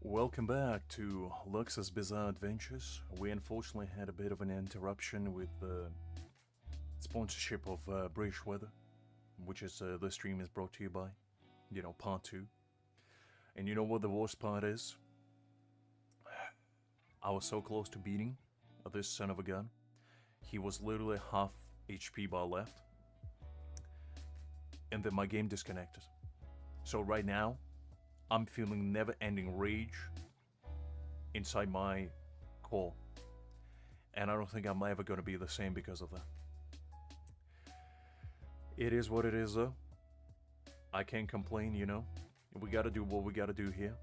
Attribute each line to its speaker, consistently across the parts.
Speaker 1: Welcome back to Lux's Bizarre Adventures. We unfortunately had a bit of an interruption with the sponsorship of British Weather, which is the stream is brought to you by, Part 2. And you know what the worst part is? I was so close to beating this son of a gun. He was literally half HP bar left. And then my game disconnected. So right now, I'm feeling never-ending rage inside my core. And I don't think I'm ever going to be the same because of that. It is what it is, though. I can't complain, We gotta do what we gotta do here.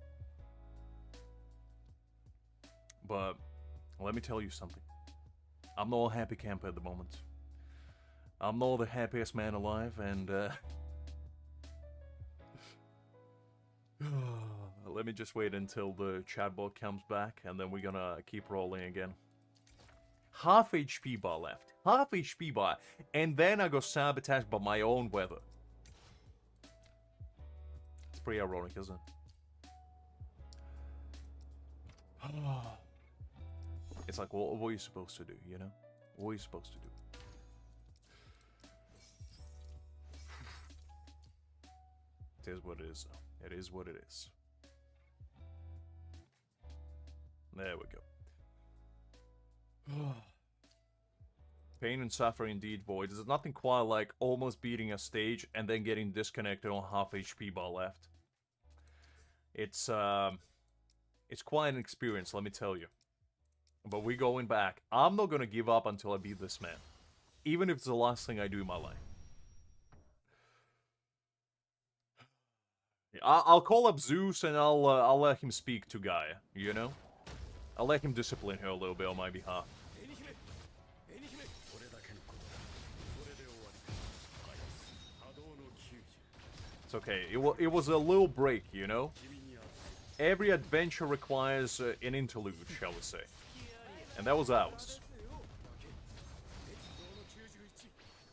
Speaker 1: But let me tell you something. I'm not a happy camper at the moment. I'm not the happiest man alive, and let me just wait until the chatbot comes back, and then we're gonna keep rolling again. Half HP bar left. Half HP bar. And then I got sabotaged by my own weather. It's pretty ironic, isn't it? It's like, what are you supposed to do, What are you supposed to do? It is what it is, though. It is what it is. There we go. Pain and suffering indeed, boy. There's nothing quite like almost beating a stage and then getting disconnected on half HP bar left. It's quite an experience, let me tell you. But we're going back. I'm not gonna give up until I beat this man. Even if it's the last thing I do in my life. I'll call up Zeus and I'll let him speak to Gaia, I'll let him discipline her a little bit on my behalf. It's okay. It was a little break, Every adventure requires an interlude, shall we say. And that was ours.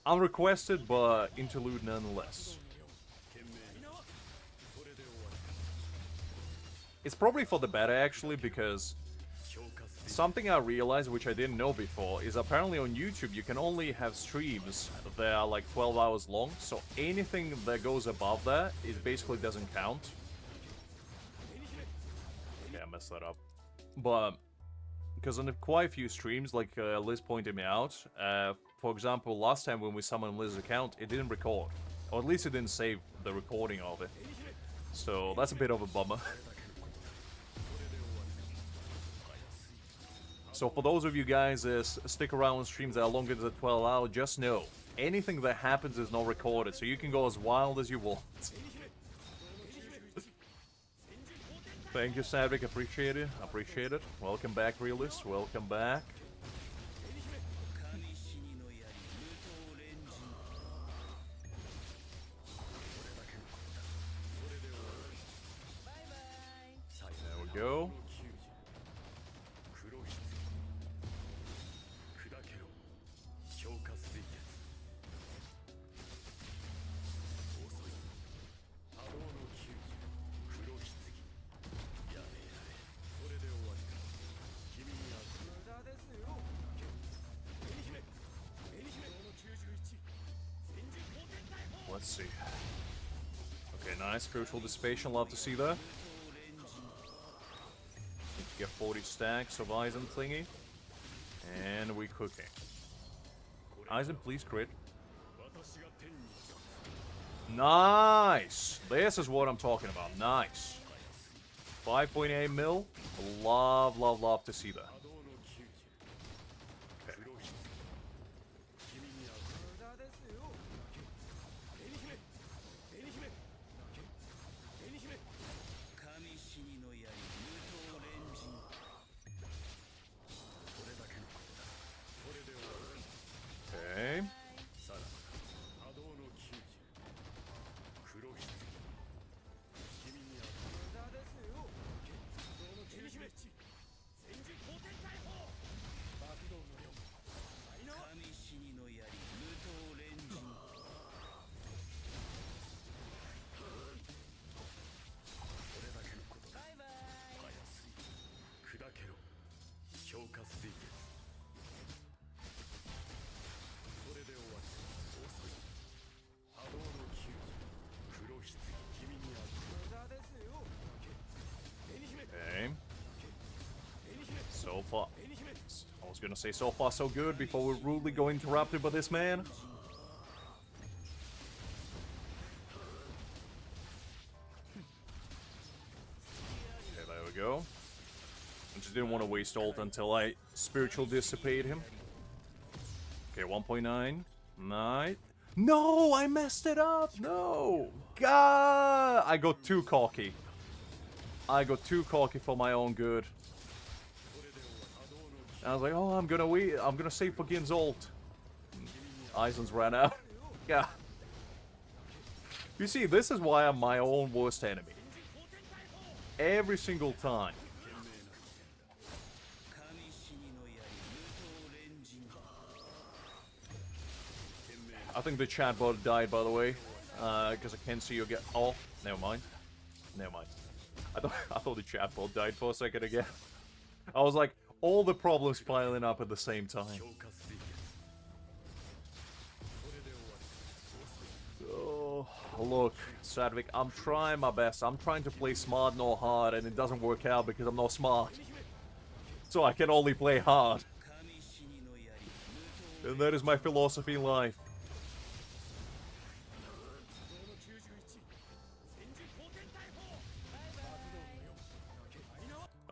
Speaker 1: Unrequested, but interlude nonetheless. It's probably for the better, actually, because something I realized, which I didn't know before, is apparently on YouTube you can only have streams that are like 12 hours long, so anything that goes above that, it basically doesn't count. Okay, I messed that up. But, because on quite a few streams, like Liz pointed me out, for example, last time when we summoned Liz's account, it didn't record. Or at least it didn't save the recording of it. So that's a bit of a bummer. So for those of you guys that stick around on streams that are longer than 12 hours, just know, anything that happens is not recorded, so you can go as wild as you want. Thank you, Sadvik, appreciate it, Welcome back, Realist, welcome back. There we go. Let's see. Okay, nice. Spiritual Dissipation, love to see that. Need to get 40 stacks of Aizen thingy. And we cooking. Aizen, please crit. Nice! This is what I'm talking about. Nice. 5.8 mil. Love, love, love to see that. Okay. far... I was gonna say so far so good before we rudely go interrupted by this man. Okay, there we go. I just didn't want to waste ult until I spiritual dissipate him. Okay, 1.9. Nice. No, I messed it up. No. God, I got too cocky. I got too cocky for my own good. I was like, oh, I'm gonna wait. I'm gonna save for Gin's ult. Aizen's ran out. Yeah. You see, this is why I'm my own worst enemy. Every single time. I think the chatbot died, by the way, because I can't see you get. Oh, never mind. Never mind. I thought the chatbot died for a second again. I was like, all the problems piling up at the same time. Oh, look, Sadvik, I'm trying my best. I'm trying to play smart, not hard, and it doesn't work out because I'm not smart. So I can only play hard. And that is my philosophy in life.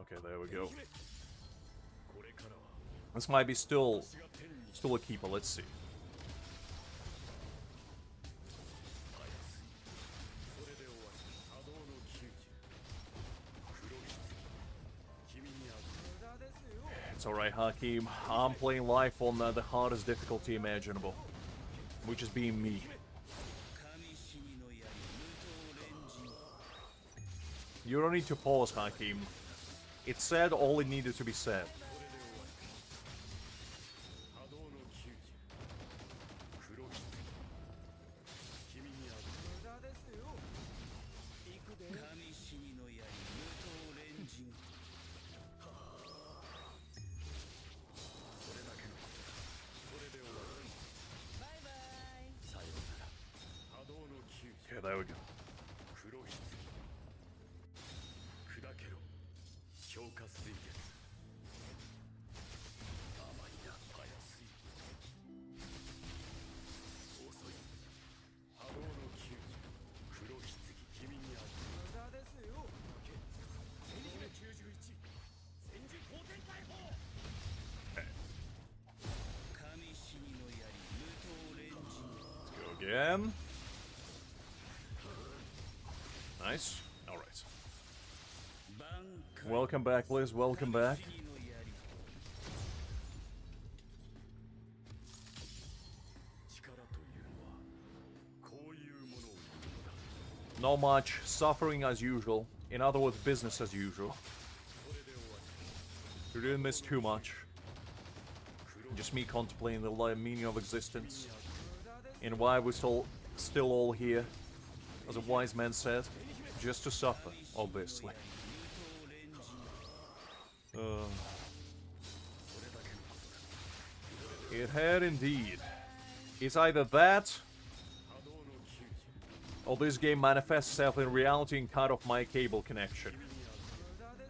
Speaker 1: Okay, there we go. This might be still a keeper, let's see. It's alright, Hakim. I'm playing life on the hardest difficulty imaginable. Which is being me. You don't need to pause, Hakim. It said all it needed to be said. Okay, there we go. Again. Nice. Alright. Welcome back, Liz. Welcome back. Not much. Suffering as usual. In other words, business as usual. You didn't miss too much. Just me contemplating the meaning of existence. And why we're still all here. As a wise man said, just to suffer, obviously. It had indeed. It's either that, or this game manifests itself in reality and cut off my cable connection.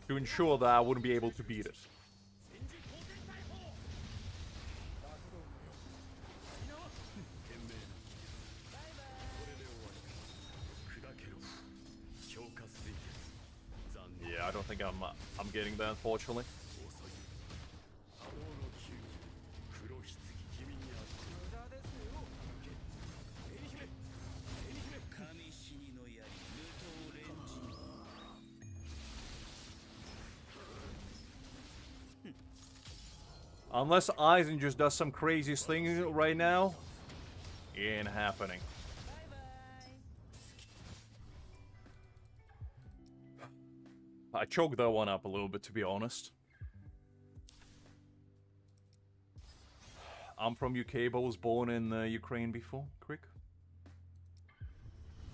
Speaker 1: To ensure that I wouldn't be able to beat it. Yeah, I don't think I'm getting that, unfortunately. Unless Aizen just does some craziest thing right now, it ain't happening. I choked that one up a little bit, to be honest. I'm from UK, but was born in Ukraine before. Quick.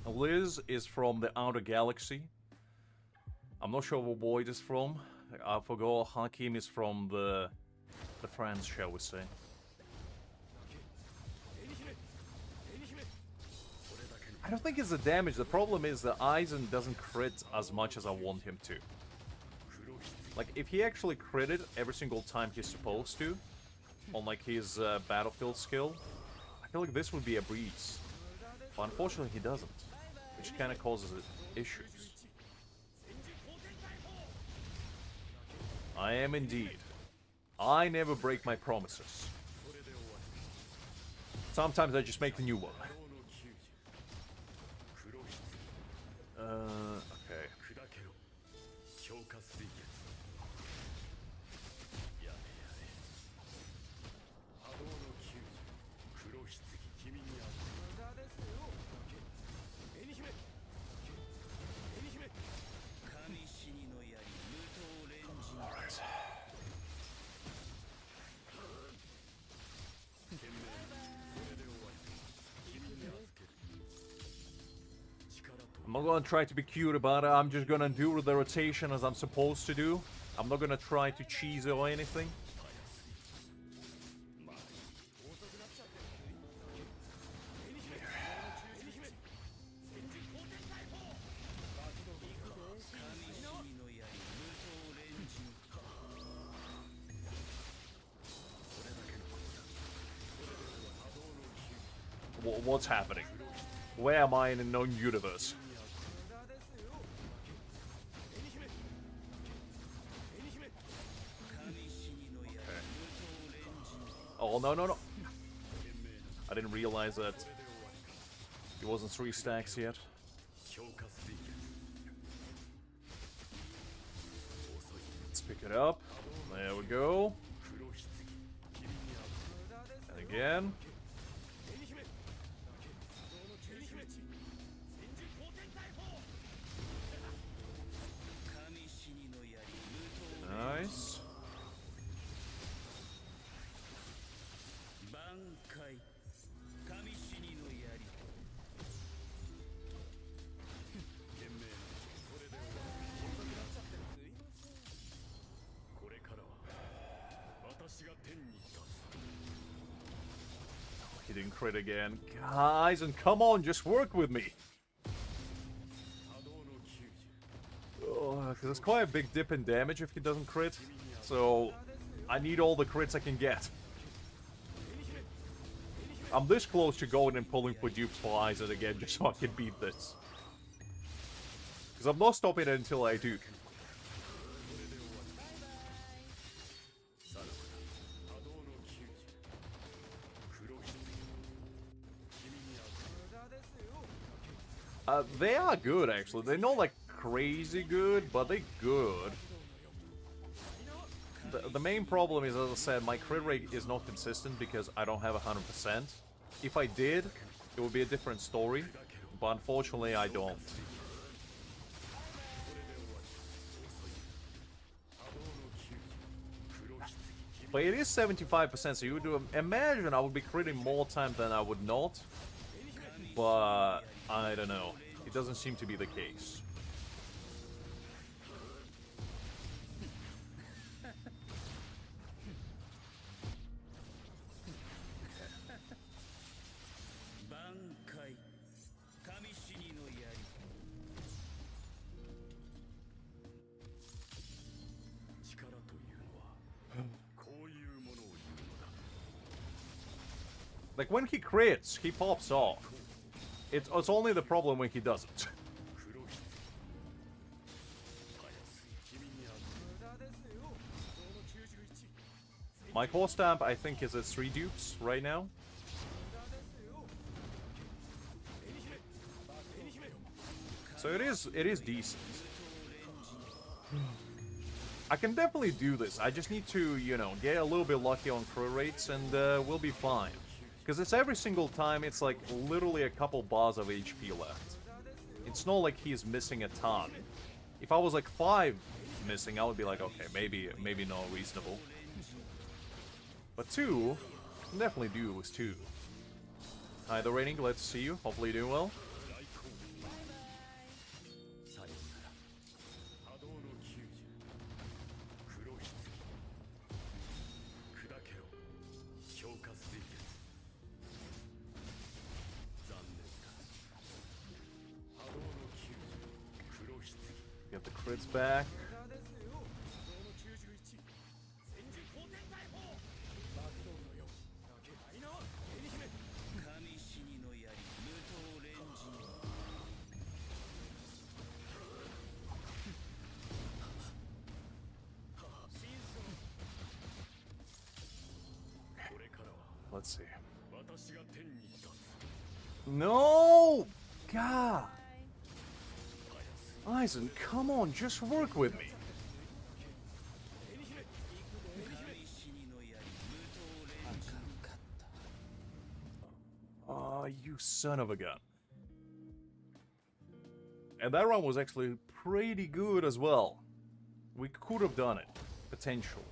Speaker 1: Liz is from the outer galaxy. I'm not sure where Boyd is from. I forgot. Hakim is from the France, shall we say. I don't think it's the damage. The problem is that Aizen doesn't crit as much as I want him to. Like, if he actually critted every single time he's supposed to, on like his battlefield skill, I feel like this would be a breeze. But unfortunately he doesn't, which kind of causes issues. I am indeed. I never break my promises. Sometimes I just make a new one. Okay. I'm not gonna try to be cute about it, I'm just gonna do the rotation as I'm supposed to do. I'm not gonna try to cheese or anything. What's happening? Where am I in a known universe? Oh, no, no, no. I didn't realize that it wasn't 3 stacks yet. Let's pick it up. There we go. And again. Nice. He didn't crit again. Guys, and come on, just work with me. Because it's quite a big dip in damage if he doesn't crit. So, I need all the crits I can get. I'm this close to going and pulling for dupes for Aizen again just so I can beat this. Because I'm not stopping it until I do. They are good, actually. They're not, like, crazy good, but they're good. The main problem is, as I said, my crit rate is not consistent because I don't have 100%. If I did, it would be a different story, but unfortunately I don't. But it is 75%, so you would imagine I would be critting more times than I would not. But I don't know. It doesn't seem to be the case. Like, when he crits, he pops off. It's only the problem when he doesn't. My core stamp, I think, is at 3 dupes right now. So it is decent. I can definitely do this. I just need to, you know, get a little bit lucky on crit rates and we'll be fine. Because it's every single time, it's like literally a couple bars of HP left. It's not like he's missing a ton. If I was like 5 missing, I would be like, okay, maybe not reasonable. But 2, I can definitely do with 2. Hi, the rating, glad to see you. Hopefully you're doing well. Get the crits back. let's see. No! God! Aizen, come on, just work with me. Oh, you son of a gun. And that run was actually pretty good as well. We could have done it. Potential.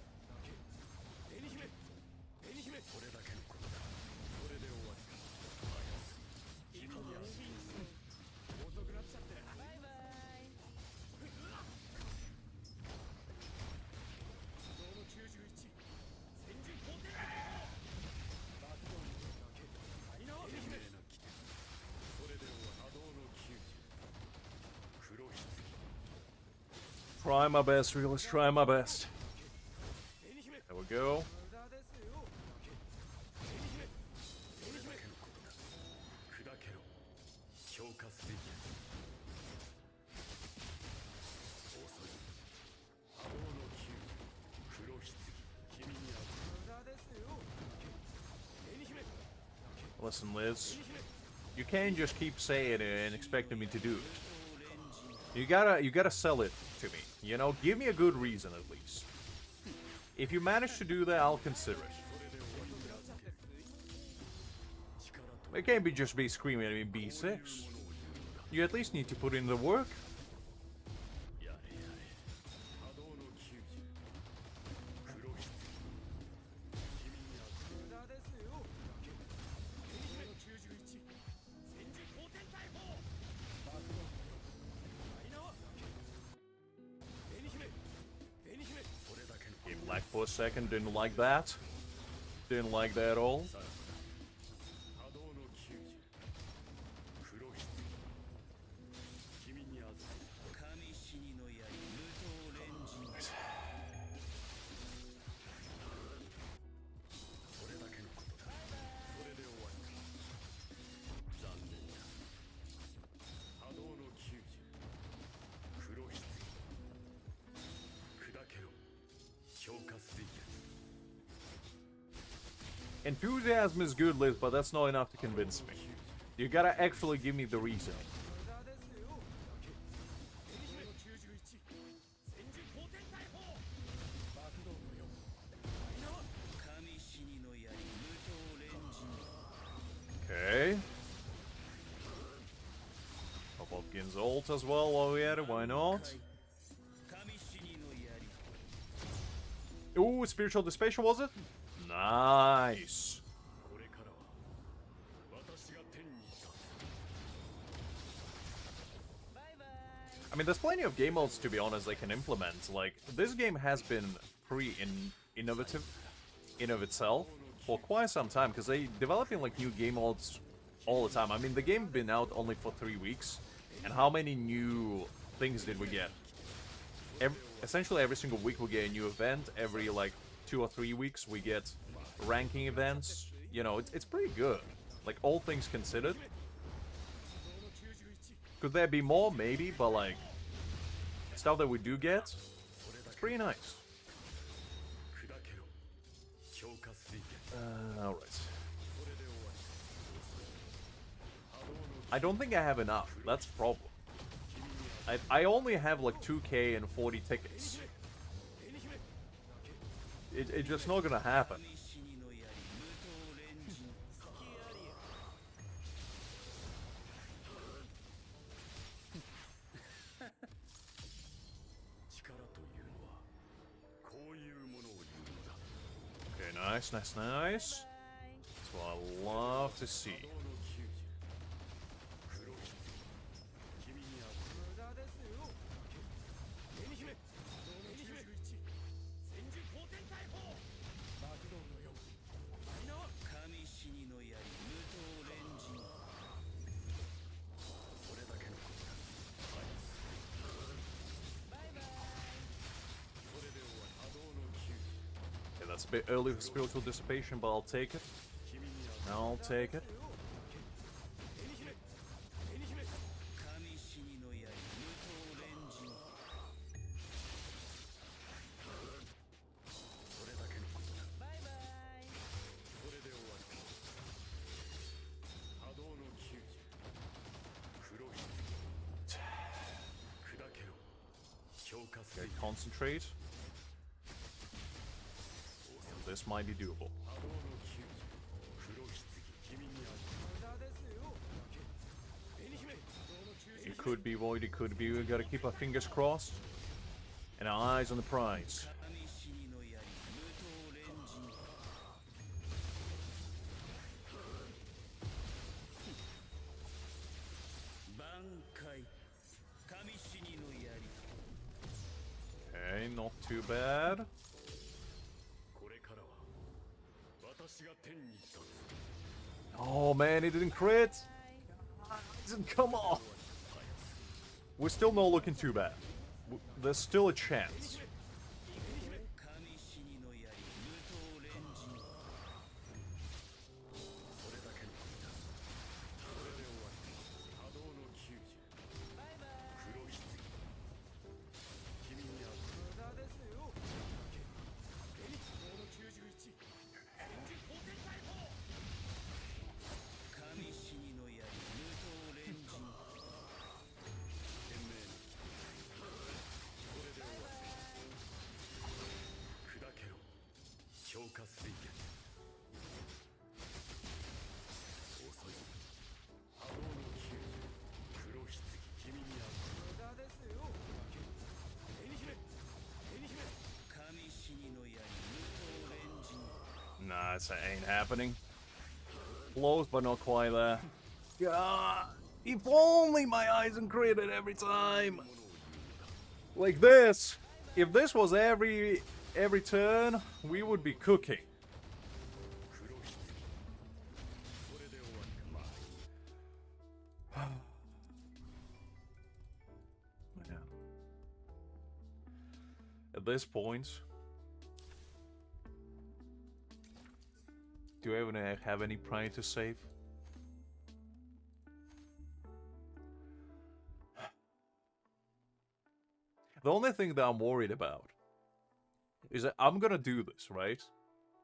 Speaker 1: Try my best, realist. Try my best. There we go. Listen, Liz. You can't just keep saying it and expecting me to do it. You gotta sell it to me. You know, give me a good reason at least. If you manage to do that, I'll consider it. It can't just be screaming at me B6. You at least need to put in the work. Black for a second, didn't like that. Didn't like that at all. Enthusiasm is good, Liz, but that's not enough to convince me. You gotta actually give me the reason. Okay. Pop up Gin's ult as well while we at it, why not? Ooh, spiritual dissipation, was it? Nice. I mean, there's plenty of game modes, to be honest, they can implement. Like, this game has been pretty innovative in of itself for quite some time, because they developing like new game modes all the time. I mean, the game been out only for 3 weeks, and how many new things did we get? Essentially every single week we get a new event. Every like 2 or 3 weeks we get ranking events. You know, it's pretty good. Like, all things considered. Could there be more? Maybe, but like, stuff that we do get, it's pretty nice. Alright. I don't think I have enough. That's the problem. I only have like 2k and 40 tickets. It's just not gonna happen. Okay, nice, nice, nice. That's what I love to see. That's a bit early for spiritual dissipation, but I'll take it. I'll take it. Okay, concentrate. And this might be doable. It could be void, it could be. We gotta keep our fingers crossed and our eyes on the prize. Okay, not too bad. Oh man, it didn't crit! Come on! We're still not looking too bad. There's still a chance. Nah, it ain't happening. Close, but not quite there. God, if only my Aizen critted every time. Like this. If this was every turn, we would be cooking. At this point, do I even have any pride to save? The only thing that I'm worried about is that I'm gonna do this, right?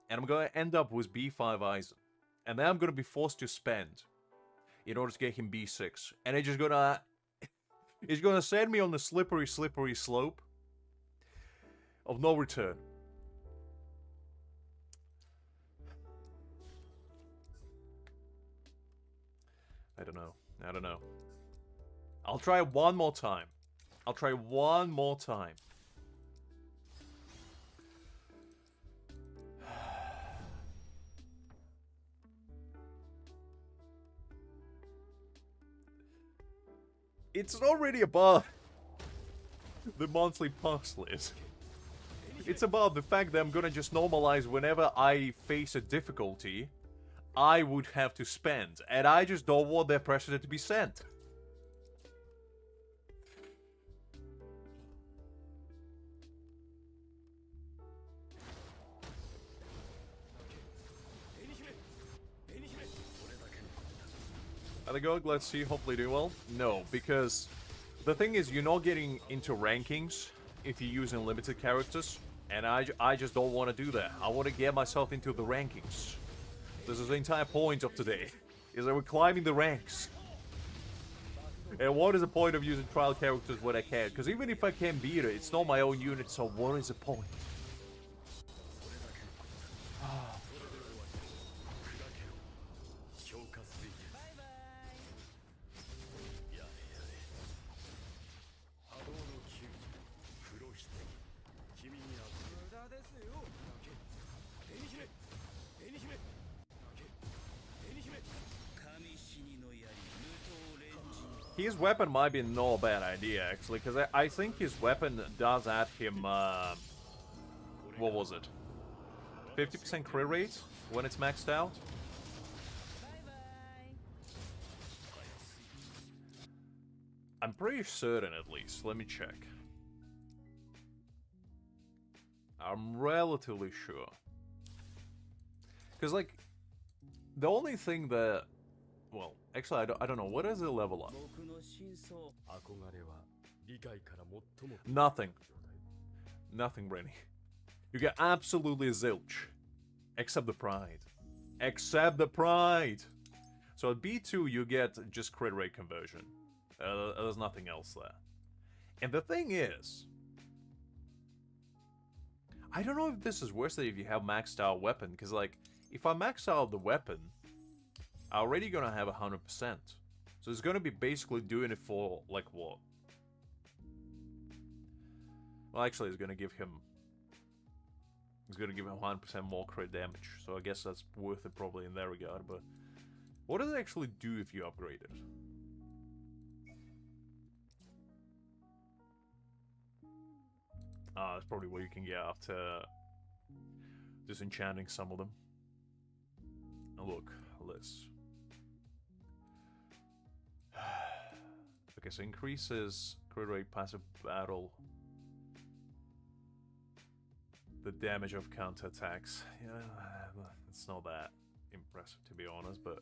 Speaker 1: And I'm gonna end up with B5 Aizen. And then I'm gonna be forced to spend in order to get him B6. And it's just gonna... it's gonna send me on the slippery slope of no return. I don't know. I'll try one more time. It's not really about the monthly pass list. It's about the fact that I'm gonna just normalize whenever I face a difficulty, I would have to spend. And I just don't want that pressure to be sent. Are they going? Let's see. Hopefully doing well. No, because the thing is, you're not getting into rankings if you're using limited characters. And I just don't want to do that. I want to get myself into the rankings. This is the entire point of today, is that we're climbing the ranks. And what is the point of using trial characters when I can? Because even if I can beat it, it's not my own unit, so what is the point? His weapon might be not a bad idea, actually, because I think his weapon does add him, what was it? 50% crit rate when it's maxed out? I'm pretty certain, at least. Let me check. I'm relatively sure. Because, like, the only thing that... Well, actually, I don't know. What is the level up? Nothing. Nothing, Rennie. You get absolutely zilch. Except the pride. Except the pride! So at B2, you get just crit rate conversion. There's nothing else there. And the thing is, I don't know if this is worse than if you have maxed out weapon, because like, if I max out the weapon, I'm already gonna have 100%. So it's gonna be basically doing it for, like, what? Well, actually, it's gonna give him 100% more crit damage, so I guess that's worth it probably in that regard, but... What does it actually do if you upgrade it? That's probably what you can get after disenchanting some of them. Now look, this. Okay, so increases crit rate, passive battle, the damage of counterattacks. Yeah, it's not that impressive to be honest, but...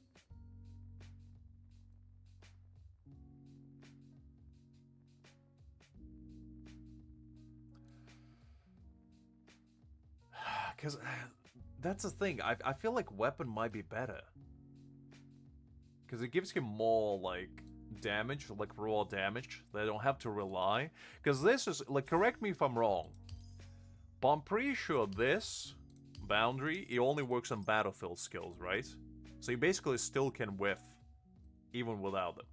Speaker 1: Because that's the thing, I feel like weapon might be better. Because it gives him more, like, damage, like raw damage. They don't have to rely. Because this is, like, correct me if I'm wrong, but I'm pretty sure this boundary, it only works on battlefield skills, right? So you basically still can whiff, even without them.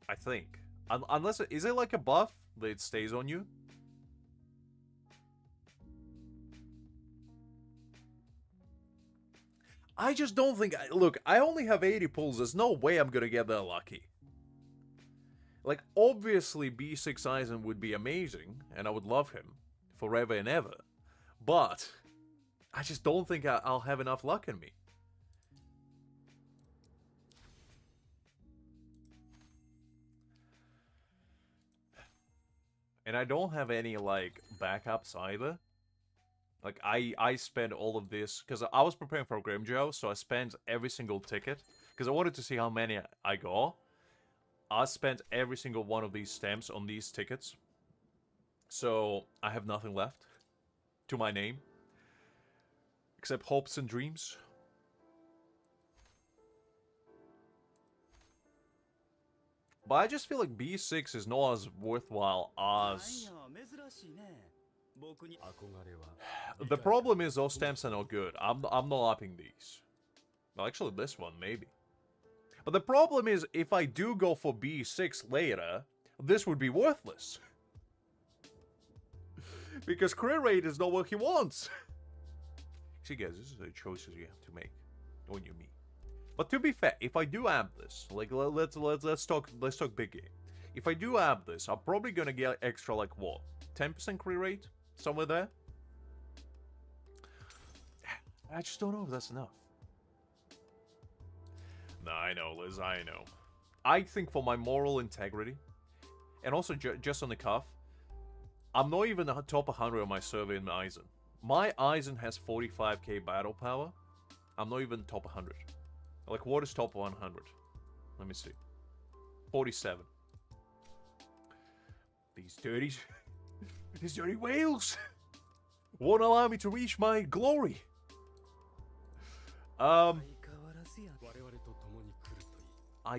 Speaker 1: I think. Unless, is it like a buff that it stays on you? I just don't think... Look, I only have 80 pulls. There's no way I'm gonna get that lucky. Like, obviously, B6 Aizen would be amazing, and I would love him forever and ever. But, I just don't think I'll have enough luck in me. And I don't have any, like, backups either. Like, I spent all of this... Because I was preparing for Grimmjow, so I spent every single ticket. Because I wanted to see how many I got. I spent every single one of these stamps on these tickets. So, I have nothing left to my name. Except hopes and dreams. But I just feel like B6 is not as worthwhile as... The problem is those stamps are not good. I'm not upping these. Well, actually, this one, maybe. But the problem is, if I do go for B6 later, this would be worthless. Because crit rate is not what he wants. See, guys, this is the choices you have to make when you meet. But to be fair, if I do add this, like let's talk big game. If I do add this, I'm probably gonna get extra, like, what, 10% crit rate, somewhere there. I just don't know if that's enough. Nah, I know, Liz, I know. I think for my moral integrity, and also just on the cuff, I'm not even the top 100 on my survey in Aizen. My Aizen has 45k battle power. I'm not even top 100. Like, what is top 100? Let me see. 47. These dirty... These dirty whales won't allow me to reach my glory. I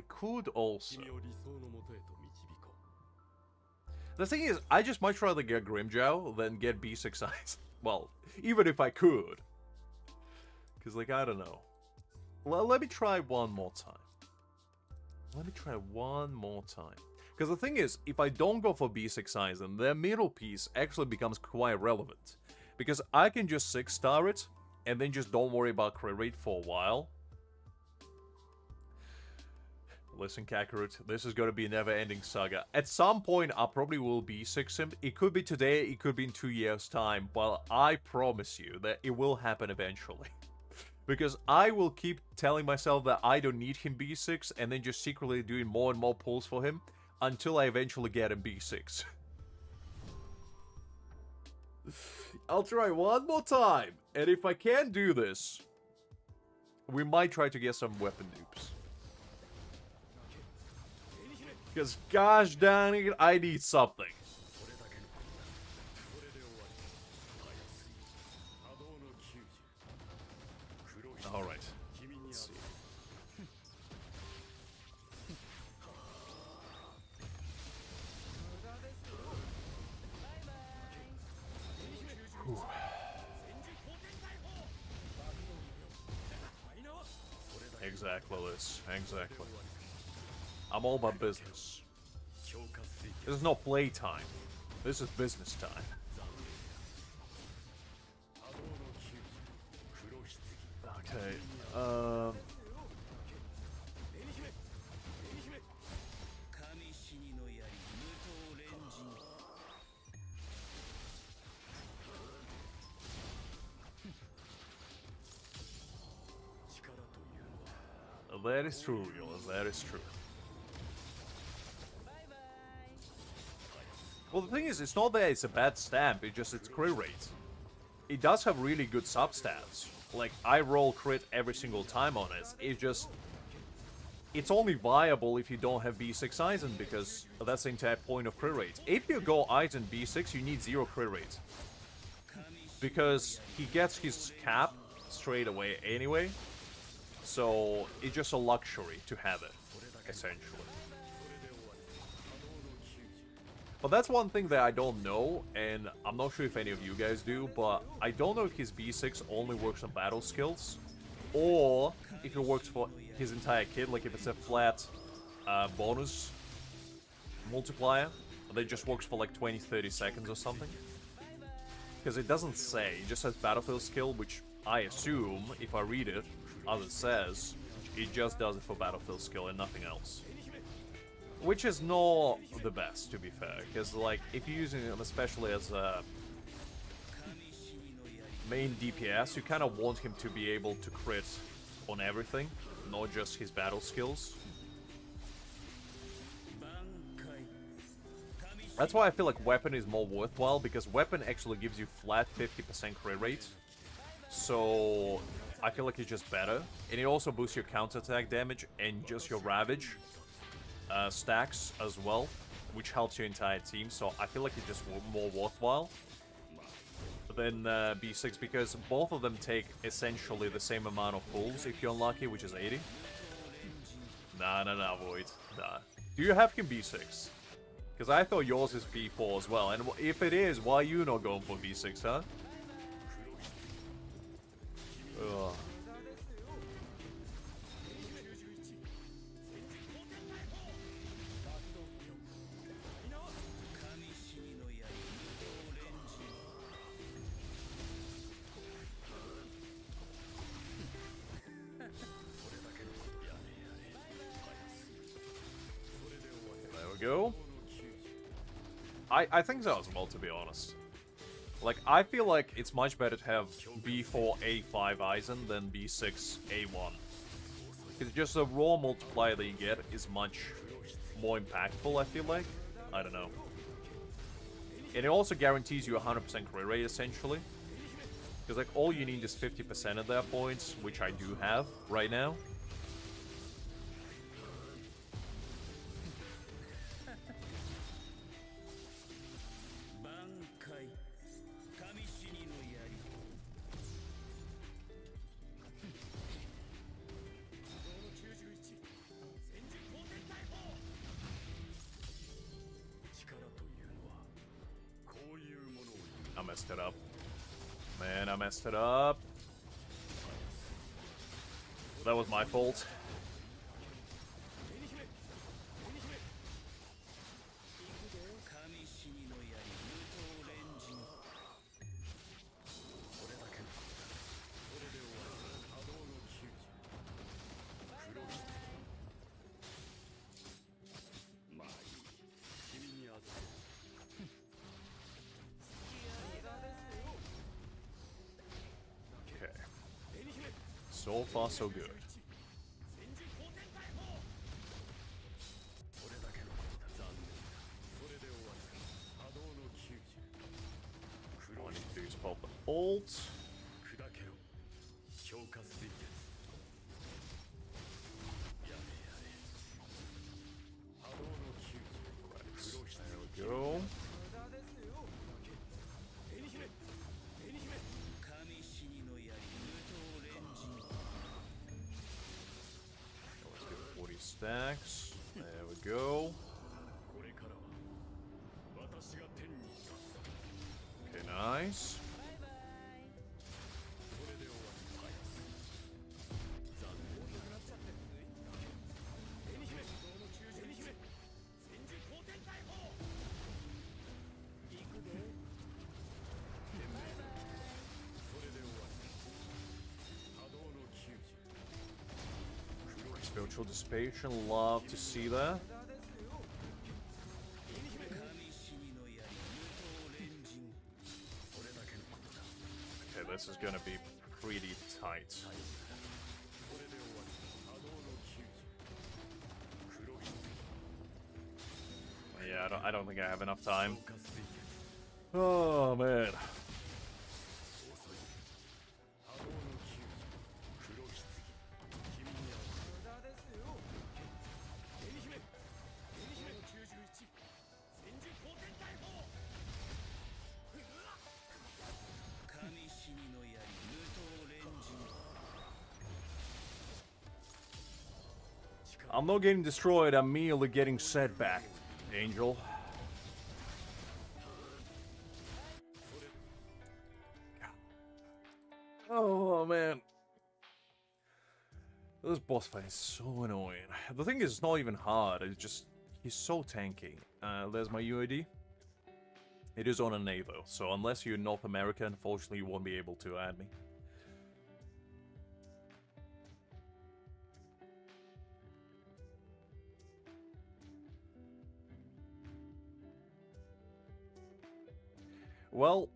Speaker 1: could also... The thing is, I just much rather get Grimmjow than get B6 Eyes. Well, even if I could. Because, like, I don't know. Well, let me try one more time. Because the thing is, if I don't go for B6 Eyes, then their middle piece actually becomes quite relevant. Because I can just 6-star it, and then just don't worry about crit rate for a while. Listen, Kakarot, this is going to be a never-ending saga. At some point, I probably will B6 him. It could be today, it could be in 2 years' time, but I promise you that it will happen eventually. Because I will keep telling myself that I don't need him B6, and then just secretly doing more and more pulls for him, until I eventually get him B6. I'll try one more time, and if I can't do this, we might try to get some weapon dupes. Because, gosh dang it, I need something. Alright. Let's see. Whew. Exactly this. Exactly. I'm all about business. This is no playtime. This is business time. Okay. That is true, Yola. That is true. Well, the thing is, it's not that it's a bad stamp, it's just its crit rate. It does have really good substats. Like, I roll crit every single time on it. It's just... It's only viable if you don't have B6 Aizen, because that's the entire point of crit rate. If you go Aizen B6, you need 0 crit rate. Because he gets his cap straight away anyway. So, it's just a luxury to have it, essentially. But that's one thing that I don't know, and I'm not sure if any of you guys do, but I don't know if his B6 only works on battle skills, or if it works for his entire kit, like if it's a flat bonus multiplier, that it just works for like 20-30 seconds or something. Because it doesn't say, it just says battlefield skill, which I assume, if I read it, as it says, it just does it for battlefield skill and nothing else. Which is not the best, to be fair, because like, if you're using him especially as a main DPS, you kind of want him to be able to crit on everything, not just his battle skills. That's why I feel like weapon is more worthwhile, because weapon actually gives you flat 50% crit rate. So I feel like it's just better. And it also boosts your counterattack damage and just your ravage stacks as well, which helps your entire team. So I feel like it's just more worthwhile than B6, because both of them take essentially the same amount of pulls if you're unlucky, which is 80. Nah, Void. Nah. Do you have him B6? Because I thought yours is B4 as well. And if it is, why are you not going for B6, huh? Ugh. Go. I think so as well, to be honest. Like, I feel like it's much better to have B4 A5 Aizen than B6 A1. Because just the raw multiplier that you get is much more impactful, I feel like. I don't know. And it also guarantees you 100% crit rate, essentially. Because, like, all you need is 50% of their points, which I do have right now. I messed it up. Man, I messed it up. That was my fault. So far, so good. All I need to do is pop the ult. There we go. Stacks. There we go. Okay, nice. Spiritual Dissipation, love to see that. Okay, this is gonna be pretty tight. Yeah, I don't think I have enough time. Oh man. I'm not getting destroyed, I'm merely getting set back, Angel. Oh man. This boss fight is so annoying. The thing is, it's not even hard, it's just, he's so tanky. There's my UID. It is on an A though, so unless you're North America, unfortunately you won't be able to add me. Well,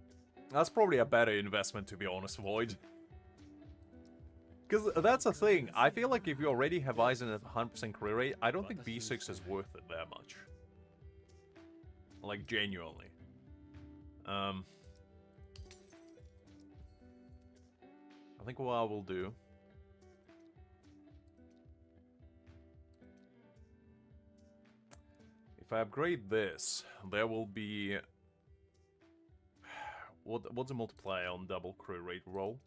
Speaker 1: that's probably a better investment, to be honest, Void. Because that's the thing, I feel like if you already have Aizen at 100% career rate, I don't think B6 is worth it that much. Like, genuinely. I think what I will do... If I upgrade this, there will be... What's the multiplier on double career rate roll?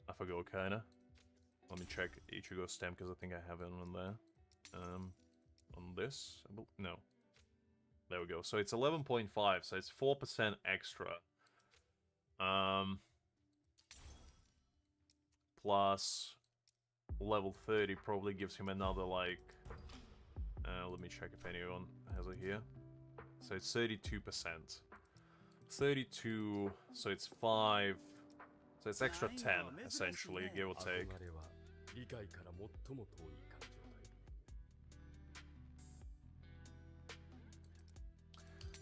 Speaker 1: I forgot, kinda. Let me check Ichigo's stamp, because I think I have it on there. On this? No. There we go. So it's 11.5, so it's 4% extra. Plus level 30 probably gives him another, like... let me check if anyone has it here. So it's 32%. 32, so it's 5, so it's extra 10, essentially, give or take.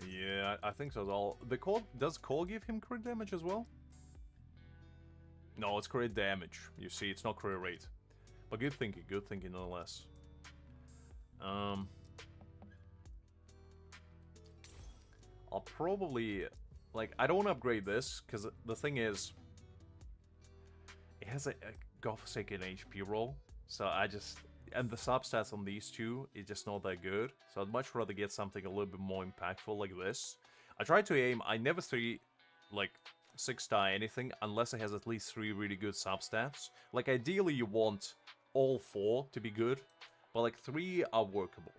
Speaker 1: Yeah, I think so. The core, does core give him crit damage as well? No, it's crit damage. You see, it's not crit rate. But good thinking nonetheless. I'll probably... Like, I don't want to upgrade this, because the thing is... It has a godforsaken HP roll, so I just... And the substats on these two is just not that good, so I'd much rather get something a little bit more impactful like this. I tried to aim, I never 6-star anything, unless it has at least 3 really good substats. Like, ideally you want all 4 to be good, but like 3 are workable.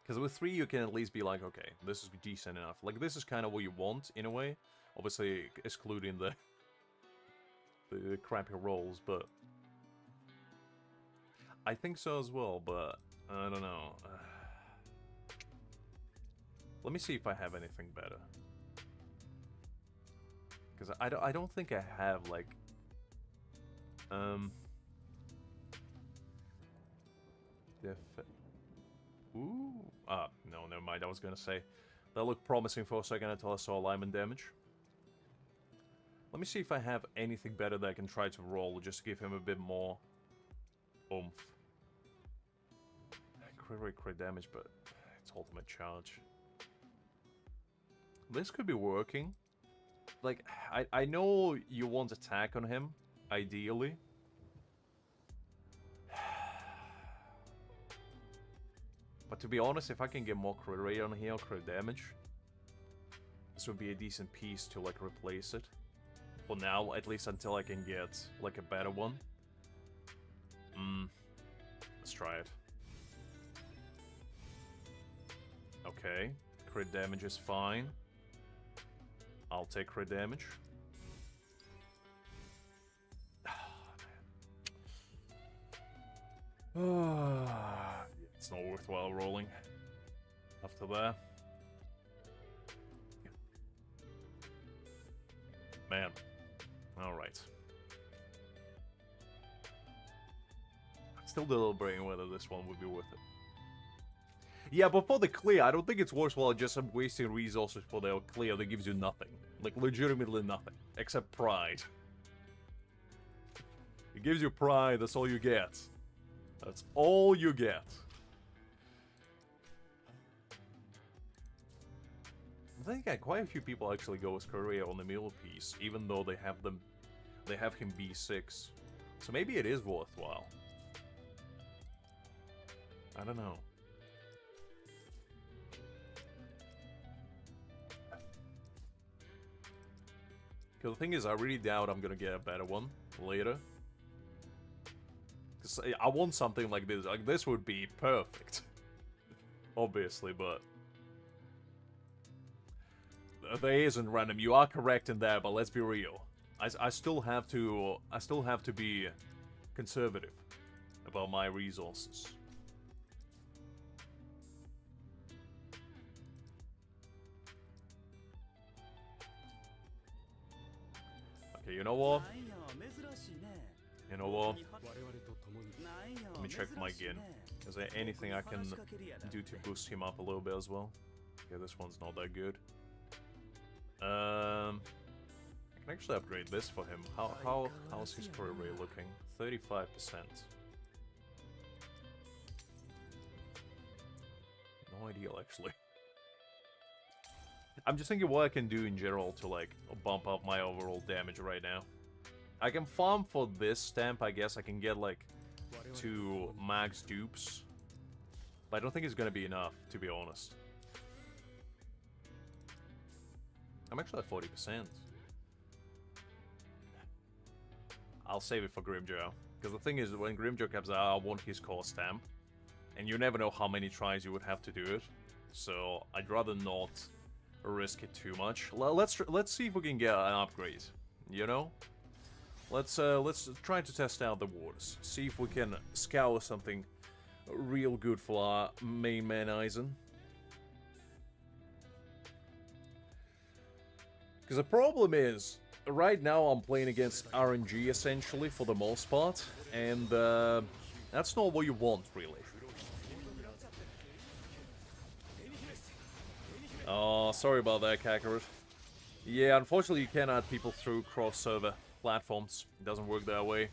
Speaker 1: Because with 3 you can at least be like, okay, this is decent enough. Like, this is kind of what you want, in a way. Obviously, excluding the crappy rolls, but... I think so as well, but I don't know. Let me see if I have anything better. Because I don't think I have, like... Ooh. Ah, no, never mind. I was gonna say. That looked promising for a second until I saw alignment damage. Let me see if I have anything better that I can try to roll, just to give him a bit more oomph. Crit damage, but it's ultimate charge. This could be working. Like, I know you want attack on him, ideally. But to be honest, if I can get more crit rate on here, crit damage, this would be a decent piece to, like, replace it. For now, at least until I can get, like, a better one. Let's try it. Okay, crit damage is fine. I'll take crit damage. It's not worthwhile rolling after that. Man. Alright. Still deliberating whether this one would be worth it. Yeah, but for the clear, I don't think it's worthwhile just wasting resources for the clear that gives you nothing. Like, legitimately nothing. Except pride. It gives you pride, that's all you get. That's all you get. I think quite a few people actually go with Korea on the middle piece, even though they have him B6. So maybe it is worthwhile. I don't know. Because the thing is, I really doubt I'm gonna get a better one later. Because I want something like this. Like, this would be perfect. Obviously, but... There isn't random. You are correct in that, but let's be real. I still have to be conservative about my resources. Okay, you know what? You know what? Let me check my Gin. Is there anything I can do to boost him up a little bit as well? Okay, this one's not that good. I can actually upgrade this for him. How's his career rate looking? 35%. No ideal, actually. I'm just thinking what I can do in general to, like, bump up my overall damage right now. I can farm for this stamp, I guess. I can get, like, 2 max dupes. But I don't think it's gonna be enough, to be honest. I'm actually at 40%. I'll save it for Grimjoe. Because the thing is, when Grimjoe comes out, I want his core stamp. And you never know how many tries you would have to do it. So, I'd rather not risk it too much. Let's see if we can get an upgrade, you know? Let's try to test out the waters. See if we can scour something real good for our main man Aizen. Because the problem is, right now I'm playing against RNG essentially for the most part, and that's not what you want really. Oh, sorry about that, Kakarot. Yeah, unfortunately you can't add people through cross-server platforms. It doesn't work that way.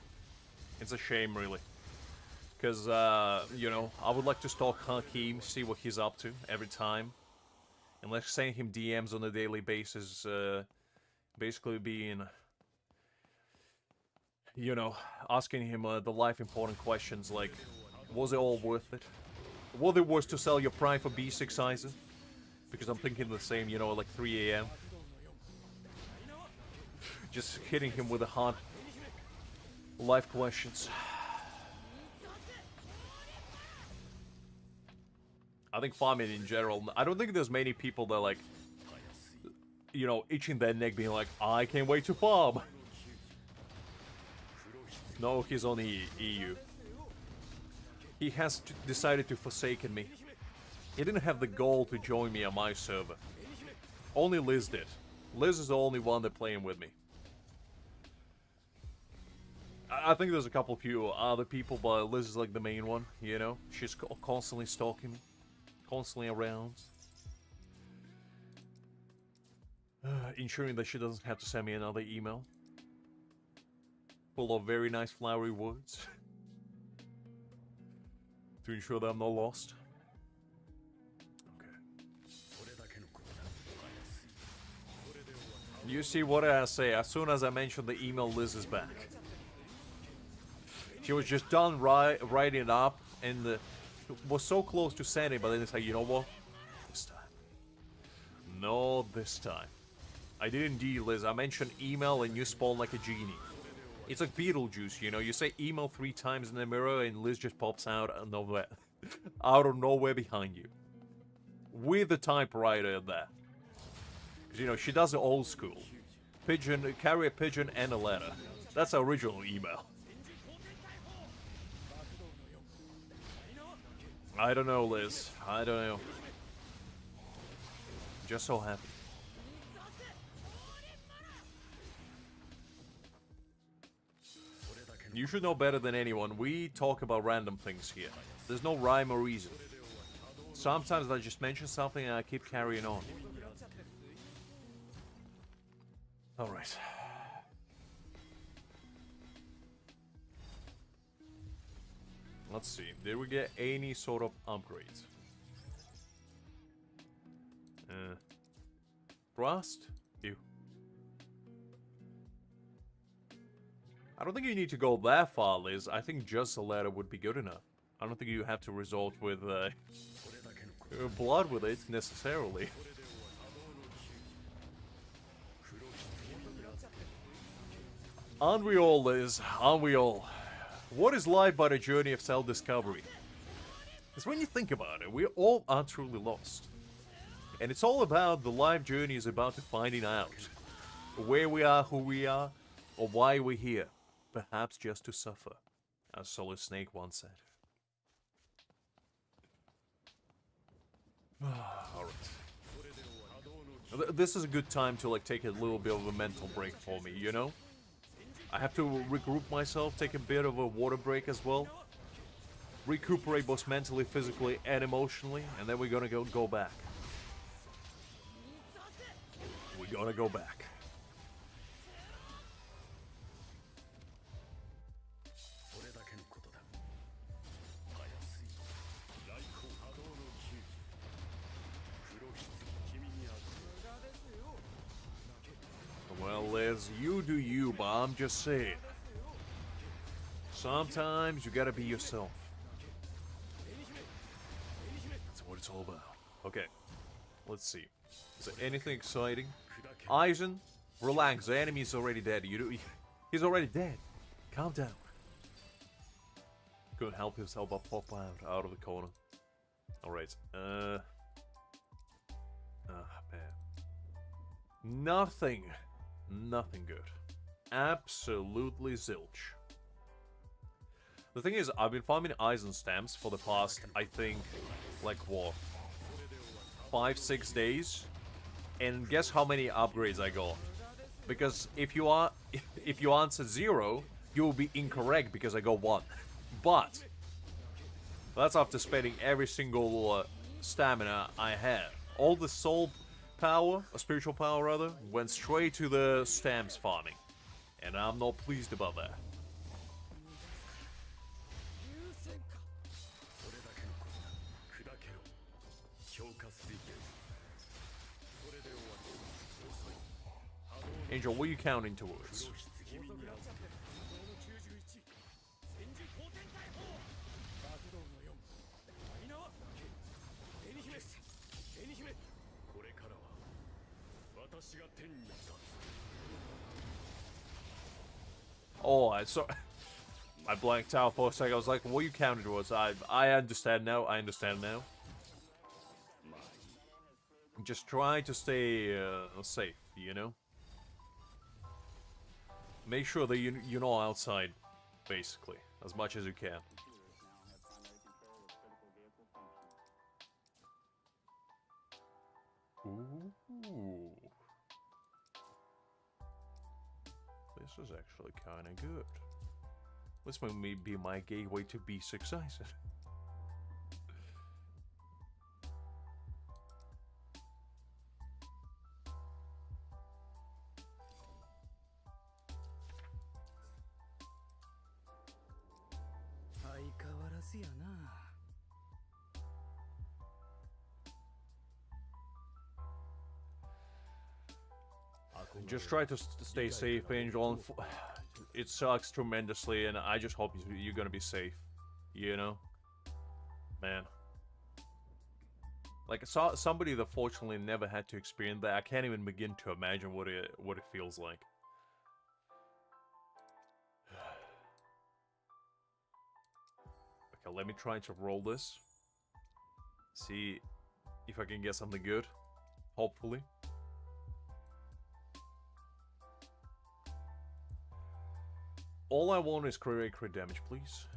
Speaker 1: It's a shame, really. Because, you know, I would like to stalk Hakim, see what he's up to every time. And let's send him DMs on a daily basis, basically being, you know, asking him the life-important questions like, was it all worth it? Was it worth to sell your prime for B6 Aizen? Because I'm thinking the same, you know, like 3 AM. Just hitting him with the hard life questions. I think farming in general, I don't think there's many people that like, you know, itching their neck being like, I can't wait to farm. No, he's on EU. He has decided to forsaken me. He didn't have the goal to join me on my server. Only Liz did. Liz is the only one that's playing with me. I think there's a few other people, but Liz is like the main one, you know? She's constantly stalking me. Constantly around. Ensuring that she doesn't have to send me another email. Full of very nice flowery words. To ensure that I'm not lost. You see what I say, as soon as I mentioned the email, Liz is back. She was just done writing it up and was so close to sending, but then it's like, you know what? This time. No, this time. I did indeed, Liz. I mentioned email and you spawn like a genie. It's like Beetlejuice, you know? You say email 3 times in the mirror and Liz just pops out of nowhere. Out of nowhere behind you. With the typewriter there. You know, she does it old school. Pigeon, carry a pigeon and a letter. That's the original email. I don't know, Liz. I don't know. Just so happy. You should know better than anyone. We talk about random things here. There's no rhyme or reason. Sometimes I just mention something and I keep carrying on. Alright. Let's see. Did we get any sort of upgrades? Thrust? Ew. I don't think you need to go that far, Liz. I think just a letter would be good enough. I don't think you have to resort with blood with it, necessarily. Aren't we all, Liz? Aren't we all? What is life but a journey of self-discovery? Because when you think about it, we all are truly lost. And it's all about the life journey is about to finding out where we are, who we are, or why we're here. Perhaps just to suffer, as Solid Snake once said. Alright. This is a good time to like take a little bit of a mental break for me, you know? I have to regroup myself, take a bit of a water break as well. Recuperate both mentally, physically, and emotionally, and then we're gonna go back. We're gonna go back. Well, Liz, you do you, but I'm just saying. Sometimes you gotta be yourself. That's what it's all about. Okay, let's see. Is there anything exciting? Aizen, relax. The enemy's already dead. He's already dead. Calm down. Couldn't help himself but pop out of the corner. Alright. Man. Nothing good. Absolutely zilch. The thing is, I've been farming Aizen stamps for the past, I think, like what? 5-6 days? And guess how many upgrades I got? Because if you answer 0, you will be incorrect because I got 1. But that's after spending every single stamina I had. All the soul power, or spiritual power rather, went straight to the stamps farming. And I'm not pleased about that. Angel, what are you counting towards? Oh, I blanked out for a second. I was like, what are you counting towards? I understand now. I understand now. Just try to stay safe, you know? Make sure that you're not outside, basically, as much as you can. Ooh. This is actually kind of good. This may be my gateway to be successful. Just try to stay safe, Angel. It sucks tremendously, and I just hope you're gonna be safe. You know? Man. Like, somebody that fortunately never had to experience that, I can't even begin to imagine what it feels like. Okay, let me try to roll this. See if I can get something good. Hopefully. All I want is crit damage, please.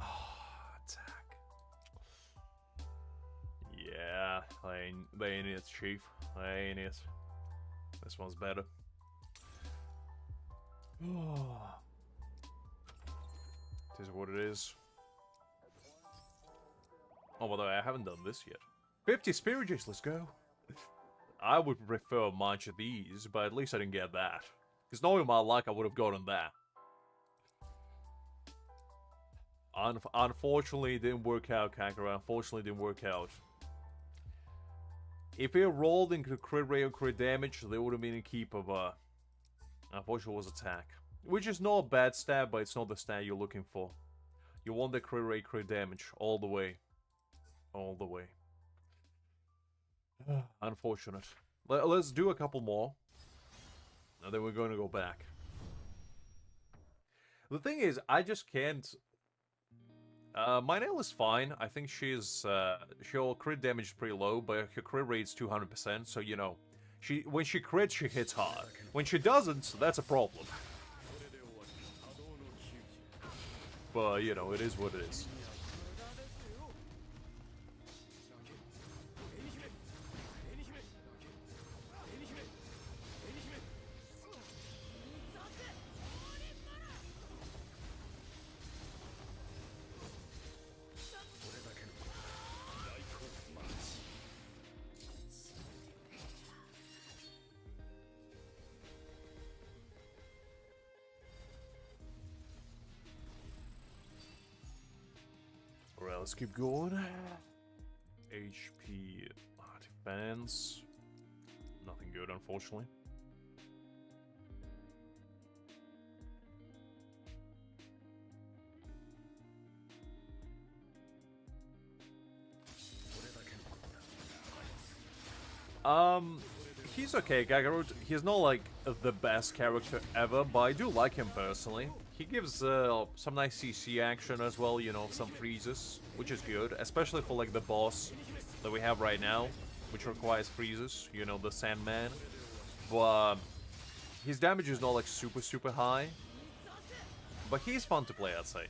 Speaker 1: Attack. Yeah, they ain't it, Chief. They ain't it. This one's better. It is what it is. Oh, by the way, I haven't done this yet. 50 Spiritus, let's go. I would prefer much of these, but at least I didn't get that. Because knowing my luck, I would have gotten that. Unfortunately, it didn't work out, Kakara. Unfortunately, it didn't work out. If it rolled into crit rate or crit damage, there would have been a keep of, unfortunately, it was attack. Which is not a bad stat, but it's not the stat you're looking for. You want the crit rate, crit damage, all the way. All the way. Unfortunate. Let's do a couple more. And then we're going to go back. The thing is, I just can't... Minelle is fine. I think she's... her crit damage is pretty low, but her crit rate's 200%, so, you know... When she crits, she hits hard. When she doesn't, that's a problem. But, you know, it is what it is. Alright, let's keep going. HP defense. Nothing good, unfortunately. He's okay, Gagaru. He's not like the best character ever, but I do like him personally. He gives some nice CC action as well, you know, some freezes, which is good, especially for like the boss that we have right now, which requires freezes, you know, the Sandman. But his damage is not like super high, but he's fun to play, I'd say.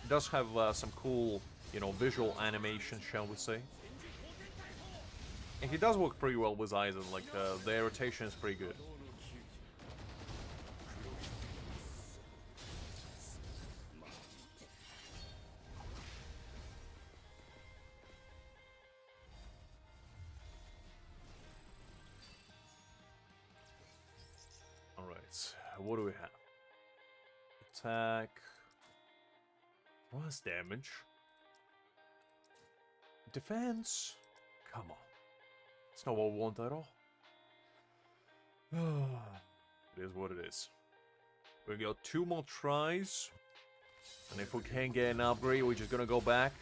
Speaker 1: He does have some cool, you know, visual animation, shall we say. And he does work pretty well with Aizen, like, their rotation is pretty good. Alright, what do we have? Attack. Plus damage. Defense. Come on. It's not what we want at all. It is what it is. We got 2 more tries. And if we can't get an upgrade, we're just gonna go back.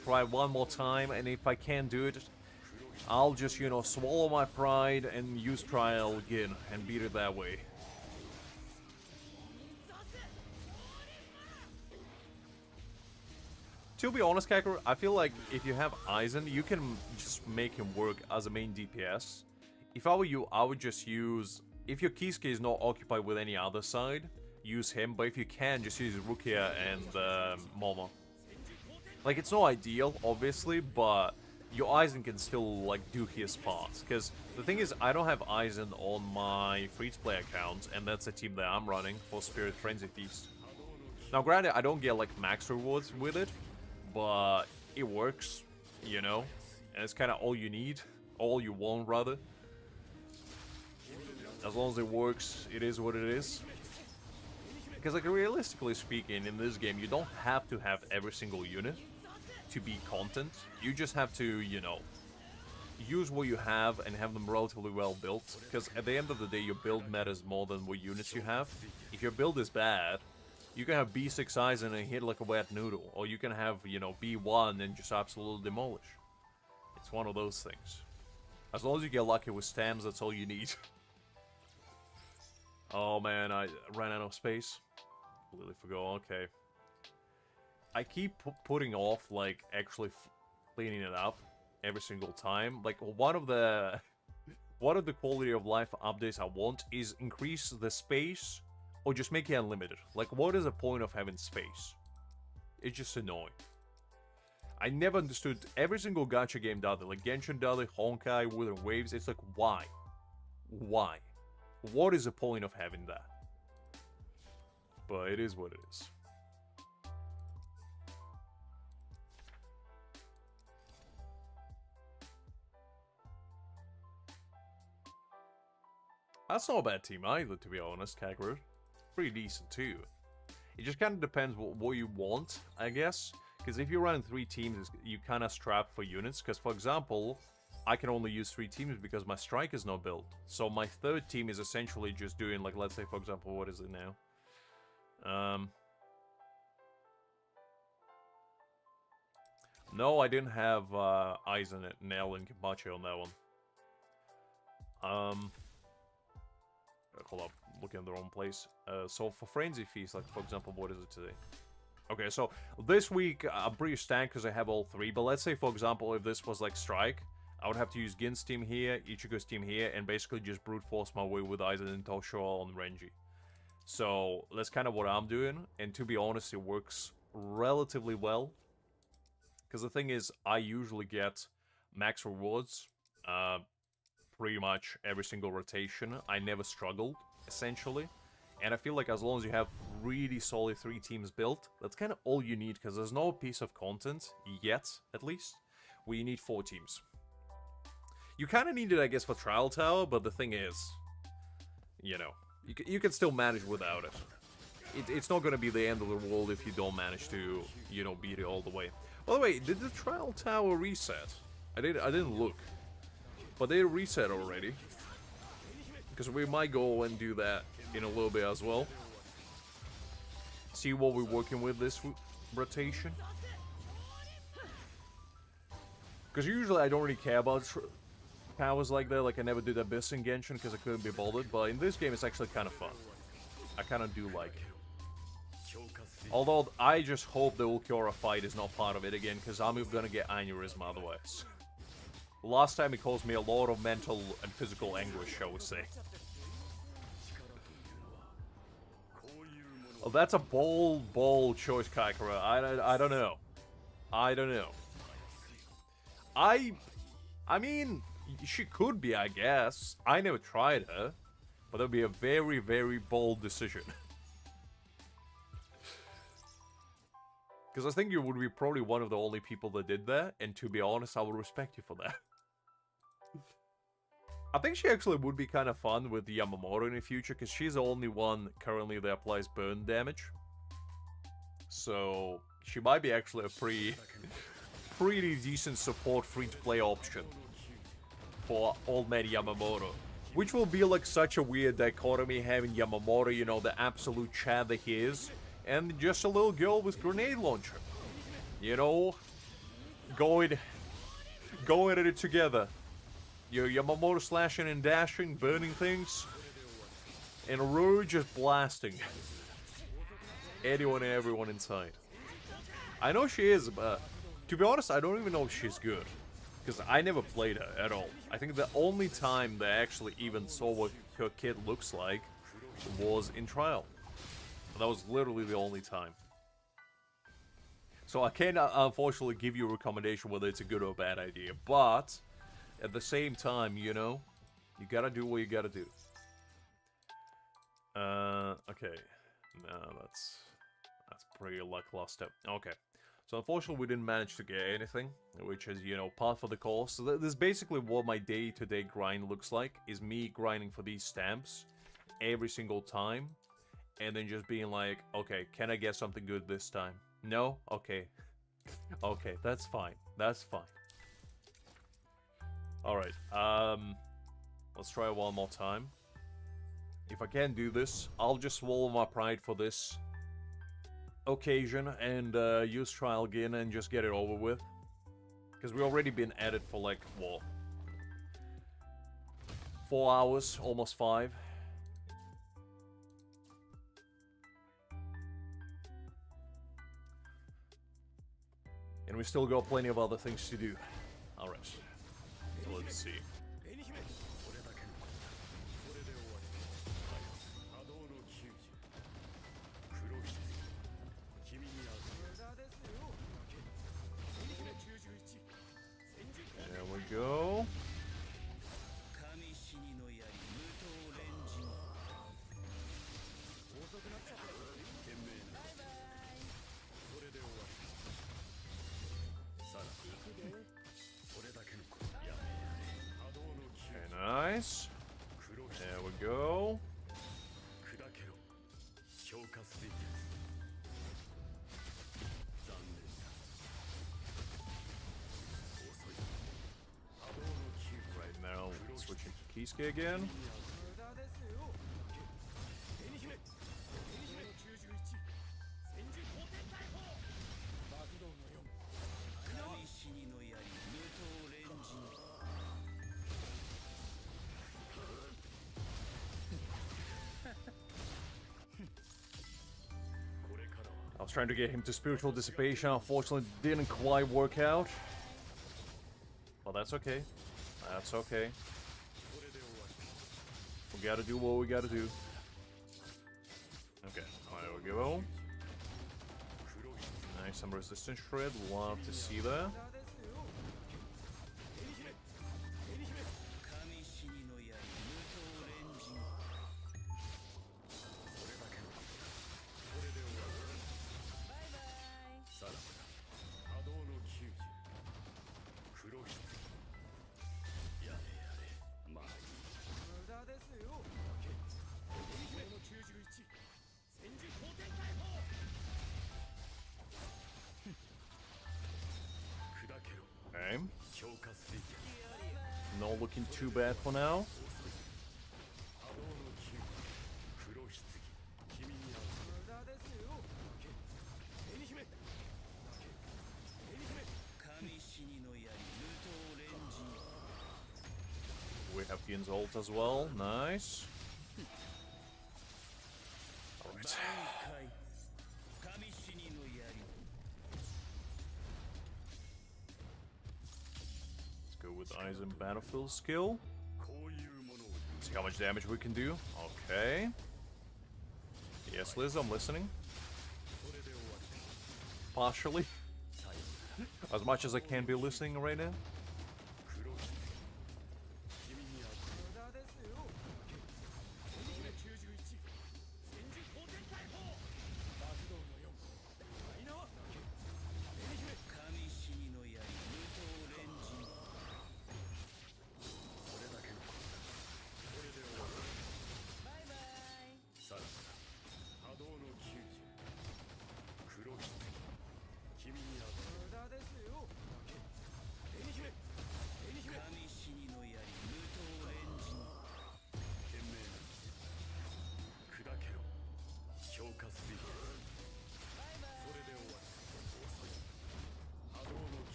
Speaker 1: Try one more time. And if I can't do it, I'll just, you know, swallow my pride and use trial again. And beat it that way. To be honest, Kakarot, I feel like if you have Aizen, you can just make him work as a main DPS. If I were you, I would just use... If your Kisuke is not occupied with any other side, use him. But if you can, just use Rukia and Momo. Like, it's not ideal, obviously, but your Aizen can still, like, do his part. Because the thing is, I don't have Aizen on my free-to-play account, and that's a team that I'm running for Spirit Frenzy Feast. Now, granted, I don't get, like, max rewards with it, but it works, you know, and it's kind of all you need, all you want, rather. As long as it works, it is what it is. Because, like, realistically speaking, in this game, you don't have to have every single unit to be content. You just have to, you know, use what you have and have them relatively well built. Because at the end of the day, your build matters more than what units you have. If your build is bad, you can have B6 Aizen and hit like a wet noodle. Or you can have, you know, B1 and just absolutely demolish. It's one of those things. As long as you get lucky with stamps, that's all you need. Oh man, I ran out of space. Completely forgot, okay. I keep putting off, like, actually cleaning it up every single time. Like, one of the quality of life updates I want is increase the space or just make it unlimited. Like, what is the point of having space? It's just annoying. I never understood, every single gacha game does it. Like, Genshin does it, Honkai, Wuthering Waves. It's like, why? Why? What is the point of having that? But it is what it is. That's not a bad team either, to be honest, Kakarot. Pretty decent too. It just kind of depends what you want, I guess. Because if you run 3 teams, you kind of strap for units. Because, for example, I can only use 3 teams because my strike is not built. So my 3rd team is essentially just doing, like, let's say, for example, what is it now? No, I didn't have Aizen, Nell, and Kimachi on that one. Hold up, looking in the wrong place. So for Frenzy Feast, like, for example, what is it today? Okay, so this week I'm pretty stacked because I have all 3. But let's say, for example, if this was like Strike, I would have to use Gin's team here, Ichigo's team here, and basically just brute force my way with Aizen and Toshiro on Renji. So that's kind of what I'm doing, and to be honest, it works relatively well. Because the thing is, I usually get max rewards pretty much every single rotation. I never struggled, essentially. And I feel like as long as you have really solid 3 teams built, that's kind of all you need, because there's no piece of content, yet, at least, where you need 4 teams. You kind of need it, I guess, for Trial Tower, but the thing is, you know, you can still manage without it. It's not going to be the end of the world if you don't manage to, you know, beat it all the way. By the way, did the Trial Tower reset? I didn't look. But they reset already. Because we might go and do that in a little bit as well. See what we're working with this rotation. Because usually I don't really care about powers like that. Like I never did Abyss in Genshin because I couldn't be bothered. But in this game it's actually kind of fun. I kind of do like it. Although I just hope the Ulquiorra fight is not part of it again, because I'm gonna get aneurysm otherwise. Last time it caused me a lot of mental and physical anguish, shall we say. Oh, that's a bold choice, Kaikara. I don't know. I don't know. I mean, she could be, I guess. I never tried her. But that would be a very, very bold decision. Because I think you would be probably one of the only people that did that. And to be honest, I would respect you for that. I think she actually would be kind of fun with Yamamoto in the future, because she's the only one currently that applies burn damage. So she might be actually a pretty decent support free-to-play option for old man Yamamoto. Which will be like such a weird dichotomy, having Yamamoto, you know, the absolute Chad that he is, and just a little girl with grenade launcher. You know, going at it together. Your Yamamoto slashing and dashing, burning things, and Ru just blasting anyone and everyone inside. I know she is, but to be honest, I don't even know if she's good. Because I never played her at all. I think the only time that I actually even saw what her kid looks like was in Trial. That was literally the only time. So I can't unfortunately give you a recommendation whether it's a good or bad idea. But at the same time, you know, you gotta do what you gotta do. Okay. No, that's pretty lackluster step. Okay. So unfortunately we didn't manage to get anything, which is, you know, part for the course. So this is basically what my day-to-day grind looks like, is me grinding for these stamps every single time, and then just being like, okay, can I get something good this time? No? Okay. Okay, that's fine. That's fine. Alright, let's try it one more time. If I can do this, I'll just swallow my pride for this occasion and use Trial again and just get it over with. Because we've already been at it for like, what? 4 hours, almost 5. And we still got plenty of other things to do. Alright, so let's see. There we go. Nice. There we go. Right now, switching to Kisuke again. I was trying to get him to spiritual dissipation, unfortunately didn't quite work out. But that's okay. That's okay. We gotta do what we gotta do. Okay, there we go. Nice, some resistance shred, love to see that. Okay. Not looking too bad for now. We have Gen's ult as well. Nice. Alright. With Aizen battlefield skill. See how much damage we can do. Okay. Yes, Liz, I'm listening. Partially. As much as I can be listening right now.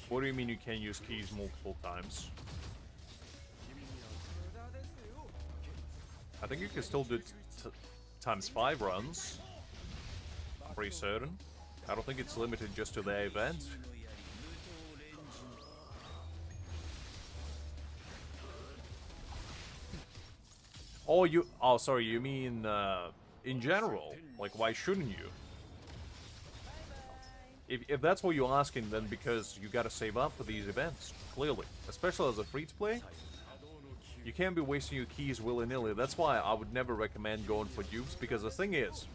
Speaker 1: What do you mean you can use keys multiple times? I think you can still do times 5 runs. I'm pretty certain. I don't think it's limited just to the event. Oh, oh, sorry, you mean, in general? Like, why shouldn't you? If that's what you're asking, then because you gotta save up for these events, clearly. Especially as a free-to-play. You can't be wasting your keys willy-nilly. That's why I would never recommend going for dupes, because the thing is,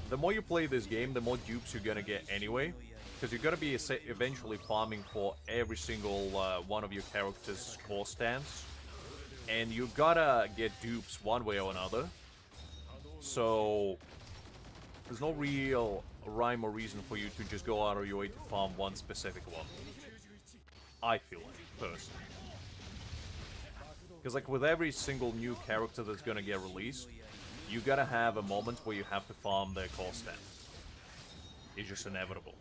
Speaker 1: the more you play this game, the more dupes you're gonna get anyway. Because you're gonna be eventually farming for every single one of your character's core stance. And you gotta get dupes one way or another. So there's no real rhyme or reason for you to just go out of your way to farm one specific one. I feel like, personally. Because like with every single new character that's gonna get released, you gotta have a moment where you have to farm their core stat. It's just inevitable.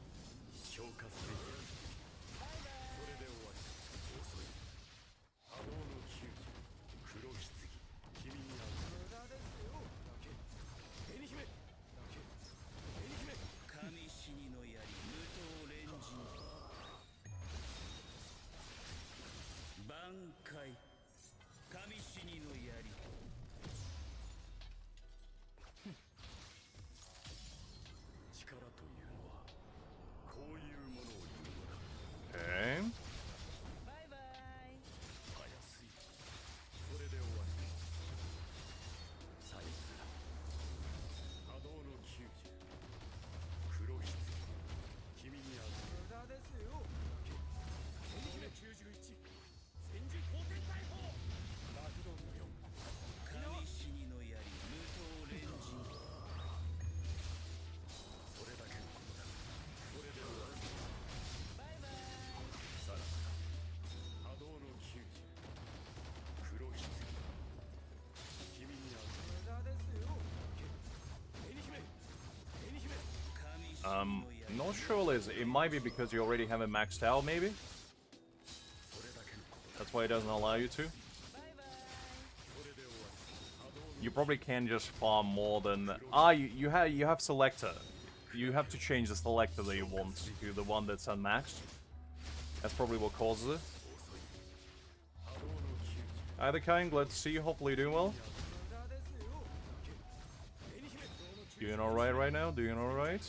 Speaker 1: Not sure, Liz. It might be because you already have it maxed out, maybe? That's why it doesn't allow you to. You probably can just farm more than... you have selector. You have to change the selector that you want to the one that's unmaxed. That's probably what causes it. Either kind, glad to see you. Hopefully you're doing well. Doing alright right now? Doing alright?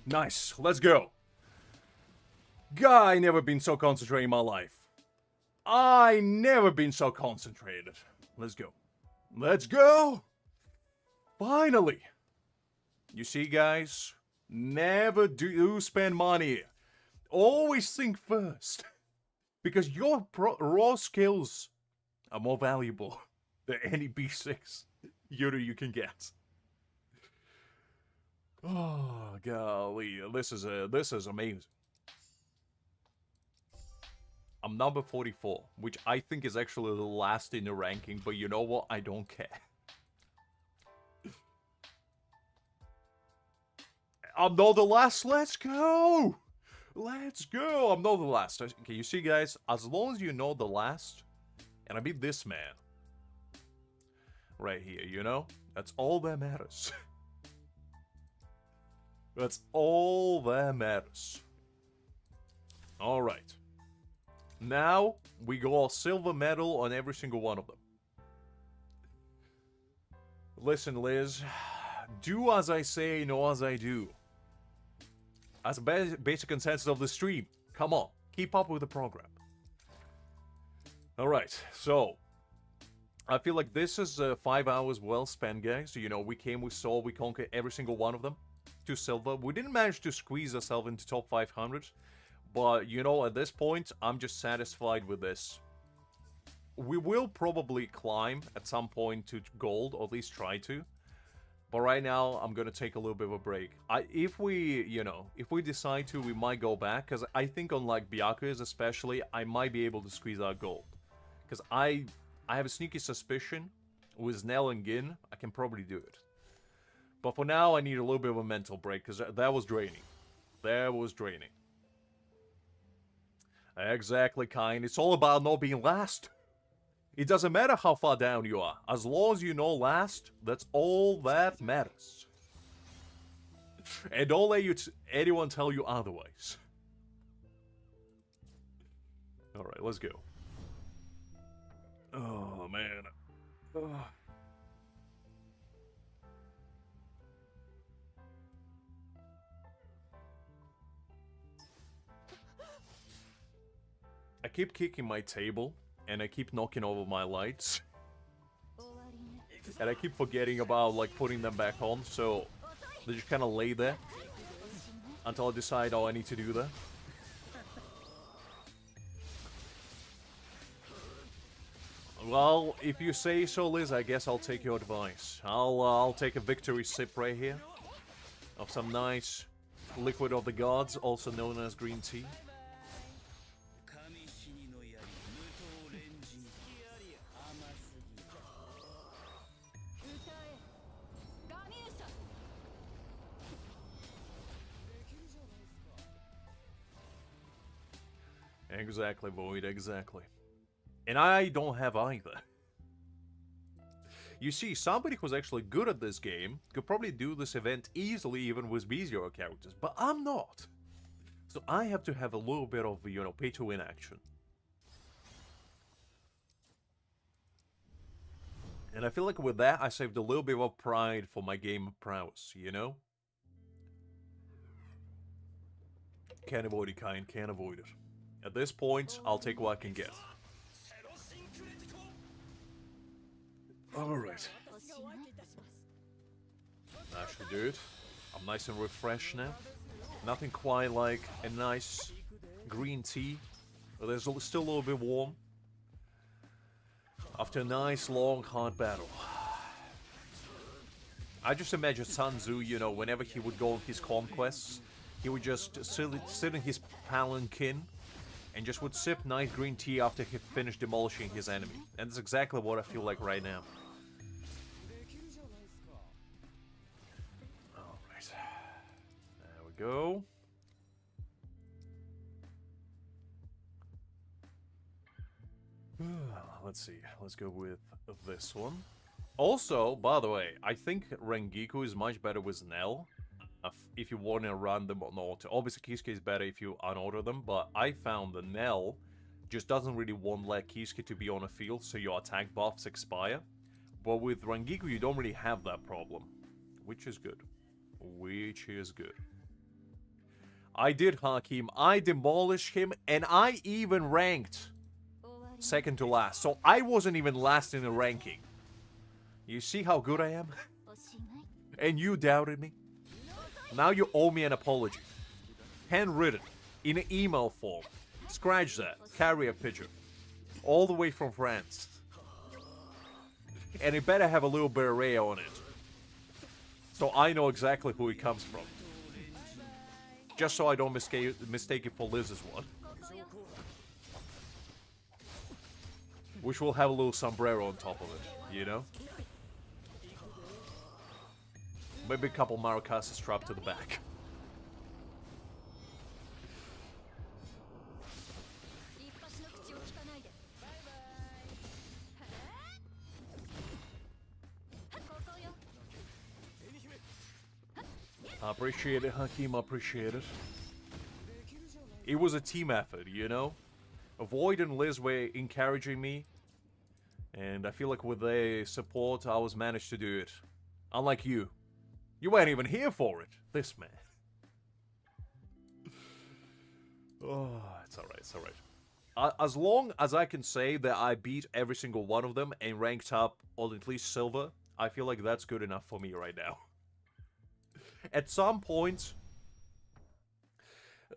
Speaker 1: Nice, let's go. Guy, never been so concentrated in my life. I never been so concentrated. Let's go. Let's go! Finally! You see, guys? Never do spend money. Always think first. Because your raw skills are more valuable than any B6 Yuri you can get. Oh, golly. This is amazing. I'm number 44, which I think is actually the last in the ranking, but you know what? I don't care. I'm not the last. Let's go! Let's go! I'm not the last. Okay, you see, guys? As long as you know the last, and I beat this man. Right here, you know? That's all that matters. That's all that matters. Alright. Now, we go all silver medal on every single one of them. Listen, Liz. Do as I say, know as I do. As a basic consensus of the stream. Come on, keep up with the program. Alright, so... I feel like this is 5 hours well spent, guys. You know, we came, we saw, we conquered every single one of them. 2 silver. We didn't manage to squeeze ourselves into top 500. But, you know, at this point, I'm just satisfied with this. We will probably climb at some point to gold, or at least try to. But right now, I'm gonna take a little bit of a break. If we decide to, we might go back. Because I think on, like, Byakuya's especially, I might be able to squeeze out gold. Because I have a sneaky suspicion, with Nell and Gin, I can probably do it. But for now, I need a little bit of a mental break, because that was draining. That was draining. Exactly, kind. It's all about not being last. It doesn't matter how far down you are. As long as you know last, that's all that matters. And don't let anyone tell you otherwise. Alright, let's go. Oh, man. Ugh. I keep kicking my table, and I keep knocking over my lights. And I keep forgetting about, like, putting them back on, so they just kind of lay there until I decide, oh, I need to do that. Well, if you say so, Liz, I guess I'll take your advice. I'll take a victory sip right here of some nice liquid of the gods, also known as green tea. Exactly, Void, exactly. And I don't have either. You see, somebody who's actually good at this game could probably do this event easily even with easier characters, but I'm not. So I have to have a little bit of, you know, pay-to-win action. And I feel like with that, I saved a little bit of pride for my game prowess, you know? Can't avoid it, kind, can't avoid it. At this point, I'll take what I can get. Alright. That should do it. I'm nice and refreshed now. Nothing quite like a nice green tea. But there's still a little bit warm. After a nice, long, hard battle. I just imagine Sun Tzu, you know, whenever he would go on his conquests, he would just sit in his palanquin and just would sip nice green tea after he finished demolishing his enemy. And that's exactly what I feel like right now. Alright. There we go. Let's see. Let's go with this one. Also, by the way, I think Rengiku is much better with Nell. If you want to run them on auto. Obviously, Kisuke is better if you unorder them, but I found the Nell just doesn't really want let Kisuke to be on a field, so your attack buffs expire. But with Rengiku, you don't really have that problem, which is good. Which is good. I did Hakim, I demolished him, and I even ranked second to last. So I wasn't even last in the ranking. You see how good I am? And you doubted me? Now you owe me an apology. Handwritten, in an email form. Scratch that, carry a picture. All the way from France. And it better have a little beret on it. So I know exactly who it comes from. Just so I don't mistake it for Liz's one. Which will have a little sombrero on top of it, you know? Maybe a couple maracas strapped to the back. I appreciate it, Hakim, I appreciate it. It was a team effort, you know? Void and Liz were encouraging me. And I feel like with their support, I was managed to do it. Unlike you. You weren't even here for it. This man. Oh, it's alright, it's alright. As long as I can say that I beat every single one of them and ranked up or at least silver, I feel like that's good enough for me right now. At some point...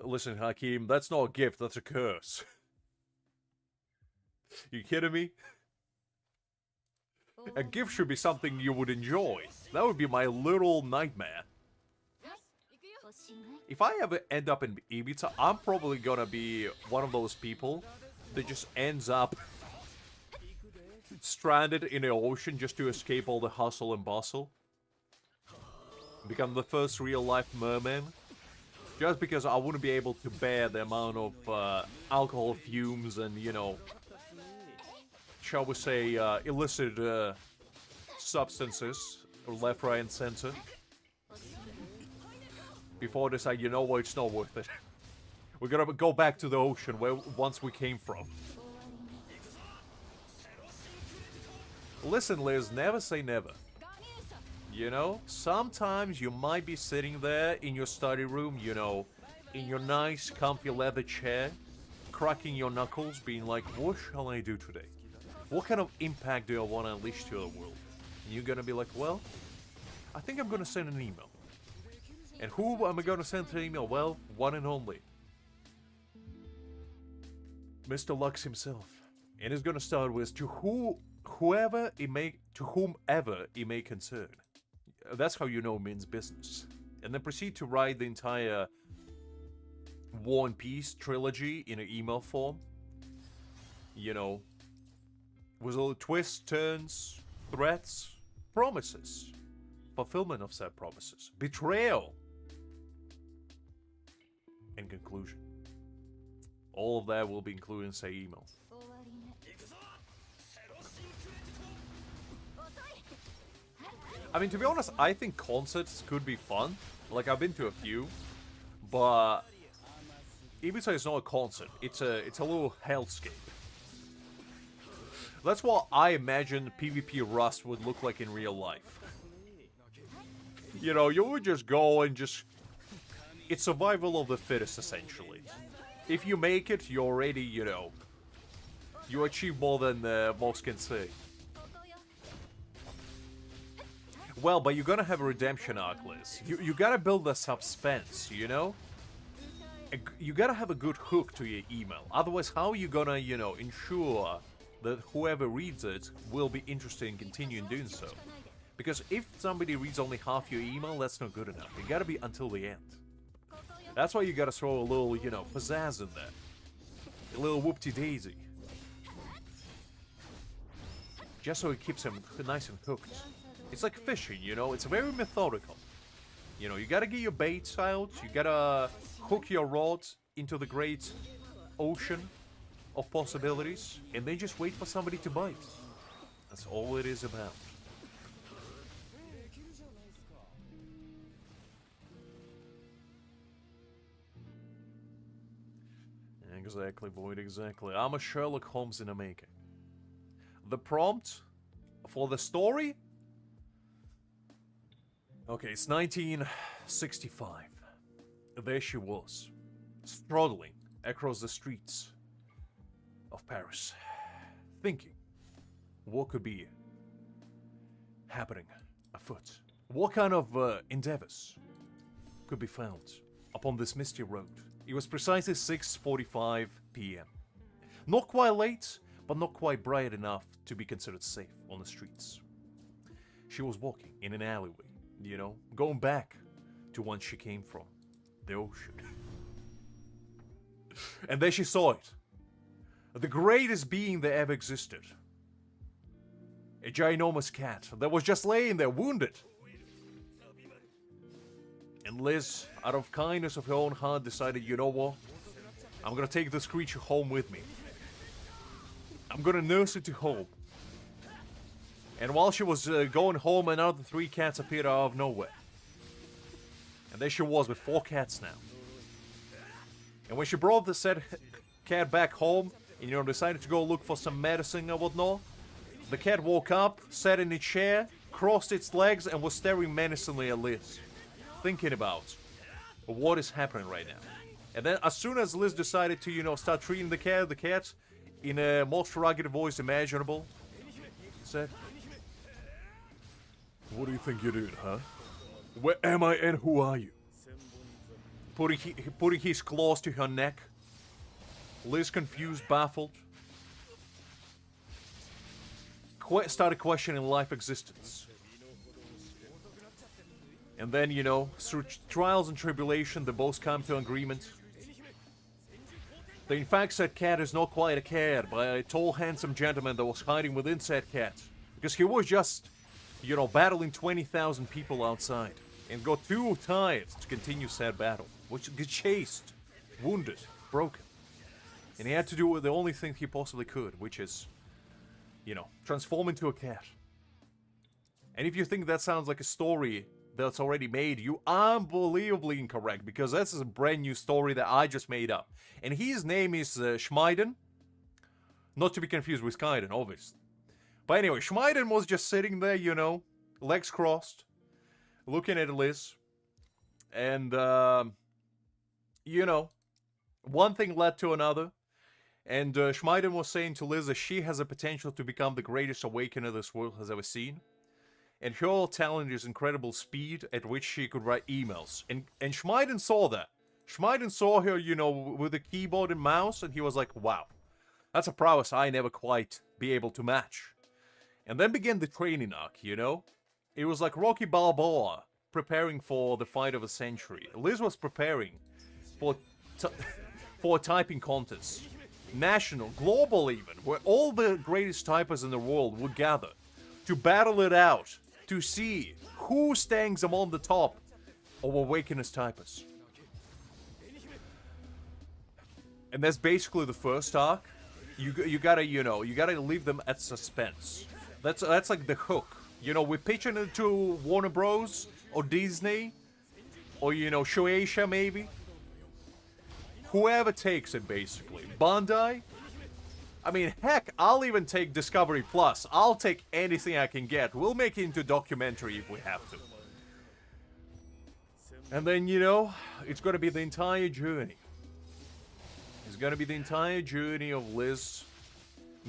Speaker 1: Listen, Hakim, that's not a gift, that's a curse. You kidding me? A gift should be something you would enjoy. That would be my little nightmare. If I ever end up in Ibiza, I'm probably gonna be one of those people that just ends up stranded in the ocean just to escape all the hustle and bustle. Become the first real-life merman. Just because I wouldn't be able to bear the amount of alcohol fumes and, you know, shall we say, illicit substances left, right, and center. Before I decide, you know what, it's not worth it. We're gonna go back to the ocean where once we came from. Listen, Liz, never say never. You know, sometimes you might be sitting there in your study room, you know, in your nice, comfy leather chair, cracking your knuckles, being like, what shall I do today? What kind of impact do I want to unleash to the world? And you're gonna be like, well, I think I'm gonna send an email. And who am I gonna send an email? Well, one and only. Mr. Lux himself. And it's gonna start with, to whomever it may concern. That's how you know means business. And then proceed to write the entire War and Peace trilogy in an email form. You know, with all the twists, turns, threats, promises, fulfillment of said promises, betrayal, and conclusion. All of that will be included in say email. I mean, to be honest, I think concerts could be fun. Like, I've been to a few, but Ibiza is not a concert. It's a little hellscape. That's what I imagine PvP Rust would look like in real life. You know, you would just go and just... It's survival of the fittest, essentially. If you make it, you're already, you know... You achieve more than most can say. Well, but you're gonna have a redemption arc, Liz. You gotta build the suspense, you know? You gotta have a good hook to your email. Otherwise, how are you gonna, you know, ensure that whoever reads it will be interested in continuing doing so. Because if somebody reads only half your email, that's not good enough. You gotta be until the end. That's why you gotta throw a little, you know, pizzazz in there. A little whoopty-daisy. Just so it keeps him nice and hooked. It's like fishing, you know? It's very methodical. You know, you gotta get your baits out, you gotta hook your rod into the great ocean of possibilities, and then just wait for somebody to bite. That's all it is about. Exactly, Void, exactly. I'm a Sherlock Holmes in the making. The prompt for the story? Okay, it's 1965. There she was, struggling across the streets of Paris, thinking what could be happening afoot. What kind of endeavors could be found upon this misty road? It was precisely 6:45 p.m. Not quite late, but not quite bright enough to be considered safe on the streets. She was walking in an alleyway, you know, going back to whence she came from, the ocean. And there she saw it. The greatest being that ever existed. A ginormous cat that was just laying there, wounded. And Liz, out of kindness of her own heart, decided, you know what? I'm gonna take this creature home with me. I'm gonna nurse it to home. And while she was going home, another 3 cats appeared out of nowhere. And there she was with 4 cats now. And when she brought the said cat back home, and, you know, decided to go look for some medicine and whatnot, the cat woke up, sat in a chair, crossed its legs, and was staring menacingly at Liz, thinking about what is happening right now. And then as soon as Liz decided to, you know, start treating the cat in a most rugged voice imaginable, said, "What do you think you're doing, huh? Where am I and who are you?" Putting his claws to her neck. Liz, confused, baffled, started questioning life existence. And then, you know, through trials and tribulation, they both come to an agreement. The in fact said cat is not quite a cat, but a tall, handsome gentleman that was hiding within said cat. Because he was just, you know, battling 20,000 people outside. And got too tired to continue said battle. Which got chased, wounded, broken. And he had to do the only thing he possibly could, which is, you know, transform into a cat. And if you think that sounds like a story that's already made, you unbelievably incorrect, because this is a brand new story that I just made up. And his name is Schmeiden. Not to be confused with Skyden, obviously. But anyway, Schmeiden was just sitting there, you know, legs crossed, looking at Liz. And, you know, one thing led to another. And Schmeiden was saying to Liz that she has the potential to become the greatest awakener this world has ever seen. And her talent is incredible speed at which she could write emails. And Schmeiden saw that. Schmeiden saw her, you know, with a keyboard and mouse, and he was like, wow, that's a prowess I never quite be able to match. And then began the training arc, you know? It was like Rocky Balboa preparing for the fight of a century. Liz was preparing for a typing contest. National, global even, where all the greatest typers in the world would gather to battle it out, to see who stands among the top of Awakeners typers. And that's basically the first arc. You gotta, you know, you gotta leave them at suspense. That's like the hook. You know, we're pitching it to Warner Bros. Or Disney, or, you know, Shueisha maybe. Whoever takes it, basically. Bandai. I mean, heck, I'll even take Discovery Plus. I'll take anything I can get. We'll make it into a documentary if we have to. And then, you know, it's gonna be the entire journey. It's gonna be the entire journey of Liz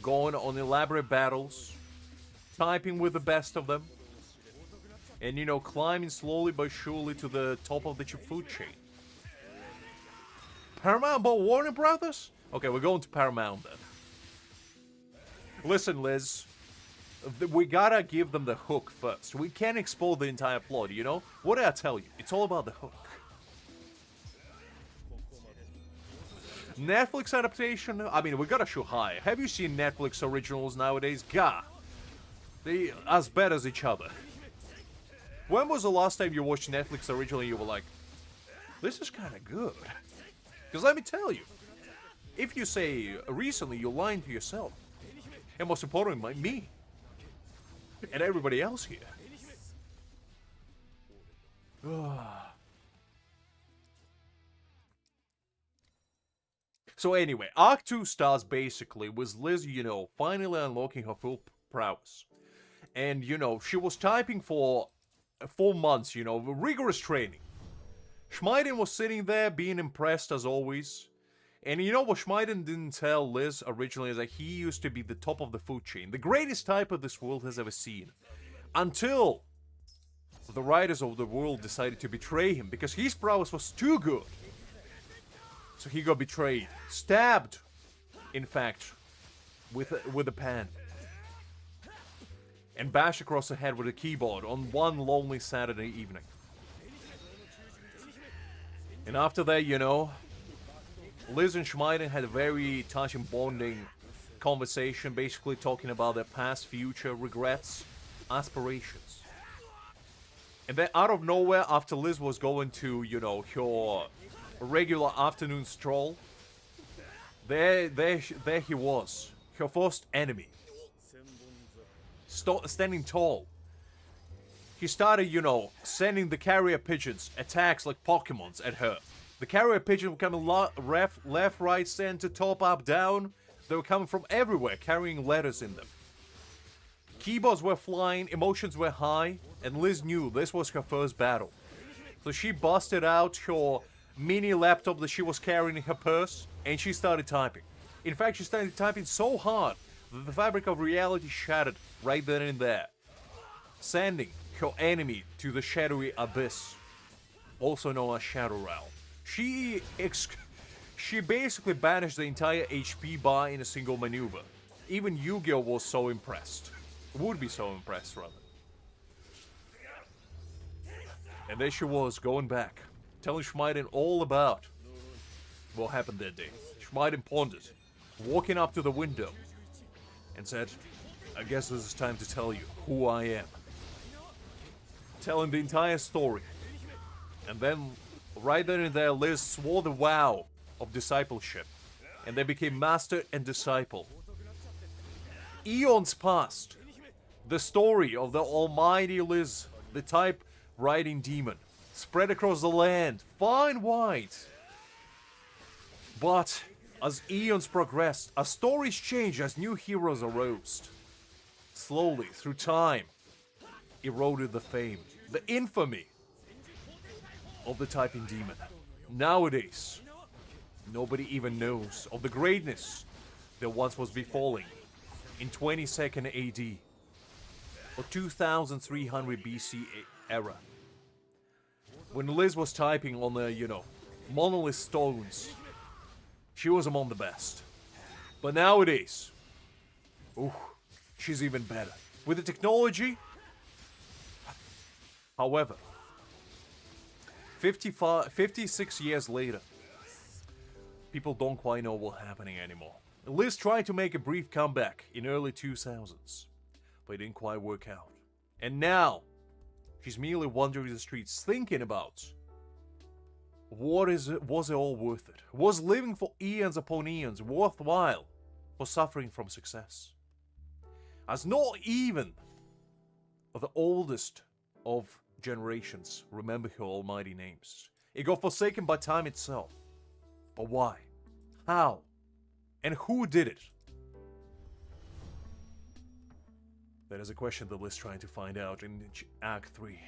Speaker 1: going on elaborate battles, typing with the best of them, and, you know, climbing slowly but surely to the top of the food chain. Paramount bought Warner Brothers? Okay, we're going to Paramount then. Listen, Liz. We gotta give them the hook first. We can't explore the entire plot, you know? What did I tell you? It's all about the hook. Netflix adaptation? I mean, we gotta show high. Have you seen Netflix originals nowadays? Gah! They as bad as each other. When was the last time you watched Netflix original and you were like, this is kinda good? Because let me tell you, if you say recently, you're lying to yourself. And most importantly, me. And everybody else here. So anyway, Arc 2 starts basically with Liz, you know, finally unlocking her full prowess. And, you know, she was typing for 4 months, you know, rigorous training. Schmeiden was sitting there being impressed as always. And you know what Schmeiden didn't tell Liz originally is that he used to be the top of the food chain. The greatest typer this world has ever seen. Until the writers of the world decided to betray him because his prowess was too good. So he got betrayed. Stabbed, in fact, with a pan. And bashed across the head with a keyboard on one lonely Saturday evening. And after that, you know, Liz and Schmeiden had a very touching bonding conversation, basically talking about their past, future, regrets, aspirations. And then out of nowhere, after Liz was going to, you know, her regular afternoon stroll, there he was, her first enemy, standing tall. He started, you know, sending the carrier pigeons attacks like Pokemons at her. The carrier pigeons were coming left, right, center, top, up, down. They were coming from everywhere, carrying letters in them. Keyboards were flying, emotions were high, and Liz knew this was her first battle. So she busted out her mini laptop that she was carrying in her purse, and she started typing. In fact, she started typing so hard that the fabric of reality shattered right then and there, sending her enemy to the shadowy abyss, also known as Shadow Realm. She basically banished the entire HP bar in a single maneuver. Even Yu-Gi-Oh was so impressed. Would be so impressed, rather. And there she was, going back, telling Schmeiden all about what happened that day. Schmeiden pondered, walking up to the window, and said, I guess this is time to tell you who I am. Telling the entire story. And then, right then and there, Liz swore the vow of discipleship. And they became master and disciple. Eons passed. The story of the almighty Liz, the type-writing demon, spread across the land, far and wide. But, as eons progressed, as stories changed, as new heroes arose, slowly, through time, eroded the fame, the infamy of the typing demon. Nowadays, nobody even knows of the greatness that once was befalling in 22nd AD or 2300 BC era. When Liz was typing on the, you know, monolith stones, she was among the best. But nowadays, ooh, she's even better. With the technology, however, 56 years later, people don't quite know what's happening anymore. Liz tried to make a brief comeback in early 2000s, but it didn't quite work out. And now, she's merely wandering the streets thinking about, was it all worth it? Was living for eons upon eons worthwhile for suffering from success? As not even the oldest of generations remember her almighty names. It got forsaken by time itself. But why? How? And who did it? That is a question that Liz trying to find out in Act 3.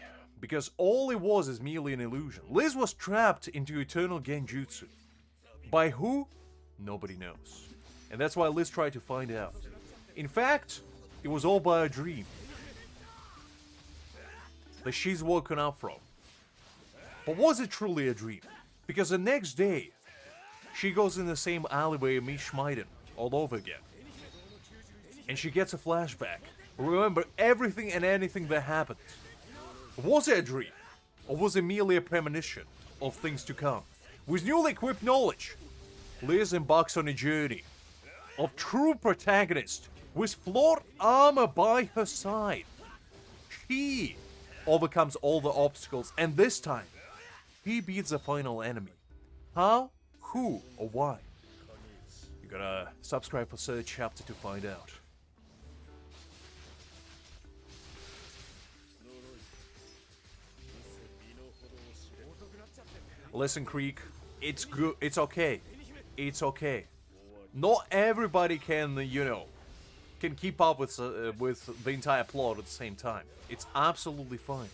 Speaker 1: Because all it was is merely an illusion. Liz was trapped into eternal genjutsu. By who? Nobody knows. And that's why Liz tried to find out. In fact, it was all by a dream that she's woken up from. But was it truly a dream? Because the next day, she goes in the same alleyway and meets Schmeiden all over again. And she gets a flashback. Remember everything and anything that happened. Was it a dream? Or was it merely a premonition of things to come? With newly equipped knowledge, Liz embarks on a journey of true protagonist with plot armor by her side. She overcomes all the obstacles, and this time, he beats the final enemy. How, who, or why? You gotta subscribe for third chapter to find out. Listen, Creek, it's good. It's okay. It's okay. Not everybody can, you know, can keep up with the entire plot at the same time. It's absolutely fine.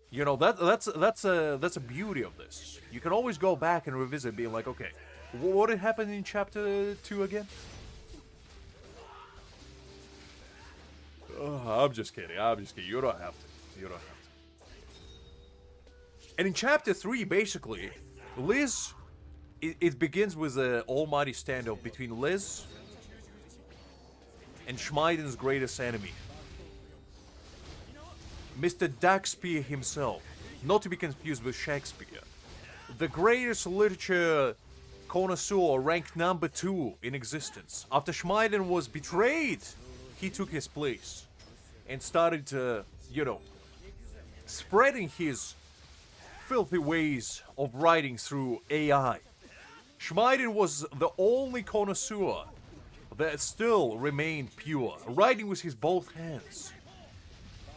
Speaker 1: You know, that's a beauty of this. You can always go back and revisit, being like, okay, what had happened in chapter 2 again? I'm just kidding. I'm just kidding. You don't have to. You don't have to. And in chapter 3, basically, Liz, it begins with an almighty standoff between Liz and Schmeiden's greatest enemy, Mr. Daxpear himself, not to be confused with Shakespeare, the greatest literature connoisseur, ranked number 2 in existence. After Schmeiden was betrayed, he took his place and started to, you know, spreading his filthy ways of writing through AI. Schmeiden was the only connoisseur that still remained pure, writing with his both hands.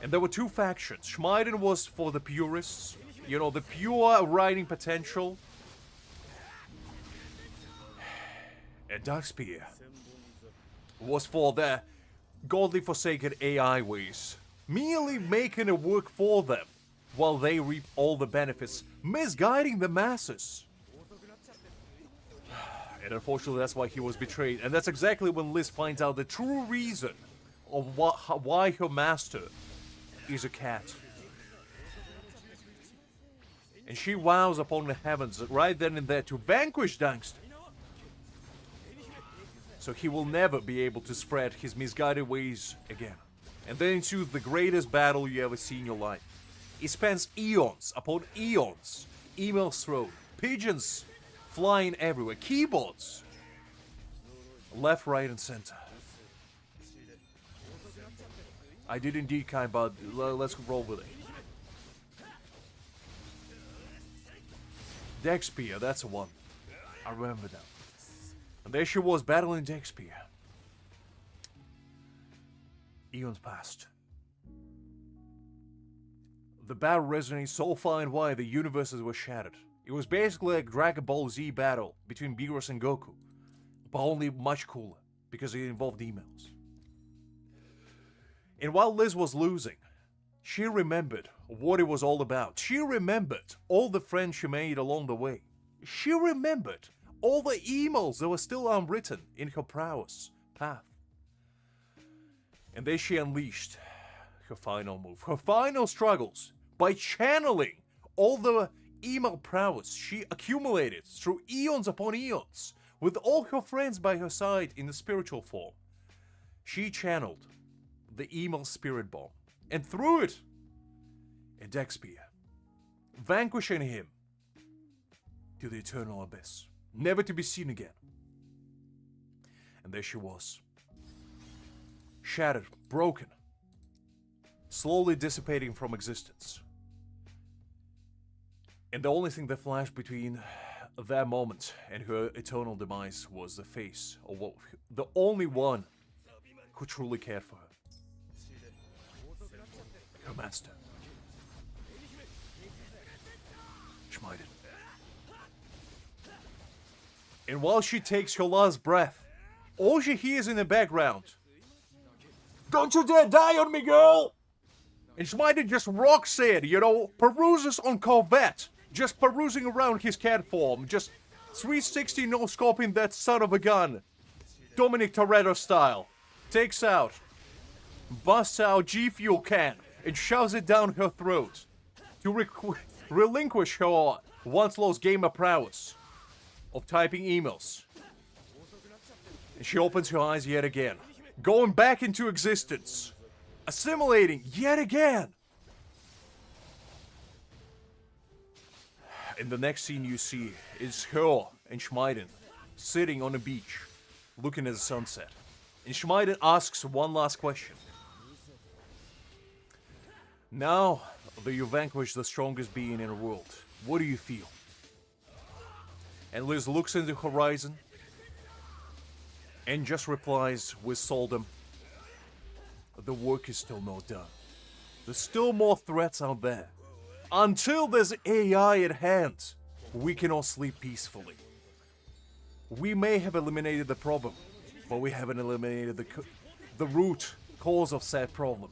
Speaker 1: And there were two factions. Schmeiden was for the purists, you know, the pure writing potential. And Daxpear was for the godly forsaken AI ways, merely making it work for them while they reap all the benefits, misguiding the masses. And unfortunately, that's why he was betrayed. And that's exactly when Liz finds out the true reason of why her master is a cat. And she vows upon the heavens right then and there to vanquish Dankster, so he will never be able to spread his misguided ways again. And then ensues the greatest battle you ever see in your life. It spans eons upon eons. Emails thrown, pigeons flying everywhere, keyboards left, right, and center. I did indeed, kind, but let's roll with it. Daxpear, that's the one. I remember now. And there she was, battling Daxpear. Eons passed. The battle resonates so far and wide the universes were shattered. It was basically like Dragon Ball Z battle between Beerus and Goku, but only much cooler, because it involved emails. And while Liz was losing, she remembered what it was all about. She remembered all the friends she made along the way. She remembered all the emails that were still unwritten in her prowess path. And then she unleashed her final move, her final struggles, by channeling all the email prowess she accumulated through eons upon eons, with all her friends by her side in the spiritual form. She channeled the email spirit bomb, and threw it at Daxpear, vanquishing him to the eternal abyss, never to be seen again. And there she was, shattered, broken, slowly dissipating from existence. And the only thing that flashed between that moment and her eternal demise was the face of the only one who truly cared for her. Her master, Schmeiden. And while she takes her last breath, all she hears in the background, "Don't you dare die on me, girl!" And Schmeiden just rocks it, you know, peruses on Corvette, just perusing around his cat form, just 360 no-scoping that son of a gun, Dominic Toretto style, takes out, busts out G Fuel can, and shoves it down her throat to relinquish her once lost gamer prowess of typing emails. And she opens her eyes yet again, going back into existence, assimilating yet again. And the next scene you see is her and Schmeiden sitting on a beach, looking at the sunset. And Schmeiden asks one last question. Now that you vanquished the strongest being in the world, what do you feel? And Liz looks into the horizon and just replies with Soldem, the work is still not done. There's still more threats out there. Until there's AI at hand, we cannot sleep peacefully. We may have eliminated the problem, but we haven't eliminated the root cause of said problem.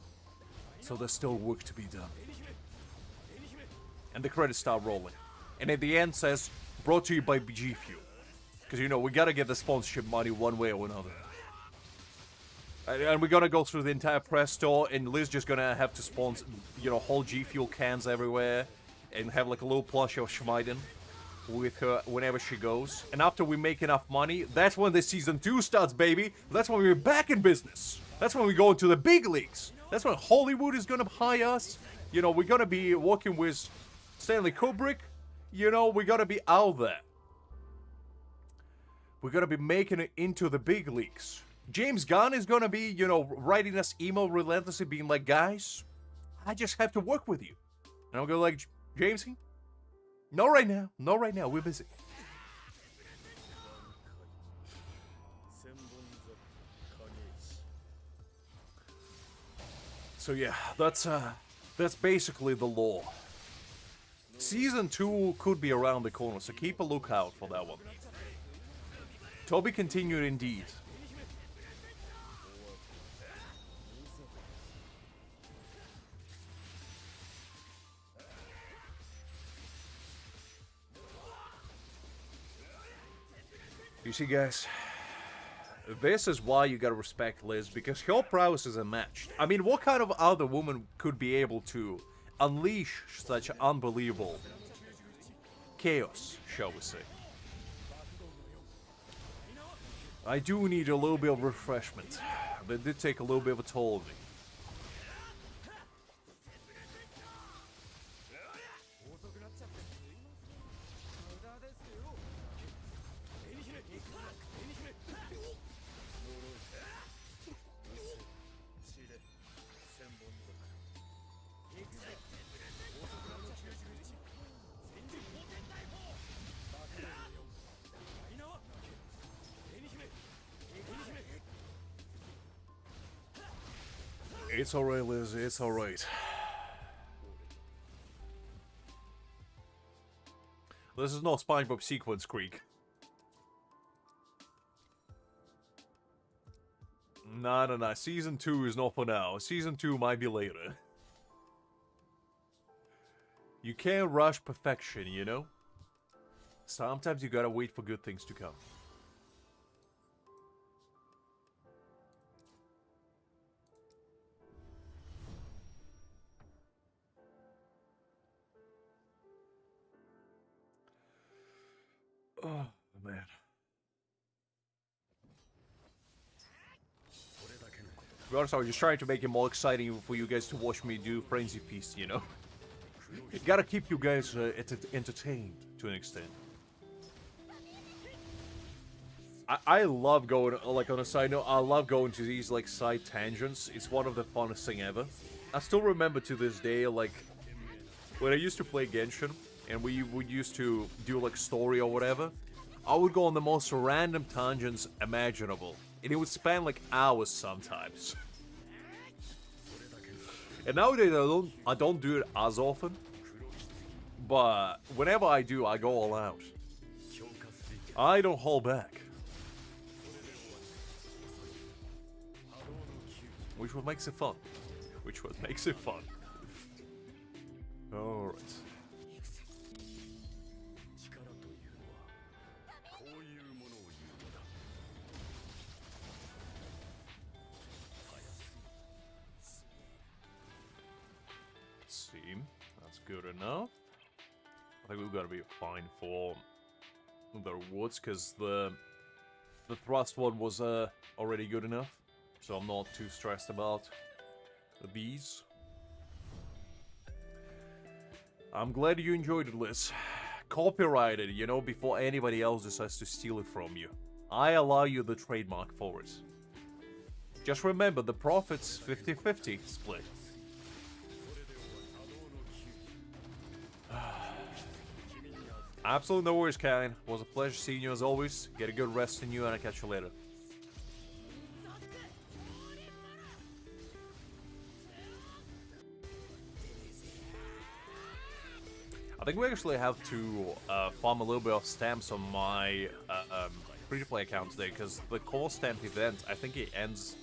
Speaker 1: So there's still work to be done. And the credits start rolling. And at the end says, brought to you by G Fuel. Because, you know, we gotta get the sponsorship money one way or another. And we're gonna go through the entire press store, and Liz just gonna have to sponsor, you know, whole G Fuel cans everywhere, and have like a little plush of Schmeiden with her whenever she goes. And after we make enough money, that's when the season 2 starts, baby. That's when we're back in business. That's when we go into the big leagues. That's when Hollywood is gonna hire us. You know, we're gonna be working with Stanley Kubrick. You know, we're gonna be out there. We're gonna be making it into the big leagues. James Gunn is gonna be, you know, writing us email relentlessly, being like, guys, I just have to work with you. And I'll go like, Jamesy, not right now, not right now, we're busy. So yeah, that's basically the lore. Season 2 could be around the corner, so keep a lookout for that one. Toby continued indeed. You see, guys, this is why you gotta respect Liz, because her prowess is unmatched. I mean, what kind of other woman could be able to unleash such unbelievable chaos, shall we say? I do need a little bit of refreshment. That did take a little bit of a toll on me. It's alright, Liz, it's alright. This is no SpongeBob sequence, Creek. Nah. Season 2 is not for now. Season 2 might be later. You can't rush perfection, you know? Sometimes you gotta wait for good things to come. Oh, man. To be honest, I was just trying to make it more exciting for you guys to watch me do Frenzy Feast, you know? You gotta keep you guys entertained to an extent. I love going, like, on a side note, I love going to these, like, side tangents. It's one of the funnest thing ever. I still remember to this day, like, when I used to play Genshin, and we would used to do, like, story or whatever, I would go on the most random tangents imaginable. And it would span, like, hours sometimes. And nowadays, I don't do it as often. But whenever I do, I go all out. I don't hold back. Which what makes it fun. Alright. Let's see. That's good enough. I think we've got to be fine for the rewards, because the thrust one was already good enough. so I'm not too stressed about these. I'm glad you enjoyed it, Liz. Copyrighted, you know, before anybody else decides to steal it from you. I allow you the trademark for it. Just remember, the profit's 50-50 split. Absolutely no worries, Karen. Was a pleasure seeing you as always. Get a good rest in you, and I'll catch you later. I think we actually have to farm a little bit of stamps on my free-to-play account today, because the core stamp event, I think it ends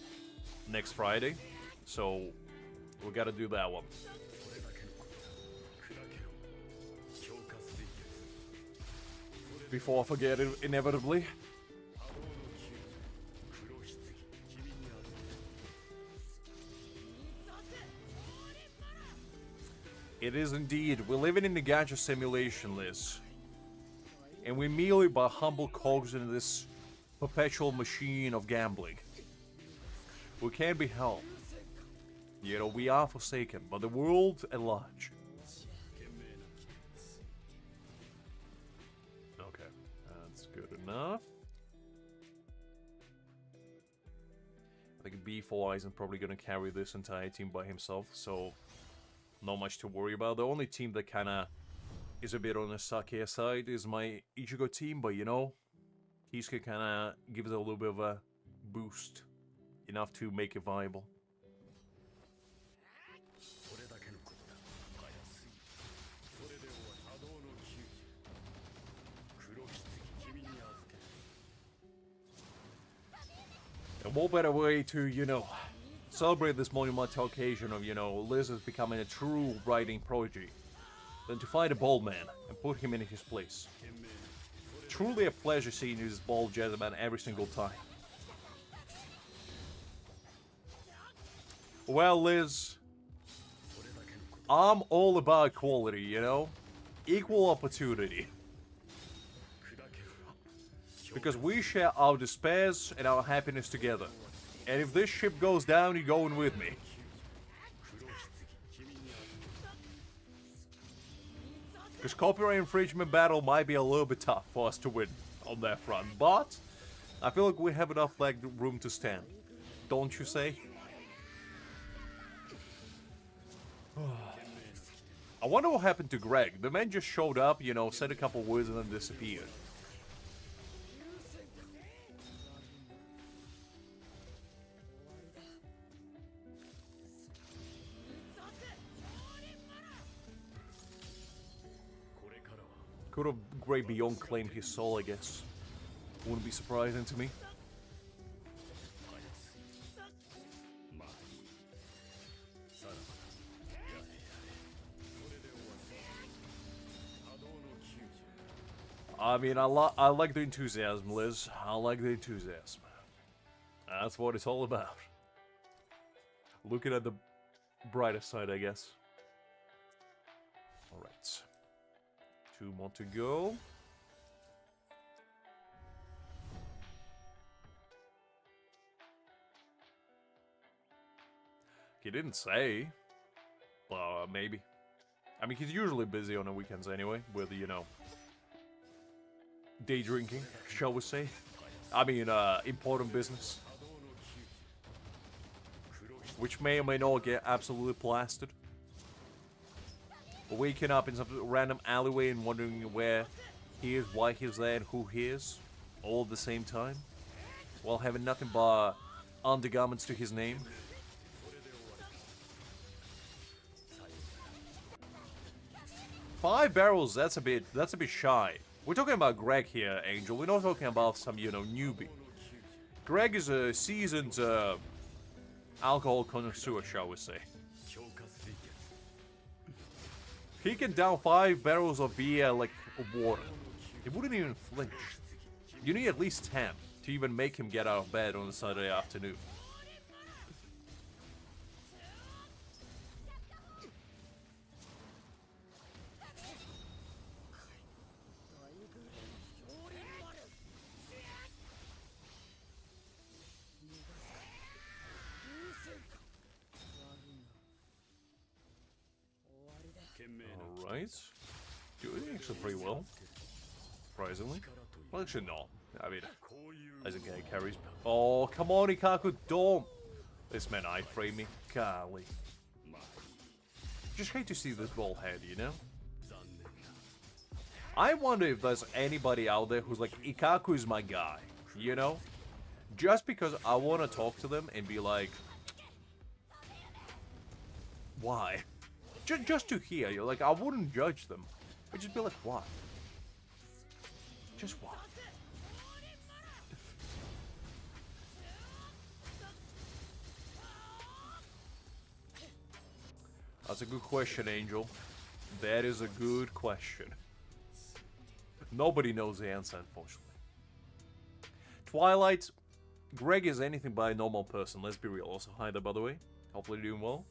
Speaker 1: next Friday, so we gotta do that one. Before I forget it, inevitably. It is indeed. We're living in the gacha simulation, Liz. And we merely by humble cogs in this perpetual machine of gambling. We can't be helped. You know, we are forsaken by the world at large. Okay, that's good enough. I think B4 Aizen probably gonna carry this entire team by himself, so not much to worry about. The only team that kinda is a bit on the suckier side is my Ichigo team, but you know, Kisuke kinda gives it a little bit of a boost. Enough to make it viable. And what better way to, you know, celebrate this monumental occasion of, you know, Liz is becoming a true writing prodigy than to find a bald man and put him in his place. Truly a pleasure seeing this bald gentleman every single time. Well, Liz, I'm all about equality, you know? Equal opportunity. Because we share our despairs and our happiness together. And if this ship goes down, you're going with me. Because copyright infringement battle might be a little bit tough for us to win on that front. But I feel like we have enough leg room to stand. Don't you say? I wonder what happened to Greg. The man just showed up, you know, said a couple words and then disappeared. Could have Grey Beyond claimed his soul, I guess. Wouldn't be surprising to me. I mean, I like the enthusiasm, Liz. I like the enthusiasm. That's what it's all about. Looking at the brighter side, I guess. Alright. 2 more to go. He didn't say. Maybe. I mean, he's usually busy on the weekends anyway, with, you know, day drinking, shall we say. I mean, important business. Which may or may not get absolutely blasted. Waking up in some random alleyway and wondering where he is, why he's there, and who he is, all at the same time, while having nothing but undergarments to his name. Five barrels, that's a bit shy. We're talking about Greg here, Angel. We're not talking about some, you know, newbie. Greg is a seasoned alcohol connoisseur, shall we say. He can down 5 barrels of beer like water. He wouldn't even flinch. You need at least 10 to even make him get out of bed on a Saturday afternoon. Nice. Doing actually pretty well. Surprisingly. Well, actually not. I mean, Aizen carries. Oh, come on, Ikaku, don't! This man iframe me. Golly. Just hate to see this ball head, you know? I wonder if there's anybody out there who's like, Ikaku is my guy, you know? Just because I want to talk to them and be like, why? Just to hear you, like, I wouldn't judge them. I'd just be like, why? Just why? That's a good question, Angel. That is a good question. Nobody knows the answer, unfortunately. Twilight, Greg is anything but a normal person, let's be real. Also, hi there, by the way. Hopefully you're doing well.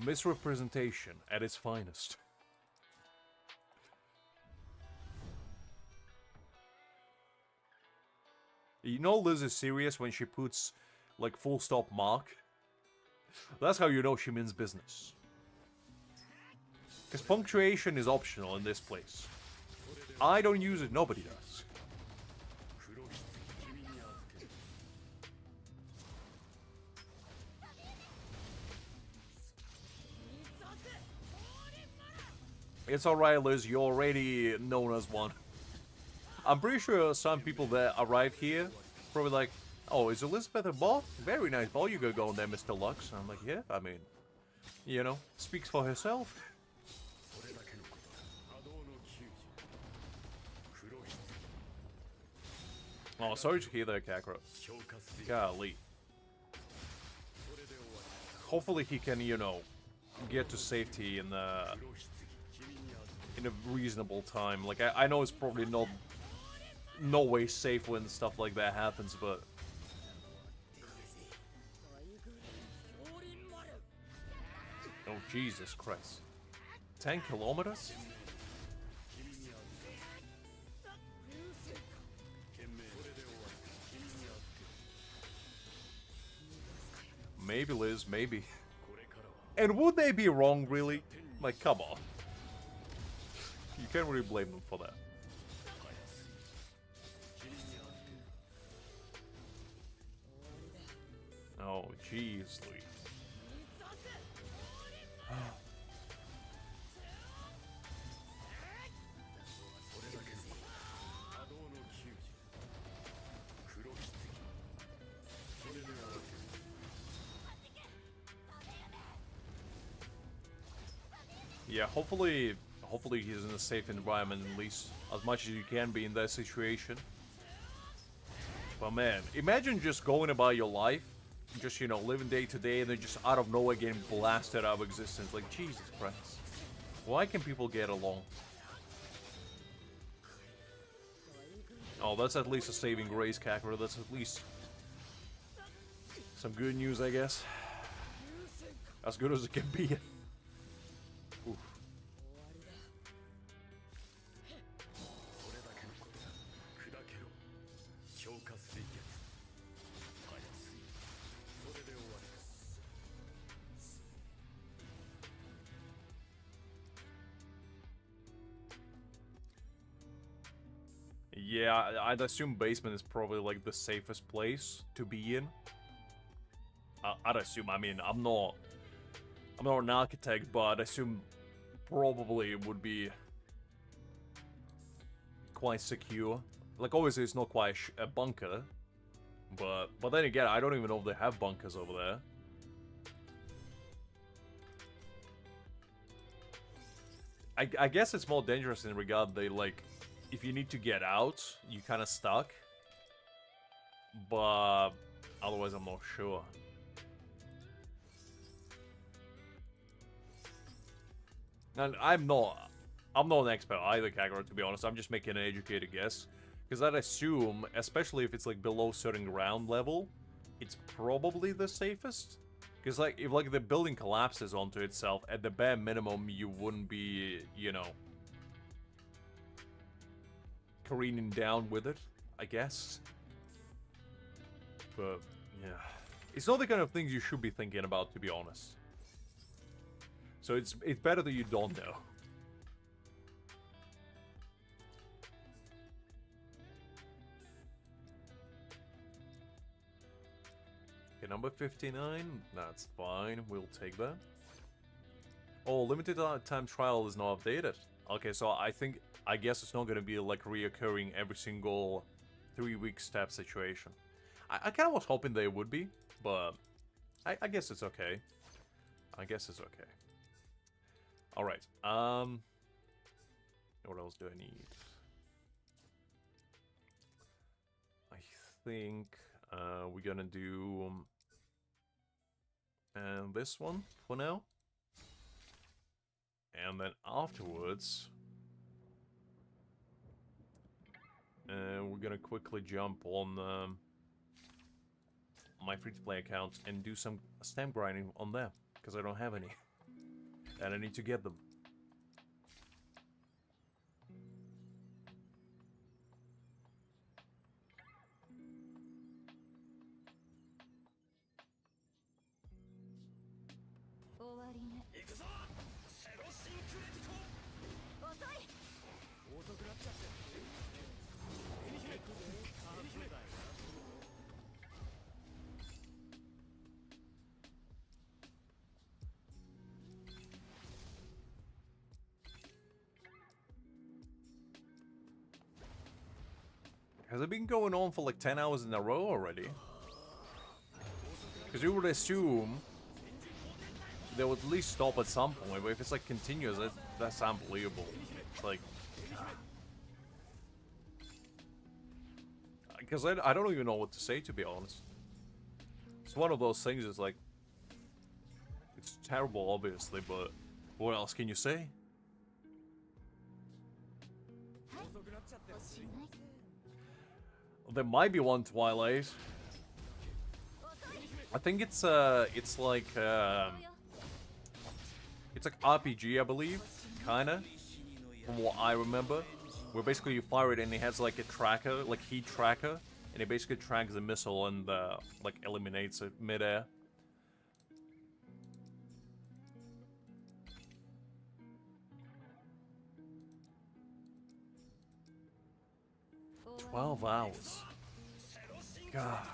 Speaker 1: Misrepresentation at its finest. You know Liz is serious when she puts, like, full stop mark? That's how you know she means business. Because punctuation is optional in this place. I don't use it, nobody does. It's alright, Liz, you're already known as one. I'm pretty sure some people that arrive here probably like, oh, is Elizabeth a ball? Very nice ball you got going there, Mr. Lux. I'm like, yeah, I mean, you know, speaks for herself. Oh, sorry to hear that, Kakarot. Golly. Hopefully he can, you know, get to safety in a reasonable time. Like, I know it's probably no way safe when stuff like that happens, but... Oh, Jesus Christ. 10 kilometers? Maybe, Liz, maybe. And would they be wrong, really? Like, come on. You can't really blame them for that. Oh, jeez, Louis. Yeah, hopefully he's in a safe environment, at least as much as you can be in that situation. But man, imagine just going about your life, just, you know, living day to day, and then just out of nowhere getting blasted out of existence. Like, Jesus Christ. Why can people get along? Oh, that's at least a saving grace, Kakarot. That's at least some good news, I guess. As good as it can be. Oof. Yeah, I'd assume basement is probably like the safest place to be in. I'd assume. I mean, I'm not an architect, but I'd assume probably it would be quite secure. Like, obviously, it's not quite a bunker, but then again, I don't even know if they have bunkers over there. I guess it's more dangerous in regard they like. If you need to get out, you kind of stuck. But otherwise, I'm not sure. And I'm not an expert either, Kakarot, to be honest. I'm just making an educated guess. Because I'd assume, especially if it's like below certain ground level, it's probably the safest. Because like if like the building collapses onto itself, at the bare minimum, you wouldn't be, you know, careening down with it, I guess. But, yeah. It's not the kind of things you should be thinking about, to be honest. So it's better that you don't know. Okay, number 59. That's fine. We'll take that. Oh, limited time trial is not updated. Okay, so I guess it's not going to be like reoccurring every single 3-week step situation. I kind of was hoping they would be, but I guess it's okay. I guess it's okay. Alright, what else do I need? I think we're gonna do this one for now. And then afterwards, we're gonna quickly jump on my free-to-play account and do some stamp grinding on there, because I don't have any. And I need to get them. Has it been going on for like 10 hours in a row already? Because you would assume they would at least stop at some point, but if it's like continuous, that's unbelievable. It's like... Because I don't even know what to say, to be honest. It's one of those things, it's like... It's terrible, obviously, but what else can you say? There might be one Twilight. I think it's like RPG, I believe, kinda, from what I remember. Where basically you fire it and it has like a tracker, like heat tracker, and it basically tracks the missile and like eliminates it midair. $12 hours. God.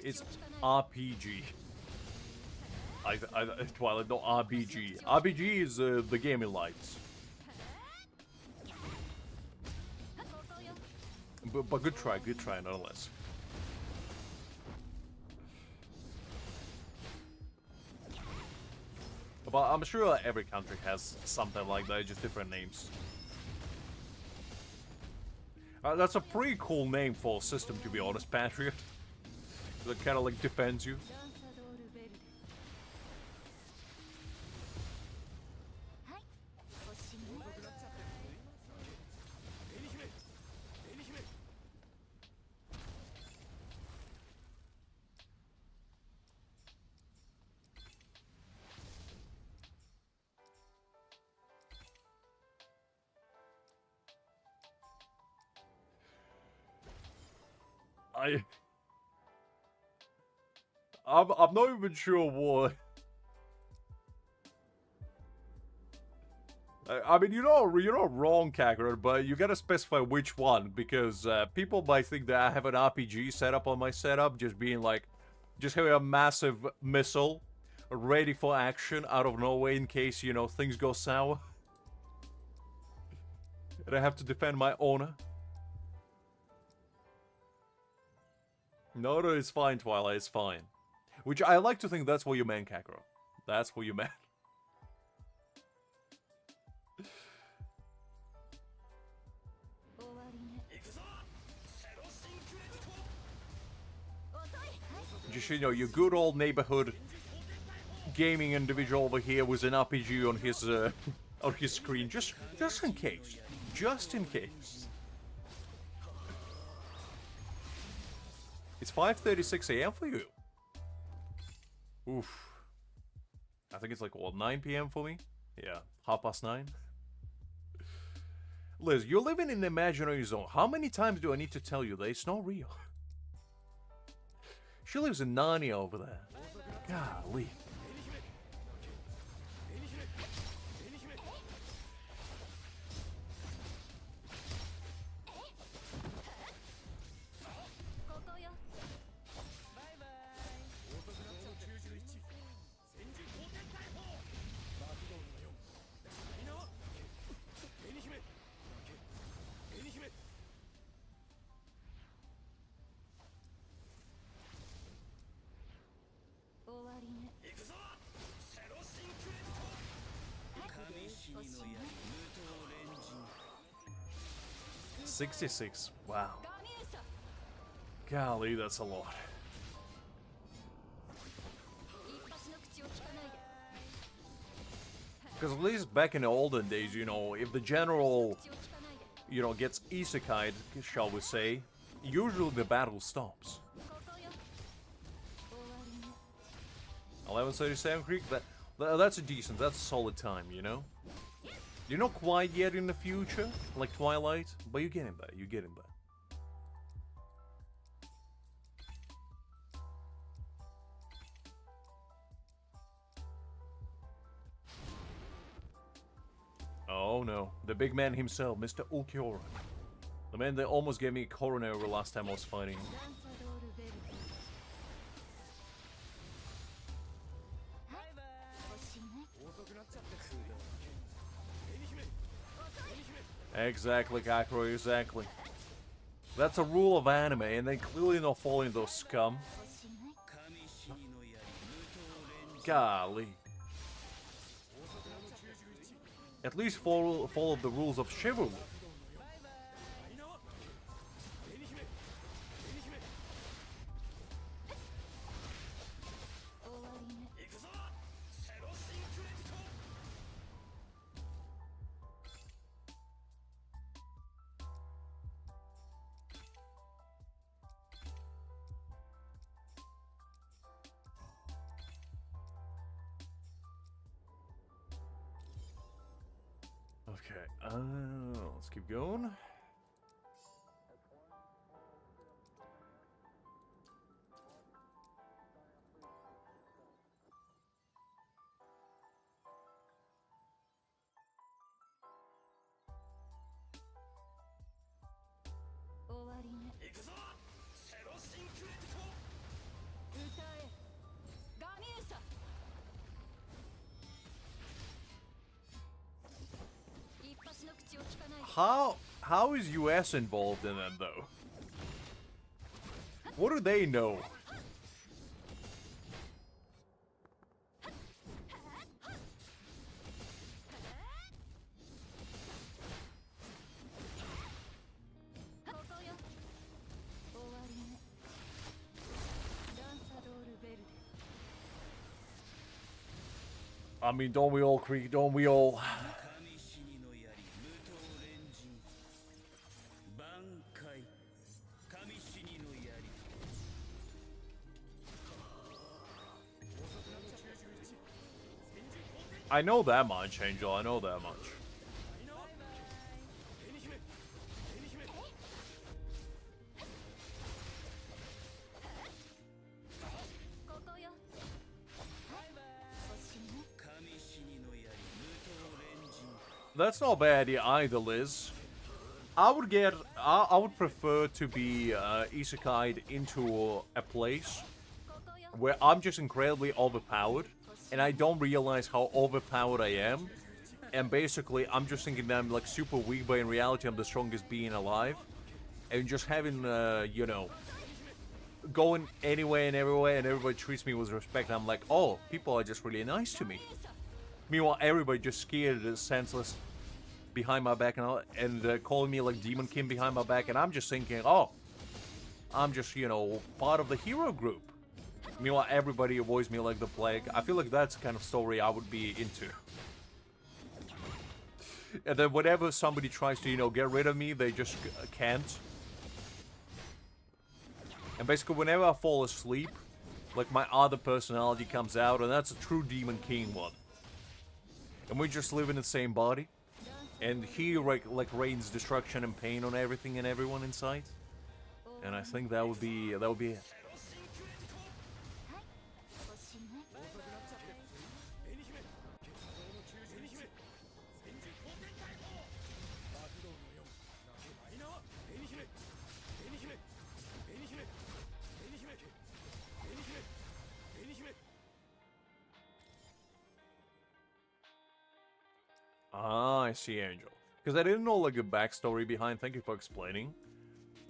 Speaker 1: It's RPG. Twilight, no RPG. RPG is the gaming lights. But good try nonetheless. But I'm sure every country has something like that, just different names. That's a pretty cool name for a system, to be honest, Patriot. That kind of like defends you. I'm not even sure what. I mean, you're not wrong, Kakarot, but you gotta specify which one, because people might think that I have an RPG setup on my setup, just being like, just having a massive missile ready for action out of nowhere in case, you know, things go sour. And I have to defend my honor. No, it's fine, Twilight, it's fine. Which I like to think that's what you meant, Kakarot. That's what you meant. Just, you know, your good old neighborhood gaming individual over here with an RPG on his screen, just in case. Just in case. It's 5:36 a.m. for you. Oof. I think it's like, what, 9 p.m. for me? Yeah, 9:30. Liz, you're living in the imaginary zone. How many times do I need to tell you that it's not real? She lives in Narnia over there. Golly. $66. Wow. Golly, that's a lot. Because at least back in the olden days, you know, if the general, you know, gets isekai'd, shall we say, usually the battle stops. 11:37 Creek, that's a decent, that's a solid time, you know? You're not quite yet in the future, like Twilight, but you're getting there, you're getting there. Oh no, the big man himself, Mr. Ulquiorra. The man that almost gave me a coronary last time I was fighting. Exactly, Kakuro, exactly. That's a rule of anime, and they clearly not following those scum. Golly. At least follow the rules of chivalry. Okay, let's keep going. How is US involved in that though? What do they know? I mean, don't we all, Creek? Don't we all? I know that much, Angel. I know that much. That's not bad either, Liz. I would prefer to be isekai'd into a place where I'm just incredibly overpowered, and I don't realize how overpowered I am, and basically I'm just thinking that I'm like super weak, but in reality I'm the strongest being alive, and just having, you know, going anywhere and everywhere, and everybody treats me with respect, and I'm like, oh, people are just really nice to me. Meanwhile, everybody just scared and senseless behind my back, and calling me like Demon Kim behind my back, and I'm just thinking, oh, I'm just, you know, part of the hero group. Meanwhile, everybody avoids me like the plague. I feel like that's the kind of story I would be into. And then whenever somebody tries to, you know, get rid of me, they just can't. And basically, whenever I fall asleep, like, my other personality comes out, and that's a true Demon King one. And we just live in the same body. And he, like rains destruction and pain on everything and everyone in sight. And I think that would be it. Ah, I see, Angel. Because I didn't know, like, a backstory behind. Thank you for explaining.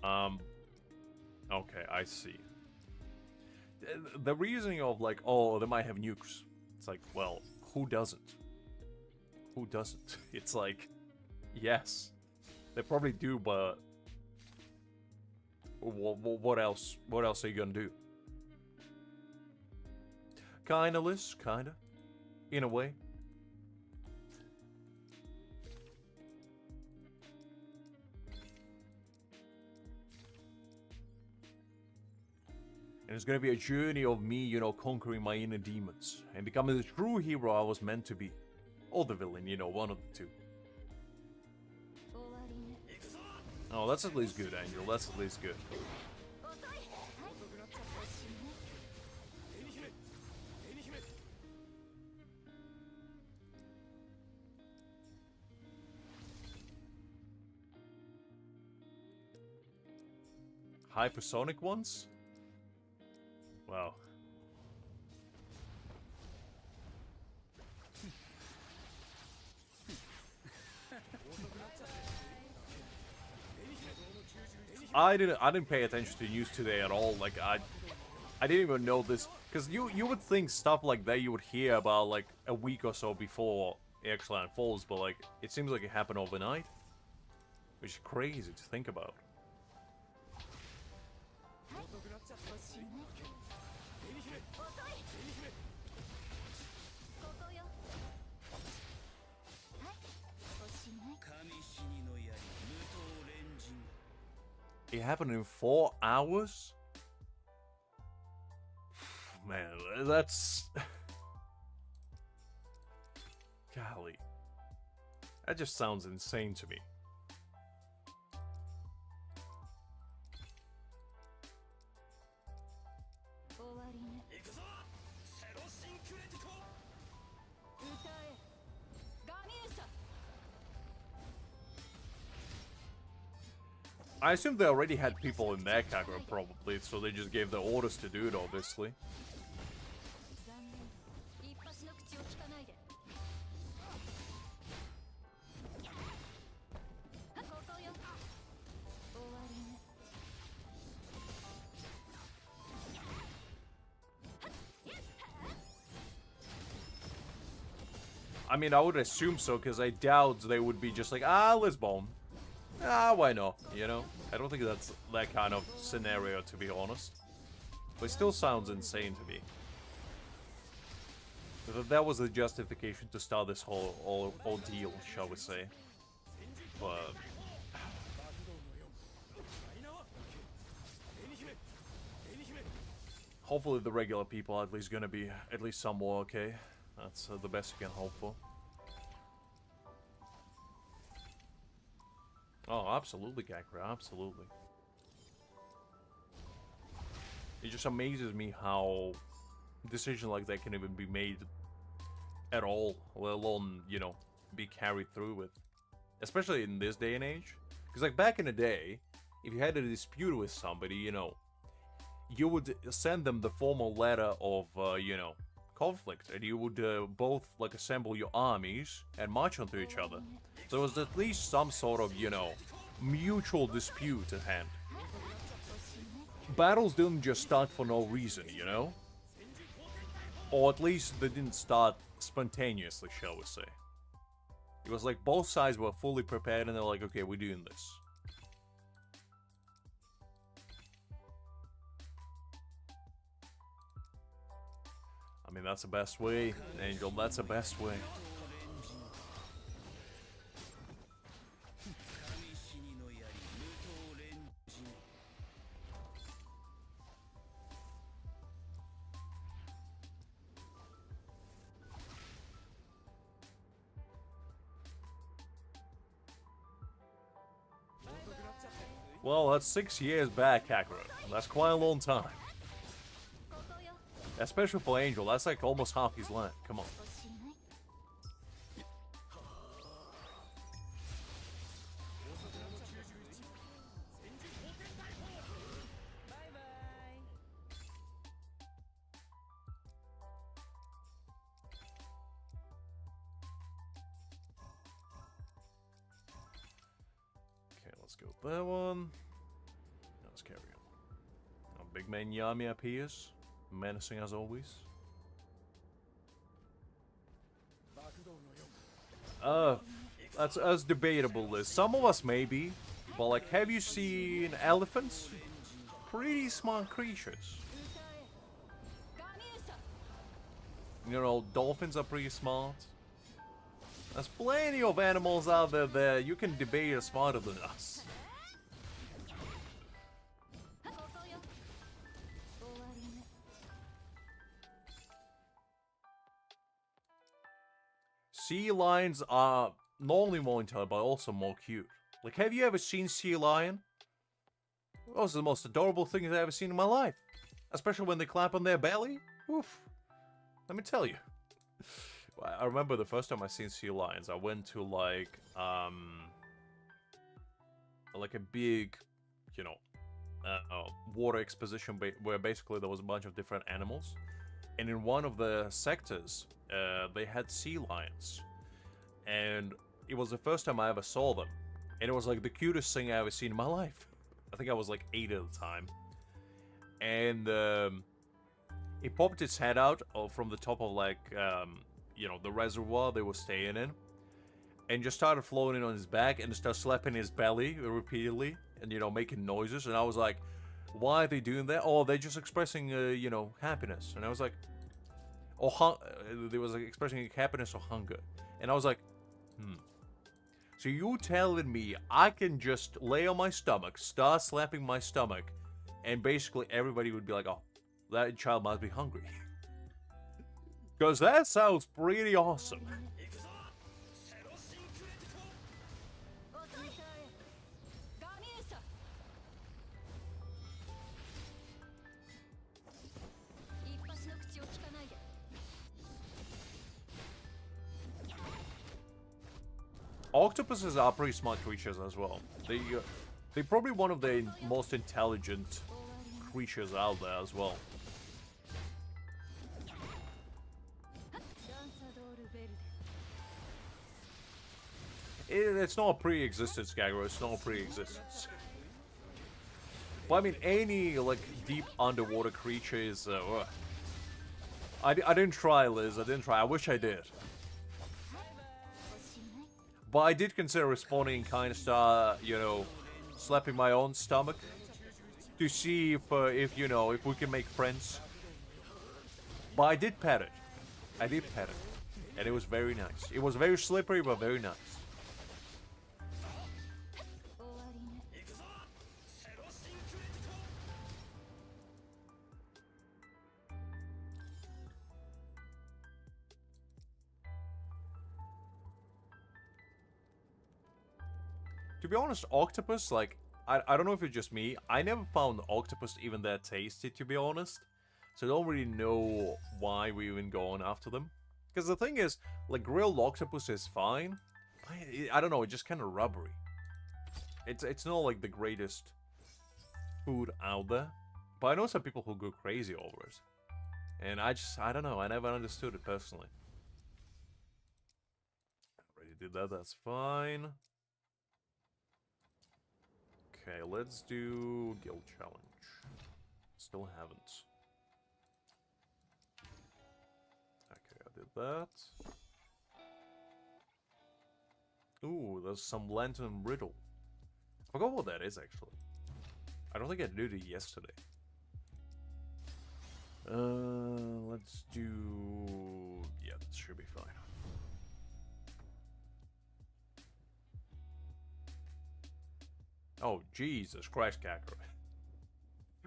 Speaker 1: Okay, I see. The reasoning of, like, oh, they might have nukes. It's like, well, who doesn't? Who doesn't? It's like, yes. They probably do, but... What else? What else are you gonna do? Kinda, Liz. Kinda. In a way. And it's gonna be a journey of me, you know, conquering my inner demons. And becoming the true hero I was meant to be. Or the villain, you know, one of the two. Oh, that's at least good, Angel. That's at least good. Hypersonic ones? Wow. I didn't pay attention to news today at all. Like I didn't even know this, because you would think stuff like that you would hear about like a week or so before it actually unfolds, but like it seems like it happened overnight, which is crazy to think about. It happened in 4 hours? Man, that's... Golly. That just sounds insane to me. I assume they already had people in their Kagura, probably, so they just gave the orders to do it, obviously. I mean, I would assume so, because I doubt they would be just like, ah, let's bomb. Ah, why not? You know? I don't think that's that kind of scenario, to be honest. But it still sounds insane to me. That was the justification to start this whole ordeal, shall we say. But... hopefully the regular people are at least gonna be at least somewhat okay. That's the best you can hope for. Oh, absolutely, Kakra, absolutely. It just amazes me how decisions like that can even be made at all, let alone, you know, be carried through with. Especially in this day and age. Because, like, back in the day, if you had a dispute with somebody, you know, you would send them the formal letter of, you know, conflict, and you would both, like, assemble your armies and march onto each other. So there was at least some sort of, you know, mutual dispute at hand. Battles didn't just start for no reason, you know? Or at least they didn't start spontaneously, shall we say. It was like both sides were fully prepared and they're like, okay, we're doing this. I mean, that's the best way, Angel. That's the best way. Well, that's 6 years back, Kakarot. That's quite a long time. Especially for Angel, that's like almost half his life. Come on. Okay, let's go with that one. Let's carry on. Our big man Yami appears. Menacing as always. That's debatable, Liz. Some of us maybe, but like, have you seen elephants? Pretty smart creatures. You know, dolphins are pretty smart. There's plenty of animals out there that you can debate are smarter than us. Sea lions are not only more intelligent, but also more cute. Like, have you ever seen sea lion? Those are the most adorable things I've ever seen in my life. Especially when they clap on their belly. Oof. Let me tell you. I remember the first time I seen sea lions, I went to like a big, you know, water exposition where basically there was a bunch of different animals. And in one of the sectors, they had sea lions. And it was the first time I ever saw them. And it was like the cutest thing I ever seen in my life. I think I was like 8 at the time. And it popped its head out from the top of like, you know, the reservoir they were staying in. And just started floating on his back and started slapping his belly repeatedly. And, you know, making noises. And I was like, why are they doing that? Oh, they're just expressing, you know, happiness. And I was like, they was like expressing happiness or hunger. And I was like, So you telling me I can just lay on my stomach, start slapping my stomach, and basically everybody would be like, oh, that child must be hungry. Because that sounds pretty awesome. Octopuses are pretty smart creatures as well. They're probably one of the most intelligent creatures out there as well. It's not a pre-existence, Gagro. It's not a pre-existence. But I mean, any like deep underwater creature is. I didn't try, Liz. I didn't try. I wish I did. But I did consider responding kind of start, you know, slapping my own stomach to see if you know, if we can make friends. But I did pet it. I did pet it. And it was very nice. It was very slippery, but very nice. To be honest, octopus, like, I don't know if it's just me, I never found octopus even that tasty, to be honest. So I don't really know why we even go on after them. Because the thing is, like, grilled octopus is fine. I don't know, it's just kind of rubbery. It's not, like, the greatest food out there. But I know some people who go crazy over it. And I don't know, I never understood it personally. Already did that, that's fine. Okay, let's do guild challenge. Still haven't. Okay, I did that. Ooh, there's some lantern riddle. I forgot what that is actually. I don't think I did it yesterday. Let's do Oh, Jesus Christ, Kakarot.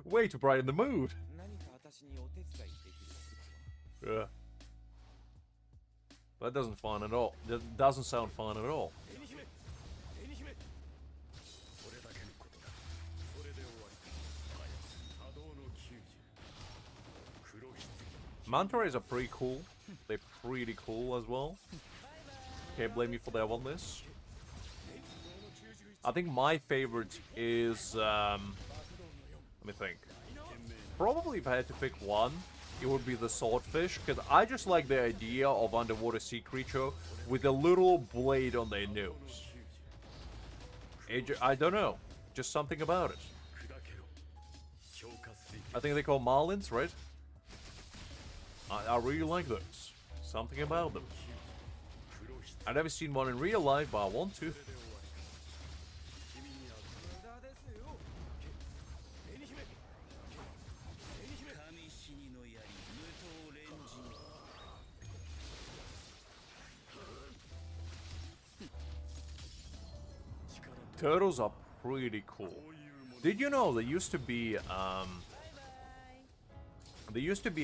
Speaker 1: Way to brighten the mood. Yeah. That doesn't fun at all. That doesn't sound fun at all. Manta rays are pretty cool. They're pretty cool as well. Can't blame me for that on this. I think my favorite is, let me think. Probably if I had to pick one, it would be the swordfish, because I just like the idea of underwater sea creature with a little blade on their nose. I don't know, just something about it. I think they call marlins, right? I really like those. Something about them. I've never seen one in real life, but I want to. Turtles are pretty cool. Did you know there used to be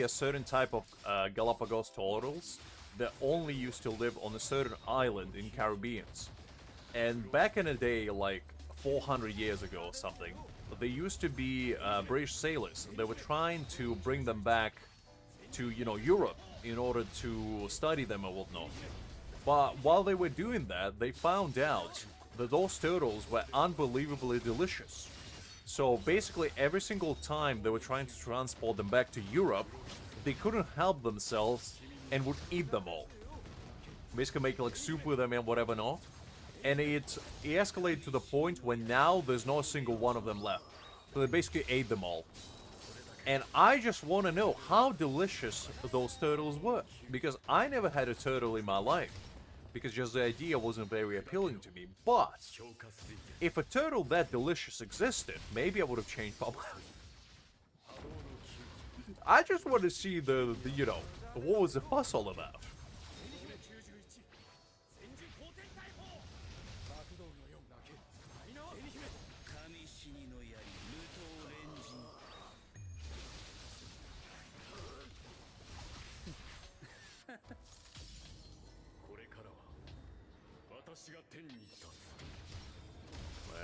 Speaker 1: a certain type of Galapagos turtles that only used to live on a certain island in Caribbeans? And back in the day, like 400 years ago or something, there used to be British sailors. They were trying to bring them back to, you know, Europe in order to study them and whatnot. But while they were doing that, they found out that those turtles were unbelievably delicious. So basically every single time they were trying to transport them back to Europe, they couldn't help themselves and would eat them all. Basically make like soup with them and whatever not. And it escalated to the point where now there's not a single one of them left. So they basically ate them all. And I just want to know how delicious those turtles were. Because I never had a turtle in my life. Because just the idea wasn't very appealing to me. But if a turtle that delicious existed, maybe I would have changed my mind. I just want to see the you know, what was the fuss all about?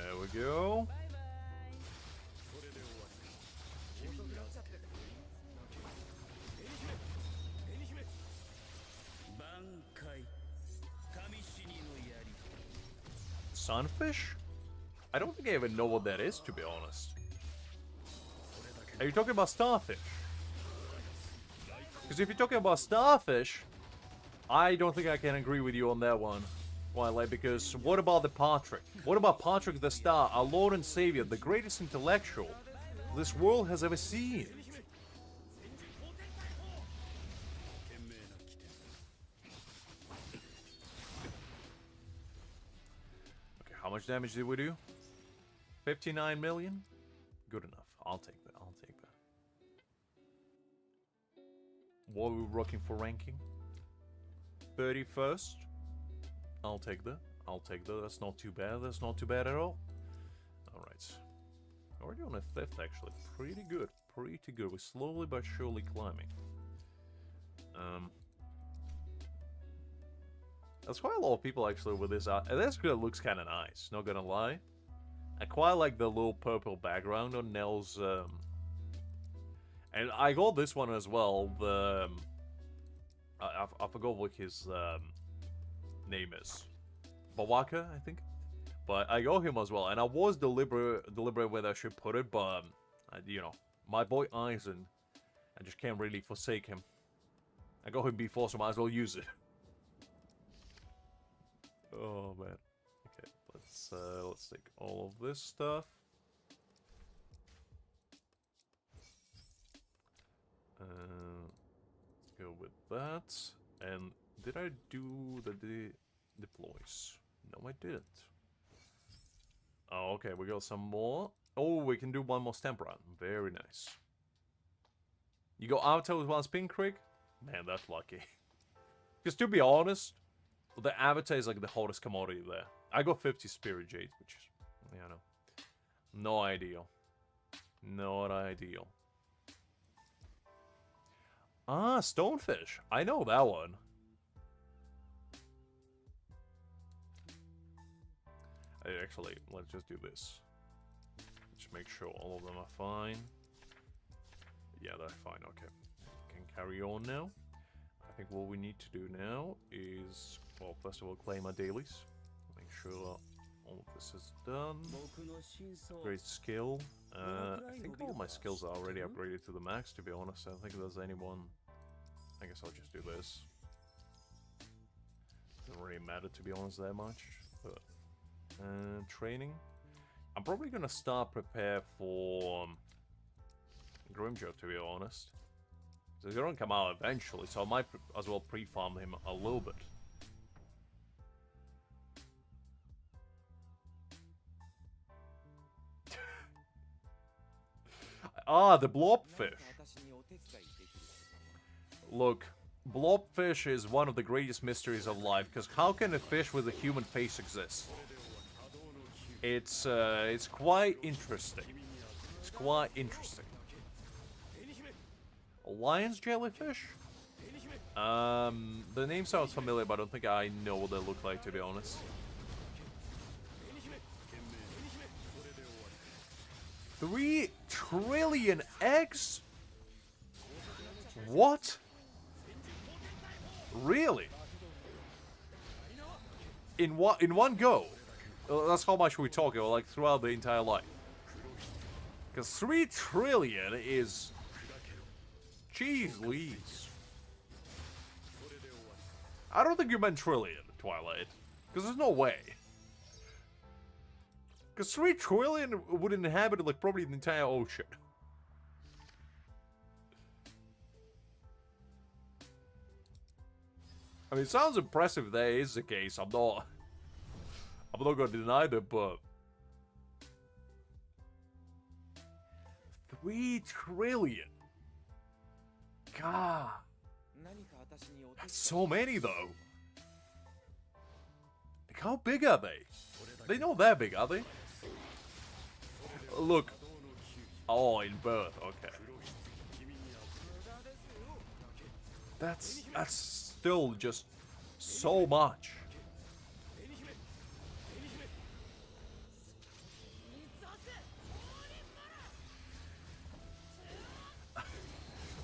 Speaker 1: There we go. Sunfish? I don't think I even know what that is, to be honest. Are you talking about starfish? Because if you're talking about starfish, I don't think I can agree with you on that one, Twilight, because what about the Patrick? What about Patrick the Star, our Lord and Savior, the greatest intellectual this world has ever seen? Okay, how much damage did we do? 59 million? Good enough. I'll take that. I'll take that. What are we rocking for ranking? 31st. I'll take that. I'll take that. That's not too bad. That's not too bad at all. Alright. Already on a 5th, actually. Pretty good. Pretty good. We're slowly but surely climbing. There's quite a lot of people, actually, with this art. And this looks kind of nice, not gonna lie. I quite like the little purple background on Nell's, and I got this one as well, the... I forgot what his name is. Bawaka, I think. But I got him as well, and I was deliberate whether I should put it, but, you know, my boy Aizen, I just can't really forsake him. I got him before, so I might as well use it. Oh, man. Okay, let's take all of this stuff. Let's go with that. And did I do the deploys? No, I didn't. Oh, okay, we got some more. Oh, we can do one more stamp run. Very nice. You go Avatar with one spin crick? Man, that's lucky. Because to be honest, the Avatar is like the hottest commodity there. I got 50 Spirit Jade, which is, you know. No ideal. Not ideal. Ah, stonefish. I know that one. Actually, let's just do this. Just make sure all of them are fine. Yeah, they're fine. Okay. Can carry on now. I think what we need to do now is, well, first of all, claim our dailies. Make sure all of this is done. Great skill. I think all my skills are already upgraded to the max, to be honest. I don't think there's anyone... I guess I'll just do this. Doesn't really matter, to be honest, that much. But, training. I'm probably gonna start prepare for Grimjo, to be honest. So he's gonna come out eventually, so I might as well pre-farm him a little bit. Ah, the blobfish. Look, blobfish is one of the greatest mysteries of life, because how can a fish with a human face exist? It's quite interesting. It's quite interesting. Lion's jellyfish? The name sounds familiar, but I don't think I know what they look like, to be honest. 3 trillion eggs? What? Really? In one go? That's how much we're talking, like throughout the entire life. Because 3 trillion is... Jeez Louise. I don't think you meant trillion, Twilight. Because there's no way. Because 3 trillion would inhabit, like, probably the entire ocean. I mean, it sounds impressive if that is the case. I'm not gonna deny that, but... 3 trillion? God. That's so many, though. Like, how big are they? They not that big, are they? Look. Oh, in birth, okay. That's still just so much.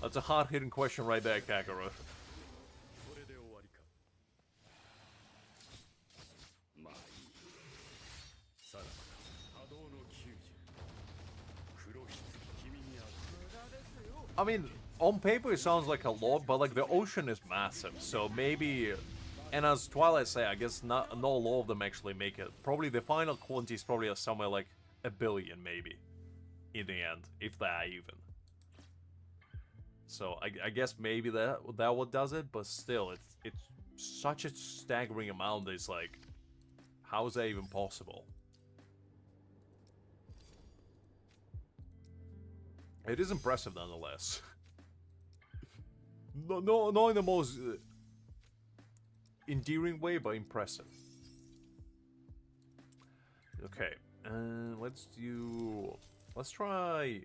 Speaker 1: That's a hard-hitting question right there, Kakarot. I mean, on paper it sounds like a lot, but like the ocean is massive, so maybe... And as Twilight say, I guess not all of them actually make it. Probably the final quantity is probably somewhere like 1 billion, maybe. In the end, if that even. So I guess maybe that what does it, but still, it's such a staggering amount. It's like, how is that even possible? It is impressive nonetheless. No, not in the most endearing way, but impressive. Okay, let's try.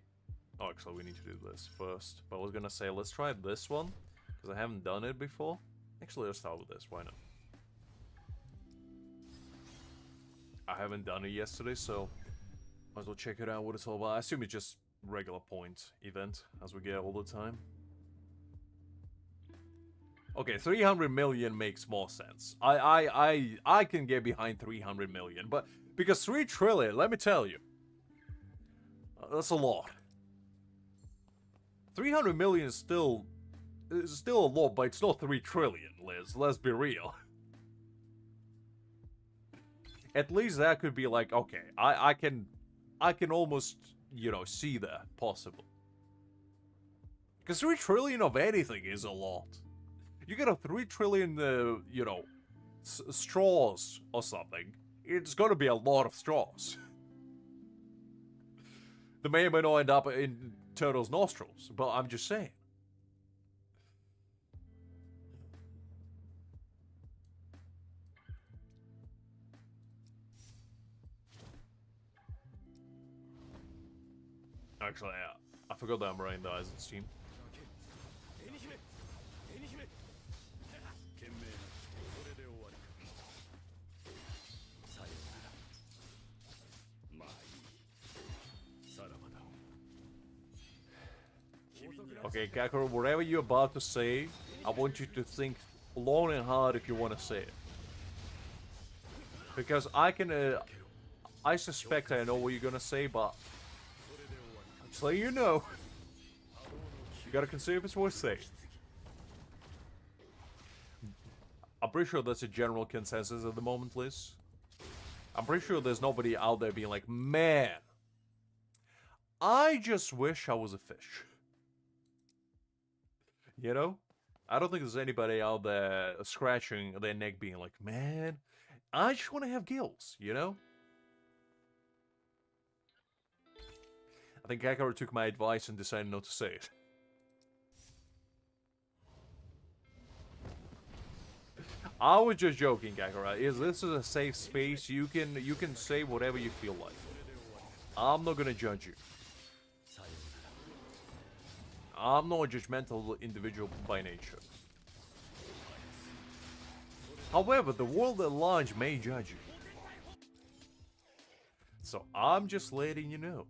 Speaker 1: Oh, actually, we need to do this first. But I was gonna say, let's try this one, because I haven't done it before. Actually, let's start with this. Why not? I haven't done it yesterday, so might as well check it out. What it's all about. I assume it's just regular point event, as we get all the time. Okay, 300 million makes more sense. I can get behind 300 million, but because 3 trillion, let me tell you, that's a lot. 300 million is still a lot, but it's not 3 trillion, Liz. Let's be real. At least that could be like, okay, I can almost, you know, see that possible. Because 3 trillion of anything is a lot. You get a 3 trillion, you know, straws or something. It's gonna be a lot of straws. They may or may not end up in Turtle's nostrils, but I'm just saying. Actually, I forgot that I'm running the Aizen's team. Okay, Kakarot, whatever you're about to say, I want you to think long and hard if you want to say it. Because I suspect I know what you're gonna say, but just letting you know, you gotta consider if it's worth saying. I'm pretty sure that's a general consensus at the moment, Liz. I'm pretty sure there's nobody out there being like, man, I just wish I was a fish. You know? I don't think there's anybody out there scratching their neck being like, man, I just want to have gills, you know? I think Kakarot took my advice and decided not to say it. I was just joking, Kakarot. This is a safe space. You can say whatever you feel like. I'm not gonna judge you. I'm not a judgmental individual by nature. However, the world at large may judge you. So I'm just letting you know.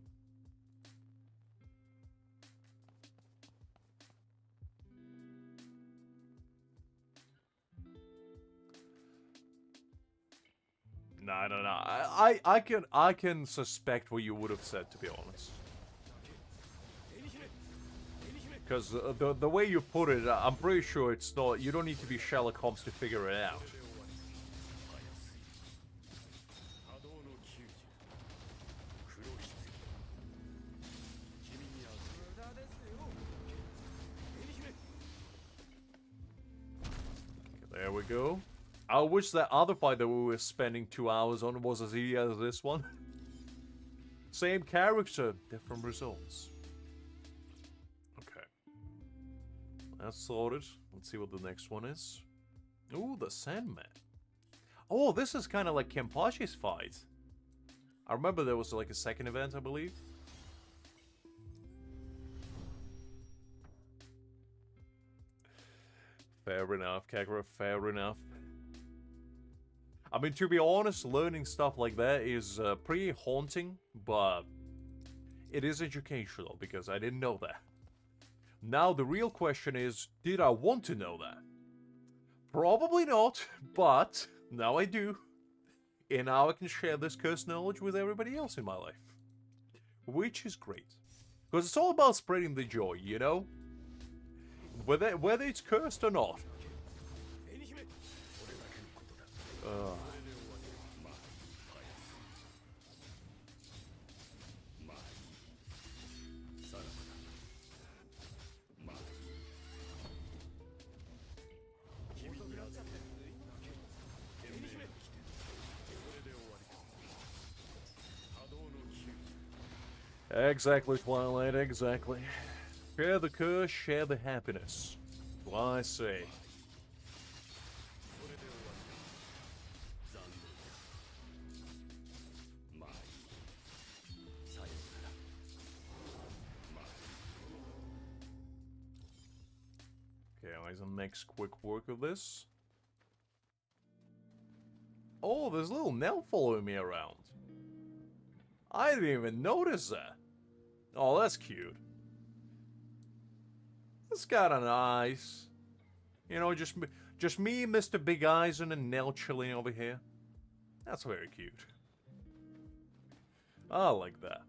Speaker 1: No. I can suspect what you would have said, to be honest. Because the way you put it, I'm pretty sure it's not. You don't need to be Sherlock Holmes to figure it out. There we go. I wish that other fight that we were spending 2 hours on was as easy as this one. Same character, different results. Okay. That's sorted. Let's see what the next one is. Ooh, the Sandman. Oh, this is kind of like Kenpachi's fight. I remember there was like a second event, I believe. Fair enough, Kakarot, fair enough. I mean, to be honest, learning stuff like that is pretty haunting, but it is educational because I didn't know that. Now, the real question is, did I want to know that? Probably not, but now I do. And now I can share this cursed knowledge with everybody else in my life. Which is great. Because it's all about spreading the joy, you know? Whether it's cursed or not. Exactly, Twilight, exactly. Share the curse, share the happiness. What I say. Okay, Aizen makes quick work of this. Oh, there's little Nell following me around. I didn't even notice that. Oh, that's cute. That's kinda nice. You know, just me, Mr. Big Aizen, and Nell chilling over here. That's very cute. I like that.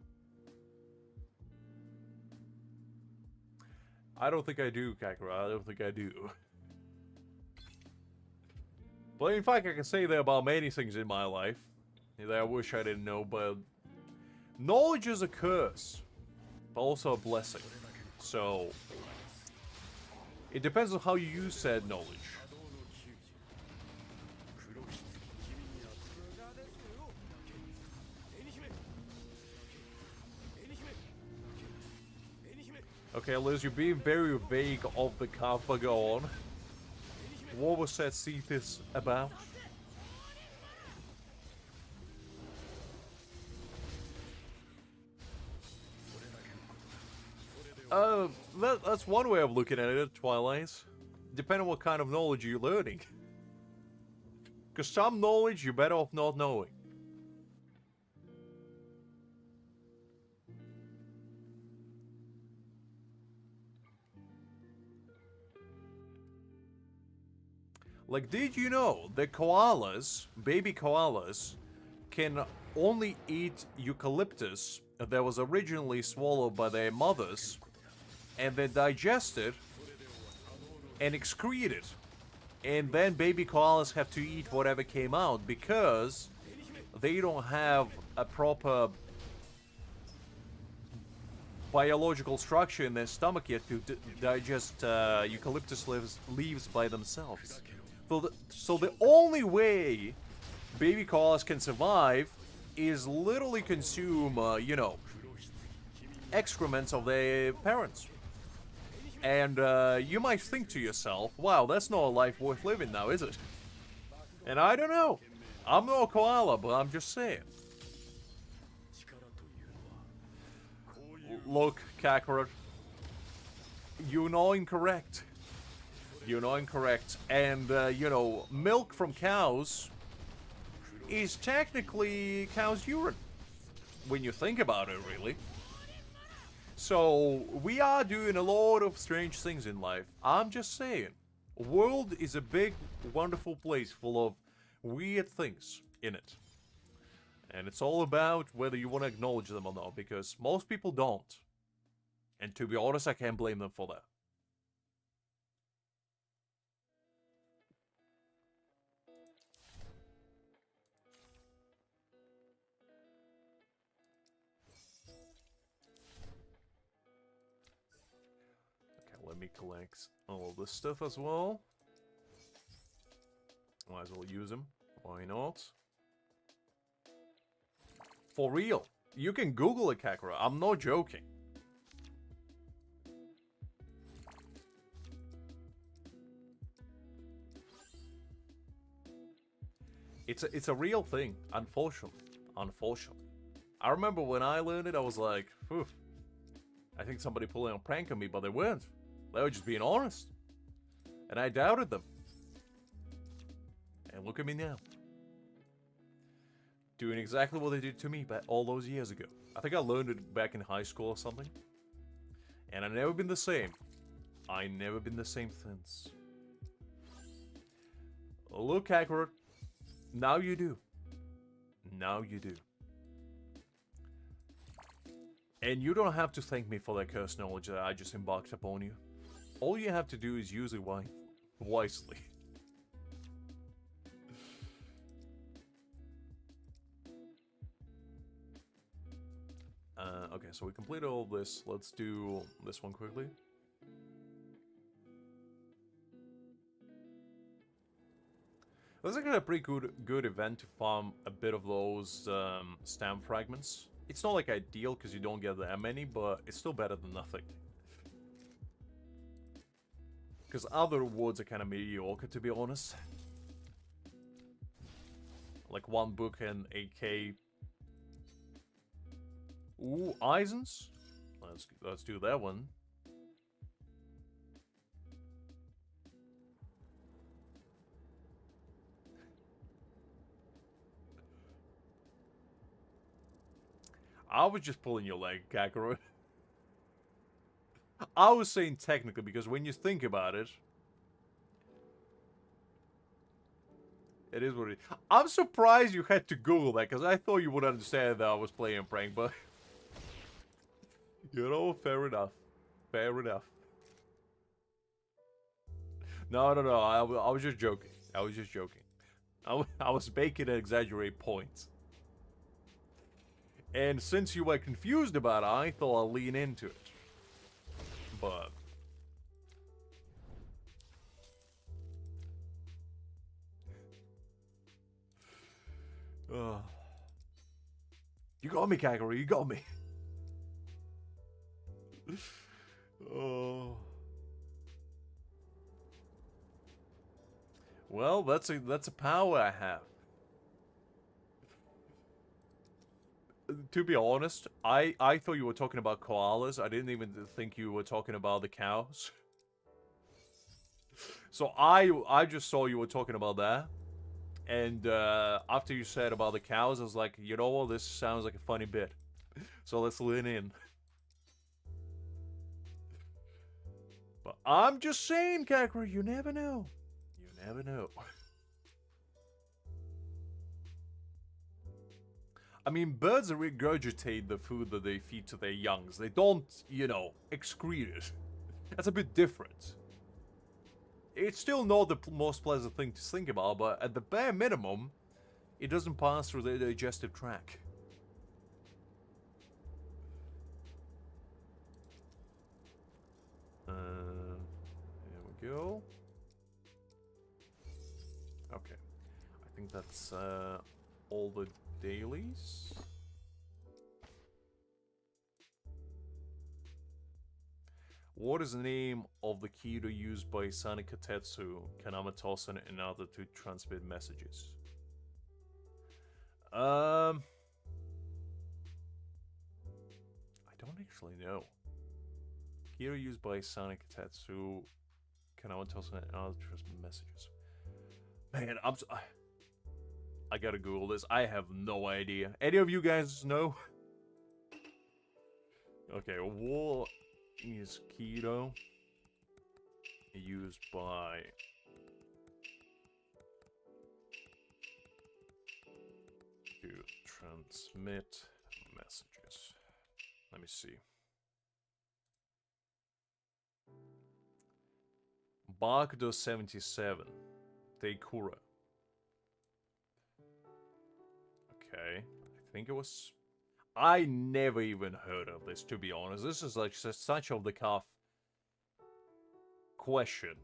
Speaker 1: I don't think I do, Kakarot. I don't think I do. But in fact, I can say that about many things in my life that I wish I didn't know, but knowledge is a curse, but also a blessing. So, it depends on how you use said knowledge. Okay, Liz, you're being very vague of the card, but go on. What was that Cephas about? Uh, that's one way of looking at it, Twilight. Depending on what kind of knowledge you're learning. Because some knowledge you're better off not knowing. Like, did you know that koalas, baby koalas, can only eat eucalyptus that was originally swallowed by their mothers, and then digested and excreted? And then baby koalas have to eat whatever came out because they don't have a proper biological structure in their stomach yet to digest eucalyptus leaves by themselves. So the only way baby koalas can survive is literally consume, you know, excrements of their parents. And you might think to yourself, wow, that's not a life worth living now, is it? And I don't know. I'm no koala, but I'm just saying. Look, Kakarot. You're not incorrect. You're not incorrect. And, you know, milk from cows is technically cow's urine. When you think about it, really. So, we are doing a lot of strange things in life. I'm just saying. The world is a big, wonderful place full of weird things in it. And it's all about whether you want to acknowledge them or not, because most people don't. And to be honest, I can't blame them for that. Let me collect all this stuff as well. Might as well use them. Why not? For real. You can Google it, Kakarot. I'm not joking. It's a real thing, unfortunately. Unfortunately. I remember when I learned it, I was like, phew. I think somebody pulling a prank on me, but they weren't. They were just being honest. And I doubted them. And look at me now. Doing exactly what they did to me back all those years ago. I think I learned it back in high school or something. And I've never been the same. I've never been the same since. Look, Kakarot. Now you do. Now you do. And you don't have to thank me for that cursed knowledge that I just embarked upon you. All you have to do is use it wisely. Okay, so we completed all this. Let's do this one quickly. That's actually a pretty good event to farm a bit of those stamp fragments. It's not like ideal because you don't get that many, but it's still better than nothing. Because other rewards are kind of mediocre, to be honest. Like one book and 8k. Ooh, Aizen's? Let's do that one. I was just pulling your leg, Kakarot. I was saying technically because when you think about it, it is what it is. I'm surprised you had to Google that because I thought you would understand that I was playing a prank, but you know, fair enough. Fair enough. No, I was just joking. I was just joking. I was making an exaggerated point. And since you were confused about it, I thought I'll lean into it. But you got me, Kakarot. You got me. Oh. Well, that's a power I have. To be honest, I thought you were talking about koalas. I didn't even think you were talking about the cows. So I just saw you were talking about that. And after you said about the cows, I was like, you know what, this sounds like a funny bit. So let's lean in. But I'm just saying, Kakra, you never know. You never know. I mean, birds regurgitate the food that they feed to their youngs. They don't, you know, excrete it. That's a bit different. It's still not the most pleasant thing to think about, but at the bare minimum, it doesn't pass through the digestive tract. There we go. Okay. I think that's all the dailies. What is the name of the keto used by Sanikatetsu, Kanamatosen, in order to transmit messages? I don't actually know. Keto used by Sanikatetsu, Kanamatosen, in order to transmit messages. Man, I gotta Google this. I have no idea. Any of you guys know? Okay, what is keto used by to transmit messages? Let me see. Bakudo 77. Teikura. Okay, I think it was... I never even heard of this, to be honest. This is like such of the cuff question.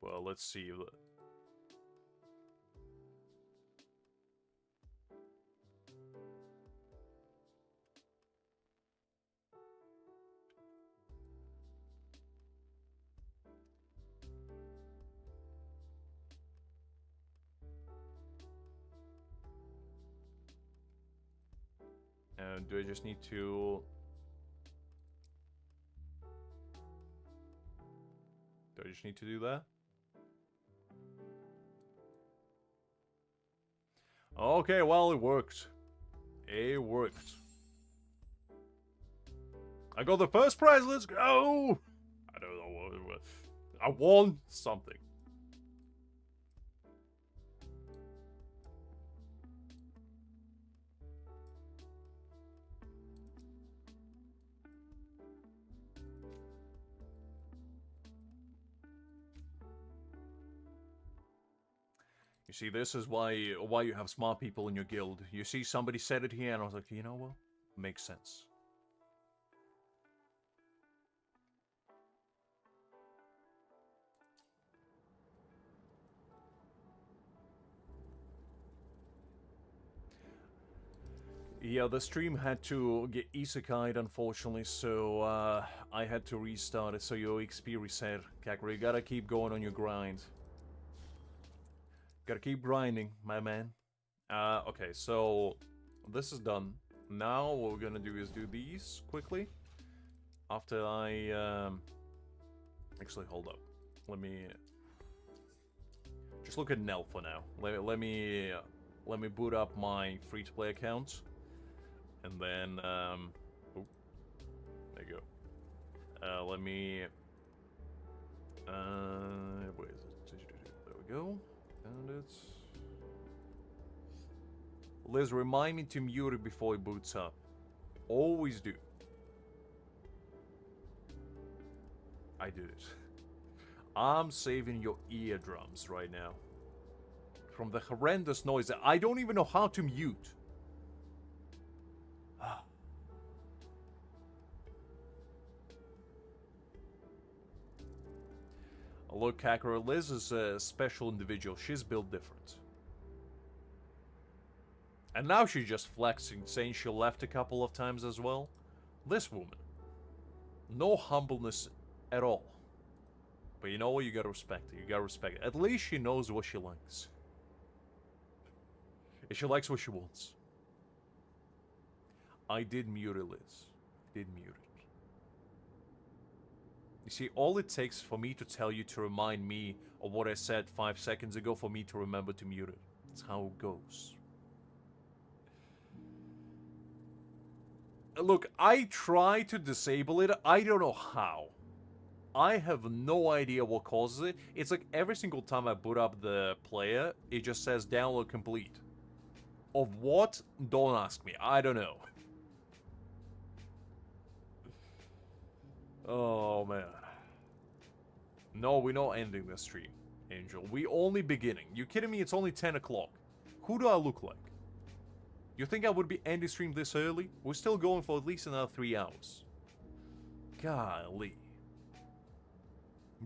Speaker 1: Well, let's see. Do I just need to... Do I just need to do that? Okay, well, it works. It worked. I got the first prize, let's go! I don't know what it was. I won something. You see, this is why you have smart people in your guild. You see, somebody said it here, and I was like, you know what? Makes sense. Yeah, the stream had to get isekai'd, unfortunately, so I had to restart it, so your XP reset. Kakra, you gotta keep going on your grind. Gotta keep grinding, my man. Okay, so this is done. Now what we're gonna do is do these quickly. After I, actually, hold up. Let me just look at Nell for now. Let me boot up my free-to-play account. And then, oh, there you go. Let me, where is it? There we go. Found it. Liz, remind me to mute it before it boots up. Always do. I did it. I'm saving your eardrums right now. From the horrendous noise that I don't even know how to mute. Look, Kakra, Liz is a special individual. She's built different. And now she's just flexing, saying she left a couple of times as well. This woman. No humbleness at all. But you know what? You gotta respect her. You gotta respect her. At least she knows what she likes. And she likes what she wants. I did mute it, Liz. Did mute it. You see, all it takes for me to tell you to remind me of what I said 5 seconds ago for me to remember to mute it. That's how it goes. Look, I try to disable it. I don't know how. I have no idea what causes it. It's like every single time I boot up the player, it just says download complete. Of what? Don't ask me. I don't know. Oh, man. No, we're not ending this stream, Angel. We only beginning. You kidding me? It's only 10 o'clock. Who do I look like? You think I would be ending stream this early? We're still going for at least another 3 hours. Golly.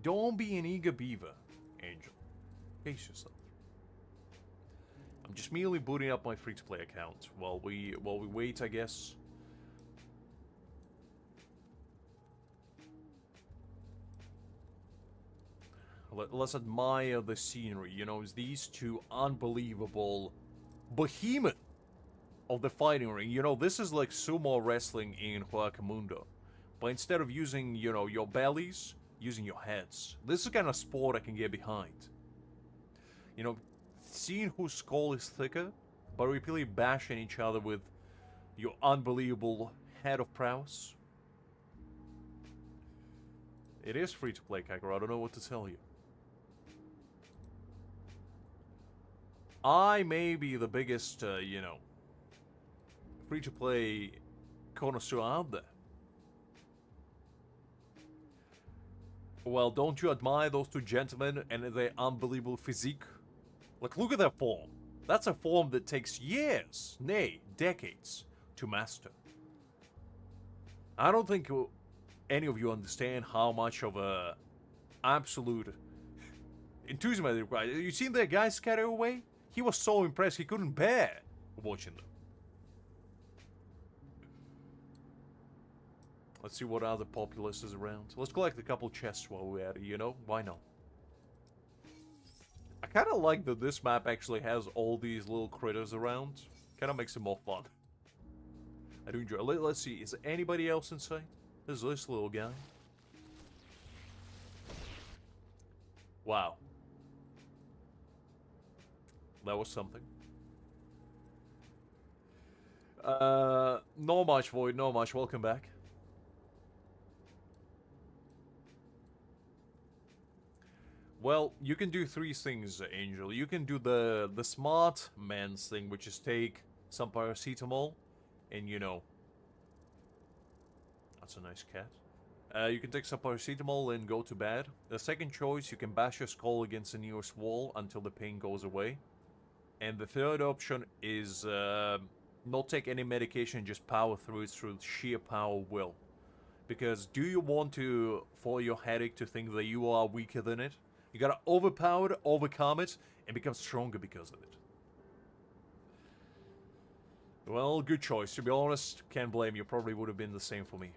Speaker 1: Don't be an eager beaver, Angel. Pace yourself. I'm just merely booting up my free-to-play account while we wait, I guess. Let's admire the scenery. You know, it's these two unbelievable behemoth of the fighting ring. You know, this is like sumo wrestling in Huacamundo. But instead of using, you know, your bellies, using your heads. This is the kind of sport I can get behind. You know, seeing whose skull is thicker, but repeatedly bashing each other with your unbelievable head of prowess. It is free to play, Kakarot. I don't know what to tell you. I may be the biggest, you know, free-to-play connoisseur out there. Well, don't you admire those two gentlemen and their unbelievable physique? Like, look at their form. That's a form that takes years, nay, decades, to master. I don't think any of you understand how much of a absolute enthusiasm they require. You seen that guy scatter away? He was so impressed he couldn't bear watching them. Let's see what other populace is around. Let's collect a couple chests while we're at it, you know? Why not? I kind of like that this map actually has all these little critters around. Kind of makes it more fun. I do enjoy it. Let's see, is there anybody else in sight? There's this little guy. Wow. That was something. No much, Void, no much. Welcome back. Well, you can do 3 things, Angel. You can do the smart man's thing, which is take some paracetamol, and you know... That's a nice cat. You can take some paracetamol and go to bed. The second choice, you can bash your skull against the nearest wall until the pain goes away. And the third option is not take any medication, just power through it through sheer power of will. Because do you want to, for your headache, to think that you are weaker than it? You gotta overpower it, overcome it, and become stronger because of it. Well, good choice. To be honest, can't blame you. Probably would have been the same for me.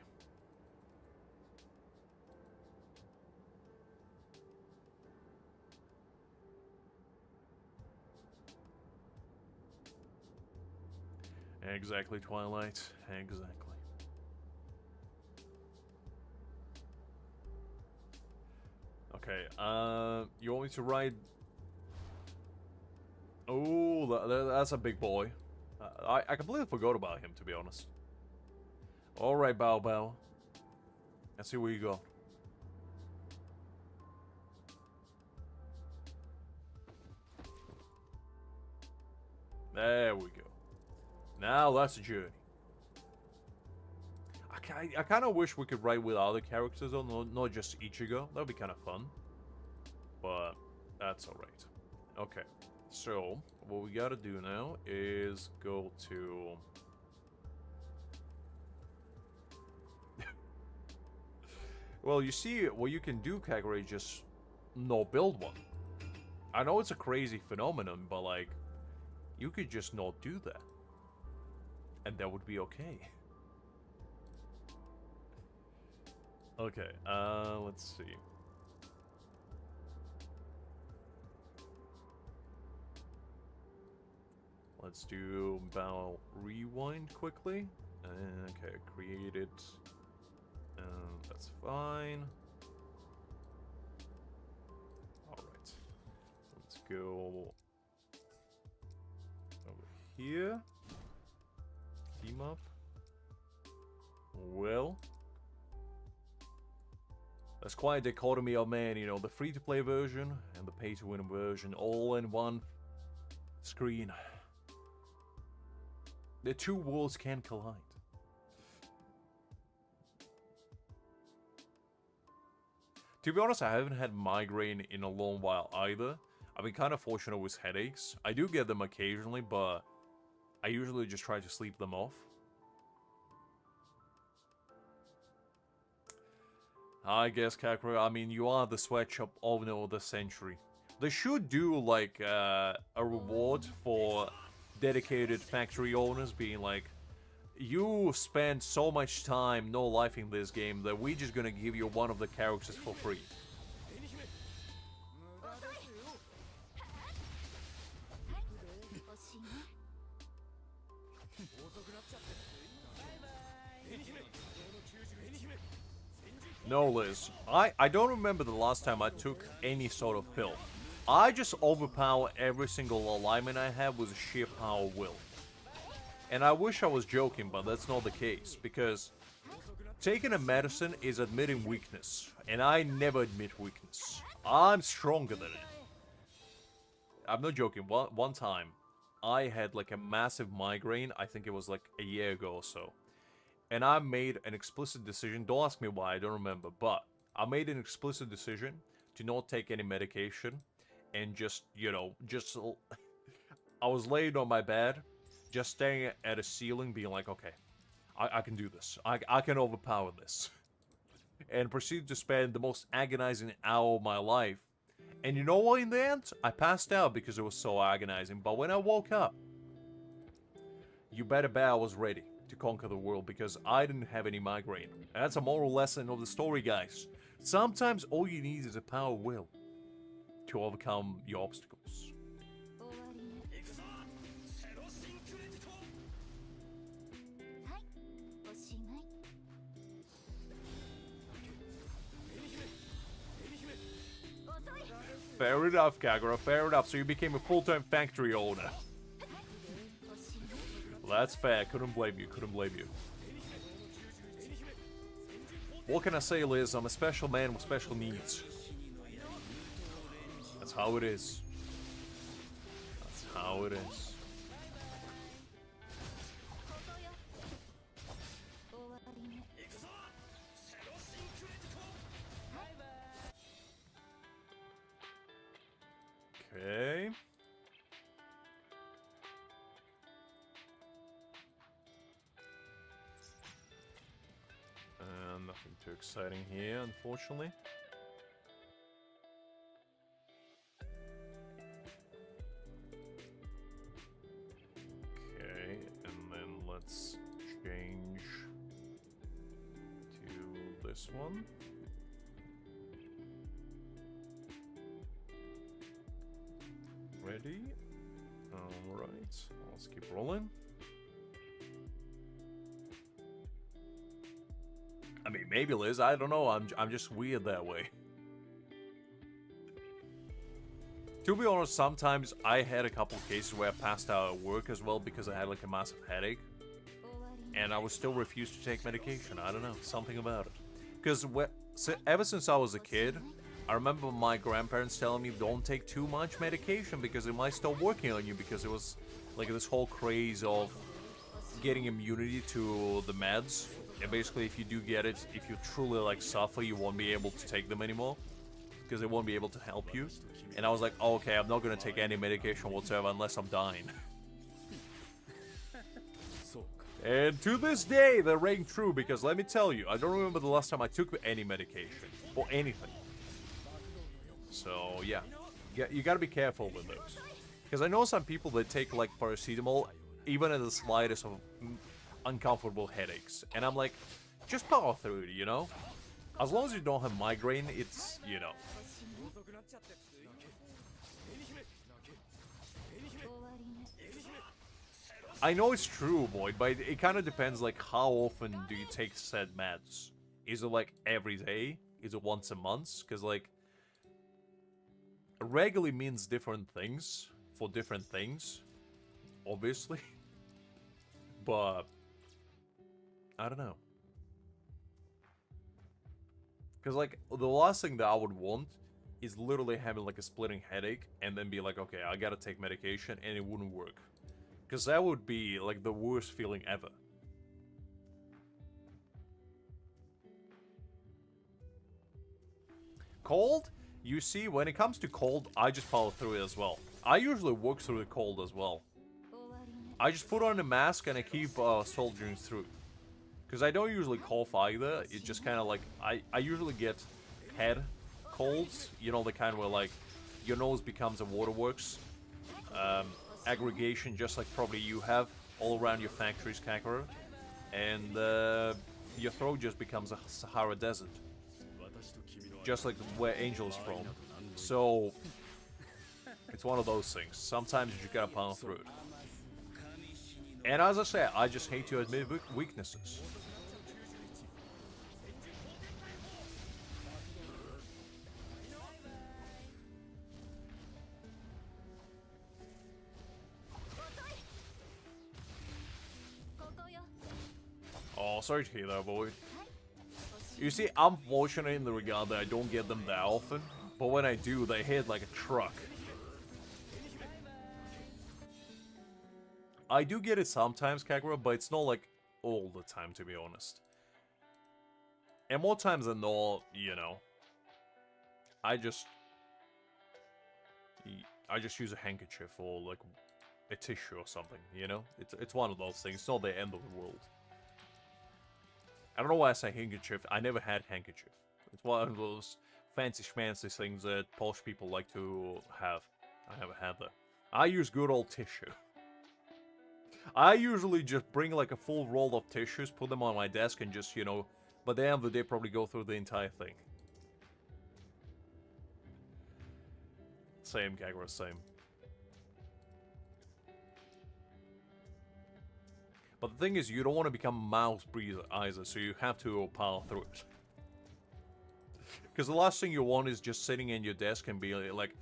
Speaker 1: Exactly, Twilight. Exactly. Okay, you want me to ride... Oh, that's a big boy. I completely forgot about him, to be honest. Alright, Bao Bao. Let's see where you go. There we go. Now that's a journey. I kind of wish we could ride with other characters, though, not just Ichigo. That would be kind of fun. But that's alright. Okay, so what we gotta do now is go to... Well, you see, what you can do, Kagura, is just not build one. I know it's a crazy phenomenon, but like, you could just not do that. And that would be okay. Okay, let's see. Let's do bow rewind quickly. Okay, create it. That's fine. Alright. Let's go over here. Team up. Well. That's quite a dichotomy of, man, you know, the free-to-play version and the pay-to-win version all in one screen. The two worlds can collide. To be honest, I haven't had migraine in a long while either. I've been kind of fortunate with headaches. I do get them occasionally, but I usually just try to sleep them off. I guess, Kakura, I mean, you are the sweatshop owner of the century. They should do, like, a reward for dedicated factory owners being like, you spend so much time no lifing this game that we're just gonna give you one of the characters for free. No, Liz. I don't remember the last time I took any sort of pill. I just overpower every single alignment I have with sheer power will. And I wish I was joking, but that's not the case, because taking a medicine is admitting weakness, and I never admit weakness. I'm stronger than it. I'm not joking. One time, I had like a massive migraine. I think it was like a year ago or so. And I made an explicit decision. Don't ask me why, I don't remember. But I made an explicit decision to not take any medication. And just, you know, I was laying on my bed, just staring at a ceiling, being like, okay, I can do this. I can overpower this. And proceeded to spend the most agonizing hour of my life. And you know what, in the end? I passed out because it was so agonizing. But when I woke up, you better bet I was ready to conquer the world because I didn't have any migraine. And that's a moral lesson of the story, guys. Sometimes all you need is a power of will to overcome your obstacles. Fair enough, Kagura, fair enough. So you became a full-time factory owner. Well, that's fair. Couldn't blame you. Couldn't blame you. What can I say, Liz? I'm a special man with special needs. That's how it is. That's how it is. Okay. Nothing too exciting here, unfortunately. Okay, and then let's change to this one. Ready? Alright, let's keep rolling. I mean, maybe, Liz, I don't know, I'm just weird that way. To be honest, sometimes I had a couple of cases where I passed out at work as well because I had like a massive headache. And I would still refuse to take medication, I don't know, something about it. Because ever since I was a kid, I remember my grandparents telling me don't take too much medication because it might stop working on you, because it was like this whole craze of getting immunity to the meds. And basically, if you do get it, if you truly like suffer, you won't be able to take them anymore because they won't be able to help you. And I was like, oh, okay, I'm not gonna take any medication whatsoever unless I'm dying. And to this day, that rang true, because let me tell you, I don't remember the last time I took any medication or anything. So yeah, you gotta be careful with those, because I know some people that take like paracetamol even at the slightest of uncomfortable headaches, and I'm like, just power through it, you know? As long as you don't have migraine, it's, you know. I know it's true, Void, but it kind of depends, like, how often do you take said meds? Is it, like, every day? Is it once a month? Because, like, regularly means different things for different things, obviously. But, I don't know. Because, like, the last thing that I would want is literally having, like, a splitting headache and then be like, okay, I gotta take medication, and it wouldn't work. Because that would be, like, the worst feeling ever. Cold? You see, when it comes to cold, I just power through it as well. I usually work through the cold as well. I just put on a mask and I keep soldiering through. Because I don't usually cough either. It's just kind of like, I usually get head colds. You know, the kind where, like, your nose becomes a waterworks. Aggregation, just like probably you have all around your factories, Kakura. And your throat just becomes a Sahara Desert. Just like where Angel is from. So, it's one of those things. Sometimes you just gotta power through it. And as I said, I just hate to admit weaknesses. Oh, sorry to hear that, Void. You see, I'm fortunate in the regard that I don't get them that often, but when I do, they hit like a truck. I do get it sometimes, Kagura, but it's not like all the time, to be honest. And more times than not, you know, I just use a handkerchief or like a tissue or something, you know? It's one of those things. It's not the end of the world. I don't know why I say handkerchief. I never had handkerchief. It's one of those fancy schmancy things that posh people like to have. I never had that. I use good old tissue. I usually just bring like a full roll of tissues, put them on my desk, and just, you know, by the end of the day, probably go through the entire thing. Same, Kagura, same. But the thing is, you don't want to become a mouse breather either, so you have to power through it. Because the last thing you want is just sitting in your desk and be like,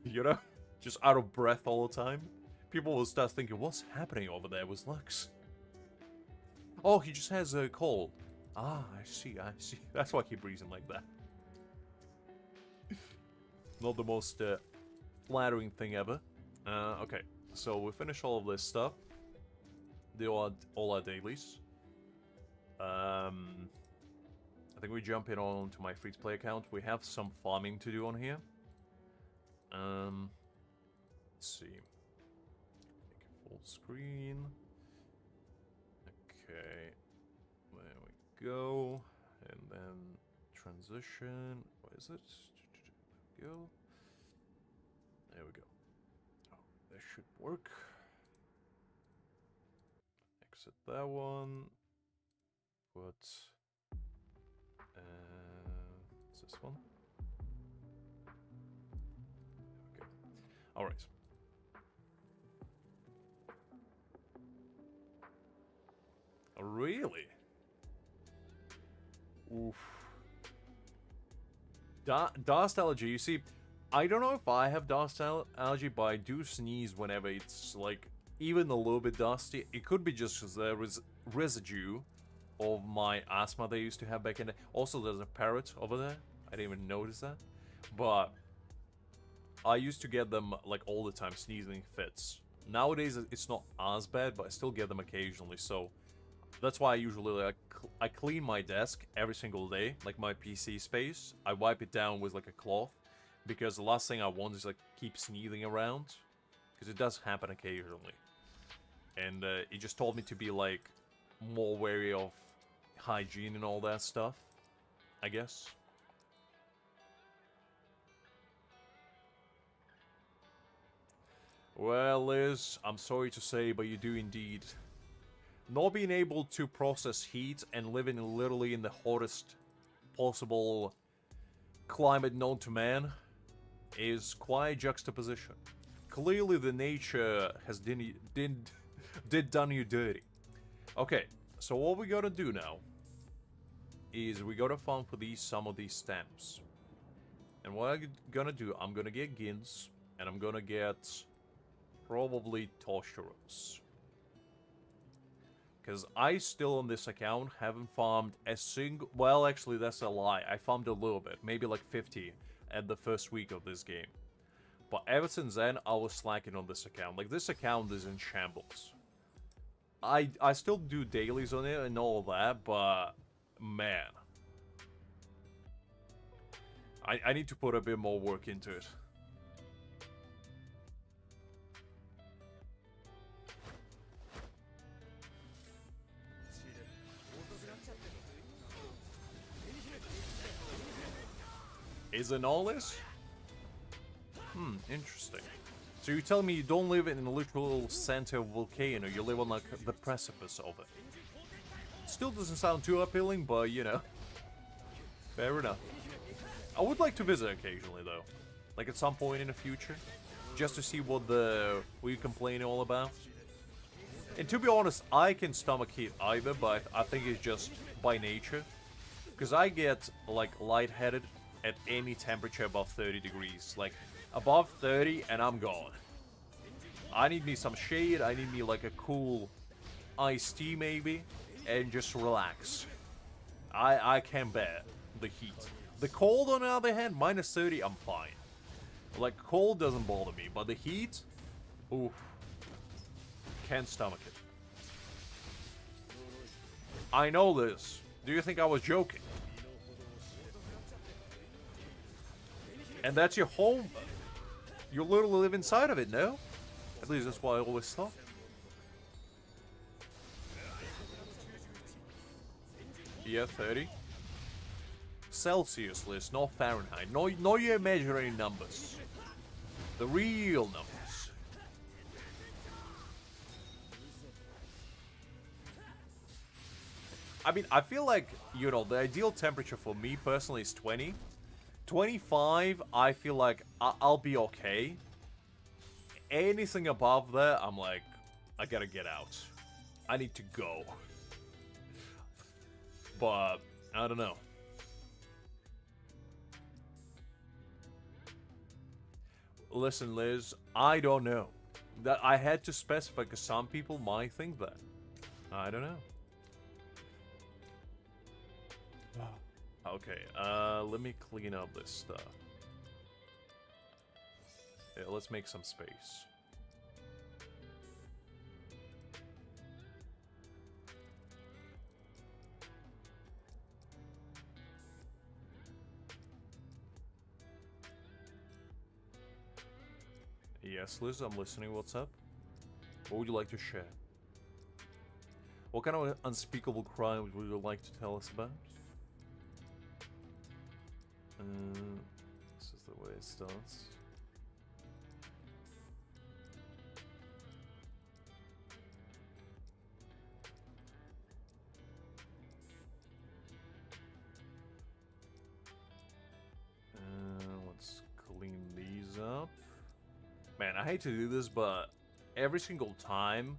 Speaker 1: you know, just out of breath all the time. People will start thinking, what's happening over there with Lux? Oh, he just has a cold. Ah, I see. That's why he's breathing like that. Not the most flattering thing ever. Okay. So we finish all of this stuff. All our dailies. I think we jump in on to my free-to-play account. We have some farming to do on here. Let's see. Make it full screen. Okay. There we go. And then transition. What is it? There we go. There we go. That should work. Exit that one. Put what's this one? Okay. Alright. Really? Oof. Dust allergy, you see, I don't know if I have dust allergy, but I do sneeze whenever it's, like, even a little bit dusty. It could be just because there is residue of my asthma that I used to have back in the... Also, there's a parrot over there. I didn't even notice that. But I used to get them, like, all the time, sneezing fits. Nowadays, it's not as bad, but I still get them occasionally, so... That's why I usually, like, I clean my desk every single day, like my PC space. I wipe it down with, like, a cloth. Because the last thing I want is, like, keep sneezing around. Because it does happen occasionally. And it just told me to be, like, more wary of hygiene and all that stuff, I guess. Well, Liz, I'm sorry to say, but you do indeed. Not being able to process heat and living literally in the hottest possible climate known to man is quite a juxtaposition. clearly the nature has did done you dirty. Okay, so what we gotta do now is we gotta farm for some of these stamps. And what I'm gonna do, I'm gonna get Gins, and I'm gonna get probably Toshiros. Because I still on this account haven't farmed a single... Well, actually, that's a lie. I farmed a little bit, maybe like 50 at the first week of this game. But ever since then, I was slacking on this account. Like, this account is in shambles. I still do dailies on it and all that, but... Man. I need to put a bit more work into it. Isn't all this? Interesting. So you're telling me you don't live in a literal center of volcano, you live on like the precipice of it. Still doesn't sound too appealing, but you know. Fair enough. I would like to visit occasionally though. Like at some point in the future. Just to see what you complain all about. And to be honest, I can stomach heat either, but I think it's just by nature. Because I get like lightheaded at any temperature above 30 degrees. Like, above 30 and I'm gone. I need me some shade, I need me like a cool iced tea maybe, and just relax. I can't bear the heat. The cold on the other hand, minus 30, I'm fine. Like, cold doesn't bother me, but the heat, oof, can't stomach it. I know this. Do you think I was joking? And that's your home. You literally live inside of it, no? At least that's what I always thought. Yeah, 30. Celsius list, not Fahrenheit. No, you're imaginary numbers. The real numbers. I mean, I feel like, you know, the ideal temperature for me personally is 20. 25, I feel like I'll be okay. Anything above that, I'm like, I gotta get out. I need to go. But, I don't know. Listen, Liz, I don't know. That I had to specify because some people might think that. I don't know. Okay, let me clean up this stuff. Yeah, let's make some space. Yes, Liz, I'm listening. What's up? What would you like to share? What kind of unspeakable crimes would you like to tell us about? This is the way it starts. Let's clean these up. Man, I hate to do this, but every single time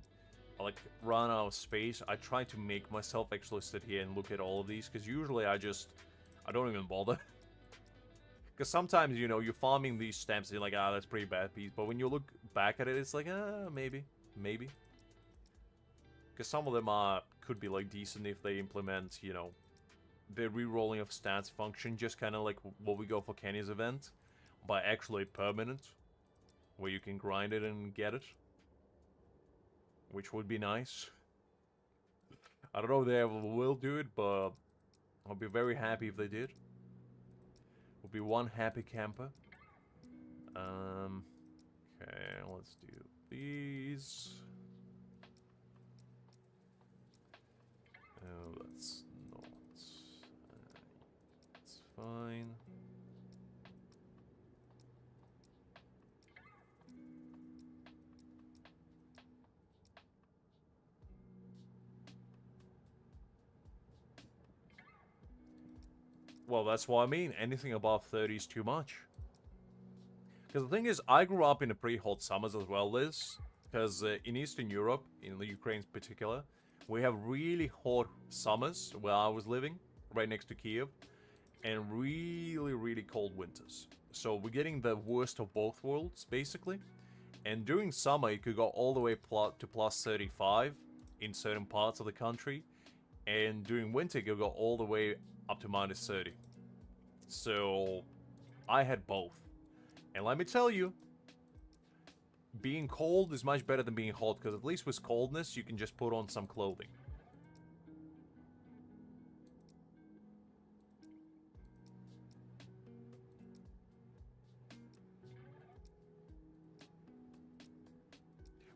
Speaker 1: I like run out of space, I try to make myself actually sit here and look at all of these, because usually I don't even bother. Because sometimes, you know, you're farming these stamps and you're like, ah, that's pretty bad piece. But when you look back at it, it's like, maybe. Because some of them could be, like, decent if they implement, you know, the re-rolling of stats function, just kind of like what we go for Kenny's event, but actually permanent, where you can grind it and get it. Which would be nice. I don't know if they ever will do it, but I'll be very happy if they did. Will be one happy camper. Okay, let's do these. Oh, that's not. It's fine. Well, that's what I mean. Anything above 30 is too much. Because the thing is, I grew up in the pretty hot summers as well, Liz. Because in Eastern Europe, in the Ukraine in particular, we have really hot summers where I was living, right next to Kiev, and really, really cold winters. So we're getting the worst of both worlds, basically. And during summer, it could go all the way to plus 35 in certain parts of the country. And during winter, it could go all the way up to minus 30. So I had both. And let me tell you, being cold is much better than being hot, because at least with coldness, you can just put on some clothing.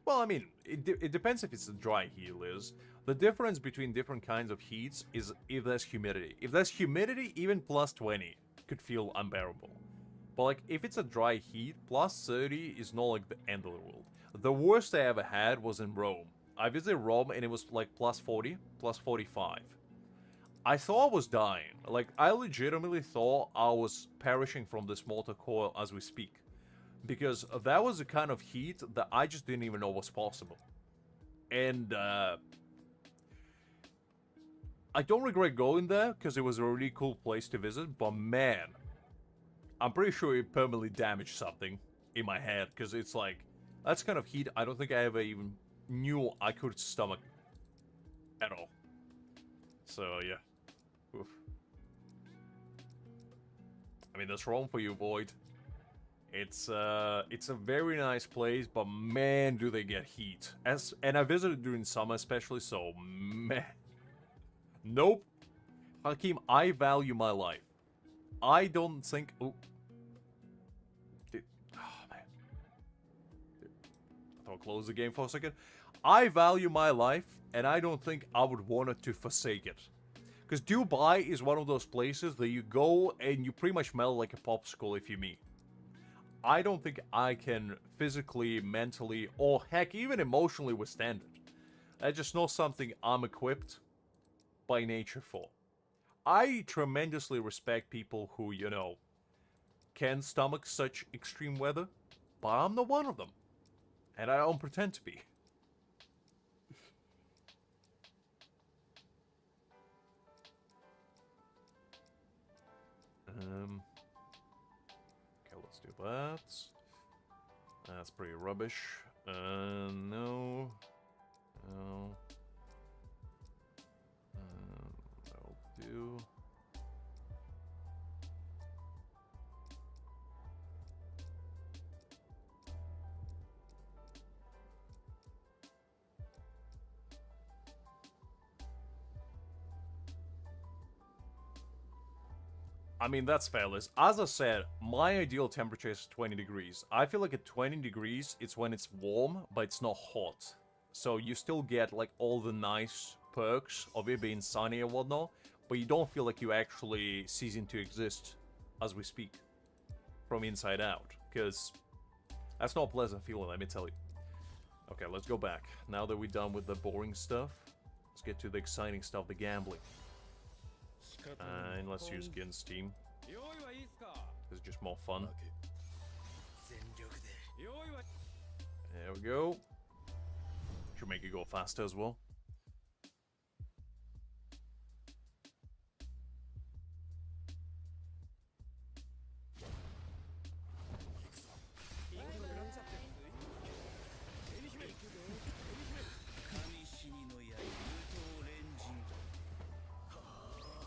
Speaker 1: Well, I mean, it depends if it's a dry heat, Liz. The difference between different kinds of heats is if there's humidity. If there's humidity, even plus 20 could feel unbearable. But like, if it's a dry heat, plus 30 is not like the end of the world. The worst I ever had was in Rome. I visited Rome and it was like plus 40, plus 45. I thought I was dying. Like, I legitimately thought I was perishing from this mortal coil as we speak. Because that was the kind of heat that I just didn't even know was possible. And, I don't regret going there, because it was a really cool place to visit, but man, I'm pretty sure it permanently damaged something in my head, because it's like, that's kind of heat I don't think I ever even knew I could stomach at all. So, yeah. Oof. I mean, that's wrong for you, Void. It's a very nice place, but man, do they get heat. And I visited during summer especially, so man. Nope. Hakim, I value my life. I don't think... Oh. Man. I thought I'd close the game for a second. I value my life, and I don't think I would want it to forsake it. Because Dubai is one of those places that you go and you pretty much melt like a popsicle if you meet. I don't think I can physically, mentally, or heck, even emotionally withstand it. That's just not something I'm equipped by nature for. I tremendously respect people who, you know, can stomach such extreme weather, but I'm not one of them. And I don't pretend to be. Okay, let's do that. That's pretty rubbish. No. No. That'll do. I mean, that's fair, Liz. As I said, my ideal temperature is 20 degrees. I feel like at 20 degrees, it's when it's warm, but it's not hot. So you still get, like, all the nice perks of it being sunny and whatnot, but you don't feel like you actually ceasing to exist as we speak from inside out, because that's not a pleasant feeling, let me tell you. Okay, let's go back. Now that we're done with the boring stuff, let's get to the exciting stuff, the gambling. And let's use against team. It's just more fun. There we go. Should make it go faster as well.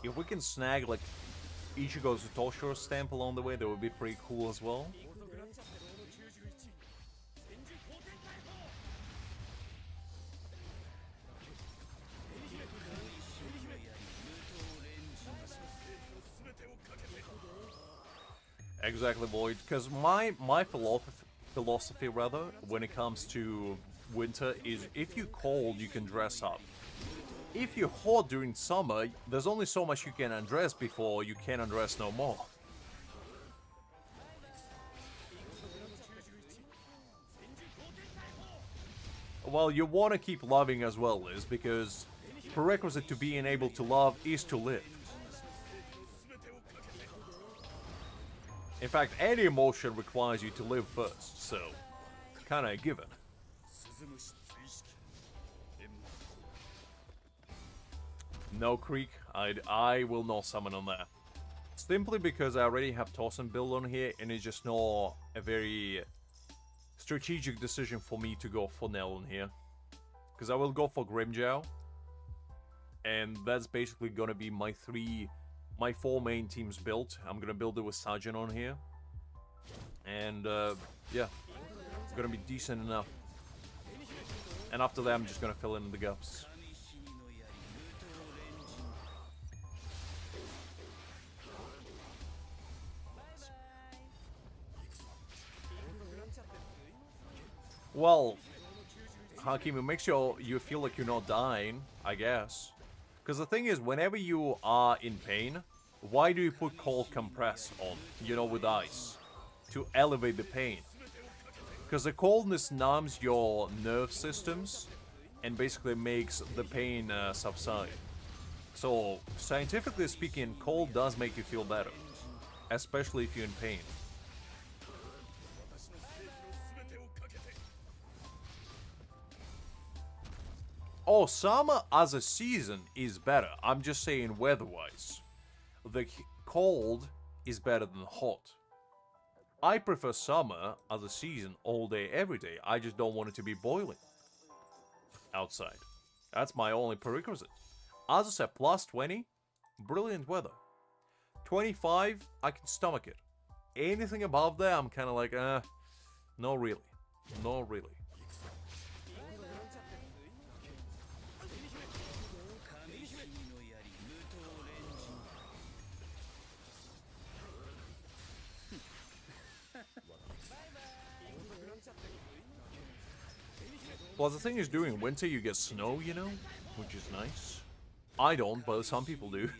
Speaker 1: If we can snag, like, Ichigo's Toshiro stamp along the way, that would be pretty cool as well. Exactly, Void. Because my philosophy, rather, when it comes to winter is if you're cold, you can dress up. If you're hot during summer, there's only so much you can undress before you can undress no more. Well, you want to keep loving as well, Liz, because prerequisite to being able to love is to live. In fact, any emotion requires you to live first, so kinda a given. No Creek, I will not summon on that. Simply because I already have Tossen build on here, and it's just not a very strategic decision for me to go for Nell on here. Because I will go for Grimjow. And that's basically gonna be my four main teams built. I'm gonna build it with Sajin on here. And yeah, it's gonna be decent enough. And after that, I'm just gonna fill in the gaps. Well, Hakim, it makes you feel like you're not dying, I guess. Because the thing is, whenever you are in pain, why do you put cold compress on, you know, with ice? To elevate the pain. Because the coldness numbs your nerve systems and basically makes the pain subside. So, scientifically speaking, cold does make you feel better. Especially if you're in pain. Oh, summer as a season is better. I'm just saying weather-wise. The cold is better than hot. I prefer summer as a season all day, every day. I just don't want it to be boiling outside. That's my only prerequisite. As I said, plus 20, brilliant weather. 25, I can stomach it. Anything above there, I'm kind of like, no really. No really. Well, the thing is, during winter you get snow, you know, which is nice. I don't, but some people do.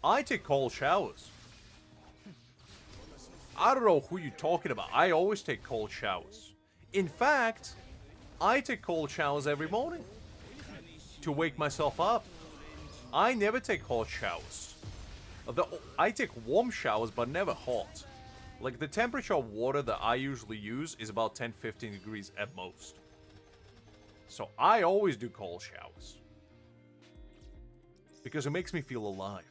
Speaker 1: I take cold showers. I don't know who you're talking about. I always take cold showers. In fact, I take cold showers every morning to wake myself up. I never take hot showers. I take warm showers, but never hot. Like, the temperature of water that I usually use is about 10-15 degrees at most. So I always do cold showers. Because it makes me feel alive.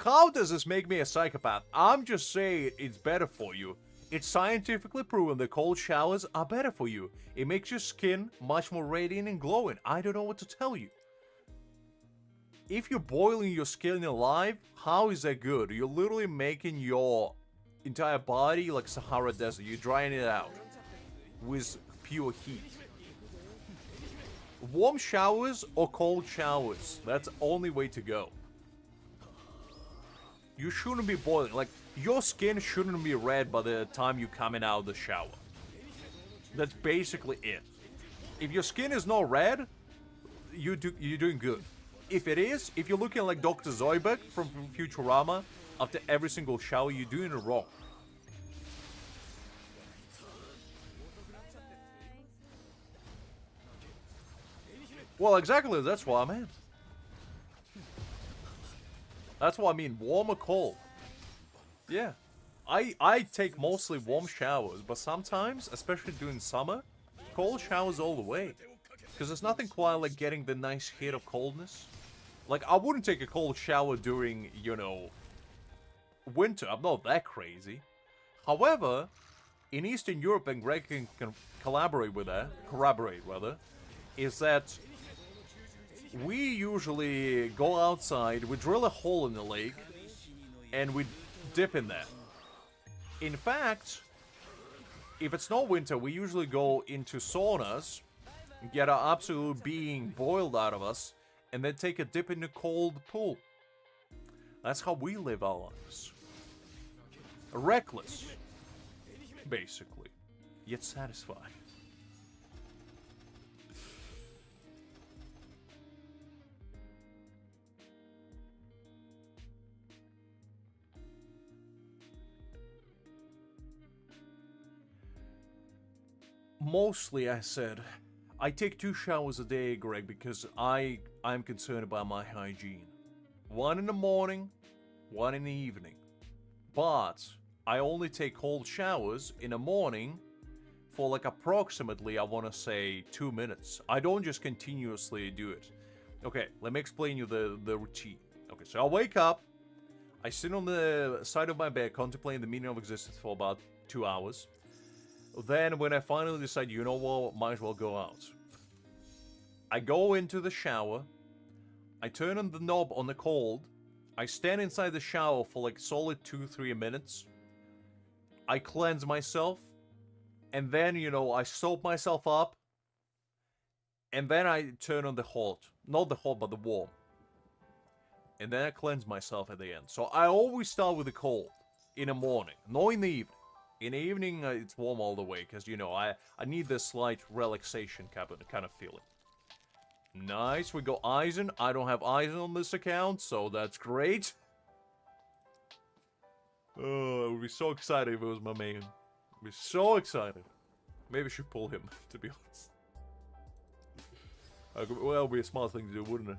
Speaker 1: How does this make me a psychopath? I'm just saying it's better for you. It's scientifically proven that cold showers are better for you. It makes your skin much more radiant and glowing. I don't know what to tell you. If you're boiling your skin alive, how is that good? You're literally making your entire body like Sahara Desert. You're drying it out with pure heat. Warm showers or cold showers, that's the only way to go. You shouldn't be boiling. Like, your skin shouldn't be red by the time you're coming out of the shower. That's basically it. If your skin is not red, you're doing good. If it is, if you're looking like Dr. Zoidberg from Futurama, after every single shower, you're doing it wrong. Well, exactly, that's what I meant. That's what I mean, warm or cold. Yeah. I take mostly warm showers, but sometimes, especially during summer, cold showers all the way. Because there's nothing quite like getting the nice hit of coldness. Like, I wouldn't take a cold shower during, you know, winter. I'm not that crazy. However, in Eastern Europe, and Greg can corroborate rather, is that we usually go outside, we drill a hole in the lake, and we dip in that. In fact, if it's not winter, we usually go into saunas, get our absolute being boiled out of us, and then take a dip in the cold pool. That's how we live our lives. Reckless, basically, yet satisfied. Mostly, I said, I take 2 showers a day, Greg, because I'm concerned about my hygiene. One in the morning, one in the evening. But I only take cold showers in the morning for like approximately, I want to say, 2 minutes. I don't just continuously do it. Okay, let me explain you the routine. Okay, so I wake up, I sit on the side of my bed contemplating the meaning of existence for about 2 hours. Then when I finally decide, you know what, might as well go out. I go into the shower, I turn on the knob on the cold, I stand inside the shower for like solid 2-3 minutes, I cleanse myself, and then, you know, I soap myself up, and then I turn on the hot. Not the hot, but the warm. And then I cleanse myself at the end. So I always start with the cold in the morning, not in the evening. In the evening, it's warm all the way, because, you know, I need this slight relaxation kind of feeling. Nice, we got Aizen. I don't have Aizen on this account, so that's great. Oh, I would be so excited if it was my main. I'd be so excited. Maybe I should pull him, to be honest. Well, that would be a smart thing to do, wouldn't it?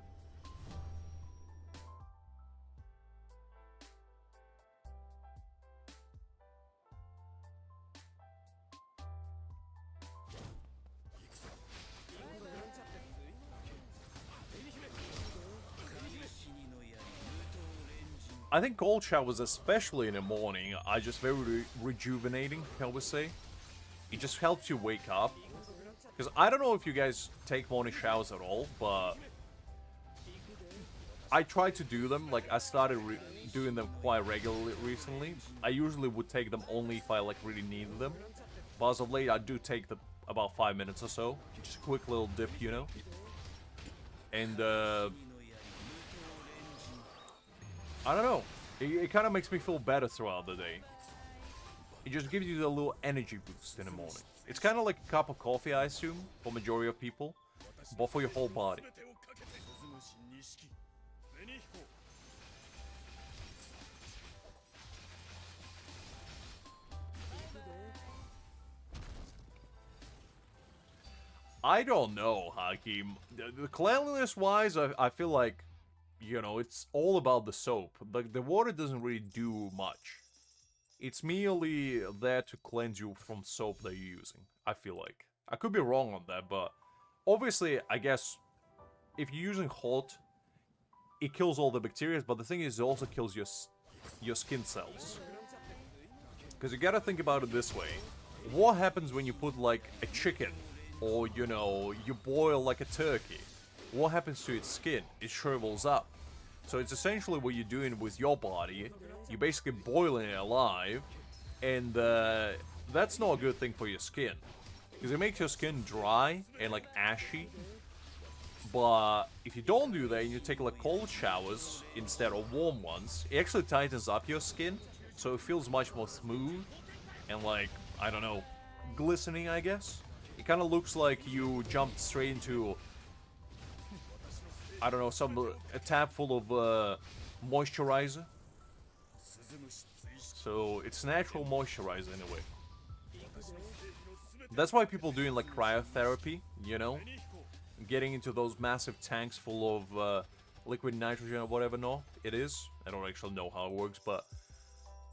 Speaker 1: I think cold showers, especially in the morning, are just very rejuvenating, I would say. It just helps you wake up. Because I don't know if you guys take morning showers at all, but I try to do them. Like, I started doing them quite regularly recently. I usually would take them only if I, like, really needed them. But as of late, I do take them about 5 minutes or so. Just a quick little dip, you know? And, I don't know. It kind of makes me feel better throughout the day. It just gives you a little energy boost in the morning. It's kind of like a cup of coffee, I assume, for majority of people, but for your whole body. I don't know, Hakim. The cleanliness-wise, I feel like, you know, it's all about the soap. Like, the water doesn't really do much. It's merely there to cleanse you from soap that you're using, I feel like. I could be wrong on that, but obviously, I guess, if you're using hot, it kills all the bacteria, but the thing is, it also kills your skin cells. Because you gotta think about it this way. What happens when you put, like, a chicken, or, you know, you boil, like, a turkey? What happens to its skin? It shrivels up. So it's essentially what you're doing with your body. You're basically boiling it alive, and that's not a good thing for your skin. Because it makes your skin dry and, like, ashy. But if you don't do that and you take, like, cold showers instead of warm ones, it actually tightens up your skin, so it feels much more smooth and, like, I don't know, glistening, I guess. It kind of looks like you jumped straight into, I don't know, a tap full of moisturizer. So it's natural moisturizer in a way. That's why people doing, like, cryotherapy, you know? Getting into those massive tanks full of liquid nitrogen or whatever it is. I don't actually know how it works, but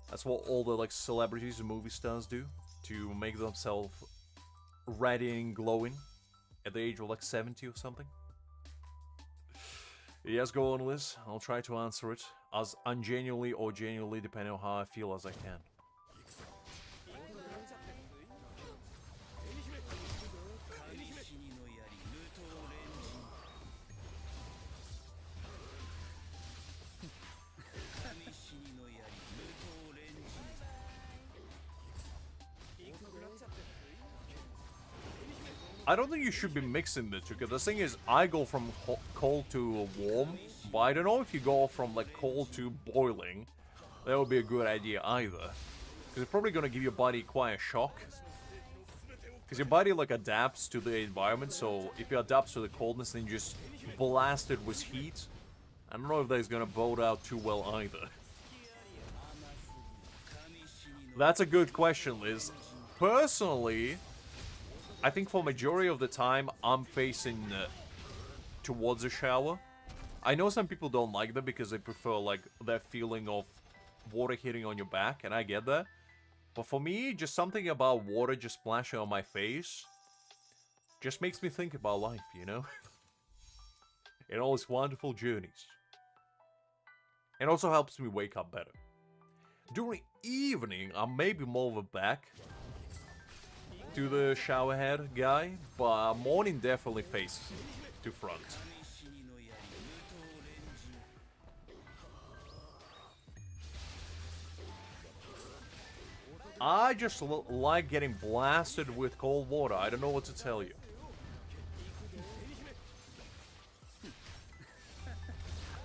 Speaker 1: that's what all the, like, celebrities and movie stars do to make themselves ready and glowing at the age of, like, 70 or something. Yes, go on, Liz. I'll try to answer it as ungenuinely or genuinely, depending on how I feel, as I can. I don't think you should be mixing the two, because the thing is, I go from cold to warm, but I don't know if you go from, like, cold to boiling. That would be a good idea either. Because it's probably going to give your body quite a shock. Because your body, like, adapts to the environment, so if it adapts to the coldness, then you just blast it with heat. I don't know if that is going to bode out too well either. That's a good question, Liz. Personally, I think for majority of the time, I'm facing towards the shower. I know some people don't like them because they prefer, like, that feeling of water hitting on your back, and I get that. But for me, just something about water just splashing on my face just makes me think about life, you know? And all its wonderful journeys. And also helps me wake up better. During evening, I'm maybe more of a back to the shower head guy, but morning definitely face to front. I just like getting blasted with cold water. I don't know what to tell you.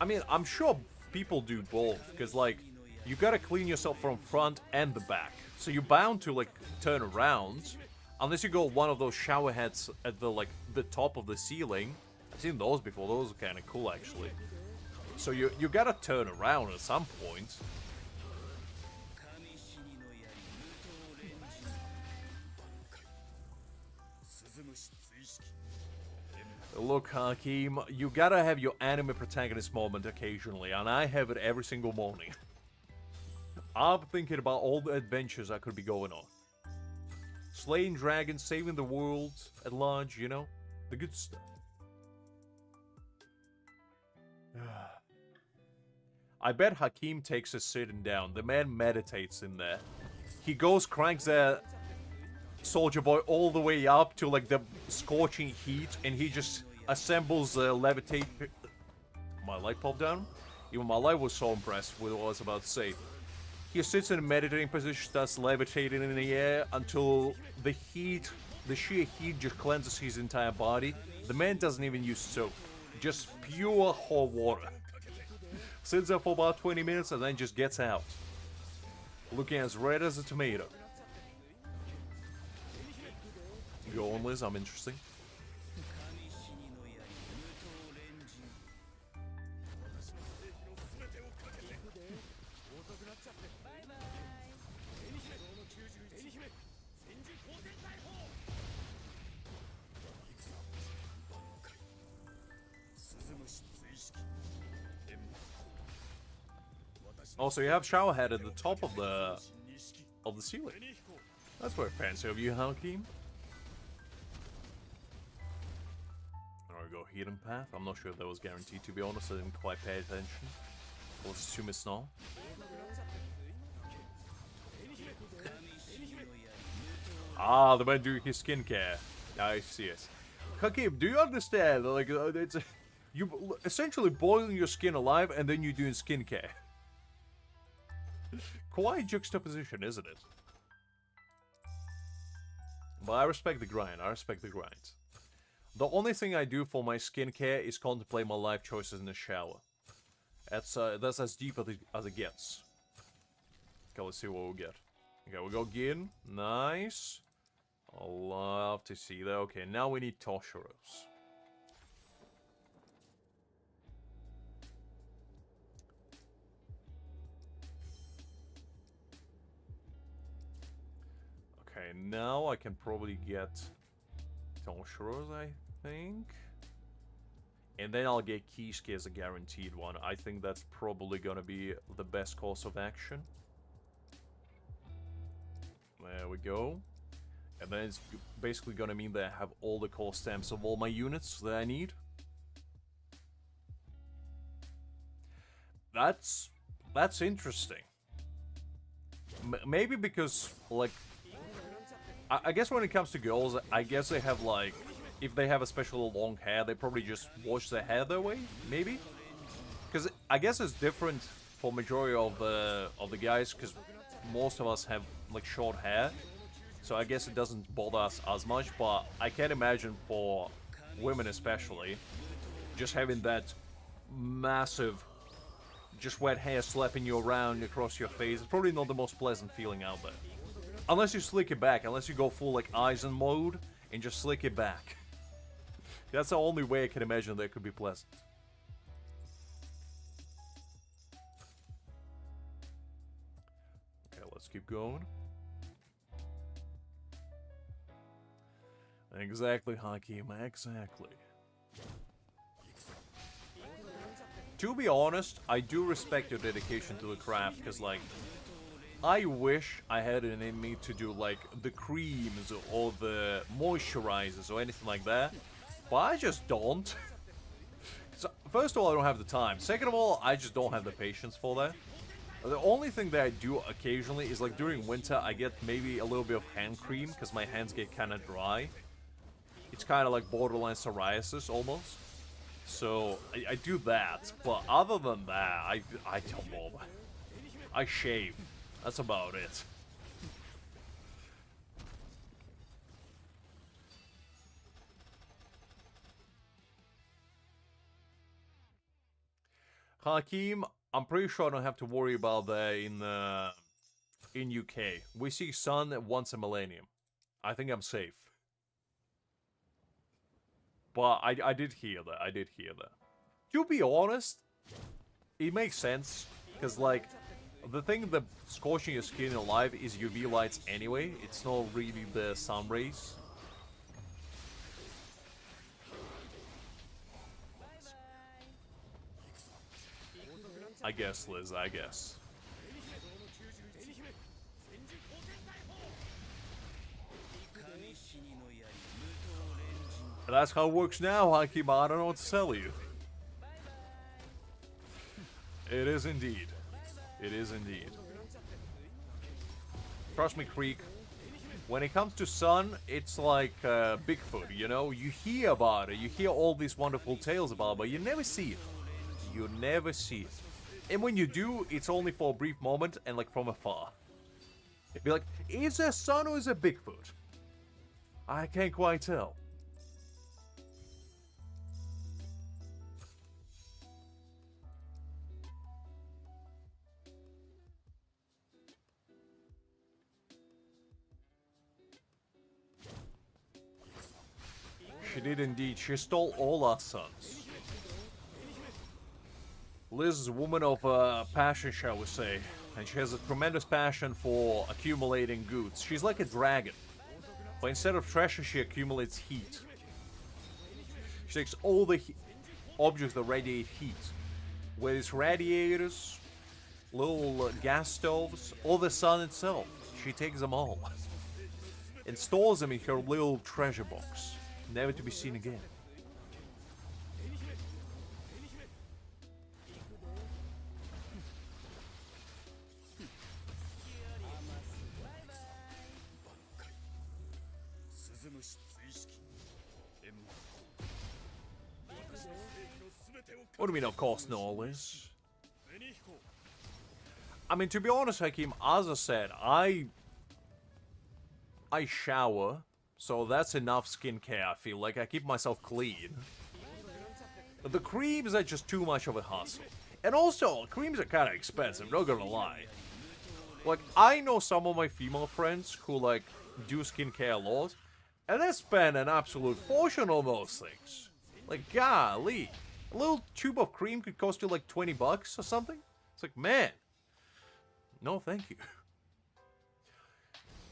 Speaker 1: I mean, I'm sure people do both, because, like, you gotta clean yourself from front and the back. So you're bound to, like, turn around, unless you go one of those shower heads at the, like, the top of the ceiling. I've seen those before. Those are kind of cool, actually. So you gotta turn around at some point. Look, Hakim, you gotta have your anime protagonist moment occasionally, and I have it every single morning. I'm thinking about all the adventures I could be going on. Slaying dragons, saving the world at large, you know? The good stuff. I bet Hakim takes a sitting down. The man meditates in there. He cranks that soldier boy all the way up to, like, the scorching heat, and he just assembles the levitate. My light popped down? Even my light was so impressed with what I was about to say. He sits in a meditating position, starts levitating in the air until the sheer heat just cleanses his entire body. The man doesn't even use soap, just pure hot water. Sits there for about 20 minutes and then just gets out, looking as red as a tomato. Go on, Liz, I'm interesting. Also, you have shower head at the top of the ceiling. That's very fancy of you, Hakim. There we go, hidden path. I'm not sure if that was guaranteed, to be honest. I didn't quite pay attention. Let's assume it's not. Ah, the man doing his skincare. I see it. Hakim, do you understand? Like, it's you essentially boiling your skin alive and then you're doing skincare. Quite juxtaposition, isn't it? But I respect the grind. I respect the grind. The only thing I do for my skincare is contemplate my life choices in the shower. That's as deep as it gets. Okay, let's see what we'll get. Okay, we go Gin. Nice. I'll love to see that. Okay, now we need Toshiro's. Okay, now I can probably get Toshiro's, I think. And then I'll get Kisuke as a guaranteed one. I think that's probably gonna be the best course of action. There we go. And then it's basically gonna mean that I have all the core stamps of all my units that I need. That's interesting. Maybe because, like, I guess when it comes to girls, I guess they have, like, if they have especially long hair, they probably just wash their hair their way, maybe? Because I guess it's different for majority of the guys, because most of us have, like, short hair. So I guess it doesn't bother us as much, but I can't imagine for women especially, just having that massive, just wet hair slapping you around across your face. It's probably not the most pleasant feeling out there. Unless you slick it back, unless you go full, like, Aizen mode and just slick it back. That's the only way I can imagine that could be pleasant. Okay, let's keep going. Exactly, Hakim, exactly. To be honest, I do respect your dedication to the craft, because, like, I wish I had it in me to do, like, the creams or the moisturizers or anything like that, but I just don't. So, first of all, I don't have the time. Second of all, I just don't have the patience for that. The only thing that I do occasionally is, like, during winter, I get maybe a little bit of hand cream, because my hands get kind of dry. It's kind of like borderline psoriasis, almost. So, I do that, but other than that, I don't bother. I shave. That's about it. Hakim, I'm pretty sure I don't have to worry about that in UK. We see sun once a millennium. I think I'm safe. But I did hear that. I did hear that. To be honest, it makes sense. Because, like, the thing that scorching your skin alive is UV lights anyway. It's not really the sun rays. I guess, Liz, I guess. That's how it works now, Hakim. I don't know what to tell you. It is indeed. It is indeed. Trust me, Creek. When it comes to sun, it's like Bigfoot, you know? You hear about it. You hear all these wonderful tales about it, but you never see it. You never see it. And when you do, it's only for a brief moment and, like, from afar. It'd be like, is there sun or is it Bigfoot? I can't quite tell. She did indeed. She stole all our sons. Liz is a woman of passion, shall we say. And she has a tremendous passion for accumulating goods. She's like a dragon. But instead of treasure, she accumulates heat. She takes all the objects that radiate heat. Whether it's radiators, little gas stoves, or the sun itself. She takes them all. And stores them in her little treasure box. Never to be seen again. What do you mean, of course, no, Liz? I mean, to be honest, Hakim, as I said, I shower, so that's enough skincare, I feel like. I keep myself clean. The creams are just too much of a hassle. And also, creams are kind of expensive, not gonna lie. Like, I know some of my female friends who, like, do skincare a lot, and they spend an absolute fortune on those things. Like, golly. A little tube of cream could cost you like 20 bucks or something. It's like, man. No, thank you.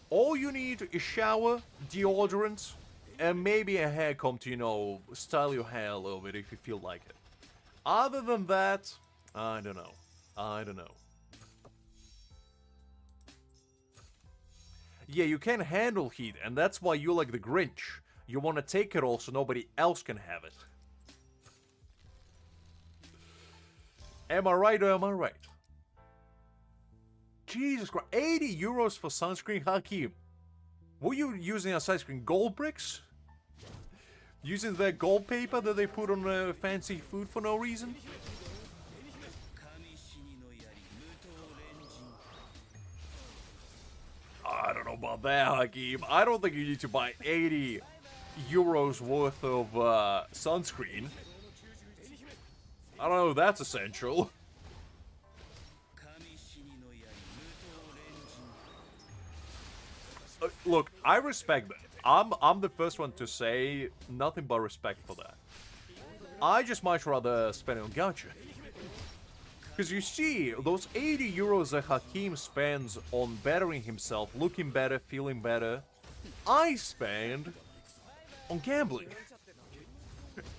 Speaker 1: All you need is shower, deodorant, and maybe a hair comb to, you know, style your hair a little bit if you feel like it. Other than that, I don't know. I don't know. Yeah, you can handle heat, and that's why you're like the Grinch. You want to take it all so nobody else can have it. Am I right or am I right? Jesus Christ, 80 euros for sunscreen, Hakim. Were you using a sunscreen gold bricks? Using that gold paper that they put on fancy food for no reason? I don't know about that, Hakim. I don't think you need to buy 80 euros worth of sunscreen. I don't know if that's essential. Look, I respect that. I'm the first one to say nothing but respect for that. I just much rather spend it on gacha. Because you see, those 80 euros that Hakim spends on bettering himself, looking better, feeling better, I spend on gambling.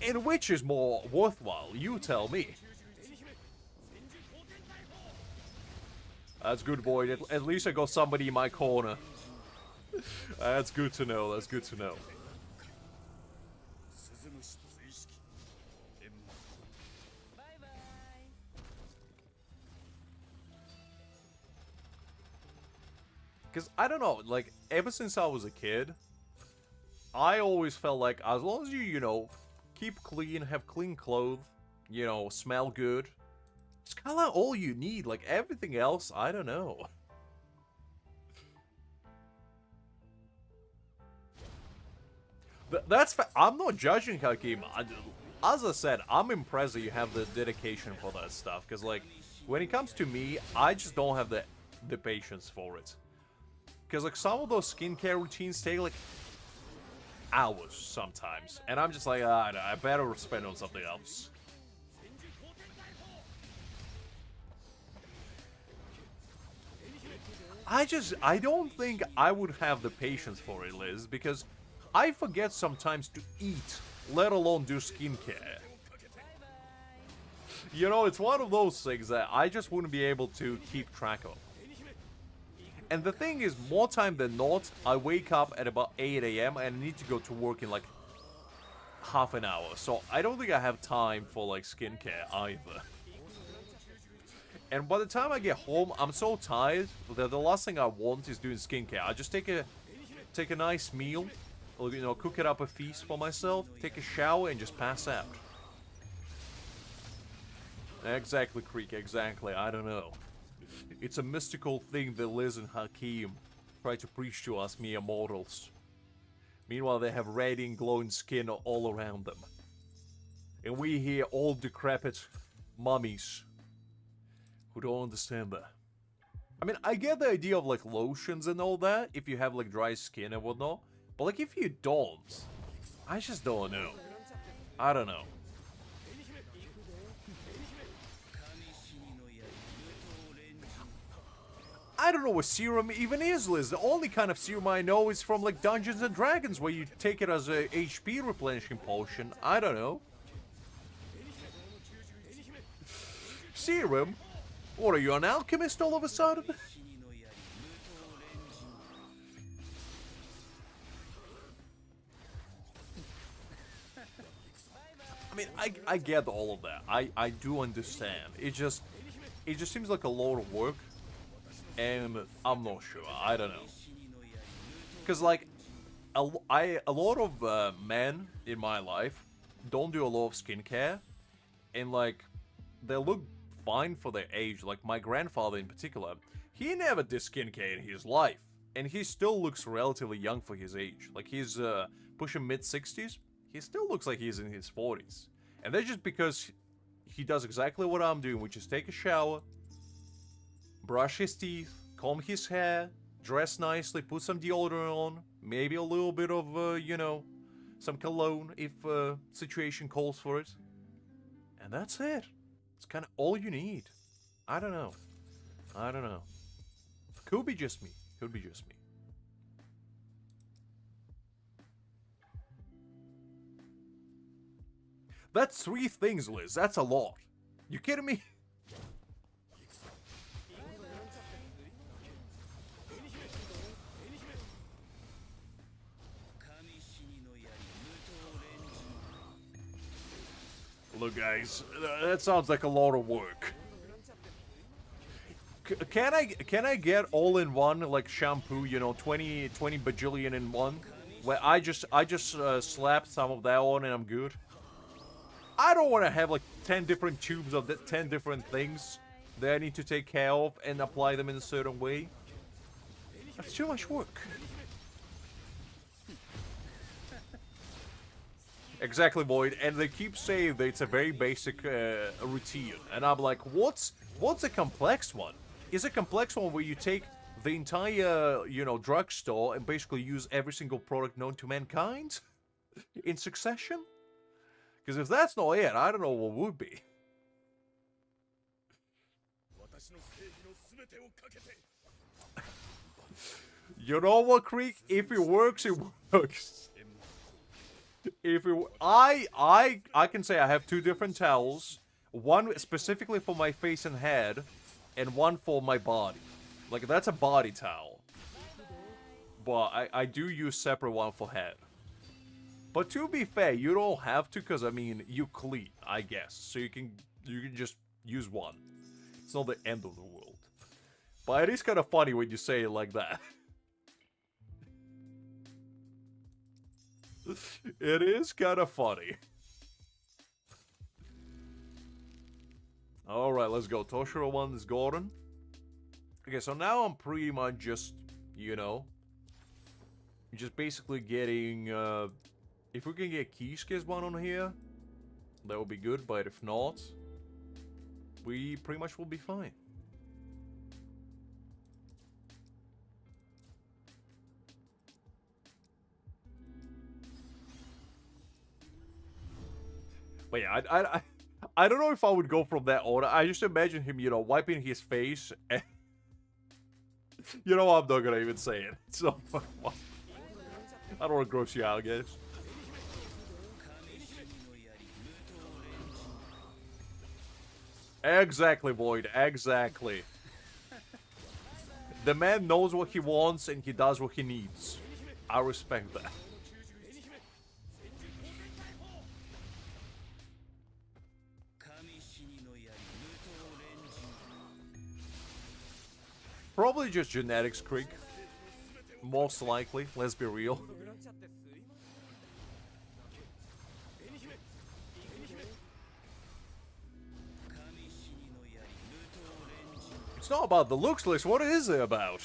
Speaker 1: And which is more worthwhile, you tell me. That's good, boy. At least I got somebody in my corner. That's good to know. That's good to know. Because, I don't know, like, ever since I was a kid, I always felt like as long as you, you know, keep clean, have clean clothes, you know, smell good, it's kind of like all you need. Like, everything else, I don't know. I'm not judging Hakim. As I said, I'm impressed that you have the dedication for that stuff. Because, like, when it comes to me, I just don't have the patience for it. Because, like, some of those skincare routines take, like, hours sometimes. And I'm just like, I better spend on something else. I don't think I would have the patience for it, Liz, because I forget sometimes to eat, let alone do skincare. You know, it's one of those things that I just wouldn't be able to keep track of. And the thing is, more time than not, I wake up at about 8 AM and I need to go to work in like half an hour. So I don't think I have time for like skincare either. And by the time I get home, I'm so tired that the last thing I want is doing skincare. I just take a nice meal, you know, cook it up a feast for myself, take a shower, and just pass out. Exactly, Creek, exactly. I don't know. It's a mystical thing that Liz and Hakim try to preach to us mere mortals. Meanwhile, they have radiant, glowing skin all around them. And we here, all decrepit mummies who don't understand that. I mean, I get the idea of, like, lotions and all that, if you have, like, dry skin and whatnot. But, like, if you don't, I just don't know. I don't know. I don't know what serum even is, Liz. The only kind of serum I know is from, like, Dungeons and Dragons, where you take it as a HP replenishing potion. I don't know. Serum? What, are you an alchemist all of a sudden? I mean, I get all of that. I do understand. It just seems like a lot of work. And I'm not sure. I don't know. Because, like, a lot of men in my life don't do a lot of skincare. And, like, they look fine for their age. Like, my grandfather in particular, he never did skincare in his life. And he still looks relatively young for his age. Like, he's pushing mid-60s. He still looks like he's in his 40s. And that's just because he does exactly what I'm doing, which is take a shower, brush his teeth, comb his hair, dress nicely, put some deodorant on, maybe a little bit of, you know, some cologne if situation calls for it. And that's it. It's kind of all you need. I don't know. I don't know. Could be just me. Could be just me. That's 3 things, Liz. That's a lot. You kidding me? Look, guys, that sounds like a lot of work. Can I get all in one, like shampoo, you know, 20 bajillion in one? Where I just slap some of that on and I'm good. I don't want to have like 10 different tubes of 10 different things that I need to take care of and apply them in a certain way. That's too much work. Exactly, Void. And they keep saying that it's a very basic routine. And I'm like, what's a complex one? Is a complex one where you take the entire, you know, drugstore and basically use every single product known to mankind in succession? Because if that's not it, I don't know what would be. You know what, Creek? If it works, it works. If it, I can say I have 2 different towels, one specifically for my face and head, and one for my body. Like, that's a body towel. But I do use separate one for head. But to be fair, you don't have to, because, I mean, you clean, I guess. So you can just use one. It's not the end of the world. But it is kind of funny when you say it like that. It is kind of funny. Alright, let's go. Toshiro 1 is Gordon. Okay, so now I'm pretty much just, you know, just basically getting, if we can get Kisuke's one on here, that would be good, but if not, we pretty much will be fine. But yeah, I don't know if I would go from that order. I just imagine him, you know, wiping his face and... You know, I'm not gonna even say it. So, I don't want to gross you out, guys. Exactly, Void. Exactly. The man knows what he wants and he does what he needs. I respect that. Probably just genetics, Krieg. Most likely, let's be real. It's not about the looks, Liz. What is it about?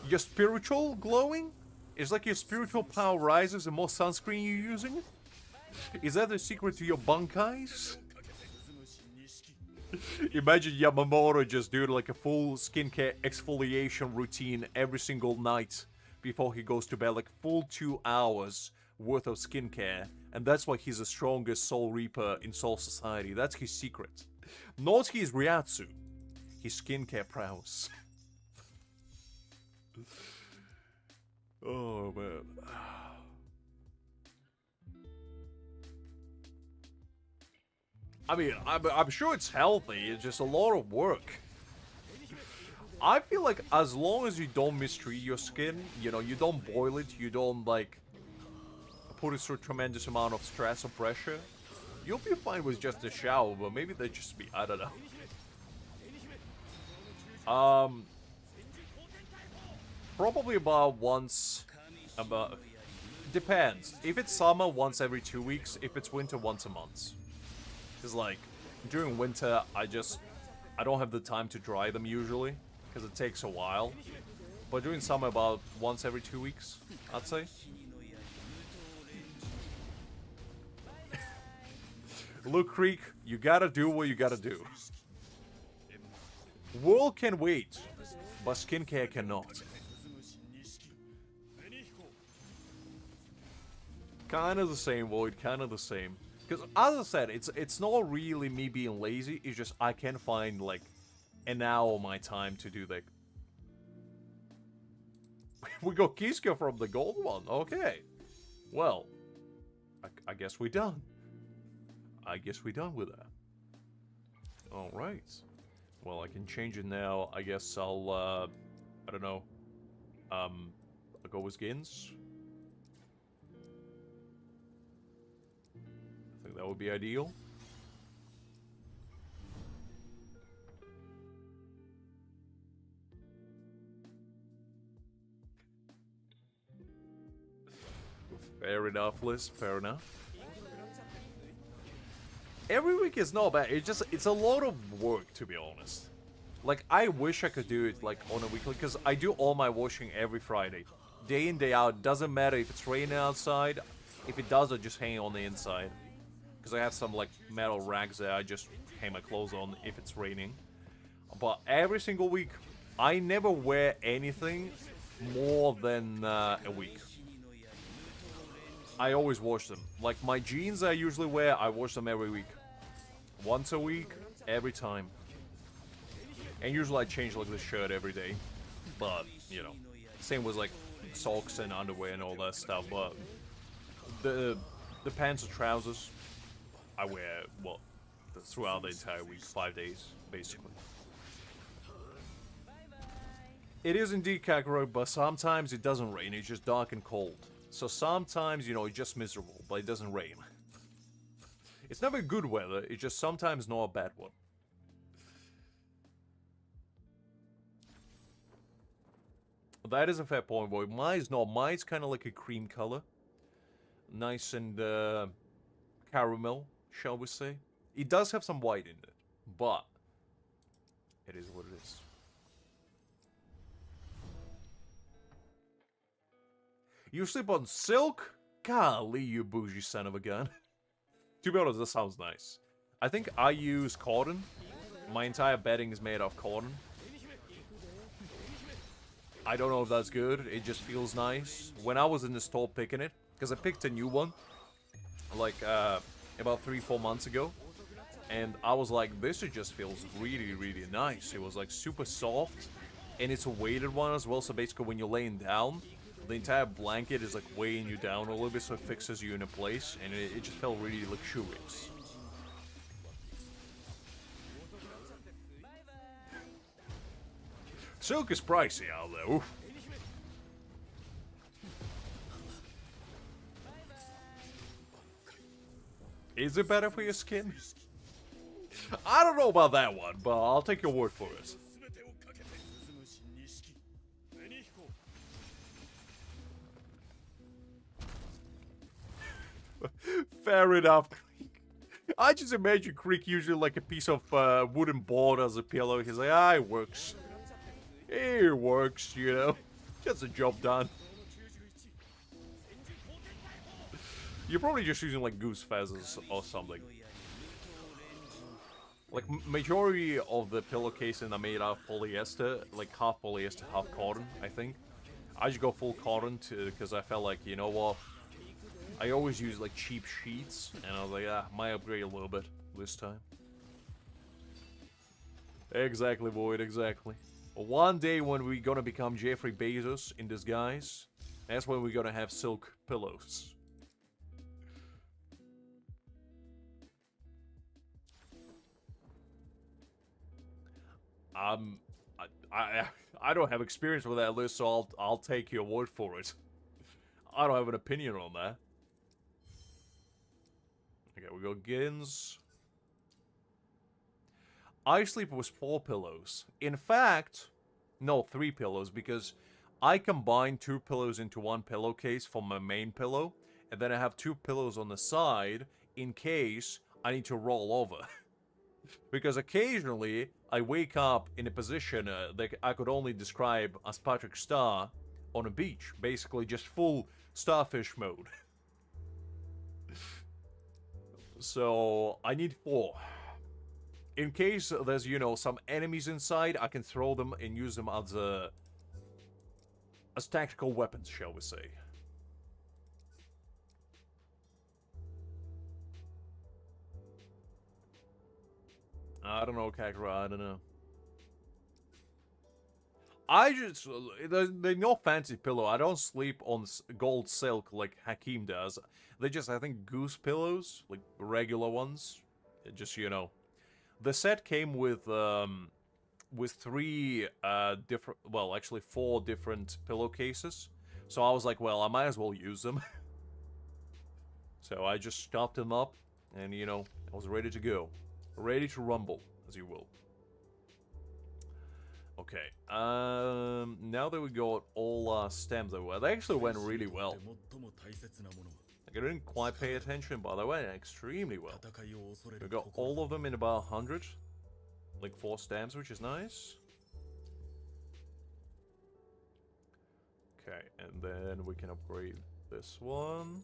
Speaker 1: Your spiritual glowing? It's like your spiritual power rises the more sunscreen you're using? Is that the secret to your bankais? Imagine Yamamoto just doing like a full skincare exfoliation routine every single night before he goes to bed, like full 2 hours worth of skincare, and that's why he's the strongest Soul Reaper in Soul Society. That's his secret. Not his Reiatsu, his skincare prowess. Oh man. I mean, I'm sure it's healthy, it's just a lot of work. I feel like as long as you don't mistreat your skin, you know, you don't boil it, you don't, like, put it through a tremendous amount of stress or pressure, you'll be fine with just a shower, but maybe that just be, I don't know. Probably about once, depends. If it's summer, once every 2 weeks, if it's winter, once a month. Because, like, during winter, I don't have the time to dry them usually, because it takes a while. But during summer, about once every 2 weeks, I'd say. Look, Creek, you gotta do what you gotta do. Wool can wait, but skincare cannot. Kind of the same, Void, kind of the same. Because, as I said, it's not really me being lazy, it's just I can't find, like, an hour of my time to do that. We got Kisuke from the gold one, okay. Well, I guess we're done. I guess we're done with that. Alright. Well, I can change it now. I guess I'll, I don't know. I'll go with skins. That would be ideal. Fair enough, Liz. Fair enough. Every week is not bad. It's a lot of work, to be honest. Like, I wish I could do it, like, on a weekly, because I do all my washing every Friday. Day in, day out. Doesn't matter if it's raining outside. If it does, I just hang it on the inside. Because I have some, like, metal rags that I just hang my clothes on if it's raining. But every single week, I never wear anything more than a week. I always wash them. Like, my jeans I usually wear, I wash them every week. Once a week, every time. And usually I change, like, the shirt every day. But, you know, same with, like, socks and underwear and all that stuff. But the pants and trousers, I wear, well, throughout the entire week, 5 days, basically. It is indeed Kakarot, but sometimes it doesn't rain. It's just dark and cold. So sometimes, you know, it's just miserable, but it doesn't rain. It's never good weather. It's just sometimes not a bad one. That is a fair point, boy. Mine's not. Mine's kind of like a cream color. Nice and caramel, shall we say. It does have some white in it, but it is what it is. You sleep on silk? Golly, you bougie son of a gun. To be honest, that sounds nice. I think I use cotton. My entire bedding is made of cotton. I don't know if that's good. It just feels nice. When I was in the store picking it, because I picked a new one, like about 3-4 months ago, and I was like, this just feels really, really nice. It was like super soft, and it's a weighted one as well. So basically, when you're laying down, the entire blanket is like weighing you down a little bit, so it fixes you in a place, and it just felt really luxurious. Silk is pricey out there. Oof. Is it better for your skin? I don't know about that one, but I'll take your word for it. Fair enough. I just imagine Creek using like a piece of wooden board as a pillow. He's like, ah, it works. It works, you know. Gets the job done. You're probably just using like goose feathers or something. Like, majority of the pillowcases are made out of polyester. Like, half polyester, half cotton, I think. I just go full cotton because I felt like, you know what? I always use like cheap sheets, and I was like, ah, might upgrade a little bit this time. Exactly, Void, exactly. One day when we're gonna become Jeffrey Bezos in disguise, that's when we're gonna have silk pillows. I don't have experience with that list, so I'll take your word for it. I don't have an opinion on that. Okay, we got Gins. I sleep with 4 pillows. In fact, no, 3 pillows, because I combine 2 pillows into one pillowcase for my main pillow, and then I have 2 pillows on the side in case I need to roll over. Because occasionally, I wake up in a position that I could only describe as Patrick Star on a beach. Basically, just full starfish mode. So, I need 4. In case there's, you know, some enemies inside, I can throw them and use them as tactical weapons, shall we say. I don't know, Kakra, I don't know. I just, they're no fancy pillow. I don't sleep on gold silk like Hakim does. They're just, I think, goose pillows, like regular ones. Just, you know. The set came with 3 different, well, actually 4 different pillowcases. So I was like, well, I might as well use them. So I just stuffed them up, and, you know, I was ready to go. Ready to rumble, as you will. Okay, now that we got all stems over, they actually went really well. Like, I didn't quite pay attention, but they went extremely well. We got all of them in about 100. Like 4 stems, which is nice. Okay, and then we can upgrade this one.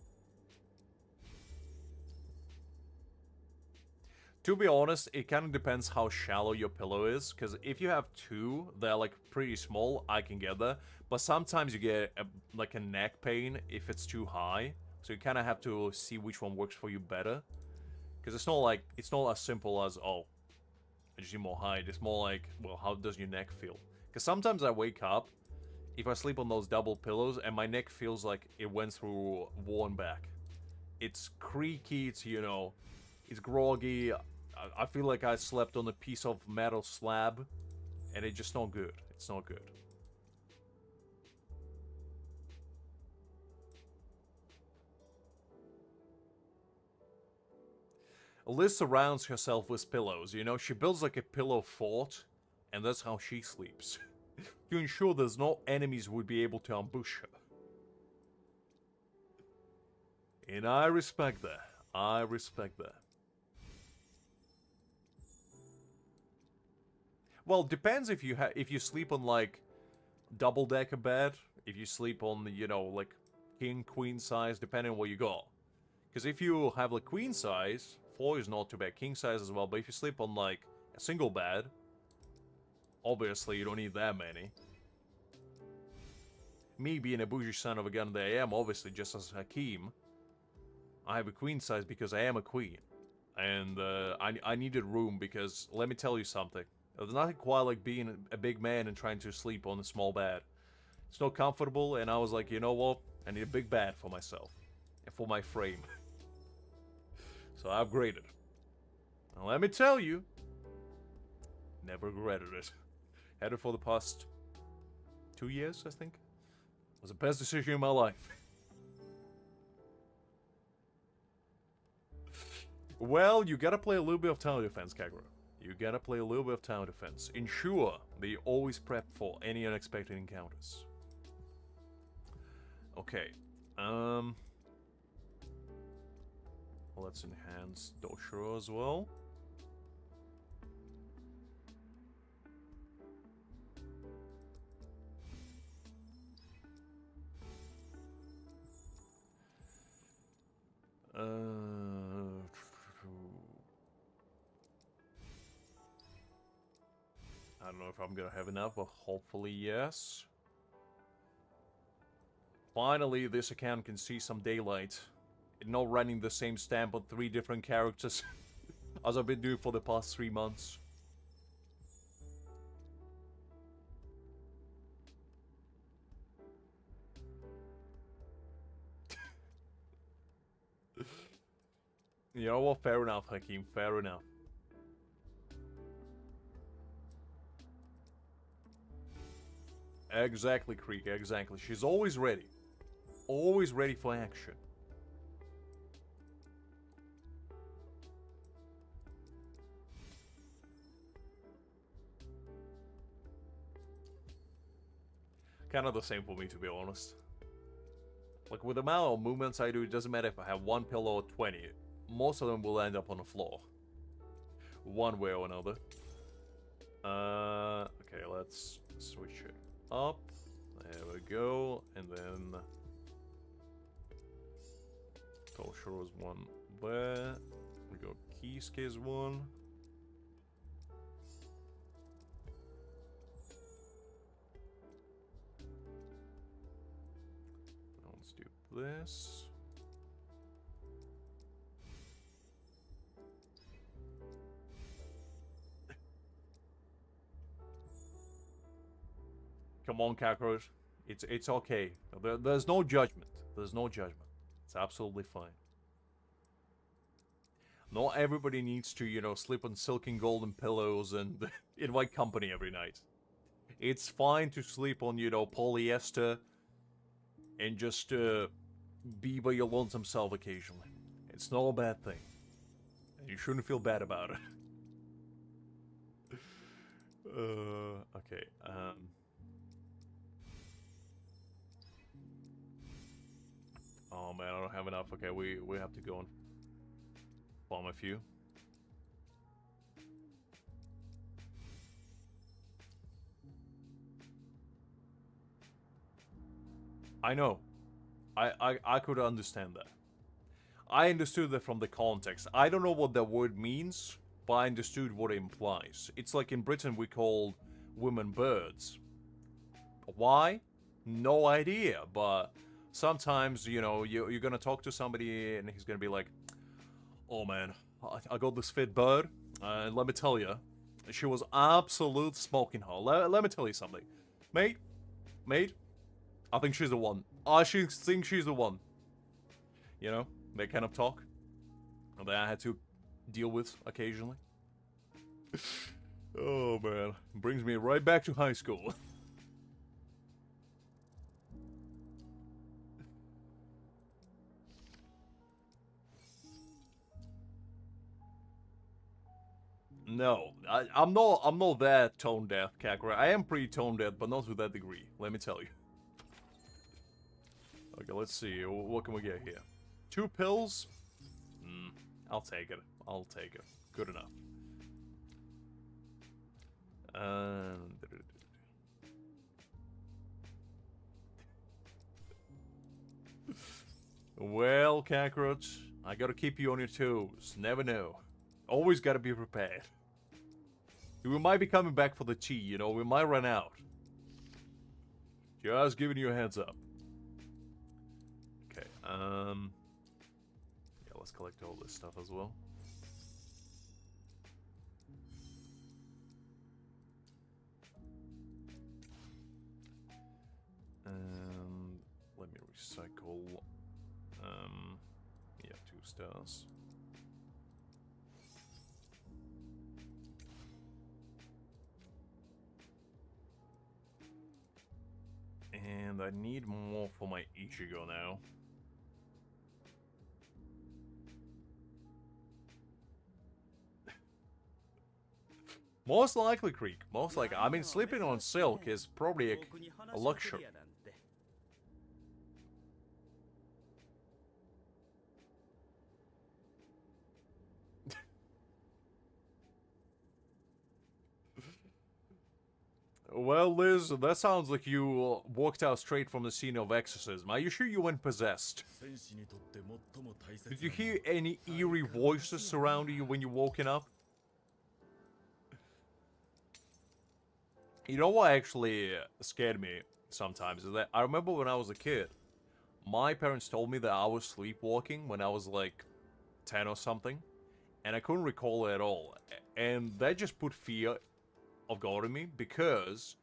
Speaker 1: To be honest, it kind of depends how shallow your pillow is, because if you have 2, they're like pretty small, I can get that. But sometimes you get like a neck pain if it's too high, so you kind of have to see which one works for you better. Because it's not as simple as, oh, I just need more height. It's more like, well, how does your neck feel? Because sometimes I wake up, if I sleep on those double pillows, and my neck feels like it went through worn back. It's creaky, it's, you know, it's groggy. I feel like I slept on a piece of metal slab, and it's just not good. It's not good. Liz surrounds herself with pillows, you know? She builds like a pillow fort, and that's how she sleeps. To ensure there's no enemies who would be able to ambush her. And I respect that. I respect that. Well, depends if you sleep on like double-decker bed, if you sleep on, you know, like king, queen size, depending on what you got. Because if you have like queen size, 4 is not too bad, king size as well, but if you sleep on like a single bed, obviously you don't need that many. Me being a bougie son of a gun that I am, obviously just as Hakim, I have a queen size because I am a queen. And I needed room because, let me tell you something, there's nothing quite like being a big man and trying to sleep on a small bed. It's not comfortable, and I was like, you know what? I need a big bed for myself. And for my frame. So I upgraded. And let me tell you, never regretted it. Had it for the past 2 years, I think. It was the best decision in my life. Well, you gotta play a little bit of tower defense, Kagura. You gotta play a little bit of tower defense. Ensure that you always prep for any unexpected encounters. Okay. Let's enhance Toshiro as well. I don't know if I'm gonna have enough, but hopefully yes. Finally, this account can see some daylight. And not running the same stamp on 3 different characters as I've been doing for the past 3 months. You know what? Fair enough, Hakim. Fair enough. Exactly, Creek. Exactly. She's always ready. Always ready for action. Kind of the same for me, to be honest. Like, with the amount of movements I do, it doesn't matter if I have 1 pillow or 20. Most of them will end up on the floor. One way or another. Okay, let's switch it up. There we go. And then Toshiro's one there. We got Kisuke's one. Let's do this. Come on, Cockroach. It's okay. There's no judgment. There's no judgment. It's absolutely fine. Not everybody needs to, you know, sleep on silk and golden pillows and invite company every night. It's fine to sleep on, you know, polyester and just be by your lonesome self occasionally. It's not a bad thing. And you shouldn't feel bad about it. Okay, oh man, I don't have enough. Okay, we have to go and bomb a few. I know. I could understand that. I understood that from the context. I don't know what that word means, but I understood what it implies. It's like in Britain we call women birds. Why? No idea, but sometimes, you know, you're gonna talk to somebody and he's gonna be like, oh man, I got this fit bird, and let me tell you, she was absolute smoking hot. Let me tell you something. Mate, I think she's the one. I think she's the one. You know, that kind of talk that I had to deal with occasionally. Oh man, brings me right back to high school. No, I'm not that tone deaf, Kakura. I am pretty tone deaf, but not to that degree. Let me tell you. Okay, let's see. What can we get here? 2 pills? I'll take it. I'll take it. Good enough. Well, Kakarot, I gotta keep you on your toes. Never know. Always gotta be prepared. We might be coming back for the tea, you know, we might run out. Just giving you a heads up. Okay, yeah, let's collect all this stuff as well. And let me recycle. Yeah, 2 stars. And I need more for my Ichigo now. Most likely, Creek. Most likely. I mean, sleeping on silk is probably a luxury. Well, Liz, that sounds like you walked out straight from the scene of exorcism. Are you sure you weren't possessed? Did you hear any eerie voices surrounding you when you woken up? You know what actually scared me sometimes is that I remember when I was a kid, my parents told me that I was sleepwalking when I was like 10 or something, and I couldn't recall it at all. And that just put fear of God in me, because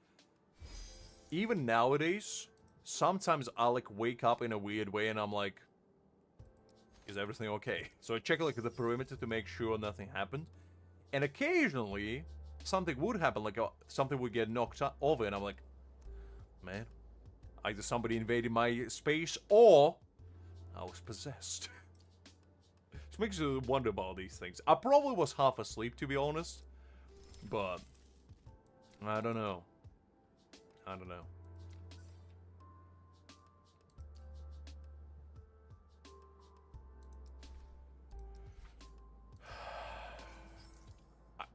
Speaker 1: even nowadays, sometimes I like wake up in a weird way and I'm like, is everything okay? So I check like the perimeter to make sure nothing happened. And occasionally, something would happen, like something would get knocked over and I'm like, man, either somebody invaded my space or I was possessed. It makes you wonder about these things. I probably was half asleep, to be honest, but I don't know. I don't know.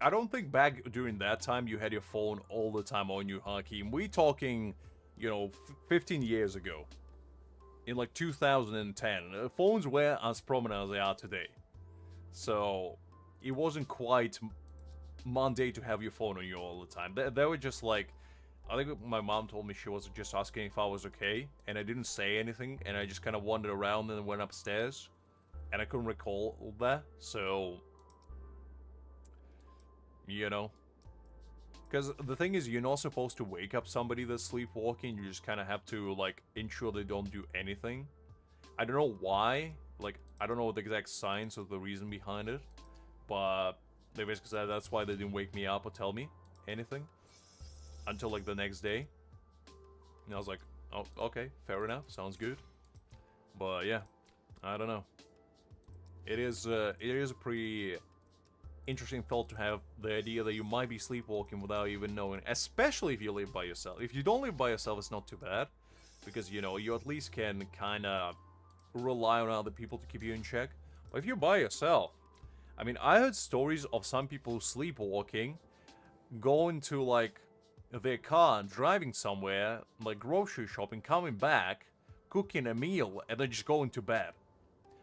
Speaker 1: I don't think back during that time you had your phone all the time on you, Hakeem. We talking, you know, 15 years ago. In like 2010. Phones were as prominent as they are today. So, it wasn't quite Monday to have your phone on you all the time. They were just like, I think my mom told me she was just asking if I was okay, and I didn't say anything, and I just kind of wandered around and went upstairs, and I couldn't recall that, so, you know, because the thing is, you're not supposed to wake up somebody that's sleepwalking, you just kind of have to, like, ensure they don't do anything. I don't know why, like, I don't know the exact science or the reason behind it, but they basically said that's why they didn't wake me up or tell me anything until like the next day. And I was like, oh, okay, fair enough, sounds good. But yeah, I don't know. It is a pretty interesting thought to have, the idea that you might be sleepwalking without even knowing, especially if you live by yourself. If you don't live by yourself, it's not too bad, because, you know, you at least can kind of rely on other people to keep you in check. But if you're by yourself, I mean, I heard stories of some people sleepwalking, going to, like, their car and driving somewhere, like grocery shopping, coming back, cooking a meal, and then just going to bed.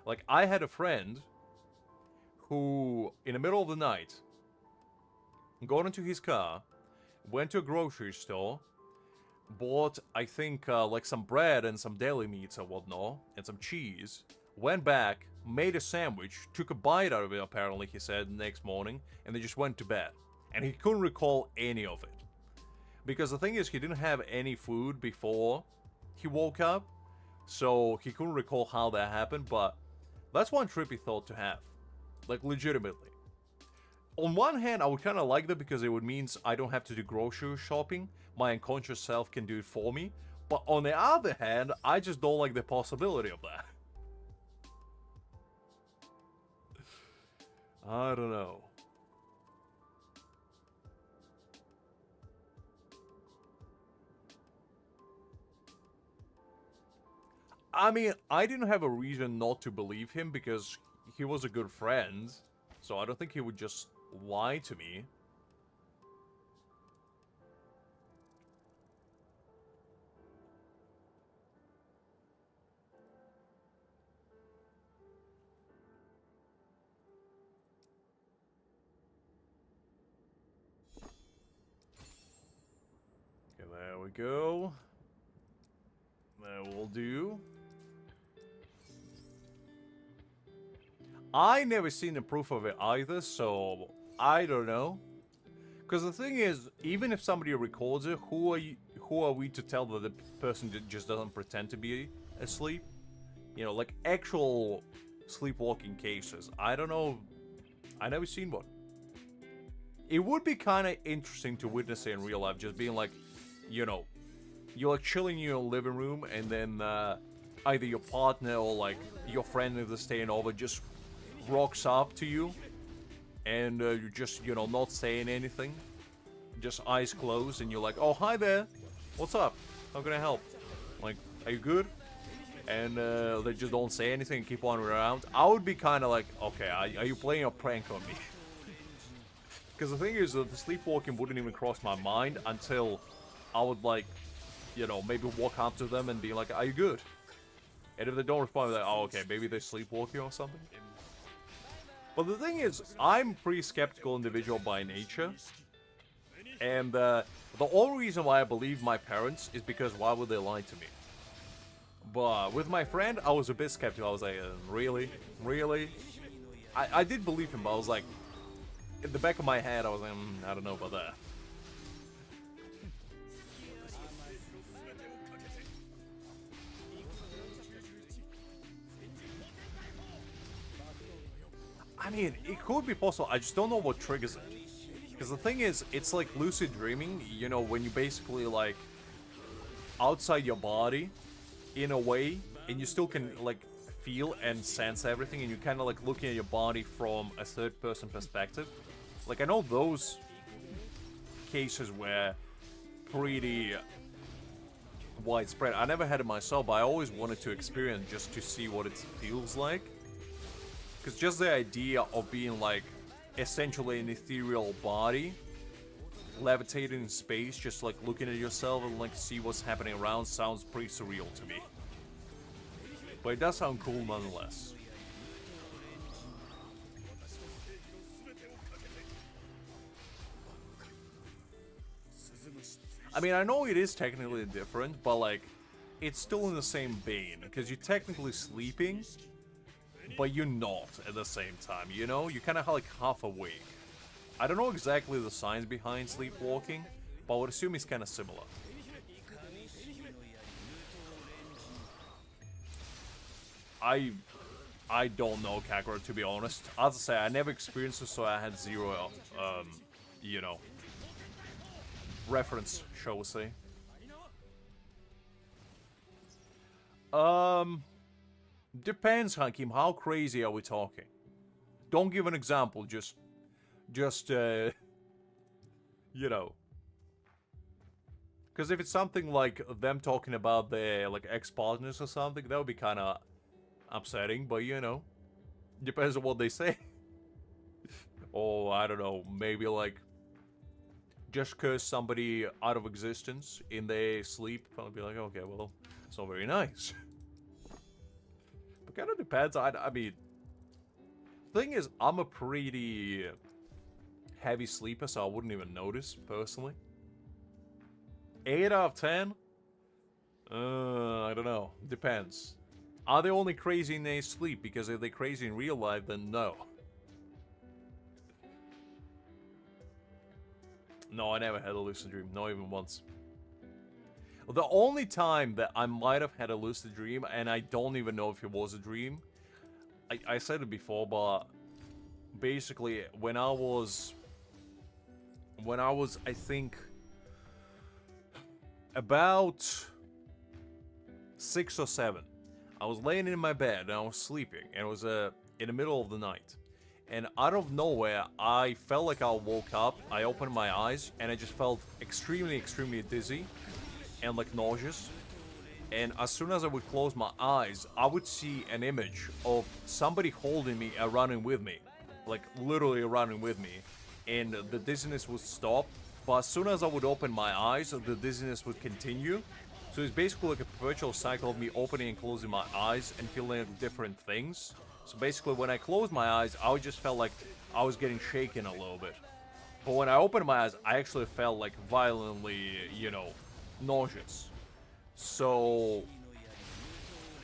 Speaker 1: Like, I had a friend who, in the middle of the night, got into his car, went to a grocery store, bought, I think, like some bread and some deli meats and whatnot, and some cheese, went back, made a sandwich, took a bite out of it, apparently, he said, the next morning, and then just went to bed. And he couldn't recall any of it. Because the thing is, he didn't have any food before he woke up, so he couldn't recall how that happened, but that's one trippy thought to have. Like, legitimately. On one hand, I would kind of like that because it would mean I don't have to do grocery shopping. My unconscious self can do it for me. But on the other hand, I just don't like the possibility of that. I don't know. I mean, I didn't have a reason not to believe him because he was a good friend. So I don't think he would just lie to me. Okay, there we go. That will do. I never seen the proof of it either, so I don't know. Because the thing is, even if somebody records it, who are we to tell that the person just doesn't pretend to be asleep? You know, like actual sleepwalking cases. I don't know. I never seen one. It would be kind of interesting to witness it in real life, just being like, you know, you're like chilling in your living room, and then either your partner or like your friend if they're staying over just rocks up to you, and you're just, you know, not saying anything, just eyes closed, and you're like, oh, hi there, what's up, how can I help, like, are you good? And they just don't say anything and keep wandering around. I would be kind of like, okay, are you playing a prank on me? Because the thing is that the sleepwalking wouldn't even cross my mind until I would, like, you know, maybe walk up to them and be like, are you good? And if they don't respond, like, oh, okay, maybe they're sleepwalking or something. But the thing is, I'm a pretty skeptical individual by nature. And the only reason why I believe my parents is because why would they lie to me? But with my friend, I was a bit skeptical. I was like, really? Really? I did believe him, but I was like, in the back of my head, I was like, I don't know about that. I mean, it could be possible. I just don't know what triggers it. Because the thing is, it's like lucid dreaming, you know, when you basically, like, outside your body, in a way, and you still can, like, feel and sense everything, and you're kind of, like, looking at your body from a third-person perspective. Like, I know those cases were pretty widespread. I never had it myself, but I always wanted to experience just to see what it feels like. Because just the idea of being, like, essentially an ethereal body, levitating in space, just, like, looking at yourself and, like, see what's happening around sounds pretty surreal to me. But it does sound cool nonetheless. I mean, I know it is technically different, but, like, it's still in the same vein. Because you're technically sleeping, but you're not at the same time, you know? You're kind of like half awake. I don't know exactly the science behind sleepwalking, but I would assume it's kind of similar. I don't know, Kakura, to be honest. As I say, I never experienced it, so I had zero, you know, reference, shall we say. Depends, Hakim. How crazy are we talking? Don't give an example. Just, you know. Because if it's something like them talking about their, like, ex-partners or something, that would be kind of upsetting. But, you know, depends on what they say. Or, I don't know, maybe, like, just curse somebody out of existence in their sleep. I'll be like, okay, well, it's not very nice. But kind of depends. I mean, thing is, I'm a pretty heavy sleeper, so I wouldn't even notice, personally. 8 out of 10? I don't know. Depends. Are they only crazy in their sleep? Because if they're crazy in real life, then no. No, I never had a lucid dream. Not even once. The only time that I might have had a lucid dream, and I don't even know if it was a dream. I said it before, but basically, when I was, I think, about 6 or 7, I was laying in my bed and I was sleeping, and it was in the middle of the night. And out of nowhere, I felt like I woke up, I opened my eyes, and I just felt extremely, extremely dizzy and, like, nauseous. And as soon as I would close my eyes, I would see an image of somebody holding me and running with me. Like, literally running with me. And the dizziness would stop. But as soon as I would open my eyes, the dizziness would continue. So it's basically like a perpetual cycle of me opening and closing my eyes and feeling different things. So basically, when I closed my eyes, I just felt like I was getting shaken a little bit. But when I opened my eyes, I actually felt like violently, you know, nauseous. So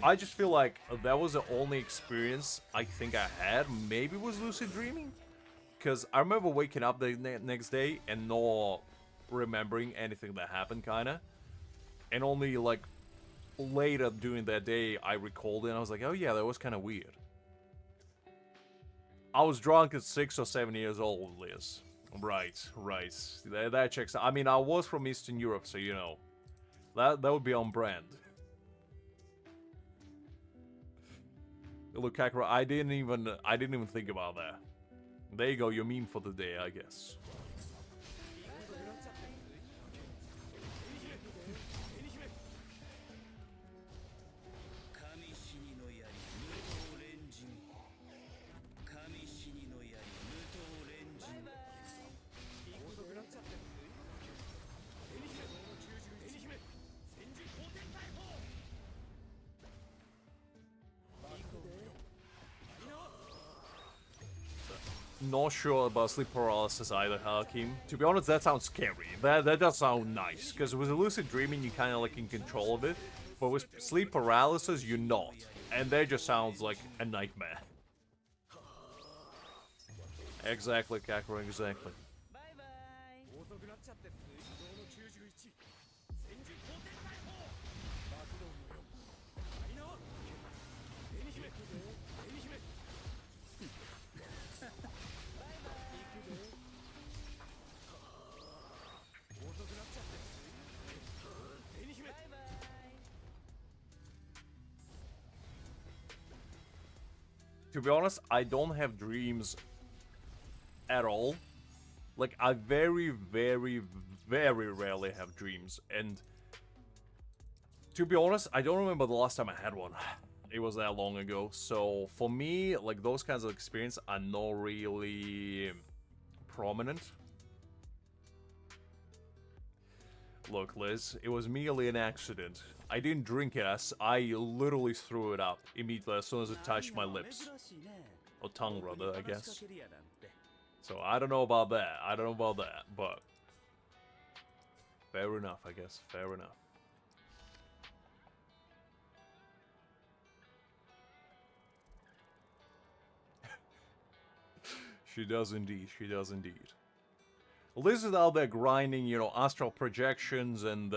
Speaker 1: I just feel like that was the only experience I think I had. Maybe it was lucid dreaming? Because I remember waking up the next day and not remembering anything that happened, kinda. And only, like, later during that day, I recalled it and I was like, oh yeah, that was kind of weird. I was drunk at 6 or 7 years old, Liz. Right. That checks out. I mean, I was from Eastern Europe, so, you know. That would be on brand. Look, Kakura, I didn't even think about that. There you go, your meme for the day, I guess. Not sure about sleep paralysis either, Hakim. To be honest, that sounds scary. That does sound nice, because with lucid dreaming, you're kind of like in control of it. But with sleep paralysis, you're not. And that just sounds like a nightmare. Exactly, Kakura, exactly. To be honest, I don't have dreams at all. Like, I very, very, very rarely have dreams. And to be honest, I don't remember the last time I had one. It was that long ago. So for me, like, those kinds of experiences are not really prominent. Look, Liz, it was merely an accident. I didn't drink it, I literally threw it up immediately as soon as it touched my lips. Or tongue, rather, I guess. So, I don't know about that. But fair enough, I guess. Fair enough. She does indeed. Liz is out there grinding, you know, astral projections and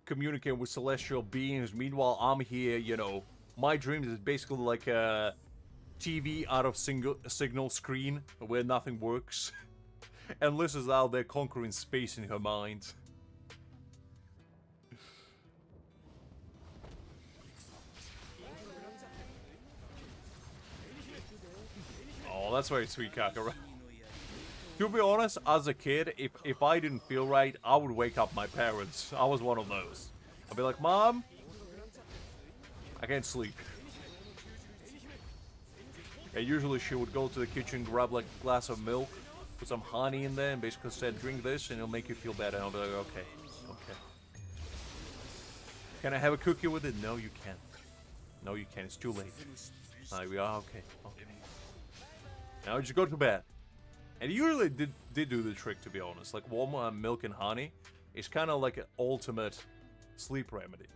Speaker 1: communicating with celestial beings. Meanwhile, I'm here, you know, my dreams is basically like a TV out of signal screen where nothing works. And Liz is out there conquering space in her mind. Oh, that's very sweet, Kakura. To be honest, as a kid, if I didn't feel right, I would wake up my parents. I was one of those. I'd be like, Mom, I can't sleep. And usually she would go to the kitchen, grab like a glass of milk, put some honey in there, and basically said, drink this and it'll make you feel better. And I'll be like, okay. Can I have a cookie with it? No, you can't. No, you can't. It's too late. We are okay. Now just go to bed. And it usually did do the trick, to be honest. Like, warm milk and honey is kind of like an ultimate sleep remedy.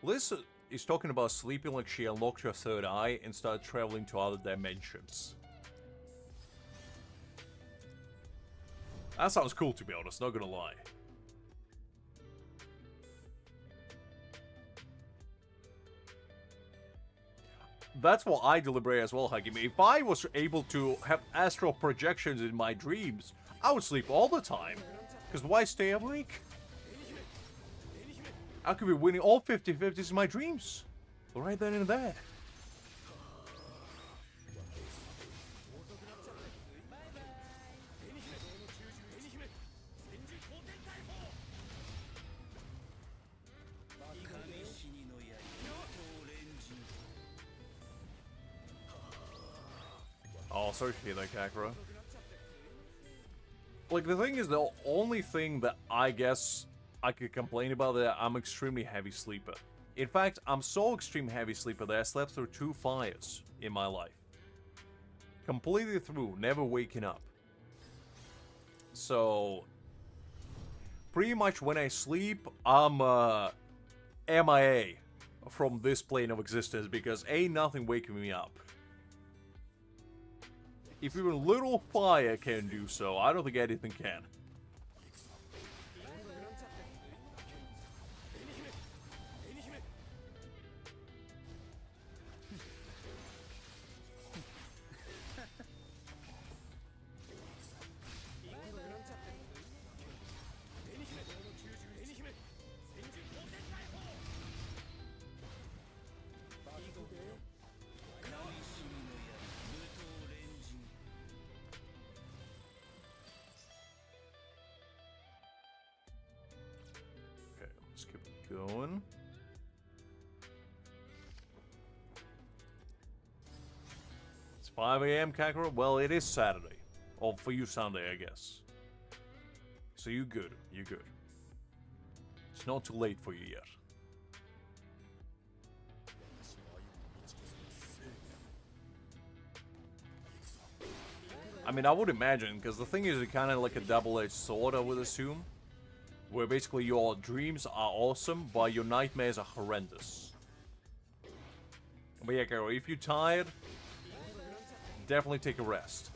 Speaker 1: Liz is talking about sleeping like she unlocked her third eye and started traveling to other dimensions. That sounds cool, to be honest, not gonna lie. That's what I deliberate as well, Hagimi. If I was able to have astral projections in my dreams, I would sleep all the time. Because why stay awake? I could be winning all 50-50s in my dreams. Right then and there. sorry to hear that, Kakura. Like, the thing is, the only thing that I guess I could complain about that I'm extremely heavy sleeper. In fact, I'm so extreme heavy sleeper that I slept through 2 fires in my life. Completely through, never waking up. So, pretty much when I sleep, I'm MIA from this plane of existence because ain't nothing waking me up. If even little fire can do so, I don't think anything can. Let's keep it going. It's 5 a.m. Kakura? Well, it is Saturday. Or for you, Sunday, I guess. So you good. You good. It's not too late for you yet. I mean, I would imagine, because the thing is, it's kind of like a double-edged sword, I would assume. Where basically your dreams are awesome, but your nightmares are horrendous. But yeah, Carol, if you're tired, definitely take a rest.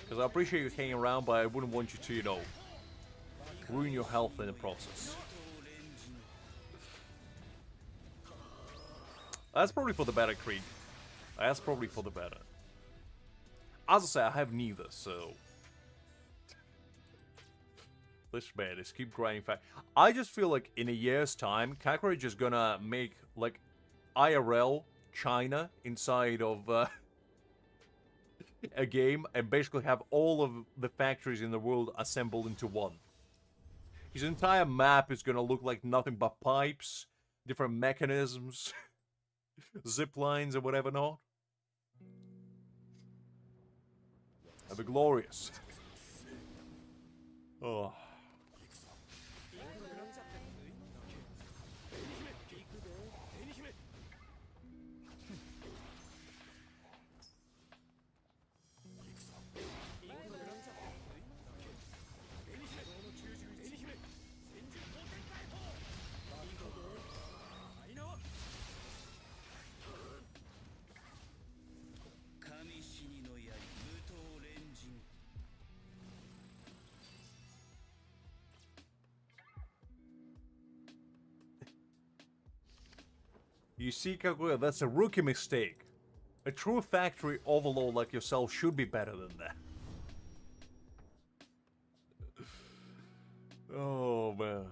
Speaker 1: Because I appreciate you hanging around, but I wouldn't want you to, you know, ruin your health in the process. That's probably for the better, Creed. That's probably for the better. As I say, I have neither, so... This man is keep grinding fat. I just feel like in a year's time, Kakura is just gonna make, like, IRL China inside of a game and basically have all of the factories in the world assembled into one. His entire map is gonna look like nothing but pipes, different mechanisms, zip lines or whatever not. That'd be glorious. Oh. You see, Kaguya, that's a rookie mistake. A true factory overlord like yourself should be better than that. Oh, man.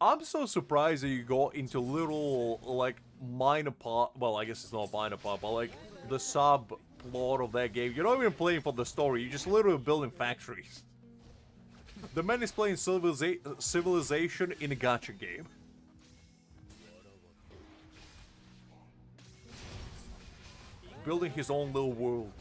Speaker 1: I'm so surprised that you got into little, like, minor part... Well, I guess it's not a minor part, but, like, the sub-plot of that game. You're not even playing for the story, you're just literally building factories. The man is playing Civilization in a gacha game. Building his own little world.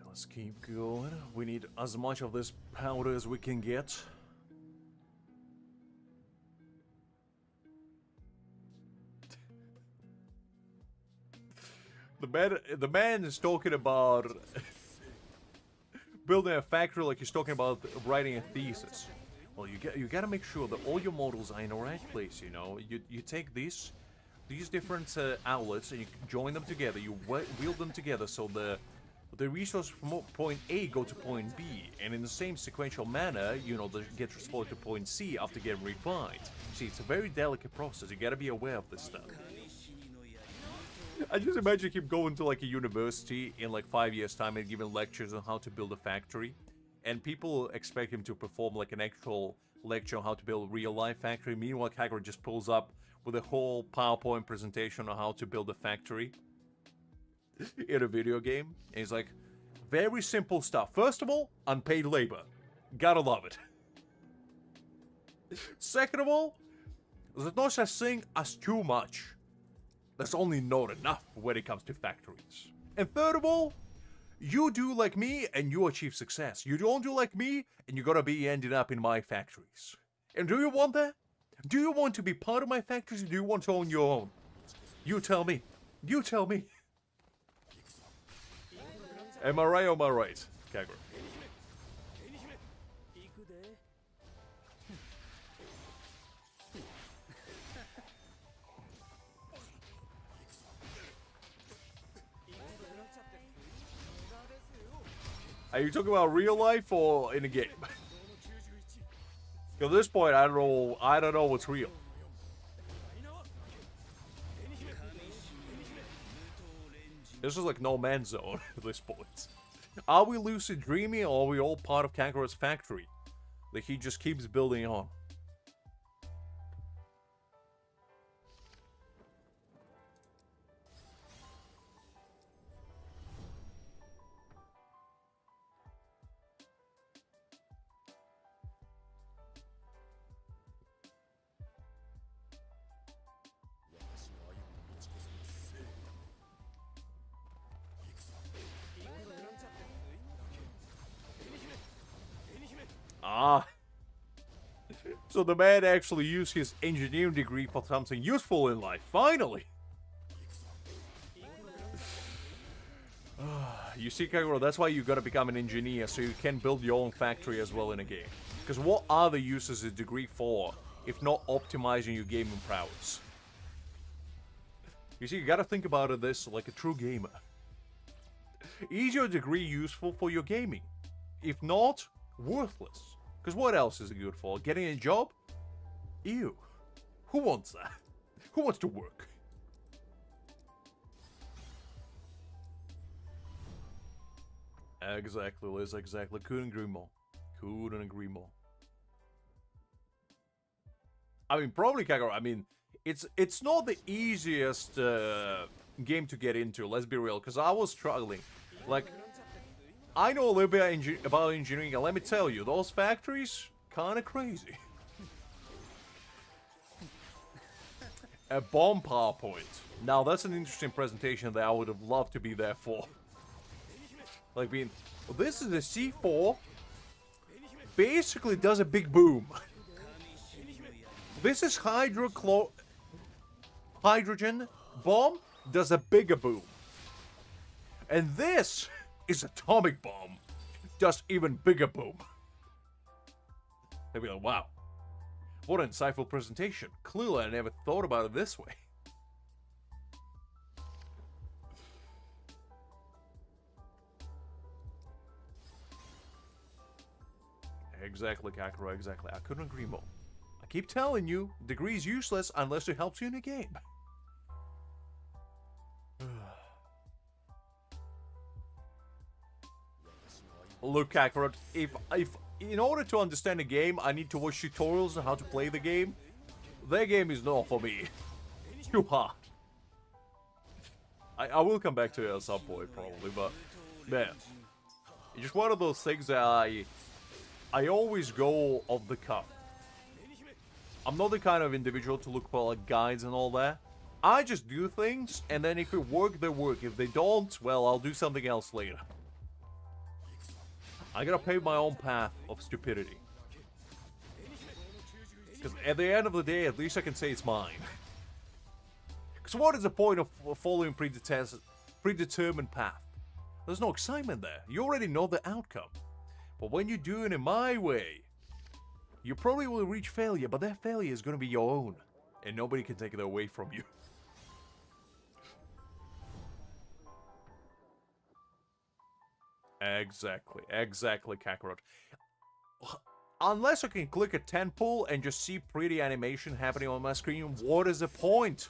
Speaker 1: Let's keep going. We need as much of this powder as we can get. The man is talking about building a factory like he's talking about writing a thesis. Well, you gotta make sure that all your models are in the right place. You know, you take these different outlets and you join them together. You wield them together so the resources from point A go to point B, and in the same sequential manner, you know, they get transported to point C after getting refined. See, it's a very delicate process. You gotta be aware of this stuff. I just imagine him going to like a university in like 5 years' time and giving lectures on how to build a factory, and people expect him to perform like an actual lecture on how to build a real-life factory. Meanwhile, Kakarot just pulls up with a whole PowerPoint presentation on how to build a factory in a video game. And he's like, very simple stuff. First of all, unpaid labor. Gotta love it. Second of all, there's no such thing as too much. There's only not enough when it comes to factories. And third of all, you do like me and you achieve success. You don't do like me and you're gonna be ending up in my factories. And do you want that? Do you want to be part of my factories or do you want to own your own? You tell me. You tell me. Am I right or am I right, Kakarot? Are you talking about real life or in a game? At this point, I don't know what's real. This is like no man's zone at this point. Are we lucid dreaming or are we all part of Kakarot's factory that he just keeps building on? Ah. So the man actually used his engineering degree for something useful in life. Finally. You see, Kakarot, that's why you gotta become an engineer, so you can build your own factory as well in a game. Because what are the uses of a degree for, if not optimizing your gaming prowess? You see, you gotta think about it this like a true gamer. Is your degree useful for your gaming? If not, worthless. Because what else is it good for? Getting a job? Ew. Who wants that? Who wants to work? Exactly, Liz, exactly. Couldn't agree more. Couldn't agree more. I mean, probably Kakarot. I mean, it's not the easiest game to get into, let's be real, because I was struggling. Like, I know a little bit about engineering, and let me tell you, those factories, kinda crazy. A bomb PowerPoint. Now, that's an interesting presentation that I would have loved to be there for. Like being, this is a C4, basically does a big boom. This is hydrogen bomb, does a bigger boom. And this is atomic bomb, does even bigger boom. They'd be like, wow, what an insightful presentation. Clearly, I never thought about it this way. Exactly, Kakarot, exactly. I couldn't agree more. I keep telling you, degree's useless unless it helps you in a game. Look, Kakarot, if in order to understand a game, I need to watch tutorials on how to play the game, that game is not for me. Too hard. I will come back to it at some point, probably, but man, it's just one of those things that I always go off the cuff. I'm not the kind of individual to look for like guides and all that. I just do things, and then if it work, they work. If they don't, well, I'll do something else later. I gotta pave my own path of stupidity. Because at the end of the day, at least I can say it's mine. Because what is the point of following predetermined path? There's no excitement there. You already know the outcome. But when you do it in my way, you probably will reach failure, but that failure is going to be your own. And nobody can take it away from you. Exactly, Kakarot. Unless I can click a 10 pull and just see pretty animation happening on my screen, what is the point?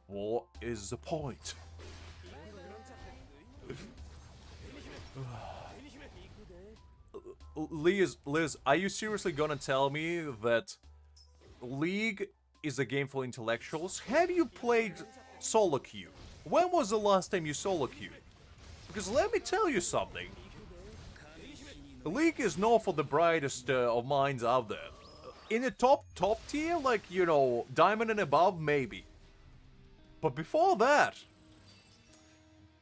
Speaker 1: What is the point? Liz, are you seriously gonna tell me that League is a game for intellectuals? Have you played solo queue? When was the last time you solo queued? Because let me tell you something. League is known for the brightest of minds out there. In the top tier, like, you know, diamond and above, maybe. But before that,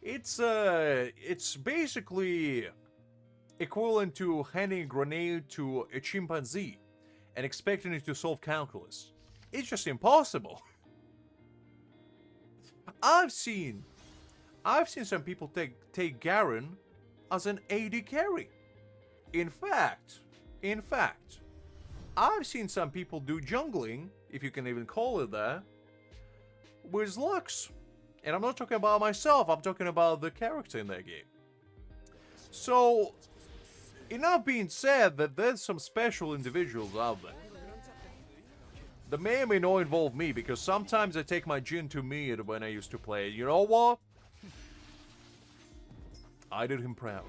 Speaker 1: it's basically equivalent to handing a grenade to a chimpanzee and expecting it to solve calculus. It's just impossible. I've seen some people take Garen as an AD carry. In fact, I've seen some people do jungling, if you can even call it that, with Lux. And I'm not talking about myself, I'm talking about the character in that game. So, enough being said that there's some special individuals out there. That may or may not involve me, because sometimes I take my Jin to mid when I used to play. You know what? I did him proud.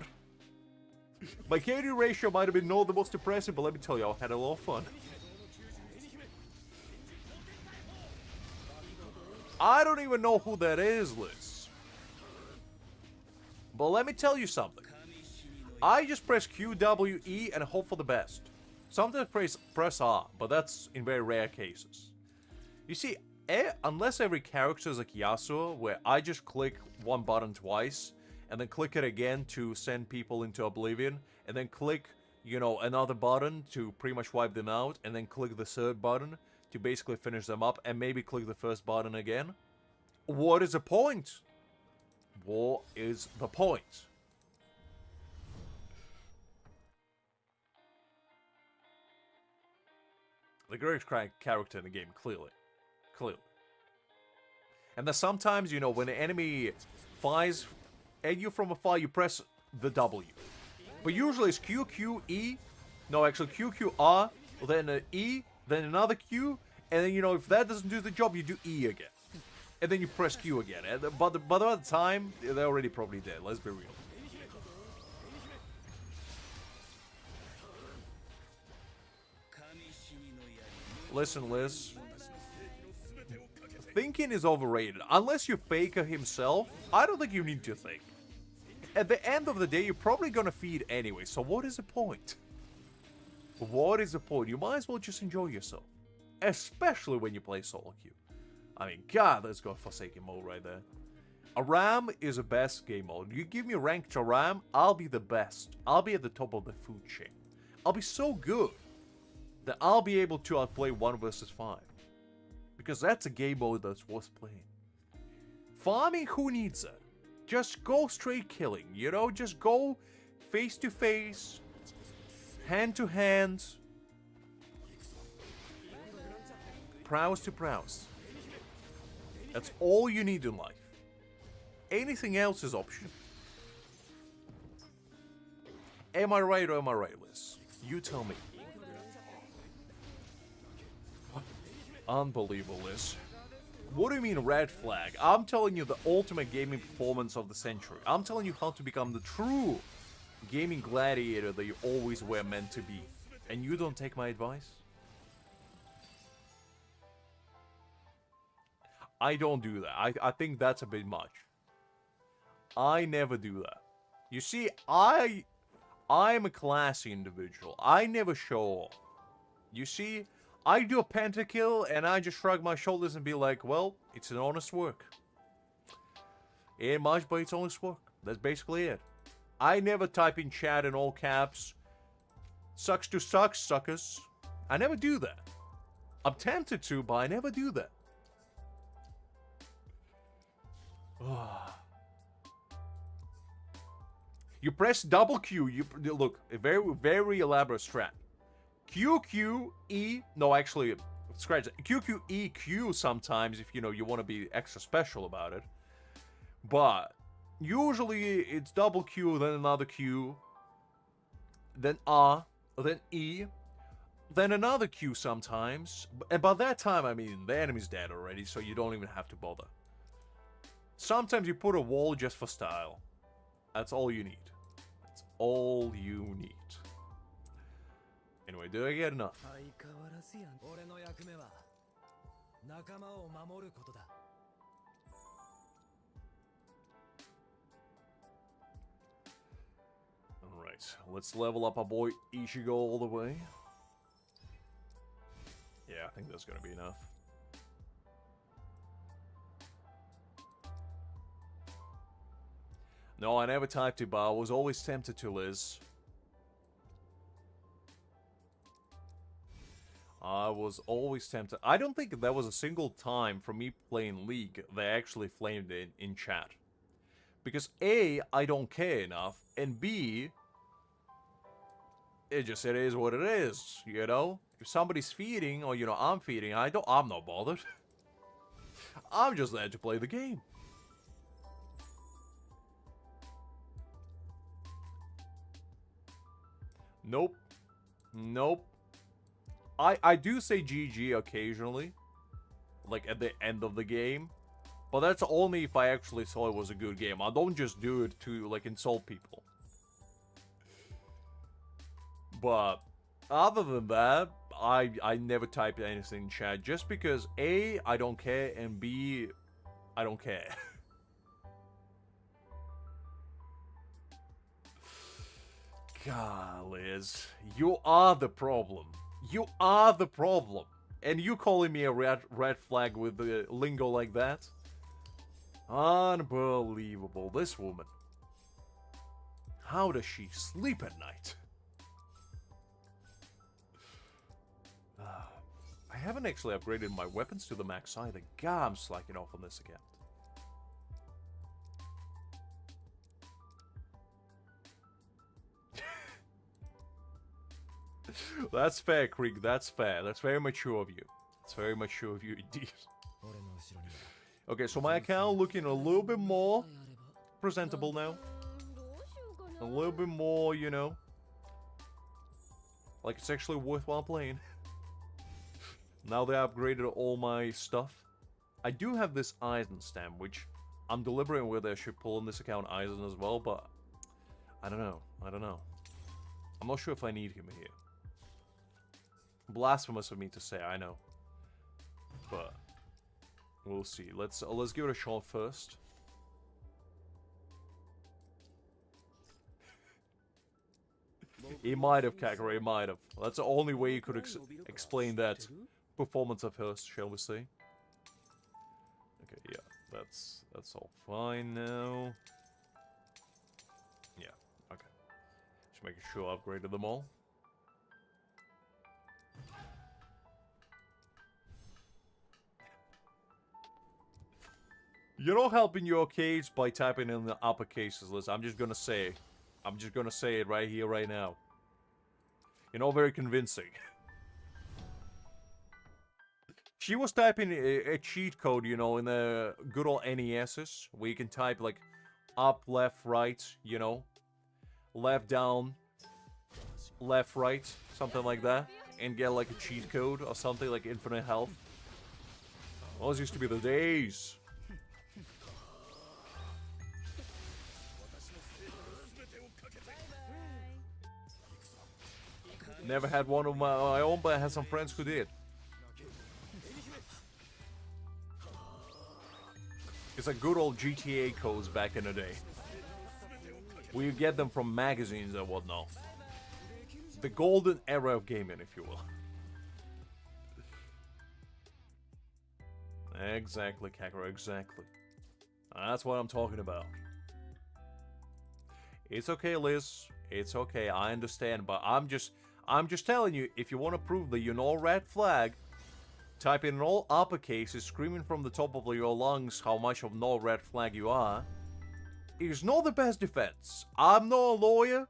Speaker 1: My KD ratio might have been not the most impressive, but let me tell you, I had a lot of fun. I don't even know who that is, Liz. But let me tell you something. I just press Q, W, E, and hope for the best. Sometimes press R, but that's in very rare cases. You see, unless every character is like Yasuo, where I just click one button twice, and then click it again to send people into oblivion, and then click, you know, another button to pretty much wipe them out, and then click the third button to basically finish them up, and maybe click the first button again. What is the point? What is the point? The greatest character in the game, clearly. And then sometimes, you know, when the enemy fires at you from afar, you press the W. But usually it's Q, Q, E. No, actually Q, Q, R, then E, then another Q, and then, you know, if that doesn't do the job, you do E again. And then you press Q again. But by the time, they're already probably dead, let's be real. Listen, Liz. Thinking is overrated. Unless you're Faker himself, I don't think you need to think. At the end of the day, you're probably gonna feed anyway, so what is the point? What is the point? You might as well just enjoy yourself. Especially when you play solo queue. I mean, God, let's go Forsaken mode right there. Aram is the best game mode. You give me ranked Aram, I'll be the best. I'll be at the top of the food chain. I'll be so good that I'll be able to outplay 1 versus 5. Because that's a game mode that's worth playing. Farming, who needs it? Just go straight killing, you know? Just go face to face, hand to hand, prowess to prowess. That's all you need in life. Anything else is optional. Am I right or am I right, Liz? You tell me. Unbelievable, Liz. What do you mean red flag? I'm telling you the ultimate gaming performance of the century. I'm telling you how to become the true gaming gladiator that you always were meant to be. And you don't take my advice? I don't do that. I think that's a bit much. I never do that. You see, I'm a classy individual. I never show off. You see, I do a pentakill and I just shrug my shoulders and be like, well, it's an honest work. It ain't much, but it's honest work. That's basically it. I never type in chat in all caps, sucks to suck, suckers. I never do that. I'm tempted to, but I never do that. You press double Q. You look, a very, very elaborate strat. Q, Q, E. No, actually, scratch that. Q, Q, E, Q sometimes if, you know, you want to be extra special about it. But usually it's double Q, then another Q, then R, then E, then another Q sometimes. And by that time, I mean, the enemy's dead already, so you don't even have to bother. Sometimes you put a wall just for style. That's all you need. That's all you need. Anyway, did I get enough? Alright, let's level up our boy Ichigo all the way. Yeah, I think that's gonna be enough. No, I never typed it, but I was always tempted to, Liz. I was always tempted. I don't think there was a single time from me playing League they actually flamed it in chat. Because A, I don't care enough, and B, it is what it is, you know? If somebody's feeding, or, you know, I'm feeding, I'm not bothered. I'm just there to play the game. Nope. Nope. I do say GG occasionally. Like at the end of the game. But that's only if I actually saw it was a good game. I don't just do it to, like, insult people. But other than that, I never type anything in chat. Just because A, I don't care, and B, I don't care. God, Liz, you are the problem. You are the problem. And you calling me a red flag with the lingo like that? Unbelievable, this woman. How does she sleep at night? I haven't actually upgraded my weapons to the max either. God, I'm slacking off on this account. That's fair, Krieg. That's fair. That's very mature of you. That's very mature of you indeed. Okay, so my account looking a little bit more presentable now. A little bit more, you know, like it's actually worthwhile playing. Now they upgraded all my stuff. I do have this Aizen stamp, which I'm deliberating whether I should pull in this account Aizen as well, but I don't know. I don't know. I'm not sure if I need him here. Blasphemous of me to say, I know. But we'll see. Let's give it a shot first. He might have, Kakura, he might have. That's the only way you could explain that performance of hers, shall we say. Okay, yeah, that's all fine now. Yeah, okay. Just making sure I upgraded them all. You're not helping your case by typing in the uppercases, Liz. I'm just gonna say it right here, right now. You're not very convincing. She was typing a cheat code, you know, in the good old NESs, where you can type, like, up, left, right, you know, left, down, left, right, something like that, and get, like, a cheat code or something, like infinite health. Those used to be the days. Never had one of my own, but I had some friends who did. It's like good old GTA codes back in the day. We get them from magazines and whatnot. The golden era of gaming, if you will. Exactly, Kakura, exactly. That's what I'm talking about. It's okay, Liz. It's okay, I understand, but I'm just telling you, if you want to prove that you're no red flag, type in all uppercases, screaming from the top of your lungs how much of no red flag you are. It's not the best defense. I'm not a lawyer,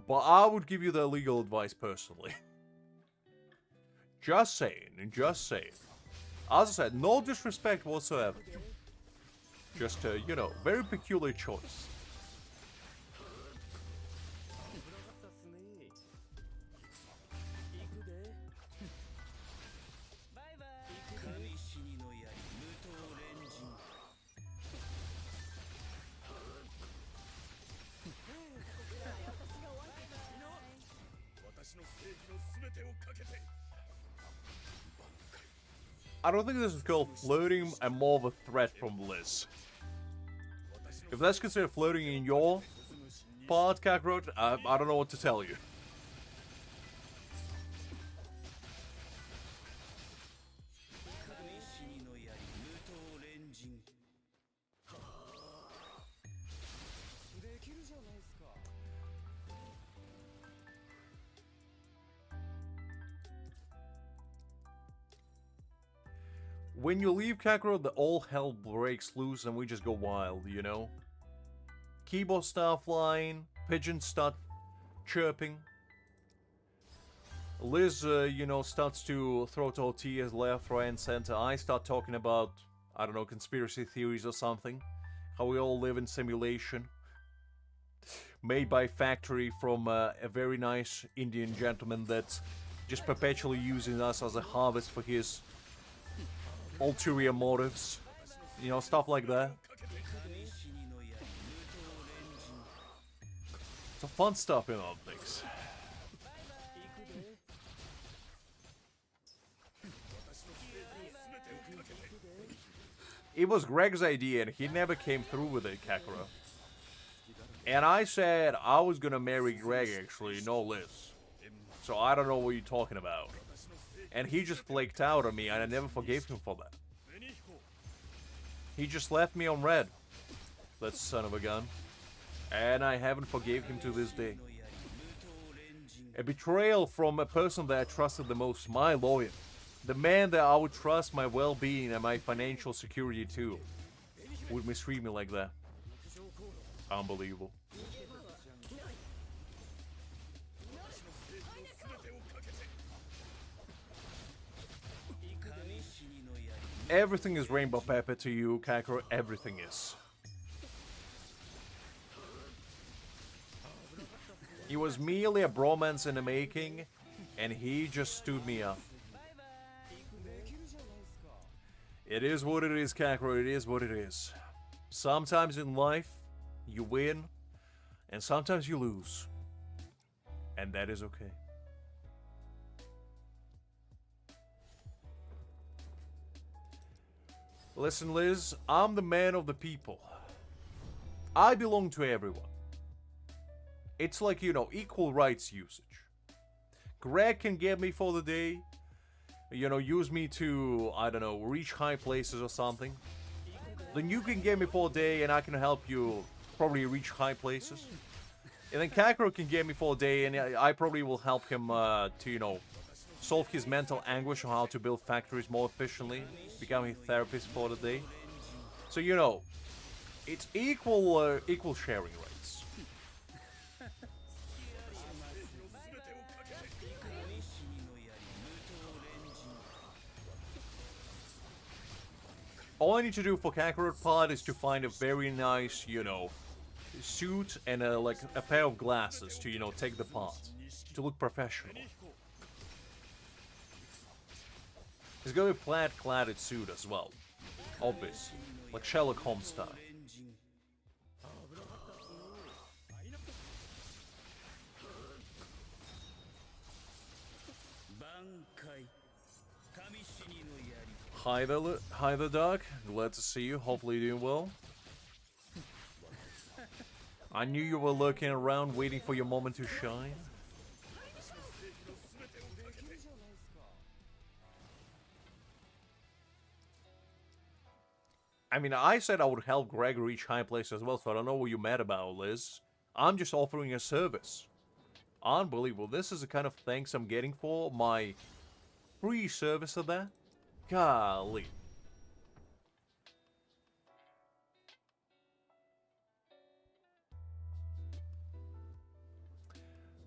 Speaker 1: but I would give you the legal advice personally. Just saying, just saying. As I said, no disrespect whatsoever. Just a, you know, very peculiar choice. I don't think this is called flirting and more of a threat from Liz. If that's considered flirting in your part, Kakarot, I don't know what to tell you. When you leave Kakarot, the all hell breaks loose and we just go wild, you know? Keyboards start flying, pigeons start chirping. Liz, you know, starts to throw tortillas left, right, and center. I start talking about, I don't know, conspiracy theories or something. How we all live in simulation. Made by factory from a very nice Indian gentleman that's just perpetually using us as a harvest for his ulterior motives, you know, stuff like that. Some fun stuff in all things. It was Greg's idea and he never came through with it, Kakarot. And I said I was gonna marry Greg actually, no Liz. So I don't know what you're talking about. And he just flaked out on me, and I never forgave him for that. He just left me on red. That son of a gun. And I haven't forgave him to this day. A betrayal from a person that I trusted the most, my lawyer. The man that I would trust my well-being and my financial security to, would mistreat me like that. Unbelievable. Everything is Rainbow Pepper to you, Kakarot. Everything is. It was merely a bromance in the making, and he just stood me up. It is what it is, Kakarot. It is what it is. Sometimes in life, you win, and sometimes you lose. And that is okay. Listen, Liz, I'm the man of the people. I belong to everyone. It's like, you know, equal rights usage. Greg can get me for the day. You know, use me to, I don't know, reach high places or something. Then you can get me for a day and I can help you probably reach high places. And then Kakarot can get me for a day and I probably will help him to, you know, solve his mental anguish on how to build factories more efficiently, become a therapist for the day. So, you know, it's equal sharing rights. All I need to do for Kakarot Pod is to find a very nice, you know, suit and like a pair of glasses to, you know, take the part, to look professional. He's got a plaid-cladded suit as well, obviously, like Sherlock Holmes style. Hi there, Doc. Glad to see you. Hopefully you're doing well. I knew you were lurking around, waiting for your moment to shine. I mean, I said I would help Greg reach high places as well, so I don't know what you're mad about, Liz. I'm just offering a service. Unbelievable. This is the kind of thanks I'm getting for my free service of that. Golly.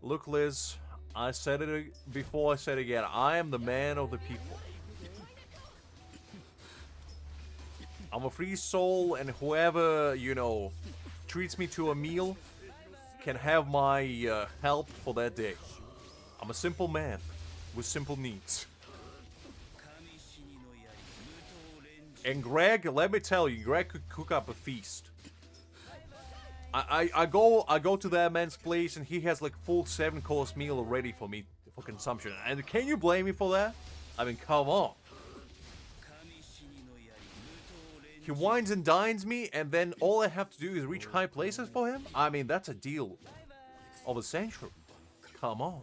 Speaker 1: Look, Liz, I said it before, I said it again. I am the man of the people. I'm a free soul, and whoever, you know, treats me to a meal can have my help for that day. I'm a simple man with simple needs. And Greg, let me tell you, Greg could cook up a feast. I go to that man's place and he has like full 7-course meal ready for me for consumption. And can you blame me for that? I mean, come on. He wines and dines me, and then all I have to do is reach high places for him? I mean, that's a deal of a century. Come on.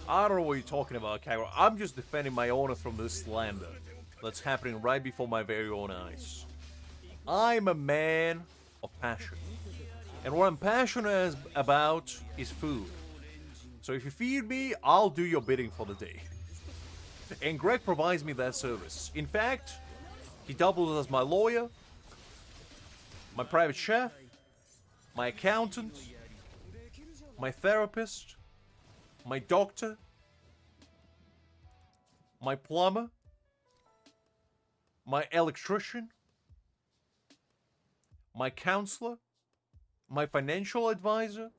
Speaker 1: I don't know what you're talking about, Kairo. I'm just defending my honor from this slander that's happening right before my very own eyes. I'm a man of passion. And what I'm passionate about is food. So if you feed me, I'll do your bidding for the day. And Greg provides me that service. In fact, he doubles as my lawyer, my private chef, my accountant, my therapist, my doctor, my plumber, my electrician, my counselor, my financial advisor,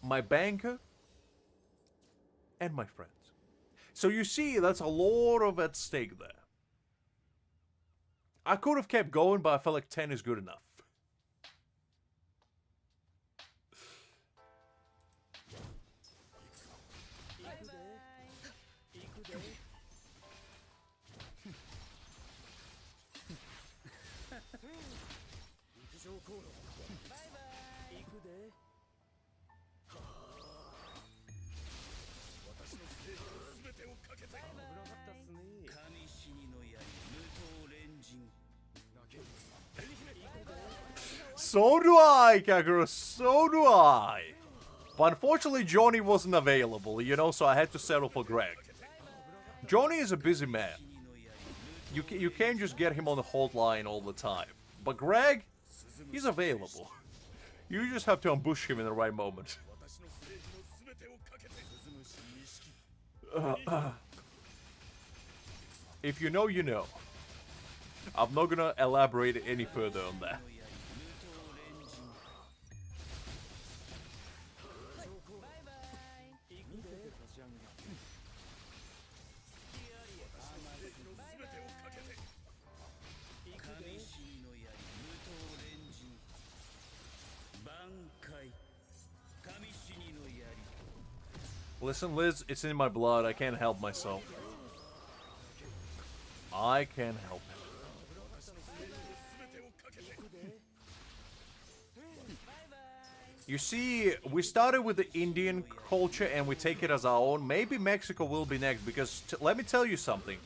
Speaker 1: my banker, and my friends. So you see, that's a lot of at stake there. I could have kept going, but I felt like 10 is good enough. So do I, Kagura, so do I. But unfortunately, Johnny wasn't available, you know, so I had to settle for Greg. Johnny is a busy man. You can't just get him on the hotline all the time. But Greg, he's available. You just have to ambush him in the right moment. If you know, you know. I'm not gonna elaborate any further on that. Listen, Liz, it's in my blood. I can't help myself. I can't help it. You see, we started with the Indian culture and we take it as our own. Maybe Mexico will be next, because let me tell you something.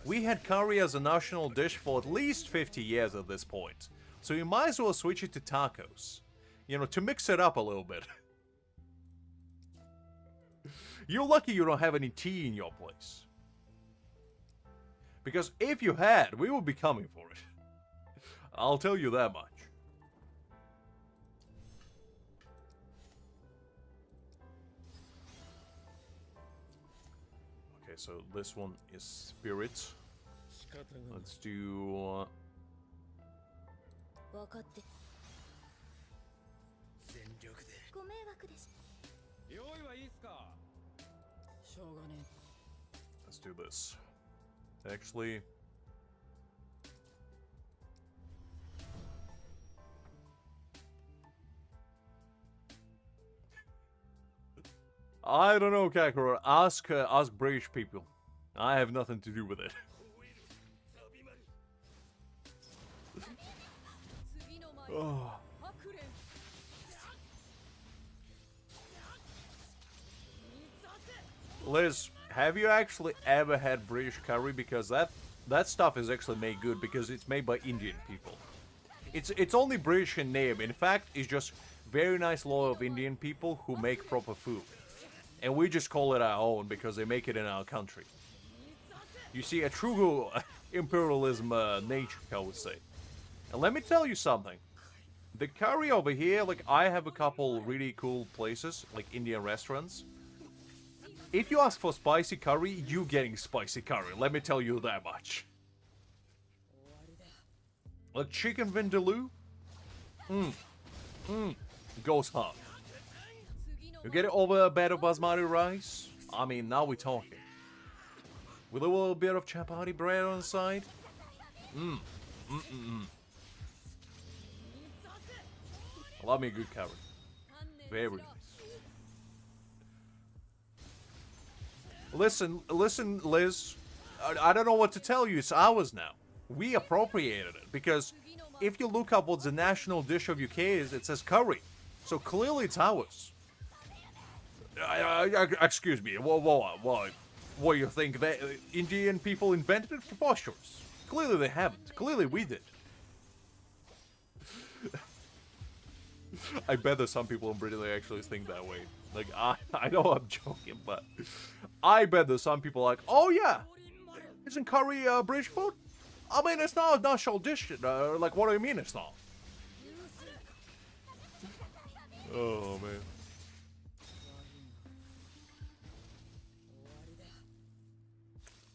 Speaker 1: We had curry as a national dish for at least 50 years at this point. So you might as well switch it to tacos. You know, to mix it up a little bit. You're lucky you don't have any tea in your place. Because if you had, we would be coming for it. I'll tell you that much. Okay, so this one is spirit. Let's do... Let's do this. Actually... I don't know, Kakarot. Ask British people. I have nothing to do with it. Oh. Liz, have you actually ever had British curry? Because that stuff is actually made good because it's made by Indian people. It's only British in name. In fact, it's just very nice lot of Indian people who make proper food. And we just call it our own because they make it in our country. You see, a true imperialism nature, I would say. And let me tell you something. The curry over here, like, I have a couple really cool places, like Indian restaurants. If you ask for spicy curry, you're getting spicy curry. Let me tell you that much. Like chicken vindaloo? Goes hard. You get it over a bed of basmati rice? I mean, now we're talking. With a little bit of chapati bread on the side? Love me a good curry. Very nice. Listen, Liz. I don't know what to tell you. It's ours now. We appropriated it because if you look up what the national dish of UK is, it says curry. So clearly it's ours. Excuse me. What you think that Indian people invented it? Preposterous. Clearly they haven't. Clearly we did. I bet there's some people in Britain that actually think that way. Like, I know I'm joking, but I bet there's some people like, oh yeah, isn't curry British food? I mean, it's not a national dish. Like, what do you mean it's not? Oh, man.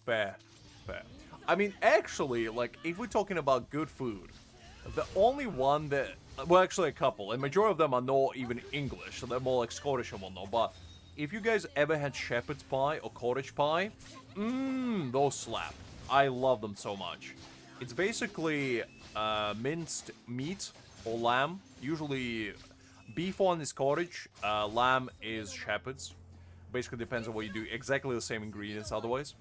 Speaker 1: Fair. I mean, actually, like, if we're talking about good food, the only one that... Well, actually a couple, and majority of them are not even English, so they're more like Scottish and whatnot, but if you guys ever had shepherd's pie or cottage pie, those slap. I love them so much. It's basically minced meat or lamb, usually beef one is cottage, lamb is shepherd's. Basically depends on what you do, exactly the same ingredients otherwise.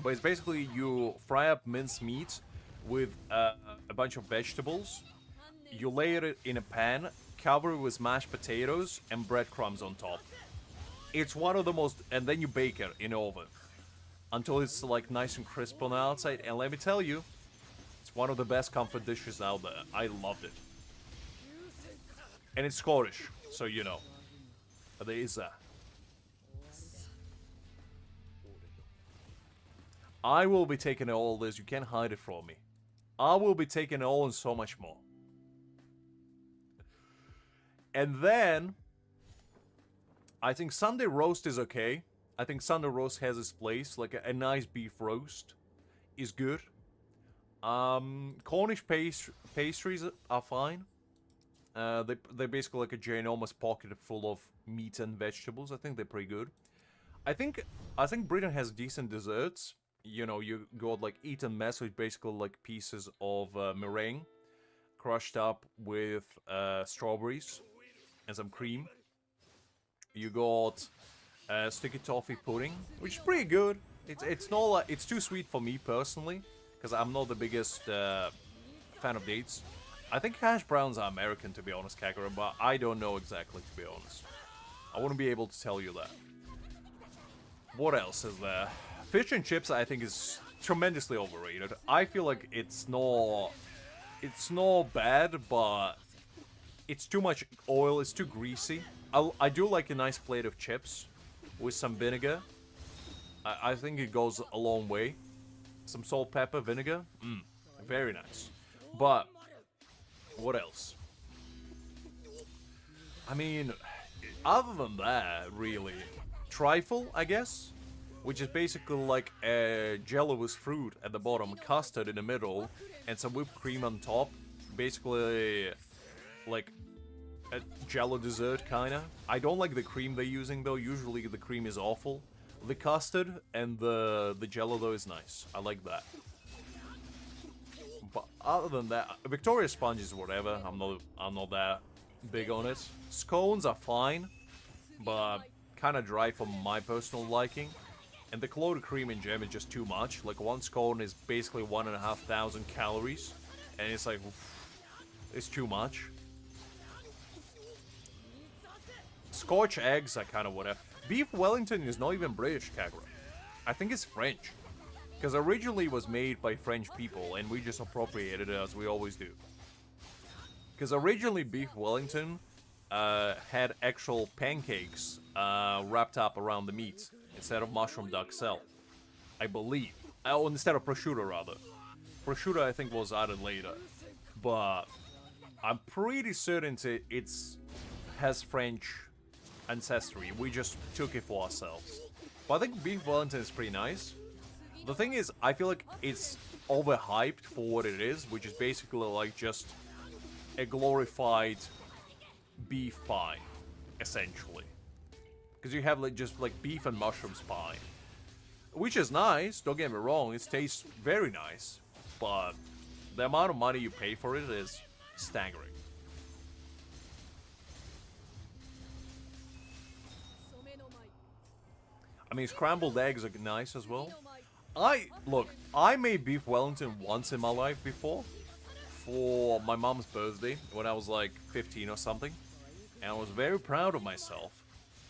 Speaker 1: But it's basically you fry up minced meat with a bunch of vegetables. You layer it in a pan, cover it with mashed potatoes and breadcrumbs on top. It's one of the most... And then you bake it in the oven until it's like nice and crisp on the outside. And let me tell you, it's one of the best comfort dishes out there. I loved it. And it's Scottish, so you know. But there is that. I will be taking all this. You can't hide it from me. I will be taking it all and so much more. And then, I think Sunday roast is okay. I think Sunday roast has its place. Like a nice beef roast is good. Cornish pastries are fine. They're basically like a ginormous pocket full of meat and vegetables. I think they're pretty good. I think Britain has decent desserts. You know, you got like Eton mess, which basically like pieces of meringue crushed up with strawberries and some cream. You got sticky toffee pudding, which is pretty good. It's not like, it's too sweet for me personally, because I'm not the biggest fan of dates. I think hash browns are American, to be honest, Kakura, but I don't know exactly, to be honest. I wouldn't be able to tell you that. What else is there? Fish and chips, I think, is tremendously overrated. I feel like it's not bad, but it's too much oil, it's too greasy. I do like a nice plate of chips with some vinegar. I think it goes a long way. Some salt, pepper, vinegar. Very nice. But, what else? I mean, other than that, really. Trifle, I guess? Which is basically like a jello with fruit at the bottom, custard in the middle, and some whipped cream on top. Basically, like a jello dessert, kinda. I don't like the cream they're using, though. Usually the cream is awful. The custard and the jello, though, is nice. I like that. But other than that, Victoria sponge is whatever. I'm not that big on it. Scones are fine, but kind of dry for my personal liking. And the clotted cream in jam is just too much. Like, one scone is basically 1,500 calories. And it's like, it's too much. Scotch eggs are kind of whatever. Beef Wellington is not even British, Kagura. I think it's French. Because originally it was made by French people, and we just appropriated it as we always do. Because originally Beef Wellington had actual pancakes wrapped up around the meat, instead of mushroom duck shell, I believe. Oh, instead of prosciutto, rather. Prosciutto, I think, was added later. But I'm pretty certain it has French ancestry. We just took it for ourselves. But I think Beef Wellington is pretty nice. The thing is, I feel like it's overhyped for what it is, which is basically like just a glorified beef pie, essentially. Because you have like just like beef and mushrooms pie. Which is nice, don't get me wrong, it tastes very nice. But the amount of money you pay for it is staggering. I mean, scrambled eggs are nice as well. Look, I made beef Wellington once in my life before. For my mom's birthday, when I was like 15 or something. And I was very proud of myself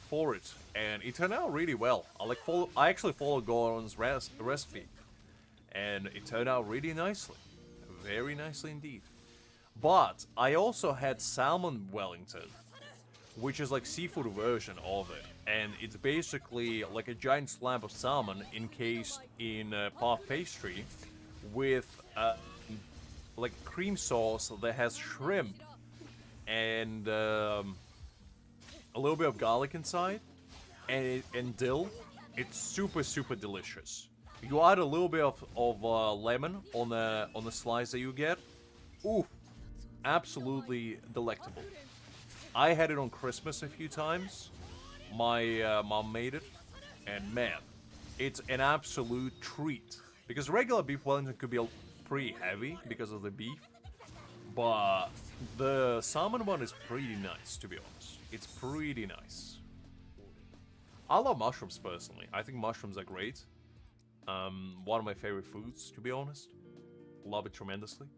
Speaker 1: for it. And it turned out really well. I actually followed Gordon's recipe. And it turned out really nicely. Very nicely indeed. But I also had salmon Wellington, which is like seafood version of it. And it's basically like a giant slab of salmon encased in puff pastry with like cream sauce that has shrimp and a little bit of garlic inside and dill. It's super, super delicious. You add a little bit of lemon on the slice that you get. Ooh, absolutely delectable. I had it on Christmas a few times. My mom made it, and man, it's an absolute treat. Because regular beef Wellington could be pretty heavy because of the beef, but the salmon one is pretty nice, to be honest. It's pretty nice. I love mushrooms personally. I think mushrooms are great. One of my favorite foods, to be honest. Love it tremendously.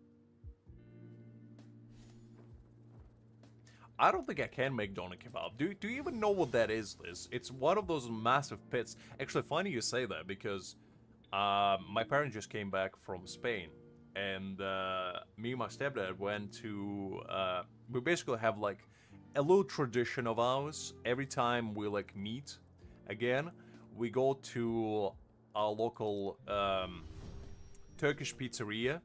Speaker 1: I don't think I can make doner kebab. Do you even know what that is, Liz? It's one of those massive pits. Actually, funny you say that, because my parents just came back from Spain. And me and my stepdad went to... we basically have, like, a little tradition of ours. Every time we, like, meet again, we go to our local Turkish pizzeria.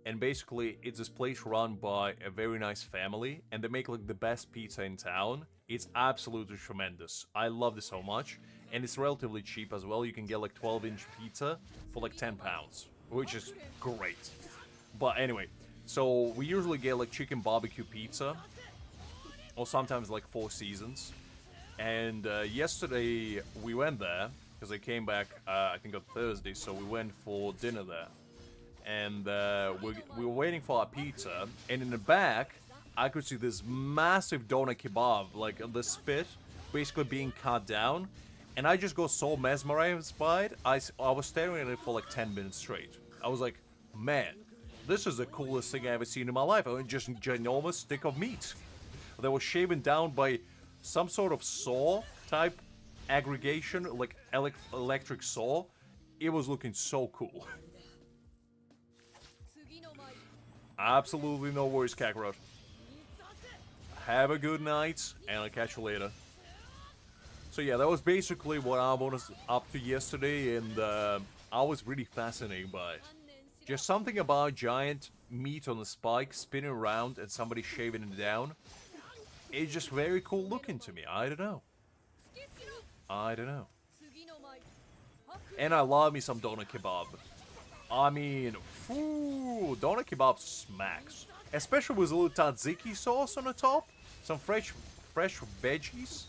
Speaker 1: And basically, it's this place run by a very nice family, and they make like the best pizza in town. It's absolutely tremendous. I love this so much, and it's relatively cheap as well. You can get like 12-inch pizza for like £10, which is great. But anyway, so we usually get like chicken barbecue pizza, or sometimes like Four Seasons. And yesterday we went there because I came back, I think on Thursday, so we went for dinner there. And we were waiting for our pizza, and in the back, I could see this massive doner kebab, like the spit, basically being cut down, and I just got so mesmerized by it, I was staring at it for like 10 minutes straight. I was like, man, this is the coolest thing I've ever seen in my life. I mean, just a ginormous stick of meat that was shaven down by some sort of saw-type aggregation, like electric saw. It was looking so cool. Absolutely no worries, Kakarot. Have a good night, and I'll catch you later. So yeah, that was basically what I was up to yesterday, and I was really fascinated by it. Just something about giant meat on the spike spinning around and somebody shaving it down. It's just very cool looking to me. I don't know. And I love me some doner kebab. I mean, ooh, doner kebab smacks. Especially with a little tzatziki sauce on the top. Some fresh veggies.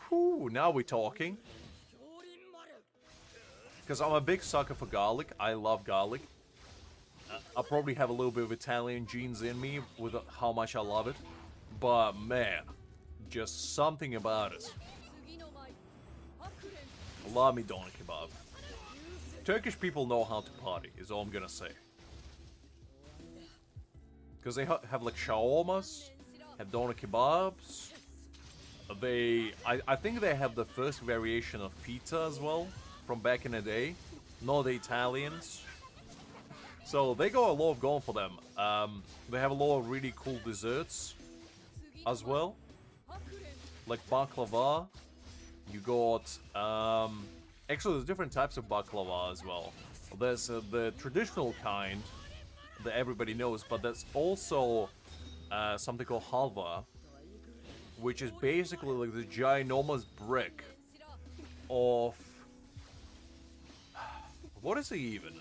Speaker 1: Whew, now we're talking. Because I'm a big sucker for garlic. I love garlic. I probably have a little bit of Italian genes in me with how much I love it. But man, just something about it. Love me doner kebab. Turkish people know how to party, is all I'm gonna say. Because they have like shawarmas, have doner kebabs. I think they have the first variation of pizza as well, from back in the day. Not the Italians. So they got a lot of going for them. They have a lot of really cool desserts as well. Like baklava. You got, actually there's different types of baklava as well. There's the traditional kind that everybody knows, but there's also something called halva, which is basically like the ginormous brick of... What is it even?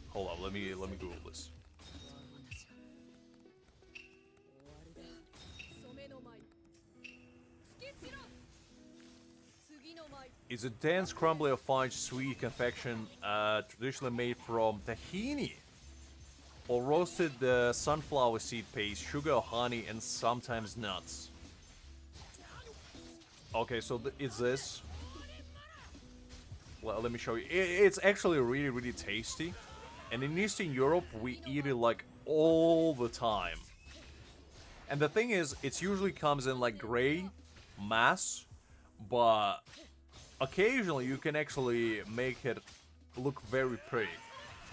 Speaker 1: Hold on, let me Google this. is a dense crumbly of fudge sweet confection traditionally made from tahini or roasted sunflower seed paste, sugar, honey, and sometimes nuts. Okay, so it's this. Well, let me show you. It's actually really, really tasty. And in Eastern Europe, we eat it like all the time. And the thing is, it usually comes in like gray mass, but occasionally you can actually make it look very pretty.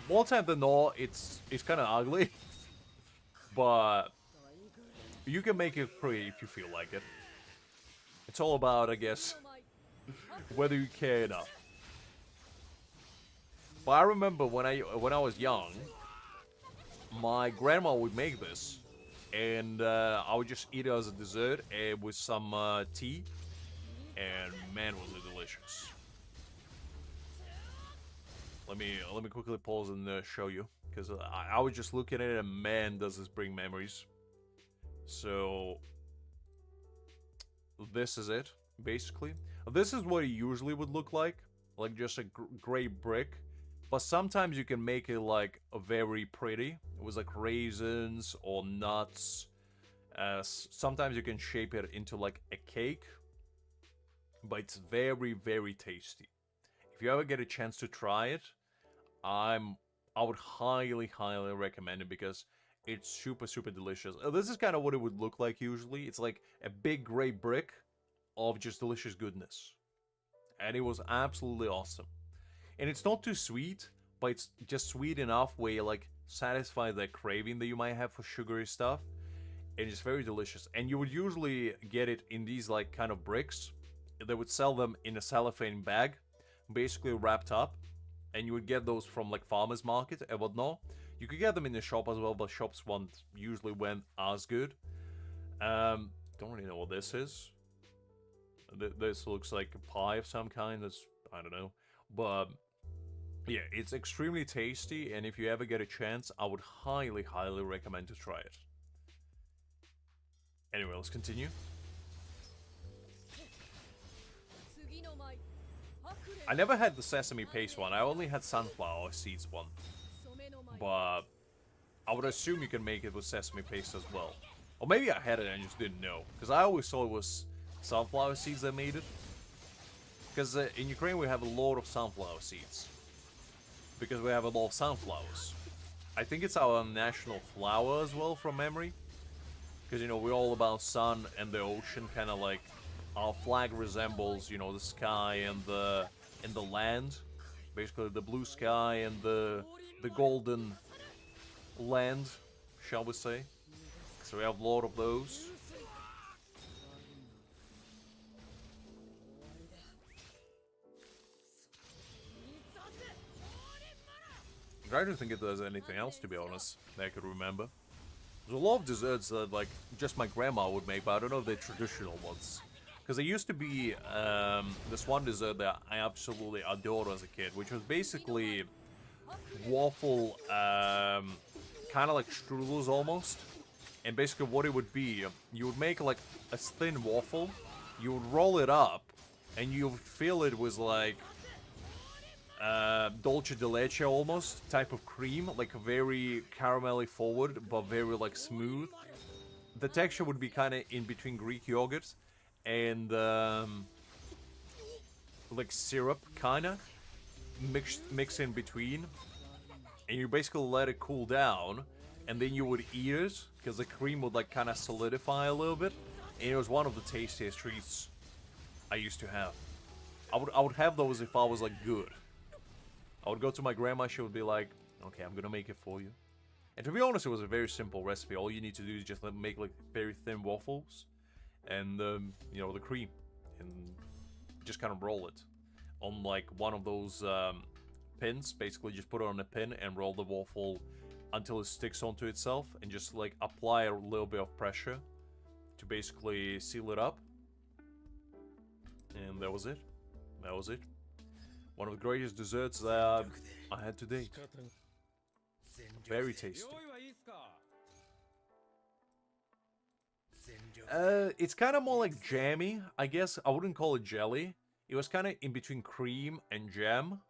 Speaker 1: More time than not, it's kind of ugly, but you can make it pretty if you feel like it. It's all about, I guess, whether you care enough. But I remember when I was young, my grandma would make this, and I would just eat it as a dessert with some tea, and man, was it delicious. Let me quickly pause and show you, because I was just looking at it, and man, does this bring memories. So this is it, basically. This is what it usually would look like just a gray brick. But sometimes you can make it like very pretty. It was like raisins or nuts. Sometimes you can shape it into like a cake. But it's very, very tasty. If you ever get a chance to try it, I would highly, highly recommend it because it's super, super delicious. This is kind of what it would look like usually. It's like a big gray brick of just delicious goodness. And it was absolutely awesome. And it's not too sweet, but it's just sweet enough where you like satisfy the craving that you might have for sugary stuff. And it's very delicious. And you would usually get it in these like kind of bricks. They would sell them in a cellophane bag, basically wrapped up. And you would get those from like farmers market and whatnot. You could get them in the shop as well, but shops usually weren't as good. Don't really know what this is. This looks like a pie of some kind. I don't know. But yeah, it's extremely tasty, and if you ever get a chance, I would highly, highly recommend to try it. Anyway, let's continue. I never had the sesame paste one, I only had sunflower seeds one. But I would assume you can make it with sesame paste as well. Or maybe I had it and just didn't know, because I always thought it was sunflower seeds that made it. Because in Ukraine we have a lot of sunflower seeds. Because we have a lot of sunflowers. I think it's our national flower as well, from memory. Because, you know, we're all about sun and the ocean, kind of like our flag resembles, you know, the sky and the land. Basically the blue sky and the golden land, shall we say. So we have a lot of those. I'm trying to think if there's anything else, to be honest, that I could remember. There's a lot of desserts that, like, just my grandma would make, but I don't know if they're traditional ones. Because there used to be this one dessert that I absolutely adored as a kid, which was basically waffle, kind of like strudels almost. And basically what it would be, you would make like a thin waffle, you would roll it up, and you would fill it with like dolce de leche almost type of cream, like very caramelly forward but very like smooth. The texture would be kind of in between Greek yogurt and like syrup, kind of mix in between, and you basically let it cool down, and then you would eat it because the cream would like kind of solidify a little bit, and it was one of the tastiest treats I used to have. I would have those if I was like good. I would go to my grandma, she would be like, okay, I'm gonna make it for you. And to be honest, it was a very simple recipe. All you need to do is just make like very thin waffles and, you know, the cream. And just kind of roll it on like one of those pins. Basically just put it on a pin and roll the waffle until it sticks onto itself. And just like apply a little bit of pressure to basically seal it up. And that was it. That was it. One of the greatest desserts that I had to date. Very tasty. It's kind of more like jammy, I guess. I wouldn't call it jelly. It was kind of in between cream and jam.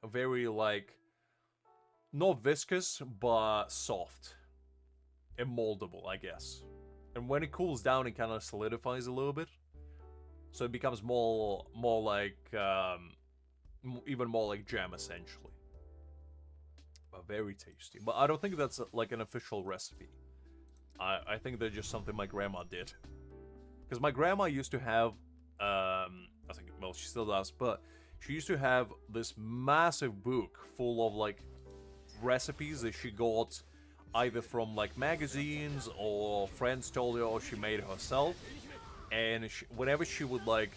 Speaker 1: Very, like, not viscous, but soft. And moldable, I guess. And when it cools down, it kind of solidifies a little bit. So it becomes more like, even more like jam, essentially. But very tasty. But I don't think that's like an official recipe. I think that's just something my grandma did. Because my grandma used to have, I think, well, she still does, but she used to have this massive book full of, like, recipes that she got either from, like, magazines or friends told her or she made herself. And whenever she would, like,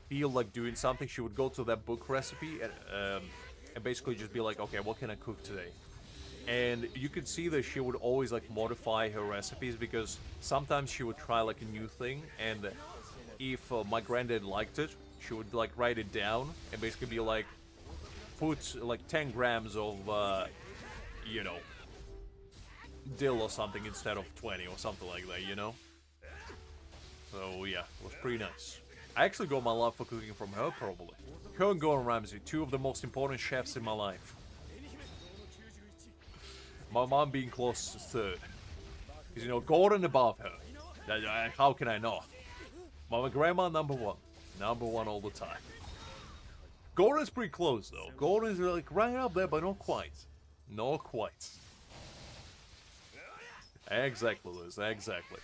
Speaker 1: feel like doing something, she would go to that book recipe and basically just be like, okay, what can I cook today? And you could see that she would always, like, modify her recipes because sometimes she would try, like, a new thing, and if my granddad liked it, she would, like, write it down and basically be like, put, like, 10 grams of, you know, dill or something instead of 20 or something like that, you know? So, yeah, it was pretty nice. I actually got my love for cooking from her, probably. Her and Gordon Ramsay, two of the most important chefs in my life. My mom being close to third. Because, you know, Gordon above her. How can I not? My grandma, number one. Number one all the time. Gordon's pretty close, though. Gordon's, like, right up there, but not quite. Not quite. Exactly, Liz. Exactly.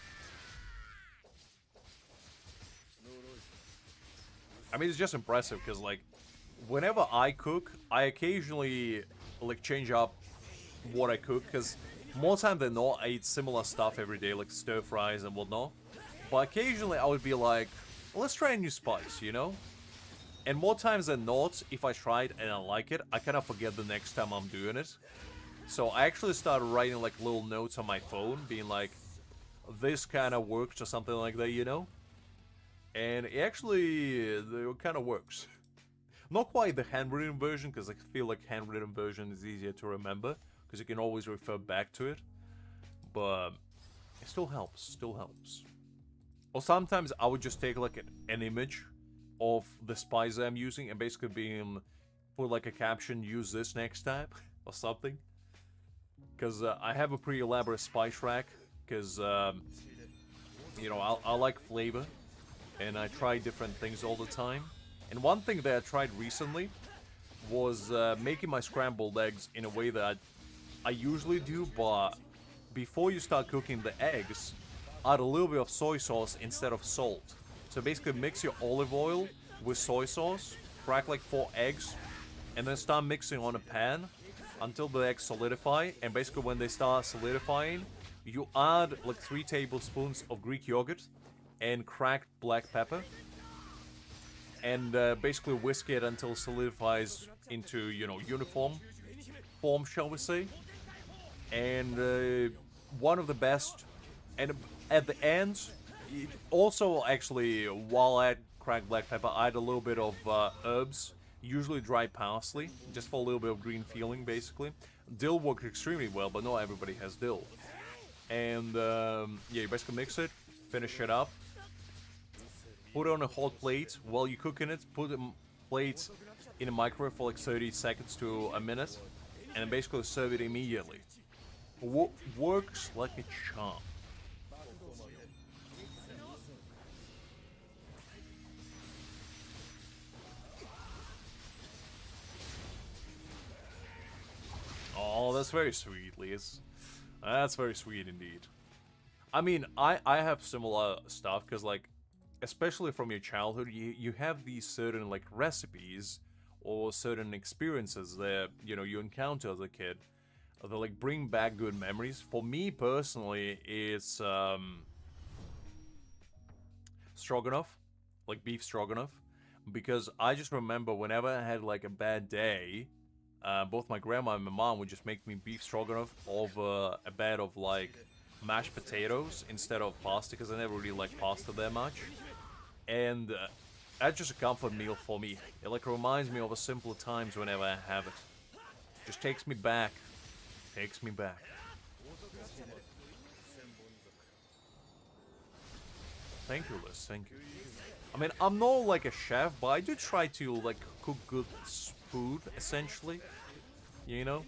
Speaker 1: I mean, it's just impressive, because, like, whenever I cook, I occasionally, like, change up what I cook, because more time than not, I eat similar stuff every day, like stir fries and whatnot. But occasionally, I would be like, well, let's try a new spice, you know? And more times than not, if I try it and I like it, I kind of forget the next time I'm doing it. So I actually started writing, like, little notes on my phone, being like, this kind of works or something like that, you know? And it actually kind of works. Not quite the handwritten version, because I feel like handwritten version is easier to remember, because you can always refer back to it. But it still helps, still helps. Or sometimes I would just take, like, an image of the spice I'm using and basically put, like, a caption, use this next time, or something. Because I have a pretty elaborate spice rack, because, you know, I like flavor, and I try different things all the time. And one thing that I tried recently was making my scrambled eggs in a way that I usually do, but before you start cooking the eggs, add a little bit of soy sauce instead of salt. So basically mix your olive oil with soy sauce, crack like 4 eggs, and then start mixing on a pan until the eggs solidify. And basically when they start solidifying, you add like 3 tablespoons of Greek yogurt and cracked black pepper. And basically whisk it until it solidifies into, you know, uniform form, shall we say. And one of the best, and at the end, also actually, while I add cracked black pepper, I add a little bit of herbs, usually dry parsley, just for a little bit of green feeling, basically. Dill works extremely well, but not everybody has dill. And yeah, you basically mix it, finish it up, put it on a hot plate. While you're cooking it, put the plate in a microwave for like 30 seconds to a minute, and then basically serve it immediately. Works like a charm. Oh, that's very sweet, Liz. That's very sweet indeed. I mean, I have similar stuff, because, like, especially from your childhood, you have these certain, like, recipes or certain experiences that, you know, you encounter as a kid that, like, bring back good memories. For me, personally, it's, stroganoff. Like, beef stroganoff. Because I just remember whenever I had, like, a bad day, both my grandma and my mom would just make me beef stroganoff over a bed of, like, mashed potatoes instead of pasta, because I never really liked pasta that much. And that's just a comfort meal for me. It, like, reminds me of the simpler times whenever I have it. Just takes me back. Takes me back. Thank you, Liz. Thank you. I mean, I'm not like a chef, but I do try to like cook good food, essentially. You know?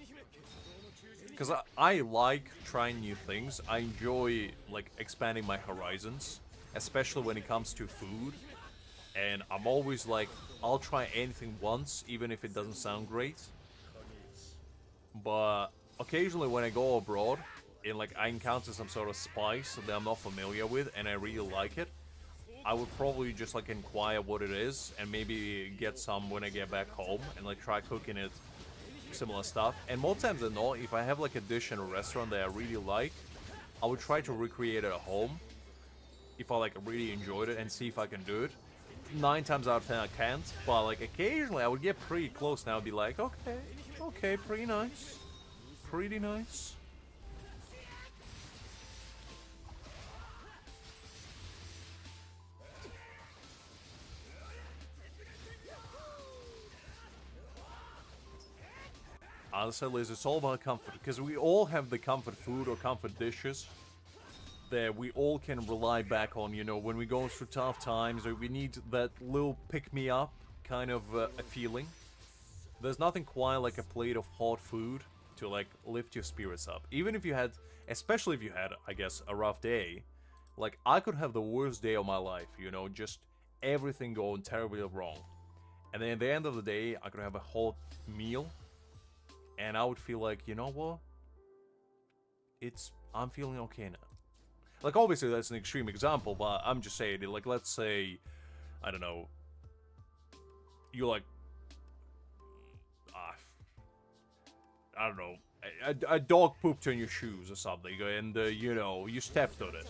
Speaker 1: Because I like trying new things. I enjoy like expanding my horizons, especially when it comes to food. And I'm always like, I'll try anything once, even if it doesn't sound great. But occasionally when I go abroad, and like I encounter some sort of spice that I'm not familiar with, and I really like it, I would probably just like inquire what it is, and maybe get some when I get back home, and like try cooking it, similar stuff. And more times than not, if I have like a dish in a restaurant that I really like, I would try to recreate it at home, if I like really enjoyed it, and see if I can do it. 9 times out of 10 I can't, but like occasionally I would get pretty close and I would be like, okay, pretty nice. Pretty nice. Honestly, Liz, it's all about comfort, because we all have the comfort food or comfort dishes that we all can rely back on, you know, when we go through tough times, or we need that little pick-me-up kind of a feeling. There's nothing quite like a plate of hot food to, like, lift your spirits up. Even if you had, especially if you had, I guess, a rough day, like, I could have the worst day of my life, you know, just everything going terribly wrong. And then at the end of the day, I could have a hot meal, and I would feel like, you know what? I'm feeling okay now. Like, obviously, that's an extreme example, but I'm just saying, like, let's say, I don't know, you're like, I don't know, a dog pooped on your shoes or something, and, you know, you stepped on it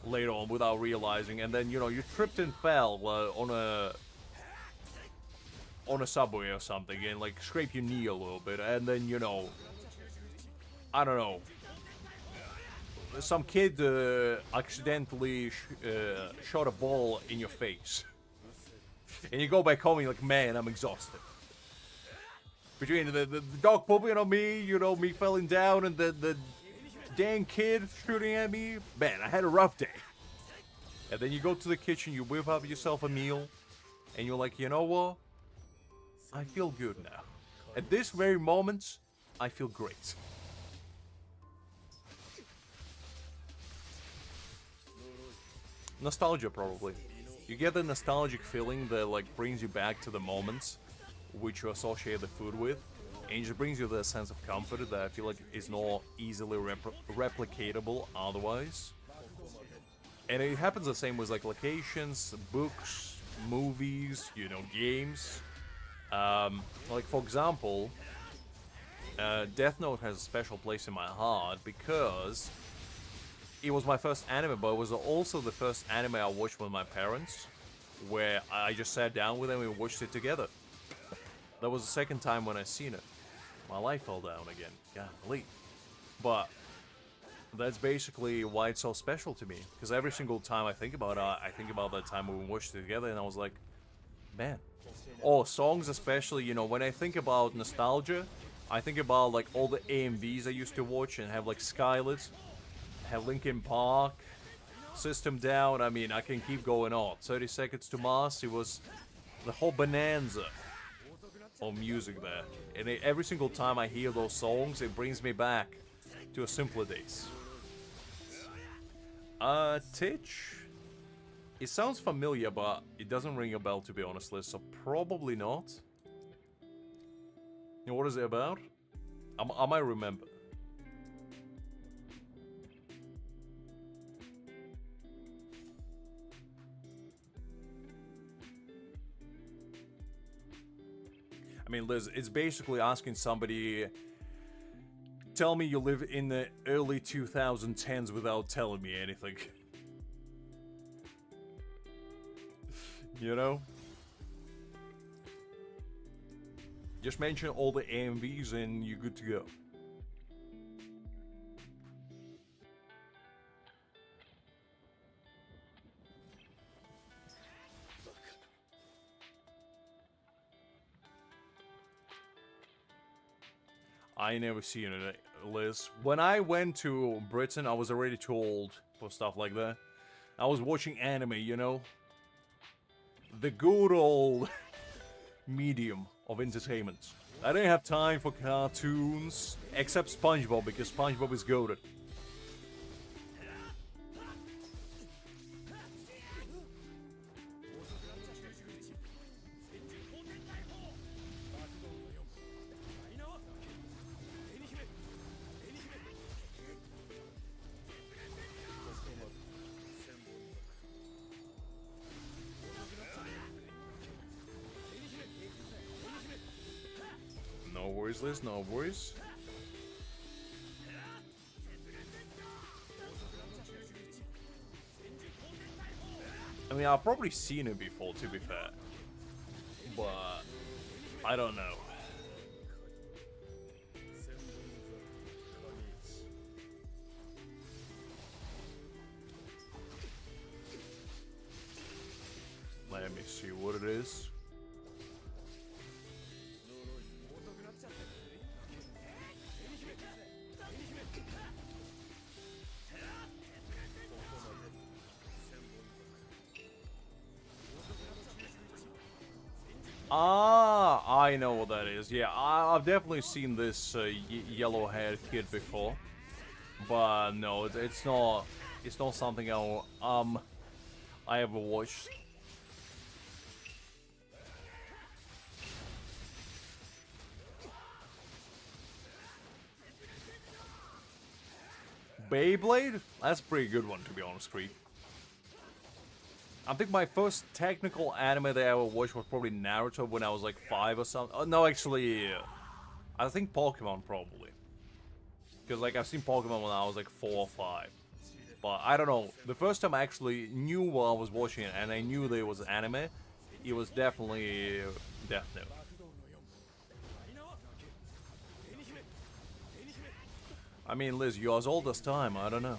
Speaker 1: later on without realizing, and then, you know, you tripped and fell on a subway or something, and, like, scrape your knee a little bit, and then, you know, I don't know, some kid accidentally shot a ball in your face. And you go back home and you're like, man, I'm exhausted. Between the dog pooping on me, you know, me falling down, and the dang kid shooting at me, man, I had a rough day. And then you go to the kitchen, you whip up yourself a meal, and you're like, you know what? I feel good now. At this very moment, I feel great. Nostalgia, probably. You get the nostalgic feeling that, like, brings you back to the moments which you associate the food with, and it just brings you the sense of comfort that I feel like is not easily replicatable otherwise. And it happens the same with, like, locations, books, movies, you know, games. Like, for example, Death Note has a special place in my heart because it was my first anime, but it was also the first anime I watched with my parents, where I just sat down with them and we watched it together. That was the second time when I seen it. My life fell down again. Golly. But that's basically why it's so special to me. Because every single time I think about it, I think about that time when we watched it together, and I was like, man. Oh, songs especially, you know, when I think about nostalgia, I think about, like, all the AMVs I used to watch and have, like, Skylit, have Linkin Park, System Down. I mean, I can keep going on. 30 Seconds to Mars, it was the whole bonanza of music there. And every single time I hear those songs, it brings me back to a simpler days. Titch? It sounds familiar, but it doesn't ring a bell, to be honest, Liz, so probably not. You know, what is it about? I might remember. I mean, Liz, it's basically asking somebody, tell me you live in the early 2010s without telling me anything. You know? Just mention all the AMVs and you're good to go. I never seen it, Liz. When I went to Britain, I was already too old for stuff like that. I was watching anime, you know? the good old medium of entertainment. I didn't have time for cartoons, except SpongeBob, because SpongeBob is goated. No worries, Liz, no worries. I mean, I've probably seen it before, to be fair. But I don't know. Let me see what it is. Ah, I know what that is. Yeah, I've definitely seen this yellow-haired kid before, but no, it's not. It's not something I ever watched. Beyblade? That's a pretty good one, to be honest, Creek. I think my first technical anime that I ever watched was probably Naruto when I was like 5 or something. No, actually, I think Pokemon probably. Because like I've seen Pokemon when I was like 4 or 5. But I don't know. The first time I actually knew what I was watching and I knew that it was anime, it was definitely Death Note. I mean, Liz, you're as old as time. I don't know.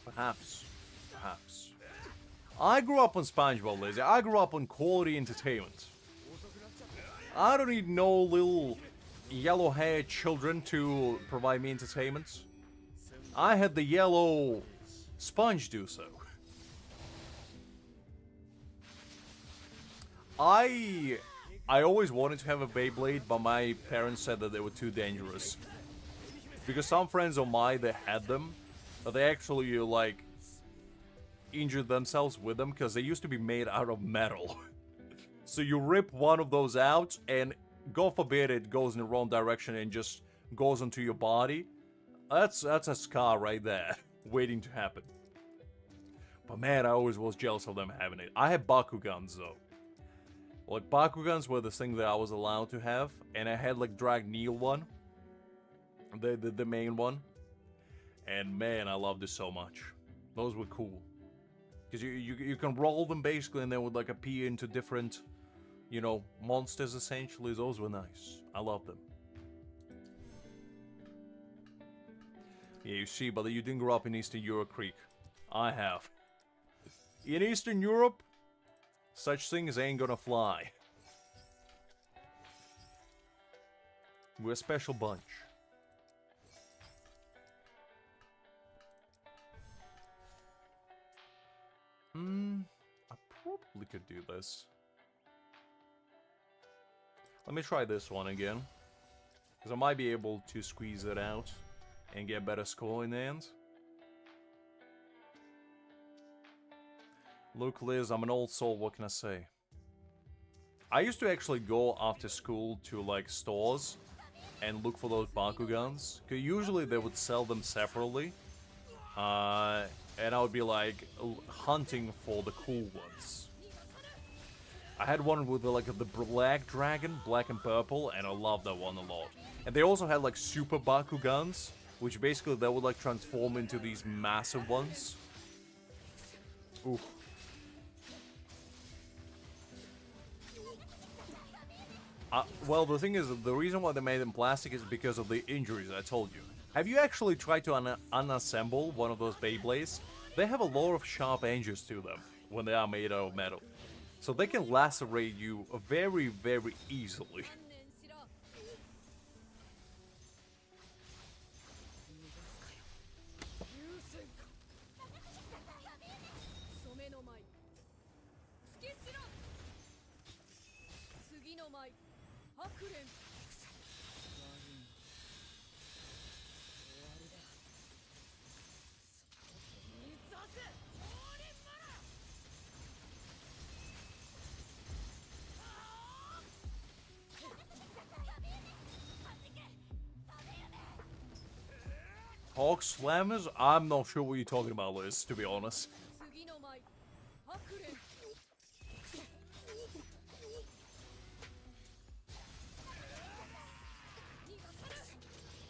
Speaker 1: Perhaps. Perhaps. I grew up on SpongeBob, Lizzie. I grew up on quality entertainment. I don't need no little yellow-haired children to provide me entertainment. I had the yellow sponge do so. I always wanted to have a Beyblade, but my parents said that they were too dangerous. Because some friends of mine, they had them, but they actually, like, injured themselves with them because they used to be made out of metal. So you rip one of those out and God forbid it goes in the wrong direction and just goes onto your body. That's a scar right there waiting to happen. But man, I always was jealous of them having it. I had Bakugans though. Like Bakugans were the thing that I was allowed to have, and I had like Dragneel one, the main one. And man, I loved it so much. Those were cool. Because you can roll them basically and they would like appear into different, you know, monsters essentially. Those were nice. I love them. Yeah, you see, but you didn't grow up in Eastern Europe, Creek. I have. In Eastern Europe, such things ain't gonna fly. We're a special bunch. I probably could do this. Let me try this one again. Because I might be able to squeeze it out and get a better score in the end. Look, Liz, I'm an old soul, what can I say? I used to actually go after school to, like, stores and look for those Bakugans. Because usually they would sell them separately. And I would be, like, hunting for the cool ones. I had one with, like, the black dragon, black and purple, and I loved that one a lot. And they also had, like, super Bakugans, which basically they would, like, transform into these massive ones. Oof. Well, the thing is, the reason why they made them plastic is because of the injuries I told you. Have you actually tried to unassemble one of those Beyblades? They have a lot of sharp edges to them when they are made out of metal. So they can lacerate you very, very easily. Hawk Slammers? I'm not sure what you're talking about, Liz, to be honest.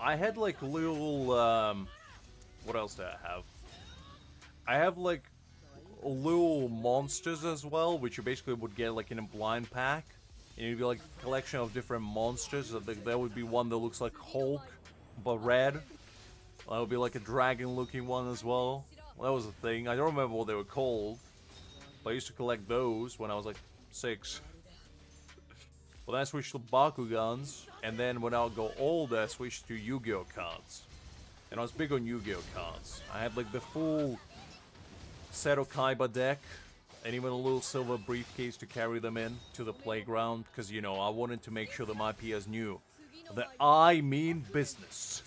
Speaker 1: I had like little, what else did I have? I have like little monsters as well, which you basically would get like in a blind pack. And it'd be like a collection of different monsters. There would be one that looks like Hulk, but red. That would be like a dragon-looking one as well. That was a thing. I don't remember what they were called, but I used to collect those when I was like 6. Well, then I switched to Bakugans, and then when I would go older, I switched to Yu-Gi-Oh cards. And I was big on Yu-Gi-Oh cards. I had like the full Seto Kaiba deck, and even a little silver briefcase to carry them in to the playground, because, you know, I wanted to make sure that my peers knew that I mean business.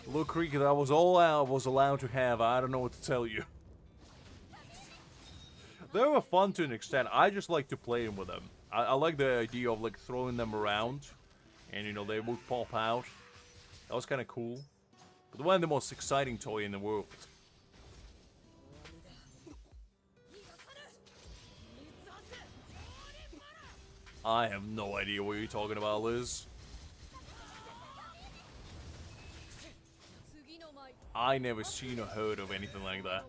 Speaker 1: Little creature, that was all I was allowed to have. I don't know what to tell you. They were fun to an extent. I just like to play with them. I like the idea of like throwing them around, and you know they would pop out. That was kind of cool. But they weren't the most exciting toy in the world. I have no idea what you're talking about, Liz. I never seen or heard of anything like that.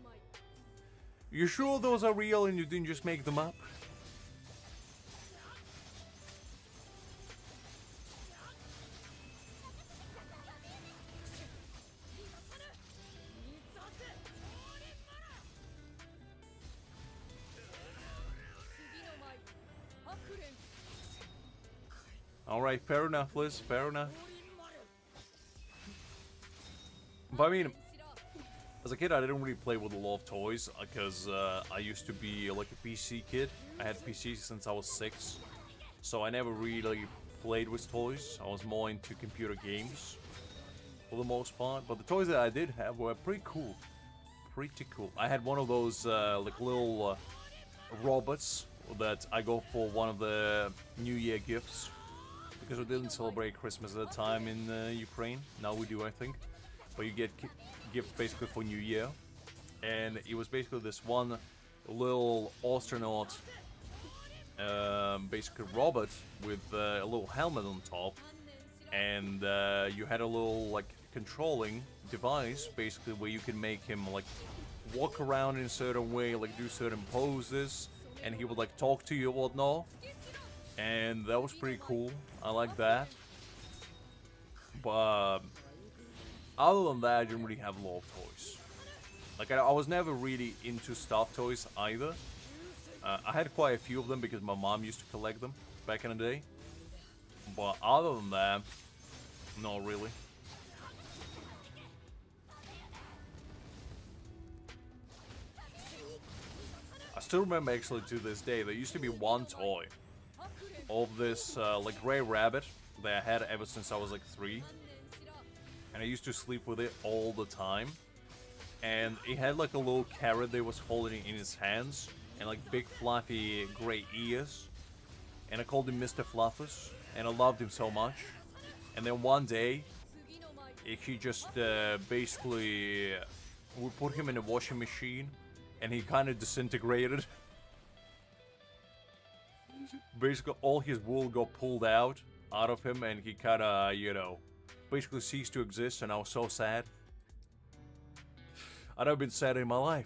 Speaker 1: You sure those are real and you didn't just make them up? Alright, fair enough, Liz, fair enough. But I mean, as a kid, I didn't really play with a lot of toys because I used to be like a PC kid. I had PC since I was 6, so I never really played with toys. I was more into computer games for the most part. But the toys that I did have were pretty cool. Pretty cool. I had one of those like little robots that I got for one of the New Year gifts, because we didn't celebrate Christmas at the time in Ukraine. Now we do, I think. But you get gifts basically for New Year, and it was basically this one little astronaut, basically robot with a little helmet on top, and you had a little like controlling device basically where you can make him like walk around in a certain way, like do certain poses, and he would like talk to you and whatnot, and that was pretty cool. I like that, but other than that, I didn't really have a lot of toys. Like, I was never really into stuffed toys either. I had quite a few of them because my mom used to collect them back in the day. But other than that, not really. I still remember actually to this day, there used to be one toy of this like gray rabbit that I had ever since I was like 3. And I used to sleep with it all the time. And it had like a little carrot that was holding in his hands, and like big fluffy gray ears. And I called him Mr. Fluffus, and I loved him so much. And then one day, he just basically, we put him in a washing machine, and he kind of disintegrated. Basically all his wool got pulled out of him, and he kind of, you know, basically ceased to exist, and I was so sad. I'd never been sad in my life.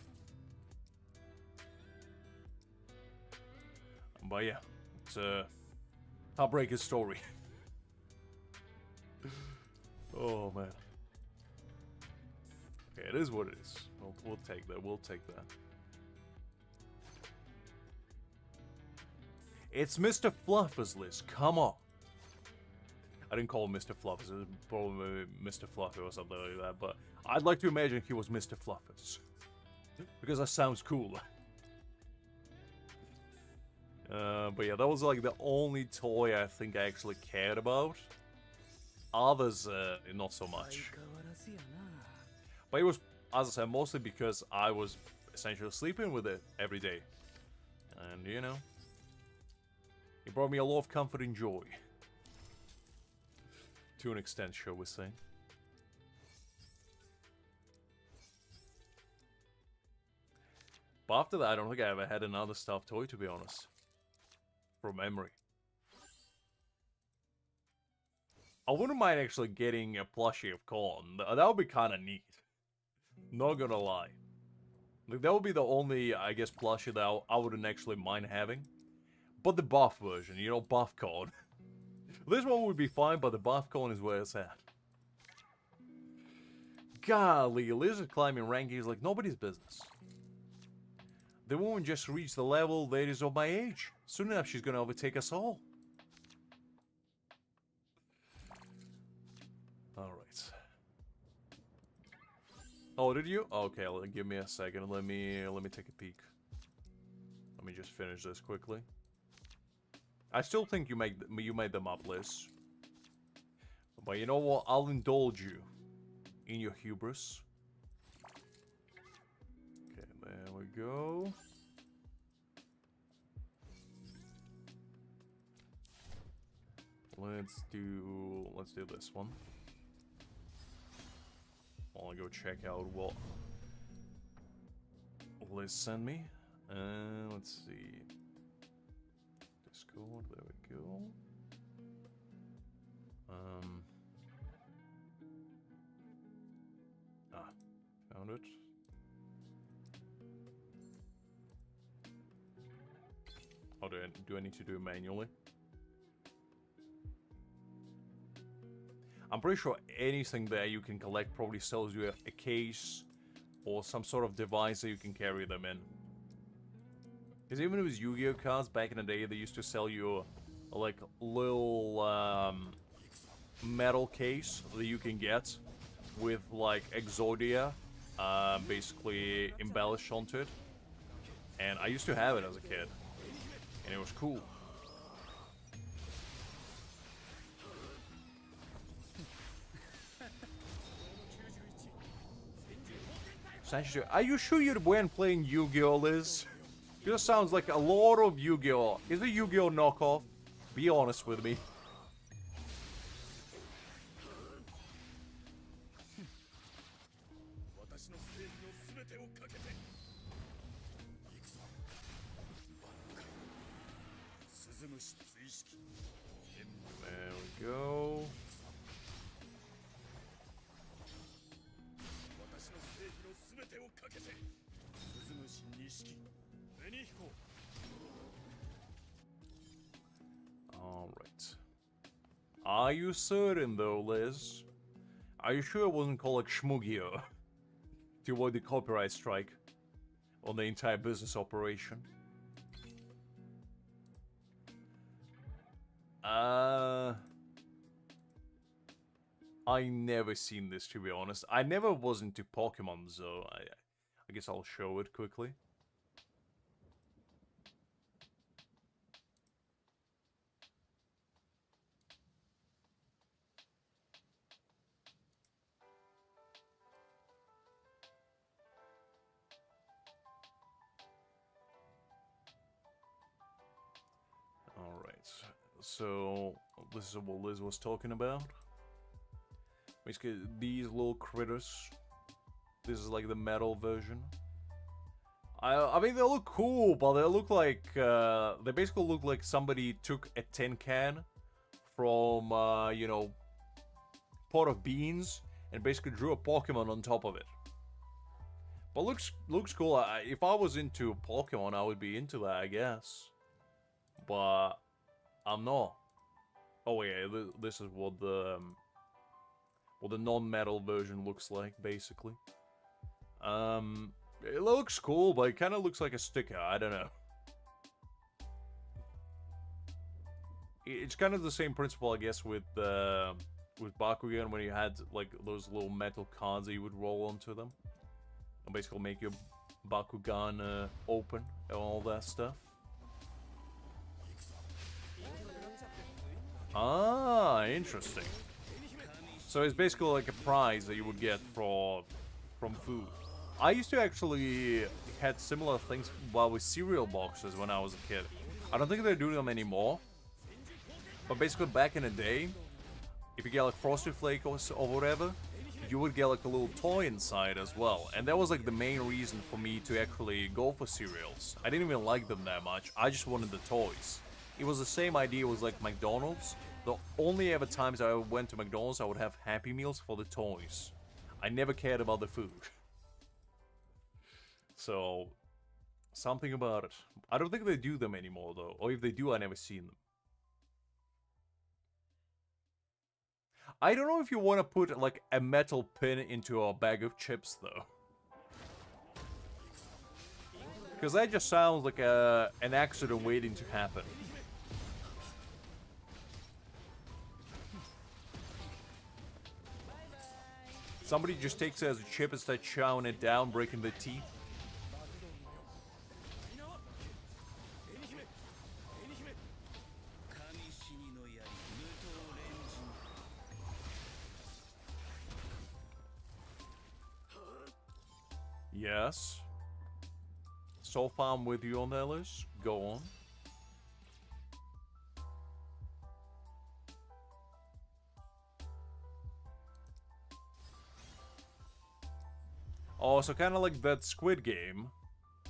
Speaker 1: But yeah, it's a heartbreaking story. Oh man. Okay, it is what it is. We'll take that. We'll take that. It's Mr. Fluffers, Liz. Come on. I didn't call him Mr. Fluffers. It was probably Mr. Fluffy or something like that. But I'd like to imagine he was Mr. Fluffers, because that sounds cool. But yeah, that was like the only toy I think I actually cared about. Others, not so much. But it was, as I said, mostly because I was essentially sleeping with it every day. And, you know, it brought me a lot of comfort and joy. To an extent, shall we say. But after that, I don't think I ever had another stuffed toy, to be honest. From memory. I wouldn't mind actually getting a plushie of Corn. That would be kind of neat. Not gonna lie. Like, that would be the only, I guess, plushie that I wouldn't actually mind having. But the buff version, you know, buff Corn. This one would be fine, but the buff Corn is where it's at. Golly, lizard climbing rankings like nobody's business. The woman just reached the level that is of my age. Soon enough, she's gonna overtake us all. Alright. Oh, did you? Okay, give me a second. Let me take a peek. Let me just finish this quickly. I still think you made them up, Liz. But you know what? I'll indulge you in your hubris. Okay, there we go. Let's do this one. I'll go check out what Liz sent me. Let's see. Discord, there we go. Found it. Oh, do I need to do it manually? I'm pretty sure anything that you can collect probably sells you a case or some sort of device that you can carry them in. Because even with Yu-Gi-Oh cards back in the day, they used to sell you like little metal case that you can get with like Exodia basically embellished onto it. And I used to have it as a kid. And it was cool. Are you sure you weren't playing Yu-Gi-Oh, Liz? This sounds like a lot of Yu-Gi-Oh. Is it Yu-Gi-Oh knockoff? Be honest with me. There we go. Alright. Are you certain though, Liz? Are you sure it wasn't called like Shmugio? To avoid the copyright strike on the entire business operation? I never seen this, to be honest. I never was into Pokemon, so I guess I'll show it quickly. Alright, so this is what Liz was talking about. Basically, these little critters. This is like the metal version. I mean, they look cool, but they look like they basically look like somebody took a tin can from you know, pot of beans and basically drew a Pokemon on top of it. But looks cool. If I was into Pokemon, I would be into that, I guess. But I'm not. Oh yeah, this is what the non-metal version looks like, basically. It looks cool, but it kind of looks like a sticker. I don't know. It's kind of the same principle, I guess, with Bakugan, when you had like those little metal cards that you would roll onto them, and basically make your Bakugan open and all that stuff. Ah, interesting. So it's basically like a prize that you would get from food. I used to actually had similar things while with cereal boxes when I was a kid. I don't think they're doing them anymore. But basically back in the day, if you get like Frosted Flake or whatever, you would get like a little toy inside as well. And that was like the main reason for me to actually go for cereals. I didn't even like them that much, I just wanted the toys. It was the same idea with like McDonald's. The only ever times I went to McDonald's I would have Happy Meals for the toys. I never cared about the food. So, something about it. I don't think they do them anymore though, or if they do I never seen them. I don't know if you want to put like a metal pin into a bag of chips though. Because that just sounds like an accident waiting to happen. Somebody just takes it as a chip and starts chowing it down, breaking the teeth. Yes. So far I'm with you on that list. Go on. Oh, so kind of like that Squid Game.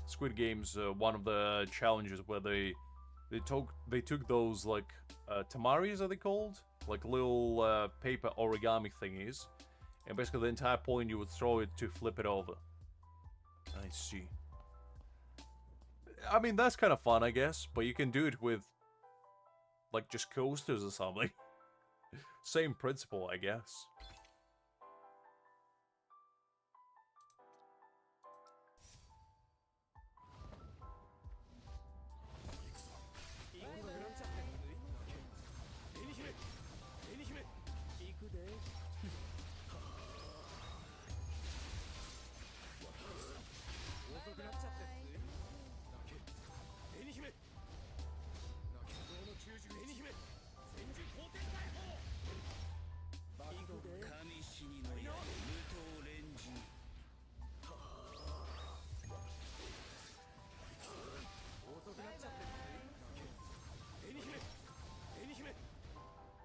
Speaker 1: Squid Game's one of the challenges where they took those like tamaris, are they called? Like little paper origami thingies, and basically the entire point you would throw it to flip it over. I see. I mean, that's kind of fun, I guess, but you can do it with like just coasters or something. Same principle, I guess.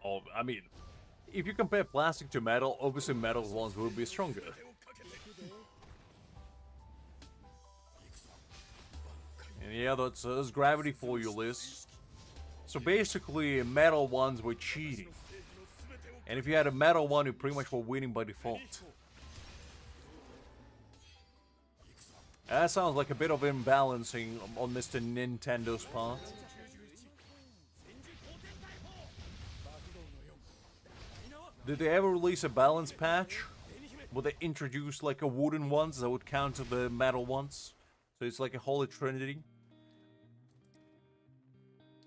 Speaker 1: Oh, I mean, if you compare plastic to metal, obviously metal ones will be stronger. And yeah, that's gravity for you, Liz. So basically, metal ones were cheating. And if you had a metal one, you pretty much were winning by default. That sounds like a bit of imbalancing on Mr. Nintendo's part. Did they ever release a balance patch? Would they introduce like a wooden ones that would counter the metal ones? So it's like a holy trinity.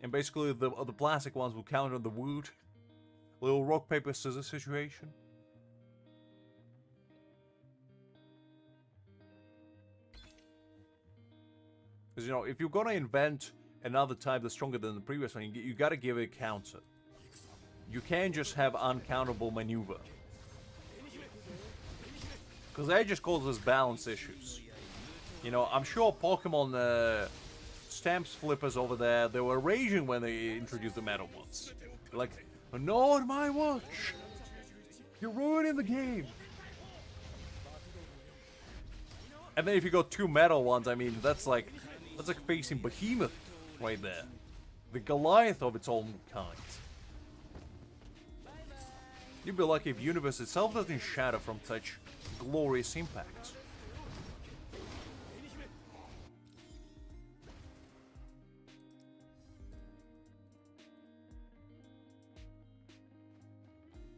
Speaker 1: And basically the plastic ones will counter the wood. Little rock, paper, scissors situation. Because, you know, if you're gonna invent another type that's stronger than the previous one, you gotta give it a counter. You can't just have uncountable maneuver. Because that just causes balance issues. You know, I'm sure Pokemon stamps flippers over there, they were raging when they introduced the metal ones. Like, not my watch! You're ruining the game! And then if you got two metal ones, I mean, that's like facing Behemoth right there. The Goliath of its own kind. You'd be lucky if universe itself doesn't shatter from such glorious impact.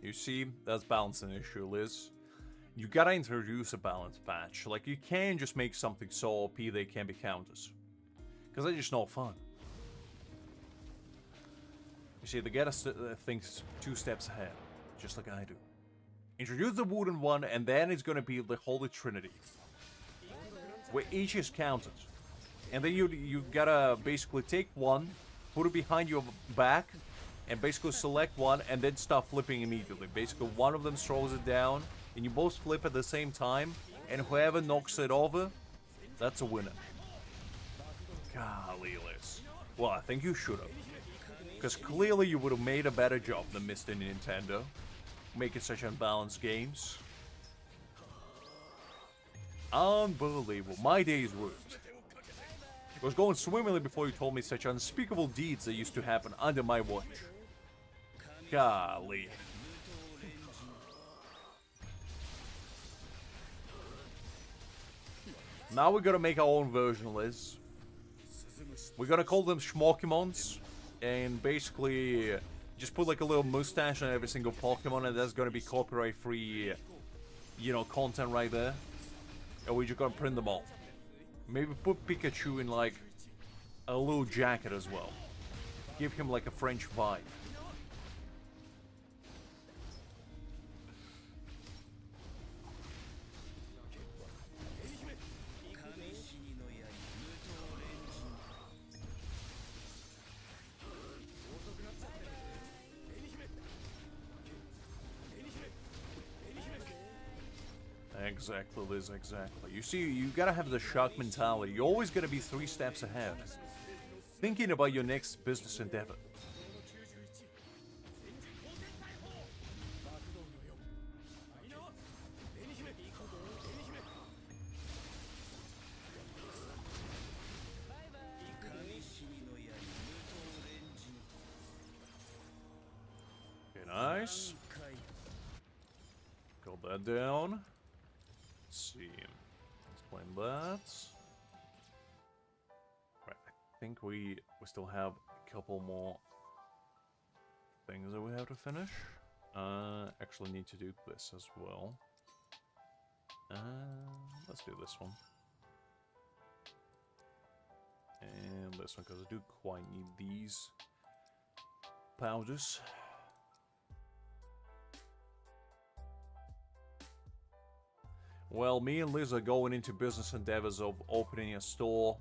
Speaker 1: You see, that's balancing issue, Liz. You gotta introduce a balance patch. Like, you can't just make something so OP they can be counters. Because that's just no fun. You see, they gotta think 2 steps ahead. Just like I do. Introduce the wooden one, and then it's gonna be the Holy Trinity. Where each is counted. And then you gotta basically take one, put it behind your back, and basically select one and then start flipping immediately. Basically, one of them throws it down, and you both flip at the same time, and whoever knocks it over, that's a winner. Golly, Liz. Well, I think you should have. Because clearly you would have made a better job than Mr. Nintendo. Making such unbalanced games. Unbelievable. My days worked. It was going swimmingly before you told me such unspeakable deeds that used to happen under my watch. Golly. Now we're gonna make our own version, Liz. We're gonna call them Schmokimons. And basically, just put like a little mustache on every single Pokemon, and that's gonna be copyright-free, you know, content right there. And we're just gonna print them all. Maybe put Pikachu in like a little jacket as well. Give him like a French vibe. Exactly, Liz, exactly. You see, you gotta have the shark mentality. You're always gonna be 3 steps ahead. Thinking about your next business endeavor. Okay, nice. Got that down. Let's see. Let's claim that. Right, I think we still have a couple more things that we have to finish. Actually need to do this as well. Let's do this one. And this one, because I do quite need these powders. Well, me and Liz are going into business endeavors of opening a store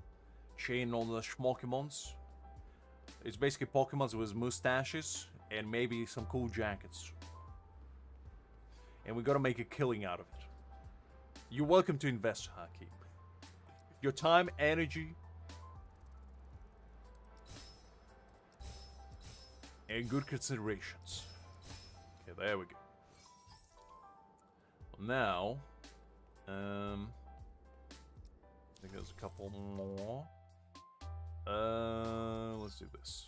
Speaker 1: chain on the Schmokimons. It's basically Pokemons with mustaches and maybe some cool jackets. And we gotta make a killing out of it. You're welcome to invest, Hakim. Your time, energy, and good considerations. Okay, there we go. Now, I think there's a couple more. Let's do this.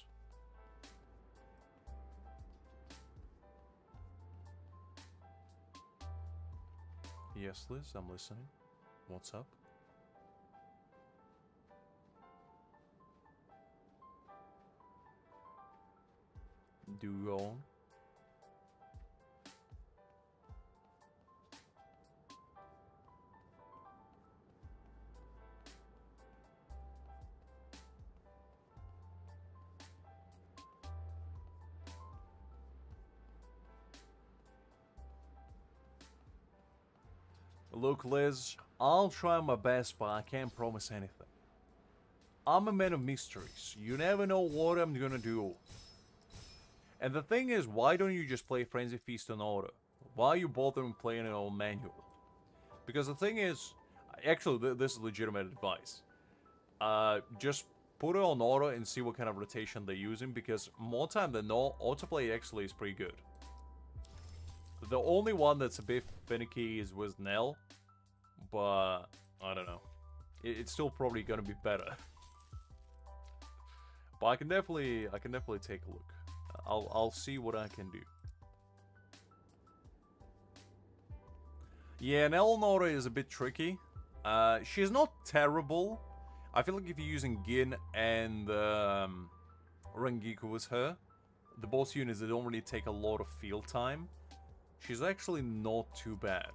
Speaker 1: Yes, Liz, I'm listening. What's up? Do go on. Look, Liz, I'll try my best, but I can't promise anything. I'm a man of mysteries. You never know what I'm gonna do. And the thing is, why don't you just play Frenzy Feast on auto? Why are you bothering playing it on manual? Because the thing is, actually, this is legitimate advice. Just put it on auto and see what kind of rotation they're using, because more time than not, autoplay actually is pretty good. The only one that's a bit finicky is with Nell, but I don't know. It's still probably gonna be better. But I can definitely take a look. I'll see what I can do. Yeah, Nell on auto is a bit tricky. She's not terrible. I feel like if you're using Gin and Rengiku with her, the boss units, they don't really take a lot of field time. She's actually not too bad.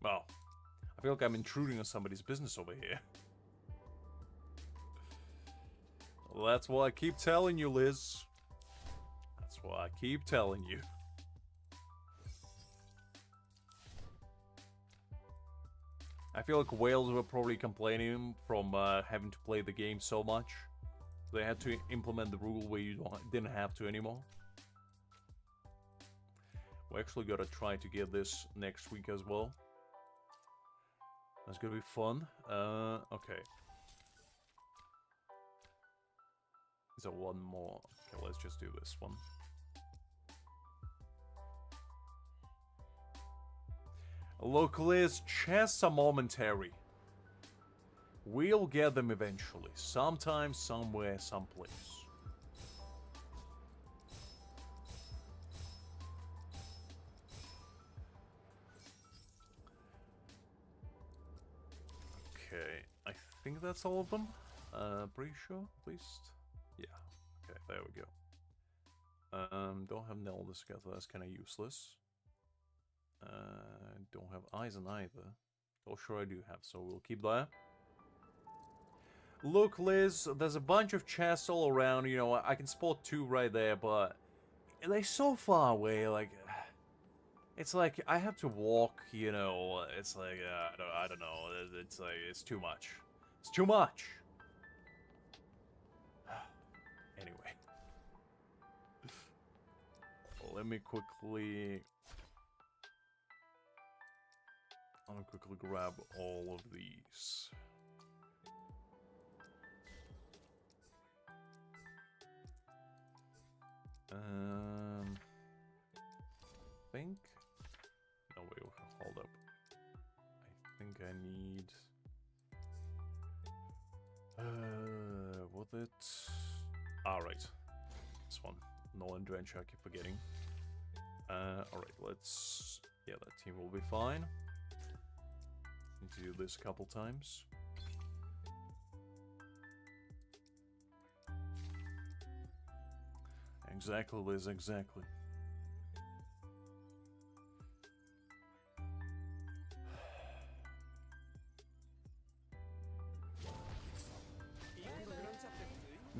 Speaker 1: Well, I feel like I'm intruding on somebody's business over here. Well, that's what I keep telling you, Liz. That's what I keep telling you. I feel like whales were probably complaining from having to play the game so much. They had to implement the rule where you didn't have to anymore. We actually gotta try to get this next week as well. That's gonna be fun. Okay. Is there one more? Okay, let's just do this one. Look, Liz, chests are momentary. We'll get them eventually. Sometime, somewhere, someplace. Okay, I think that's all of them. Pretty sure, at least. Yeah. Okay, there we go. Don't have Nell together, that's kind of useless. Don't have Aizen either. Oh, sure I do have, so we'll keep that. Look, Liz, there's a bunch of chests all around, you know, I can spot 2 right there, but they're so far away, like, it's like, I have to walk, you know, it's like, I don't know, it's like, it's too much. It's too much! Anyway. Let me quickly... I'll quickly grab all of these. Think? No, wait, hold up. I think I need... was it? Alright. This one. Nolan Drench, I keep forgetting. Alright, let's... Yeah, that team will be fine. Need to do this a couple times. Exactly, Liz, exactly.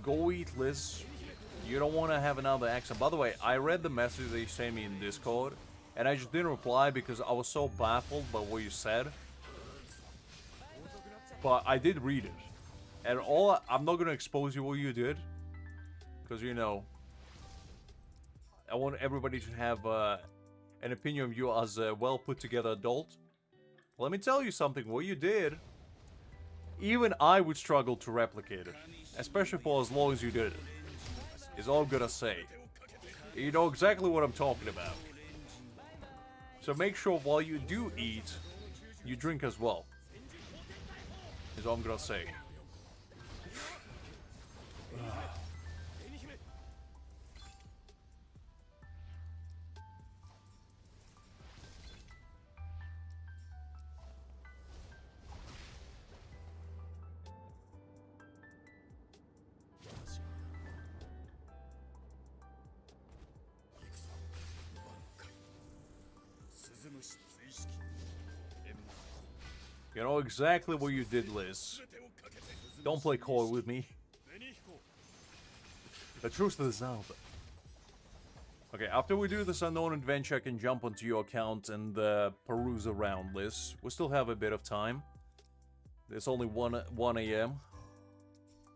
Speaker 1: Go eat, Liz. You don't want to have another accent. By the way, I read the message that you sent me in Discord, and I just didn't reply because I was so baffled by what you said. But I did read it. And I'm not going to expose you what you did. Because, you know, I want everybody to have an opinion of you as a well put together adult. Let me tell you something, what you did, even I would struggle to replicate it. Especially for as long as you did it. Is all I'm gonna say. You know exactly what I'm talking about. So make sure while you do eat, you drink as well. Is all I'm gonna say. You know exactly what you did, Liz. Don't play coy with me. The truth is out. Okay, after we do this unknown adventure, I can jump onto your account and peruse around, Liz. We still have a bit of time. It's only 1 a.m.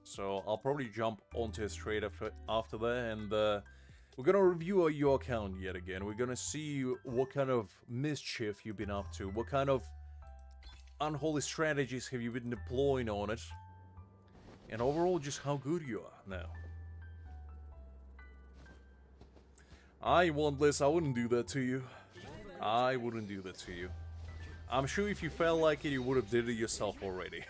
Speaker 1: So I'll probably jump onto it straight after that, and we're gonna review your account yet again. We're gonna see what kind of mischief you've been up to, what kind of unholy strategies have you been deploying on it, and overall just how good you are now. I won't, Liz, I wouldn't do that to you. I wouldn't do that to you. I'm sure if you felt like it, you would have did it yourself already.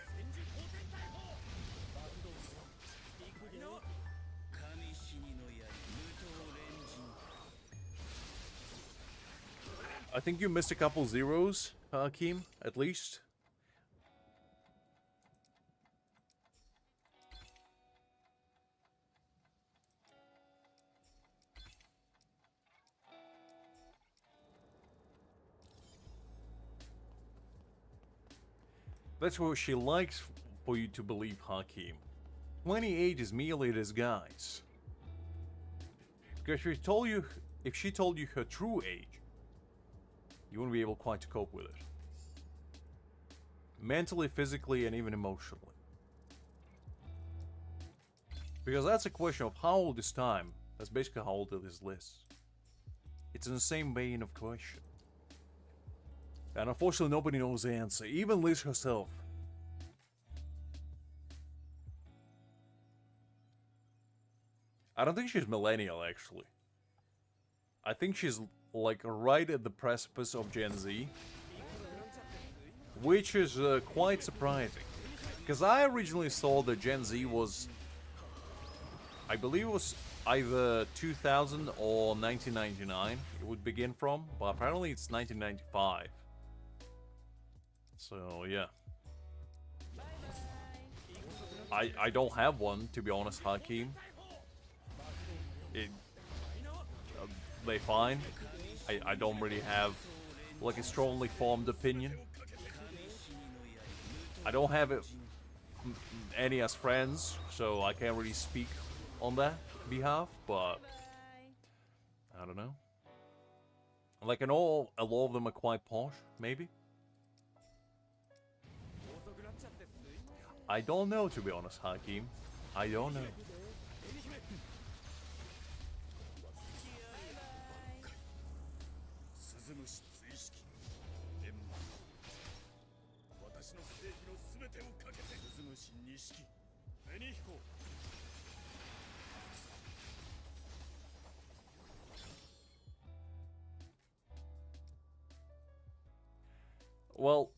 Speaker 1: I think you missed a couple zeros, Hakim, at least. That's what she likes for you to believe, Hakim. 28 is merely a disguise. Because if she told you her true age, you wouldn't be able quite to cope with it. Mentally, physically, and even emotionally. Because that's a question of how old is time. That's basically how old is Liz. It's in the same vein of question. And unfortunately nobody knows the answer, even Liz herself. I don't think she's millennial, actually. I think she's like right at the precipice of Gen Z. Which is quite surprising. Because I originally thought that Gen Z was... I believe it was either 2000 or 1999 it would begin from. But apparently it's 1995. So, yeah. I don't have one, to be honest, Hakim. They fine. I don't really have like a strongly formed opinion. I don't have any as friends, so I can't really speak on that behalf, but I don't know. Like, I know a lot of them are quite posh, maybe. I don't know, to be honest, Hakim. I don't know. Well,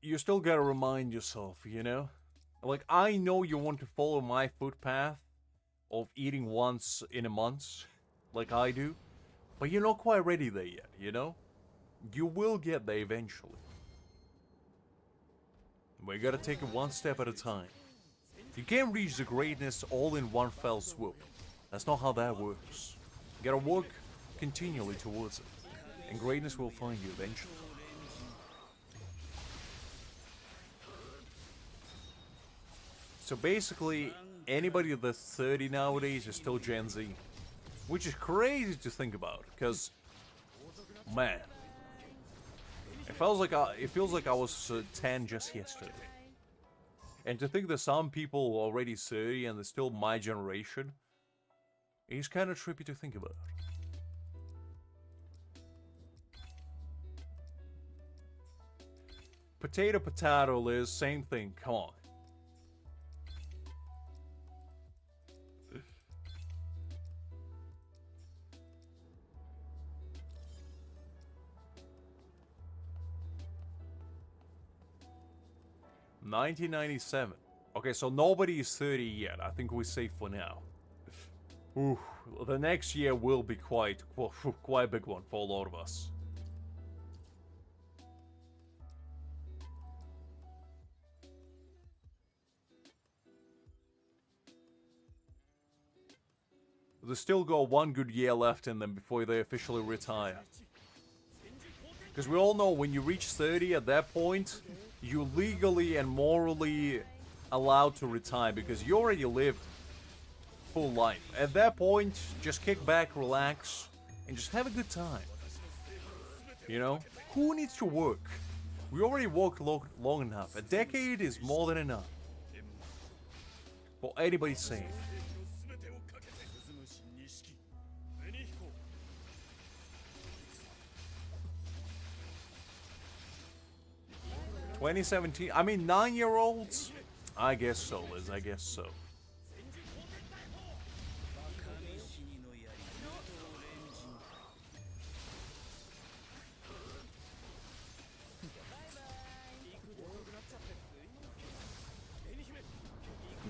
Speaker 1: you still gotta remind yourself, you know? Like, I know you want to follow my footpath of eating once in a month, like I do, but you're not quite ready there yet, you know? You will get there eventually. We gotta take it one step at a time. You can't reach the greatness all in one fell swoop. That's not how that works. You gotta work continually towards it, and greatness will find you eventually. So basically, anybody that's 30 nowadays is still Gen Z. Which is crazy to think about, because, man, it feels like I was 10 just yesterday. And to think that some people are already 30 and they're still my generation, is kind of trippy to think about. Potato, potato, Liz, same thing, come on. $1997. Okay, so nobody is 30 yet. I think we're safe for now. Ooh, the next year will be quite a big one for a lot of us. They still got one good year left in them before they officially retire. Because we all know when you reach 30 at that point, you're legally and morally allowed to retire because you already lived full life. At that point, just kick back, relax, and just have a good time. You know? Who needs to work? We already worked long enough. A decade is more than enough for anybody's sake. 2017. I mean, 9-year-olds? I guess so, Liz. I guess so.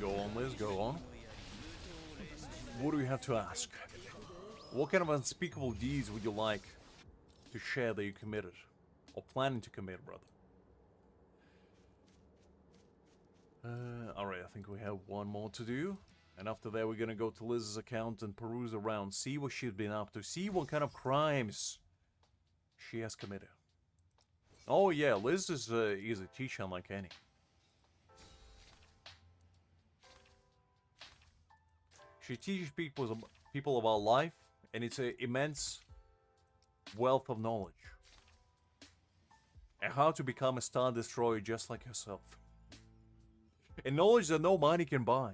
Speaker 1: Go on, Liz. Go on. What do we have to ask? What kind of unspeakable deeds would you like to share that you committed? Or planning to commit, brother? Alright, I think we have one more to do. And after that, we're gonna go to Liz's account and peruse around, see what she's been up to, see what kind of crimes she has committed. Oh yeah, Liz is a teacher like any. She teaches people about life, and it's an immense wealth of knowledge. And how to become a Star Destroyer just like herself. And knowledge that no money can buy.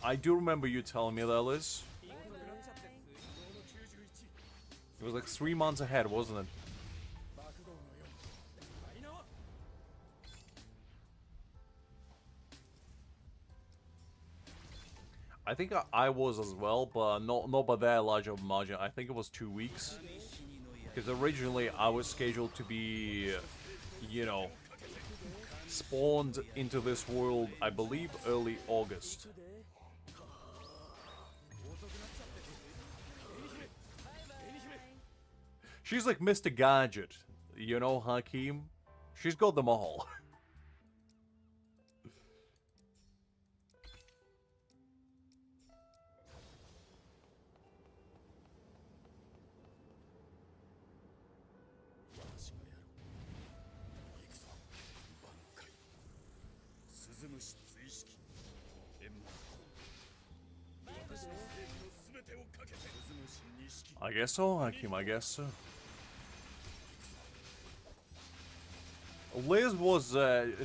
Speaker 1: I do remember you telling me that, Liz. It was like 3 months ahead, wasn't it? I think I was as well, but not by that large of a margin. I think it was 2 weeks. Because originally I was scheduled to be, you know, spawned into this world, I believe, early August. She's like Mr. Gadget, you know, Hakim? She's got them all. I guess so, Hakim, I guess so. Liz was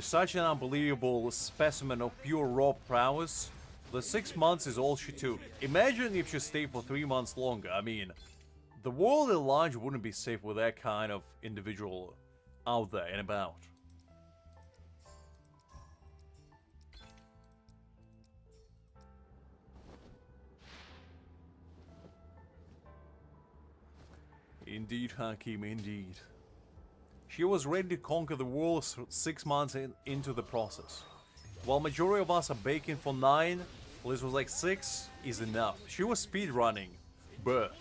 Speaker 1: such an unbelievable specimen of pure raw prowess. The 6 months is all she took. Imagine if she stayed for 3 months longer. I mean, the world at large wouldn't be safe with that kind of individual out there and about. Indeed, Hakim, indeed. She was ready to conquer the world 6 months into the process. While majority of us are baking for 9, Liz was like 6 is enough. She was speedrunning birth.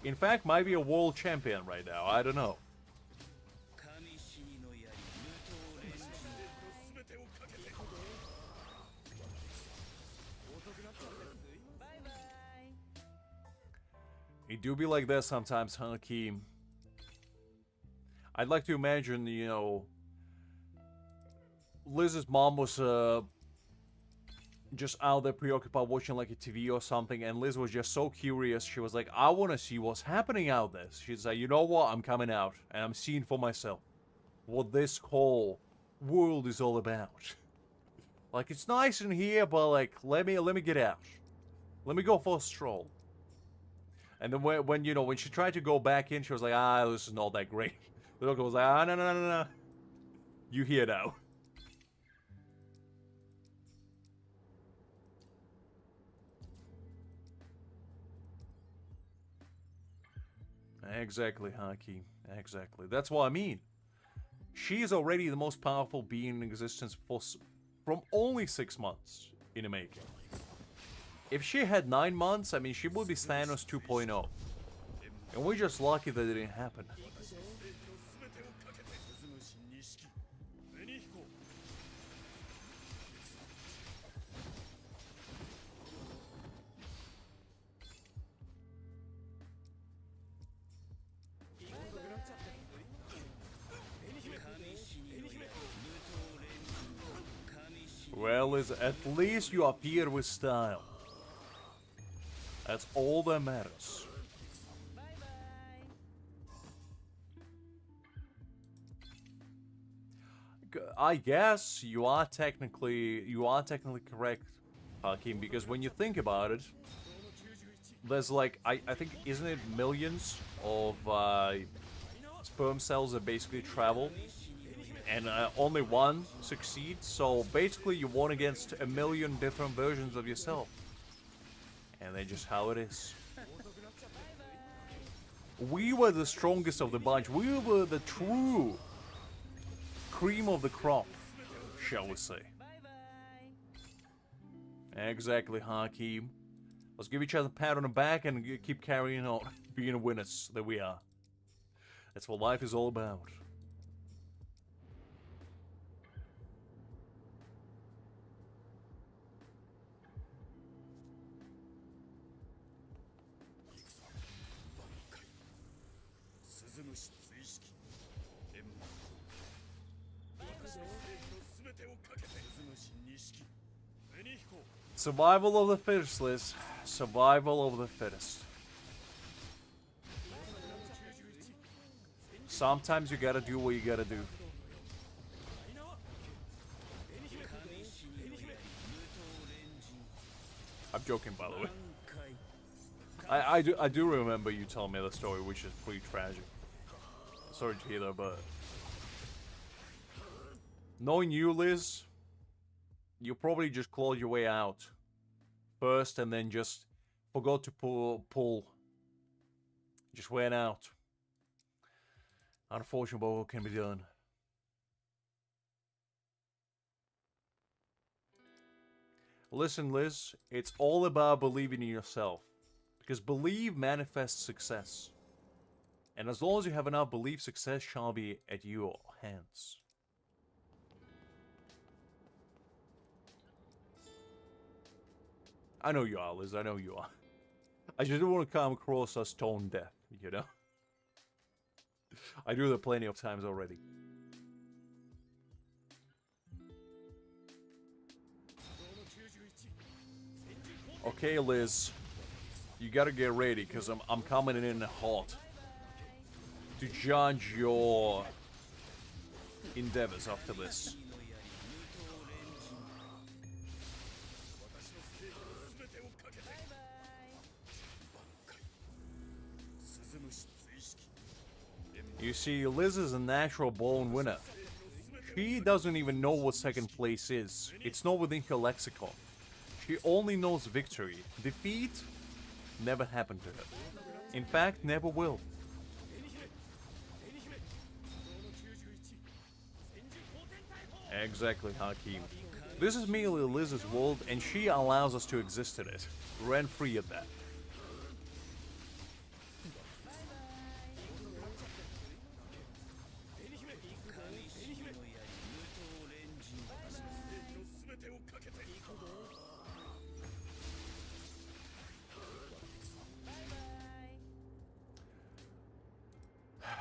Speaker 1: In fact, might be a world champion right now, I don't know. It do be like that sometimes, Hakim. I'd like to imagine, you know, Liz's mom was just out there preoccupied watching like a TV or something, and Liz was just so curious. She was like, I want to see what's happening out there. She's like, you know what, I'm coming out, and I'm seeing for myself what this whole world is all about. Like, it's nice in here, but like, let me get out. Let me go for a stroll. And then when you know, when she tried to go back in, she was like, this is not that great. The doctor was like, no. You here now. Exactly, Haki. Exactly. That's what I mean. She is already the most powerful being in existence from only 6 months in the making. If she had 9 months, I mean, she would be Thanos 2.0. And we're just lucky that it didn't happen. Well, Liz, at least you appear with style. That's all that matters. I guess you are technically correct, Hakim, because when you think about it, there's like I think, isn't it millions of sperm cells that basically travel, and only one succeeds. So basically, you won against a million different versions of yourself, and that's just how it is. We were the strongest of the bunch. We were the true cream of the crop, shall we say. Exactly, Hakim. Let's give each other a pat on the back and keep carrying on, being the winners that we are. That's what life is all about. Survival of the fittest, Liz. Survival of the fittest. Sometimes you gotta do what you gotta do. I'm joking, by the way. I do remember you telling me the story, which is pretty tragic. Sorry to hear that, but knowing you, Liz, you probably just clawed your way out first, and then just forgot to pull. Just went out. Unfortunate, but what can be done? Listen, Liz, it's all about believing in yourself. Because believe manifests success. And as long as you have enough belief, success shall be at your hands. I know you are, Liz, I know you are. I just don't want to come across as tone deaf, you know? I do that plenty of times already. Okay, Liz. You gotta get ready, because I'm coming in hot. To judge your endeavors after this. You see, Liz is a natural born winner. She doesn't even know what second place is. It's not within her lexicon. She only knows victory. Defeat never happened to her. In fact, never will. Exactly, Hakim. This is merely Liz's world, and she allows us to exist in it. Rent-free at that.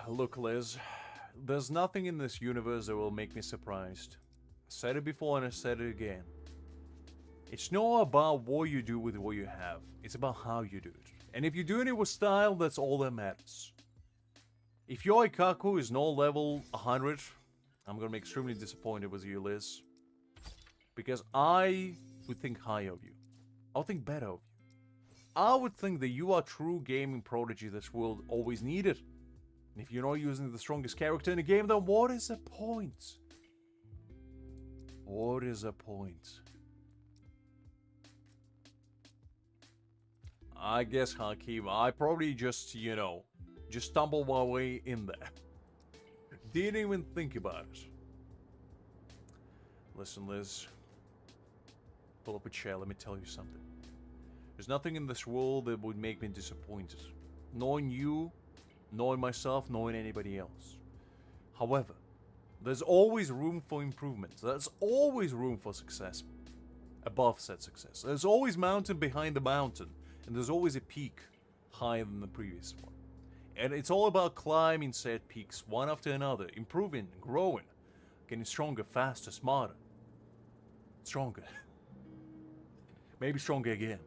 Speaker 1: Look, Liz, there's nothing in this universe that will make me surprised. I said it before and I said it again. It's not about what you do with what you have. It's about how you do it. And if you're doing it with style, that's all that matters. If your Ikaku is no level 100, I'm gonna be extremely disappointed with you, Liz. Because I would think high of you. I would think better of you. I would think that you are true gaming prodigy this world always needed. And if you're not using the strongest character in the game, then what is the point? What is the point? I guess, Hakim, I probably just, you know, just stumbled my way in there. Didn't even think about it. Listen, Liz. Pull up a chair, let me tell you something. There's nothing in this world that would make me disappointed. Knowing you, knowing myself, knowing anybody else. However, there's always room for improvement. There's always room for success. Above said success. There's always mountain behind the mountain. And there's always a peak higher than the previous one. And it's all about climbing said peaks one after another. Improving, growing. Getting stronger, faster, smarter. Stronger. Maybe stronger again.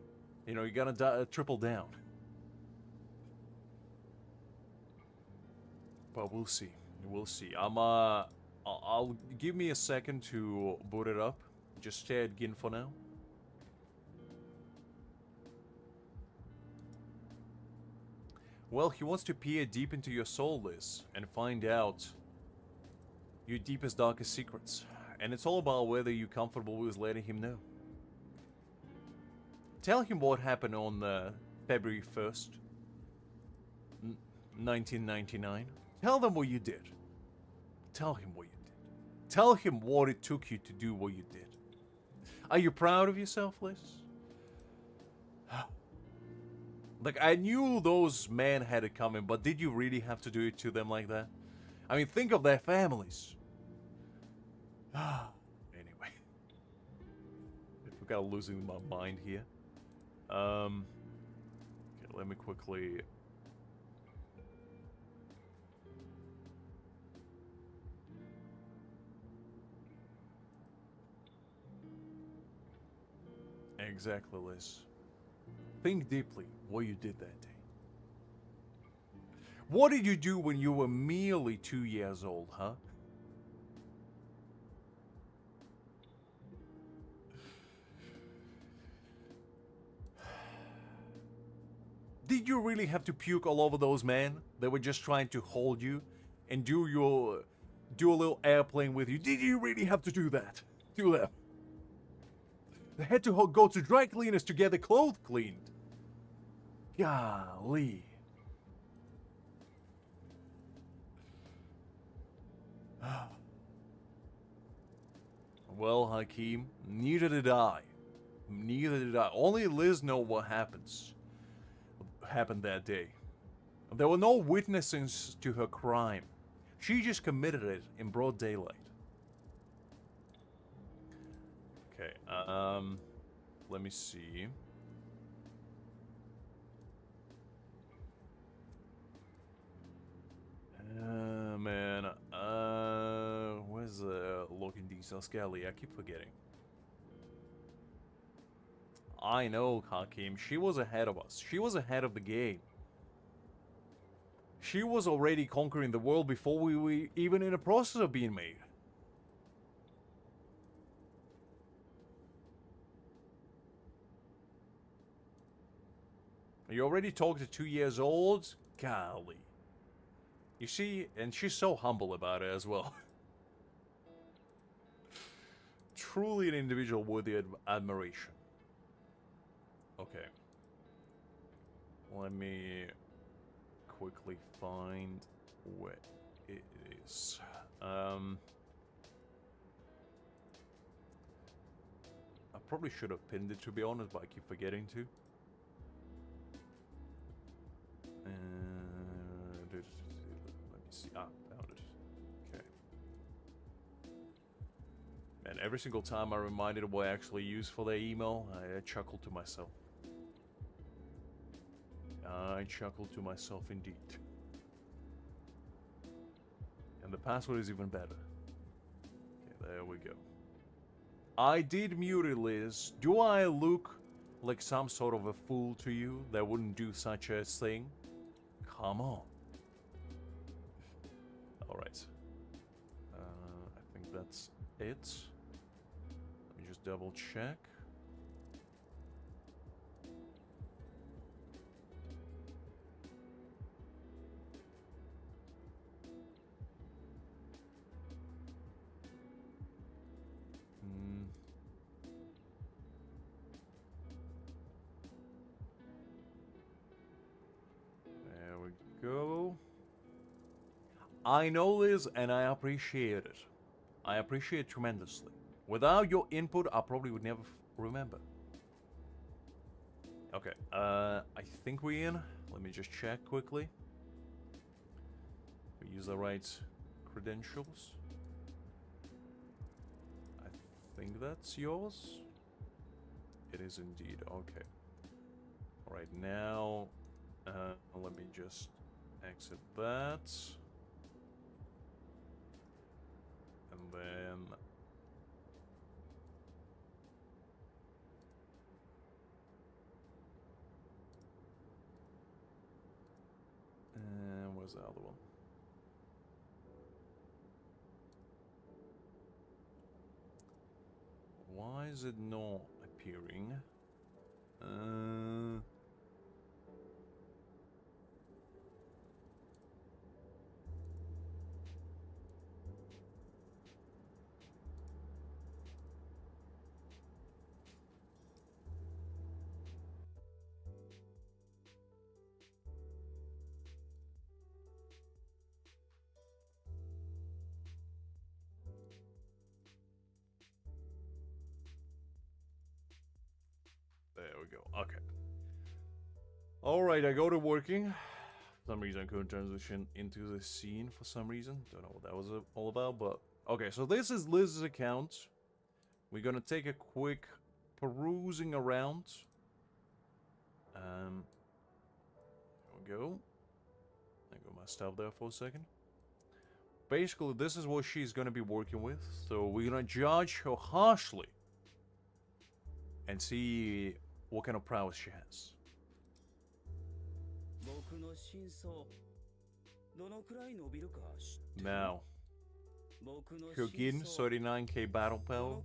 Speaker 1: You know, you gotta triple down. But we'll see. We'll see. I'll give me a second to boot it up. Just stay at Gin for now. Well, he wants to peer deep into your soul, Liz, and find out your deepest, darkest secrets. And it's all about whether you're comfortable with letting him know. Tell him what happened on February 1st, 1999. Tell them what you did. Tell him what you did. Tell him what it took you to do what you did. Are you proud of yourself, Liz? Like, I knew those men had it coming, but did you really have to do it to them like that? I mean, think of their families. Anyway. I'm kind of losing my mind here. Okay, let me quickly... Exactly, Liz. Think deeply what you did that day. What did you do when you were merely 2 years old, huh? Did you really have to puke all over those men that were just trying to hold you and do a little airplane with you? Did you really have to do that to them? They had to go to dry cleaners to get the clothes cleaned. Golly. Well, Hakim, neither did I. Neither did I. Only Liz know what happened that day. There were no witnesses to her crime. She just committed it in broad daylight. Okay, let me see. Man, where's the login details galley? I keep forgetting. I know, Hakim. She was ahead of us. She was ahead of the game. She was already conquering the world before we were even in the process of being made. You already talked to 2 years old? Golly. You see, and she's so humble about it as well. Truly an individual worthy of admiration. Okay. Let me quickly find where it is. I probably should have pinned it, to be honest, but I keep forgetting to. Let me see. Ah, found it. Okay. And every single time I'm reminded of what I actually use for their email, I chuckle to myself. I chuckle to myself indeed. And the password is even better. Okay, there we go. I did mute it, Liz. Do I look like some sort of a fool to you that wouldn't do such a thing? Come on. Alright. I think that's it. Let me just double check. There we go. I know this and I appreciate it. I appreciate it tremendously. Without your input, I probably would never remember. Okay, I think we're in. Let me just check quickly. We use the right credentials. I think that's yours. It is indeed. Okay. Alright, now let me just exit that. And then where's the other one? Why is it not appearing? There we go. Okay. Alright, I go to working. For some reason I couldn't transition into the scene for some reason. Don't know what that was all about, but... Okay, so this is Liz's account. We're gonna take a quick perusing around. There we go. I got my stuff there for a second. Basically, this is what she's gonna be working with. So we're gonna judge her harshly. And see what kind of prowess she has. Now, Hyugin, 39k battle power.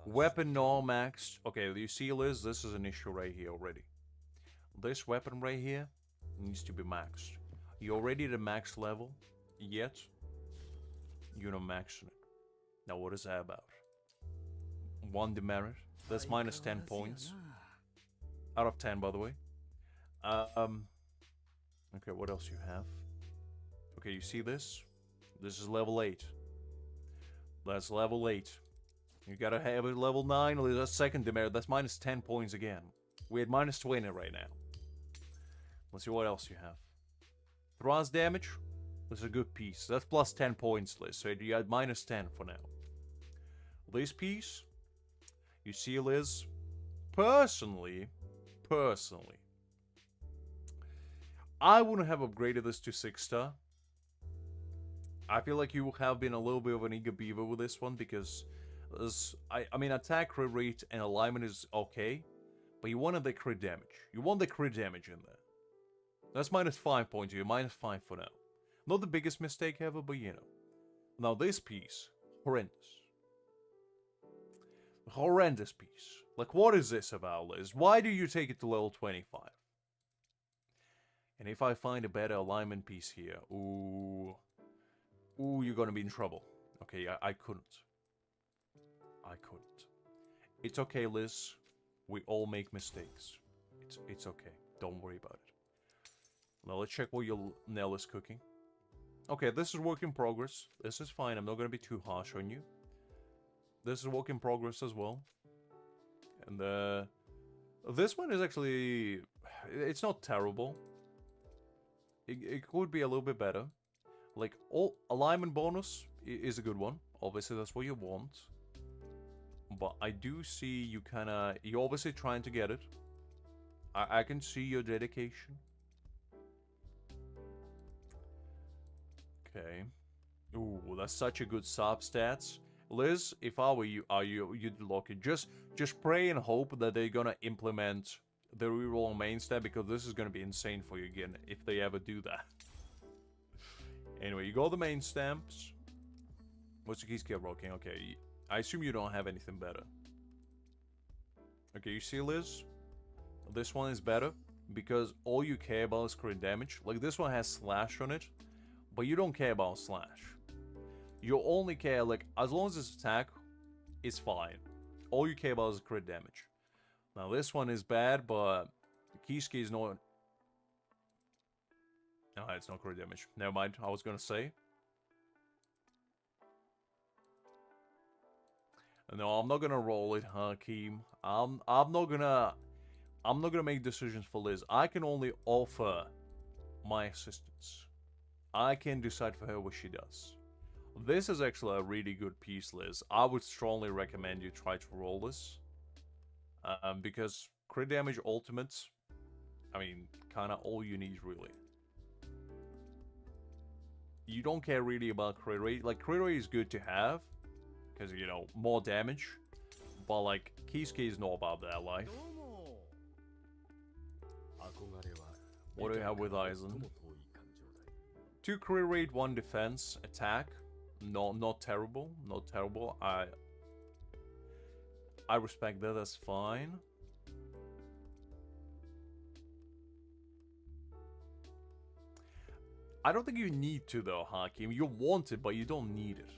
Speaker 1: Weapon all maxed. Okay, you see, Liz, this is an issue right here already. This weapon right here needs to be maxed. You're already at the max level, yet you're not maxing it. Now what is that about? One demerit. That's minus 10 points. Out of 10, by the way. Okay, what else you have? Okay, you see this? This is level 8. That's level 8. You gotta have it level 9, that's second demerit. That's minus 10 points again. We're at minus 20 right now. Let's see what else you have. Thrust damage. This is a good piece. That's plus 10 points, Liz. So you had minus 10 for now. This piece, you see, Liz, personally, I wouldn't have upgraded this to 6-star. I feel like you have been a little bit of an eager beaver with this one because this, I mean, attack crit rate and alignment is okay, but you wanted the crit damage. You want the crit damage in there. That's minus 5 points here, minus 5 for now. Not the biggest mistake ever, but you know. Now this piece, horrendous. Horrendous piece. Like, what is this about, Liz? Why do you take it to level 25? And if I find a better alignment piece here, ooh, you're gonna be in trouble. Okay, I couldn't. It's okay, Liz. We all make mistakes. It's okay. Don't worry about it. Now let's check what your Nell is cooking. Okay, this is work in progress. This is fine. I'm not gonna be too harsh on you. This is work in progress as well. And this one is actually, it's not terrible. It could be a little bit better. Like, all alignment bonus is a good one. Obviously, that's what you want. But I do see you you're obviously trying to get it. I can see your dedication. Okay. Ooh, that's such a good sub stats. Liz, if I were you, you'd lock it. Just pray and hope that they're gonna implement the reroll main stat, because this is gonna be insane for you again if they ever do that. Anyway, you got the main stamps. What's the key skill rocking? Okay, I assume you don't have anything better. Okay, you see, Liz? This one is better because all you care about is crit damage. Like, this one has slash on it, but you don't care about slash. You only care, like, as long as this attack is fine. All you care about is crit damage. Now, this one is bad, but the Kiski is not... No, it's not crit damage. Never mind, I was gonna say. No, I'm not gonna roll it, Hakeem. I'm not gonna make decisions for Liz. I can only offer my assistance. I can decide for her what she does. This is actually a really good piece, Liz. I would strongly recommend you try to roll this. Because crit damage ultimates, I mean, kinda all you need, really. You don't care really about crit rate. Like, crit rate is good to have, because, you know, more damage. But, like, Kisuke is not about that life. What do we have with Aizen? 2 crit rate, 1 defense, attack. No, not terrible. Not terrible. I respect that. That's fine. I don't think you need to, though, Hakim. You want it, but you don't need it.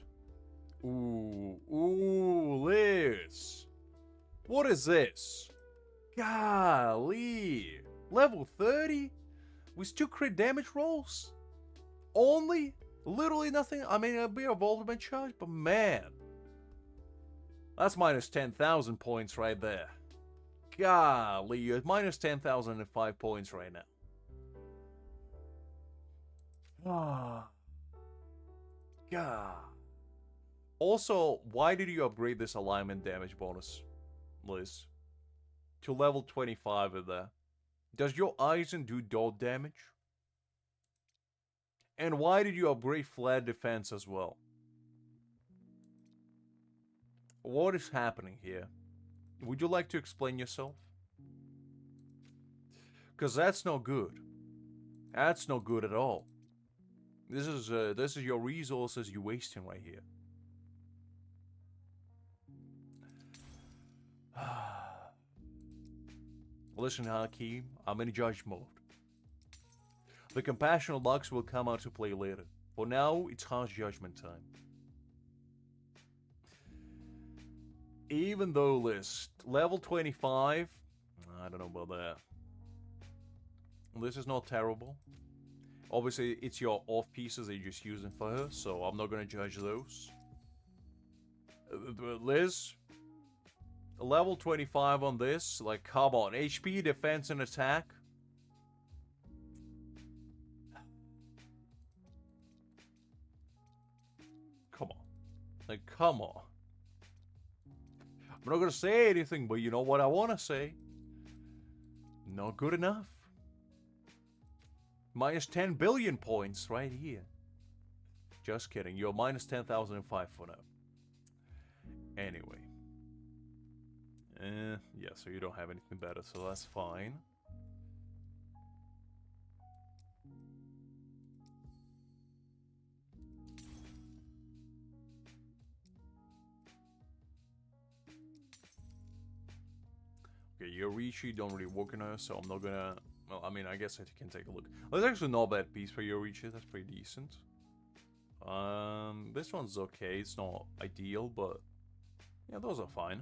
Speaker 1: Ooh, Liz. What is this? Golly. Level 30? With 2 crit damage rolls? Only? Literally nothing? I mean, a bit of ultimate charge, but man. That's minus 10,000 points right there. Golly, you're at minus 10,005 points right now. Ah. God. Also, why did you upgrade this alignment damage bonus, Liz? To level 25 in there. Does your Aizen do dot damage? And why did you upgrade flat defense as well? What is happening here? Would you like to explain yourself? Because that's not good. That's not good at all. This is your resources you're wasting right here. Listen, Hakim, I'm in judge mode. The compassionate Lux will come out to play later. For now, it's harsh judgment time. Even though list, level 25, I don't know about that. This is not terrible. Obviously, it's your off pieces that you're just using for her, so I'm not gonna judge those. Liz, level 25 on this, like, come on, HP, defense, and attack. Come on. Like, come on. I'm not gonna say anything, but you know what I wanna say. Not good enough. Minus 10 billion points right here. Just kidding, you're minus 10,005 for now. Anyway. Yeah, so you don't have anything better, so that's fine. Okay, Yorichi don't really work on her, so I'm not gonna... Well, I mean, I guess I can take a look. That's actually not a bad piece for Yorichi, that's pretty decent. This one's okay, it's not ideal, but... Yeah, those are fine.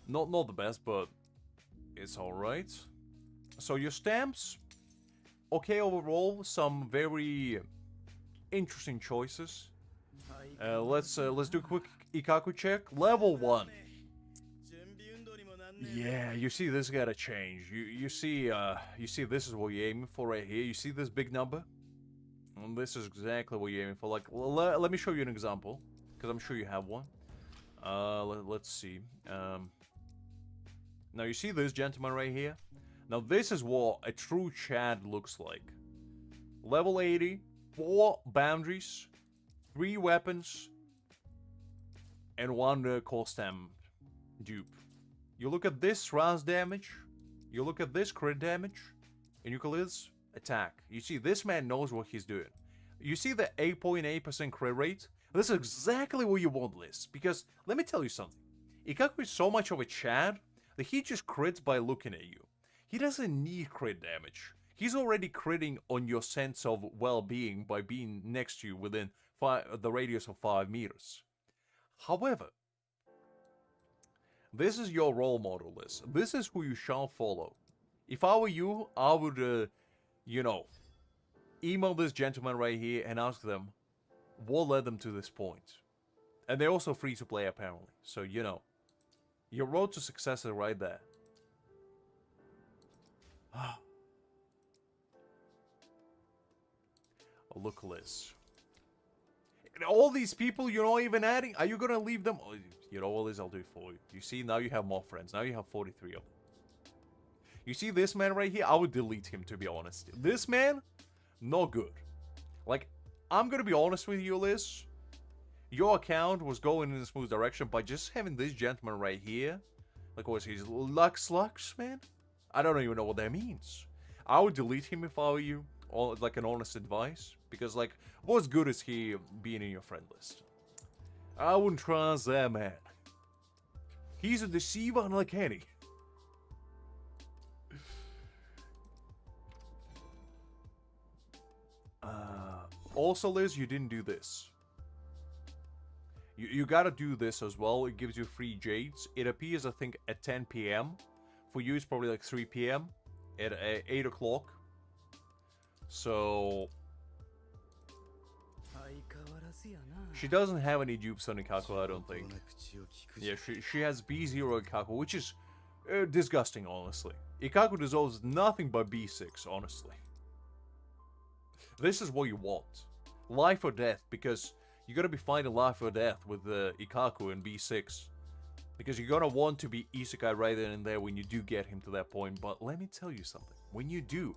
Speaker 1: Not the best, but... It's alright. So your stamps... Okay overall, some very... interesting choices. Let's do a quick Ikaku check. Level 1. Yeah, you see this gotta change. You see this is what you're aiming for right here. You see this big number? And this is exactly what you're aiming for. Like, let me show you an example, because I'm sure you have one. Let's see. Now you see this gentleman right here? Now this is what a true Chad looks like. Level 80, 4 boundaries, 3 weapons, and 1 core stem dupe. You look at this rounds damage, you look at this crit damage, and you call this attack. You see, this man knows what he's doing. You see the 8.8% crit rate? This is exactly what you want, Liz. Because, let me tell you something. Ikaku is so much of a Chad that he just crits by looking at you. He doesn't need crit damage. He's already critting on your sense of well-being by being next to you within the radius of 5 meters. However, this is your role model, Liz. This is who you shall follow. If I were you, I would, you know, email this gentleman right here and ask them what led them to this point. And they're also free to play, apparently. So, you know, your road to success is right there. Oh, look, Liz. And all these people you're not even adding, are you gonna leave them? Oh, you know what, Liz, I'll do it for you. You see, now you have more friends. Now you have 43 of them. You see this man right here? I would delete him, to be honest. This man, not good. Like, I'm gonna be honest with you, Liz. Your account was going in a smooth direction by just having this gentleman right here. Like, what's his Lux, man? I don't even know what that means. I would delete him if I were you. Like an honest advice. Because, like, what's good is he being in your friend list? I wouldn't trust that man. He's a deceiver unlike also, Liz, you didn't do this. You gotta do this as well. It gives you free jades. It appears, I think, at 10 PM. For you, it's probably like 3 PM. At 8 o'clock. So... she doesn't have any dupes on Ikaku, I don't think. Yeah, she has B0 Ikaku, which is disgusting, honestly. Ikaku deserves nothing but B6, honestly. This is what you want. Life or death, because you're gonna be fighting life or death with Ikaku and B6. Because you're gonna want to be Isekai right then and there when you do get him to that point. But let me tell you something. When you do,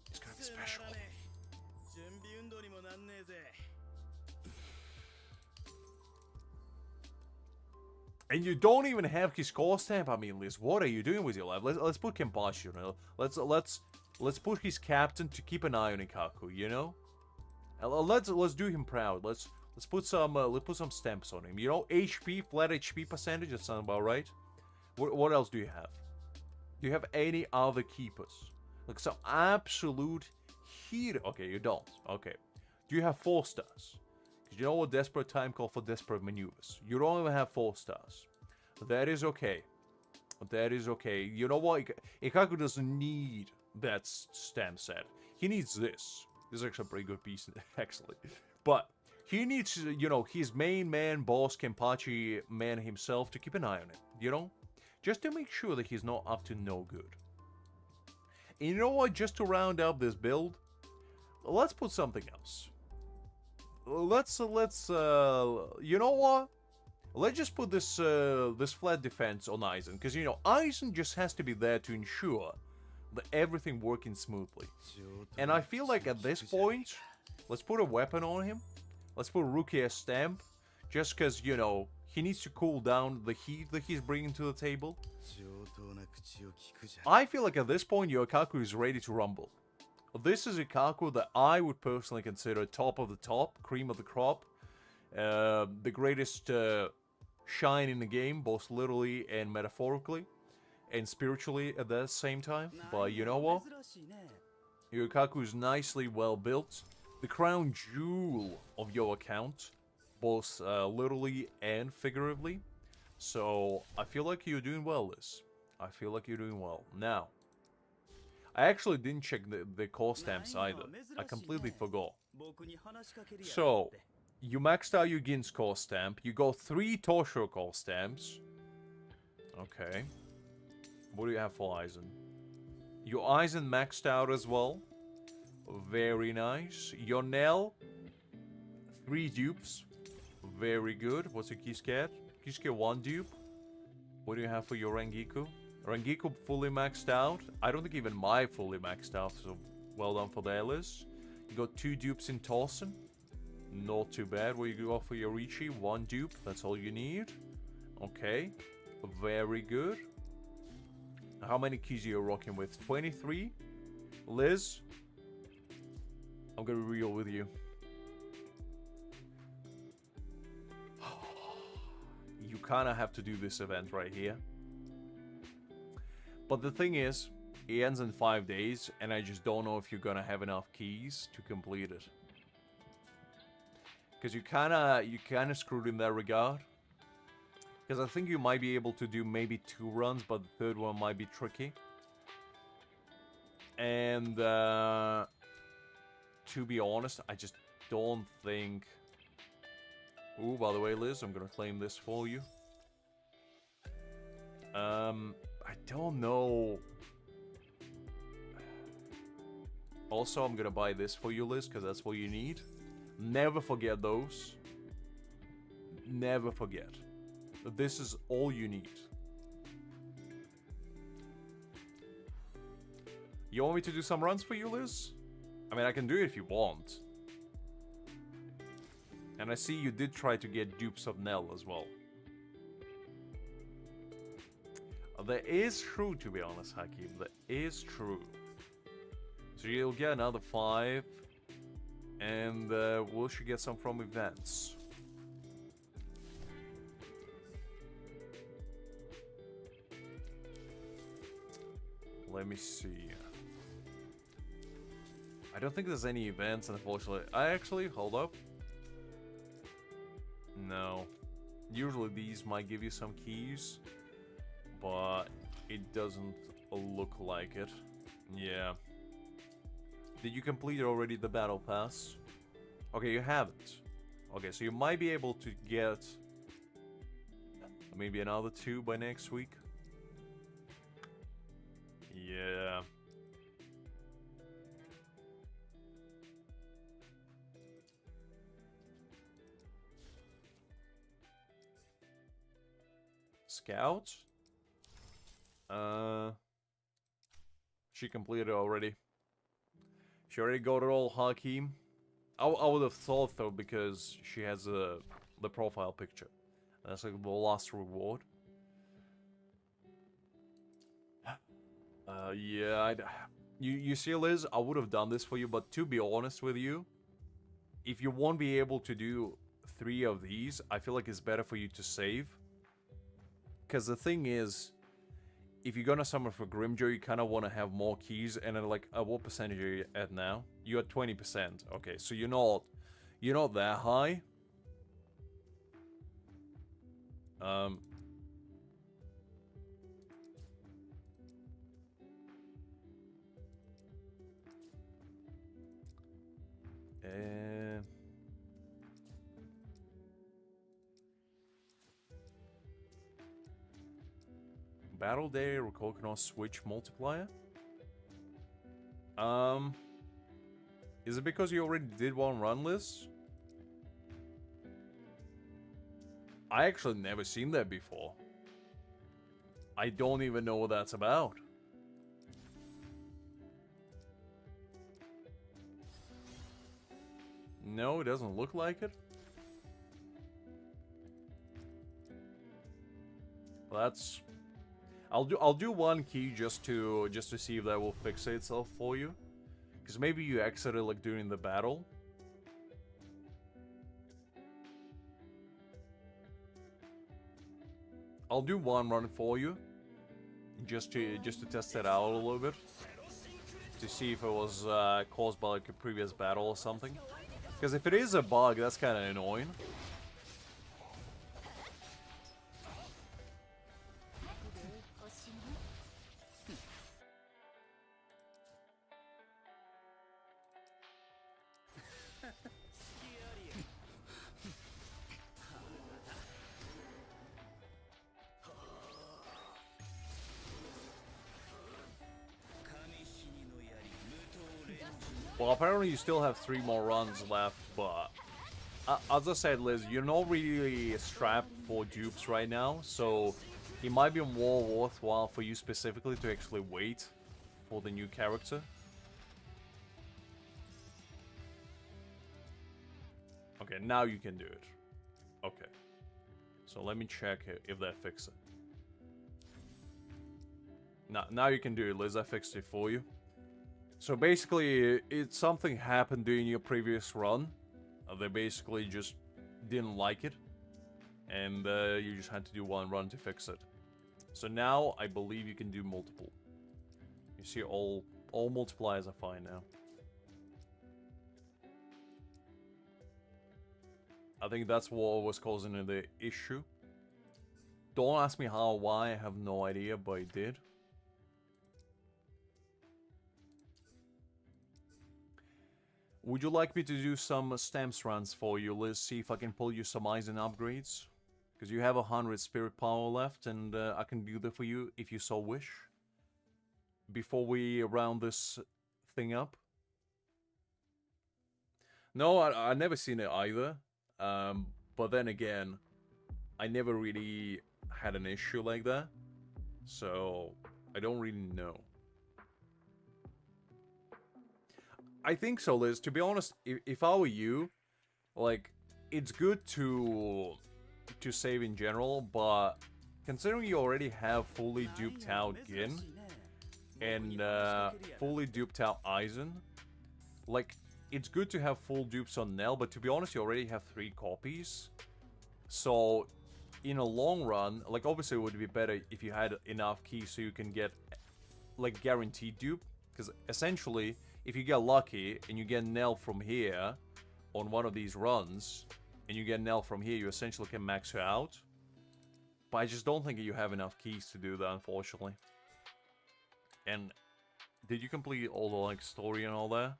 Speaker 1: it's gonna be special. And you don't even have his core stamp. I mean, Liz, what are you doing with your life? Let's put Kenpachi, you know. Let's put his captain to keep an eye on Ikaku, you know. And let's do him proud. Let's put some stamps on him. You know, HP, flat HP percentage. That sounds about right. What else do you have? Do you have any other keepers? Like some absolute hero? Okay, you don't. Okay. Do you have 4 stars? Because you know what desperate time call for desperate maneuvers. You don't even have 4 stars. That is okay. That is okay. You know what? Ikaku doesn't need that stamp set. He needs this. This is actually a pretty good piece, actually. But he needs, you know, his main man, boss, Kenpachi man himself to keep an eye on him, you know? Just to make sure that he's not up to no good. And you know what? Just to round out this build, let's put something else. Let's you know what? Let's just put this this flat defense on Aizen, because you know Aizen just has to be there to ensure that everything working smoothly. And I feel like at this point, let's put a weapon on him. Let's put Rookie as stamp, just because you know he needs to cool down the heat that he's bringing to the table. I feel like at this point, Ikaku is ready to rumble. This is Ikaku that I would personally consider top of the top, cream of the crop, the greatest shine in the game, both literally and metaphorically, and spiritually at the same time. But you know what? Ikaku is nicely well built, the crown jewel of your account, both literally and figuratively. So I feel like you're doing well, Liz. I feel like you're doing well. Now, I actually didn't check the core stamps either. I completely forgot. So, you maxed out your Gin's core stamp. You got 3 Toshiro core stamps. Okay. What do you have for Aizen? Your Aizen maxed out as well. Very nice. Your Nell, 3 dupes. Very good. What's your Kisuke? Kisuke 1 dupe. What do you have for your Rengiku? Rengiku fully maxed out. I don't think even my fully maxed out, so well done for that, Liz. You got 2 dupes in Torsen. Not too bad. What you got for your Ichi? 1 dupe. That's all you need. Okay. Very good. How many keys are you rocking with? 23? Liz? I'm gonna be real with you. You kinda have to do this event right here. But the thing is, it ends in 5 days, and I just don't know if you're gonna have enough keys to complete it. Because you kinda screwed in that regard. Because I think you might be able to do maybe 2 runs, but the 3rd one might be tricky. And to be honest, I just don't think... Ooh, by the way, Liz, I'm gonna claim this for you. I don't know. Also, I'm gonna buy this for you, Liz, because that's what you need. Never forget those. Never forget. This is all you need. You want me to do some runs for you, Liz? I mean, I can do it if you want. And I see you did try to get dupes of Nell as well. That is true, to be honest, Hakim. That is true. So you'll get another 5. And we should get some from events. Let me see. I don't think there's any events, unfortunately. Hold up. No. Usually these might give you some keys, but it doesn't look like it. Yeah. Did you complete already the battle pass? Okay, you haven't. Okay, so you might be able to get maybe another 2 by next week. Yeah. Scout? She completed already. She already got it all, Hakim. I would have thought though, because she has the profile picture. That's like the last reward. Yeah, you see, Liz, I would have done this for you, but to be honest with you, if you won't be able to do 3 of these, I feel like it's better for you to save. Because the thing is, if you're gonna summon for Grimjaw, you kind of want to have more keys. And then, like, what percentage are you at now? You're at 20%. Okay, so you're not that high. Battle Day or Coconut Switch multiplier? Is it because you already did one run, Liz? I actually never seen that before. I don't even know what that's about. No, it doesn't look like it. Well, that's... I'll do one key just to see if that will fix itself for you. Because maybe you exited like during the battle. I'll do one run for you. Just to test it out a little bit. To see if it was caused by like a previous battle or something. Because if it is a bug, that's kind of annoying. Well, apparently you still have 3 more runs left, but... as I said, Liz, you're not really strapped for dupes right now, so it might be more worthwhile for you specifically to actually wait for the new character. Okay, now you can do it. Okay. So let me check if that fixes it. Now you can do it, Liz. I fixed it for you. So basically, something happened during your previous run. They basically just didn't like it. And you just had to do one run to fix it. So now, I believe you can do multiple. You see, all multipliers are fine now. I think that's what was causing the issue. Don't ask me how or why, I have no idea, but it did. Would you like me to do some stamps runs for you? Let's see if I can pull you some Aizen upgrades. Because you have 100 spirit power left, and I can do that for you if you so wish. Before we round this thing up. No, I never seen it either. But then again, I never really had an issue like that. So, I don't really know. I think so, Liz. To be honest, if I were you, like, it's good to save in general, but considering you already have fully duped out Gin and fully duped out Aizen, like, it's good to have full dupes on Nell, but to be honest, you already have 3 copies. So, in a long run, like, obviously it would be better if you had enough keys so you can get, like, guaranteed dupe. Because essentially, if you get lucky and you get Nell from here on one of these runs, and you get Nell from here, you essentially can max her out. But I just don't think you have enough keys to do that, unfortunately. And did you complete all the, like, story and all that?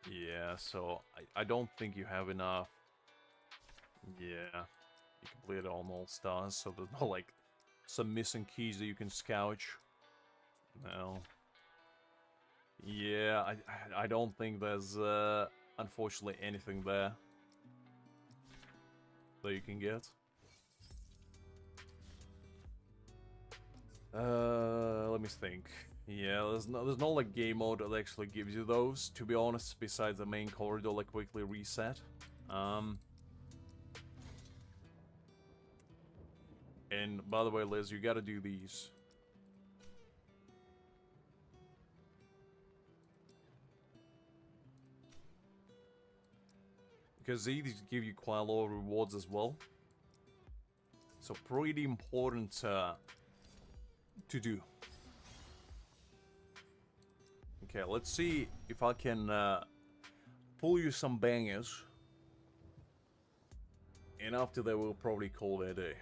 Speaker 1: Yeah, so I don't think you have enough. Yeah, you completed all stars, so there's no, like, some missing keys that you can scouch. No. Yeah, I don't think there's, unfortunately, anything there that you can get. Let me think. Yeah, there's no like game mode that actually gives you those, to be honest, besides the main corridor, like, quickly reset. And by the way, Liz, you gotta do these. Because these give you quite a lot of rewards as well. So pretty important to do. Okay, let's see if I can pull you some bangers. And after that, we'll probably call it a day.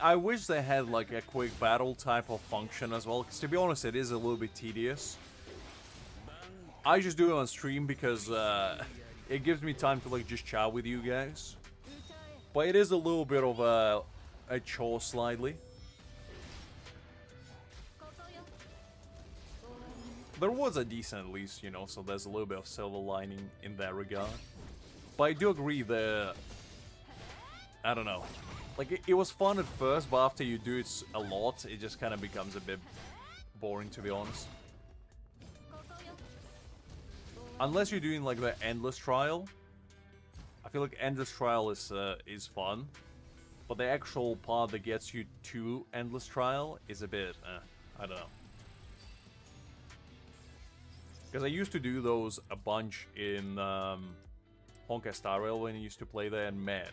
Speaker 1: I wish they had like a quick battle type of function as well, because to be honest, it is a little bit tedious. I just do it on stream because it gives me time to like just chat with you guys. But it is a little bit of a chore slightly. The rewards are decent at least, you know, so there's a little bit of silver lining in that regard. But I do agree that, I don't know. Like, it was fun at first, but after you do it a lot, it just kind of becomes a bit boring, to be honest. Unless you're doing, like, the Endless Trial. I feel like Endless Trial is fun. But the actual part that gets you to Endless Trial is a bit, I don't know. Because I used to do those a bunch in Honkai Star Rail when I used to play there, and man,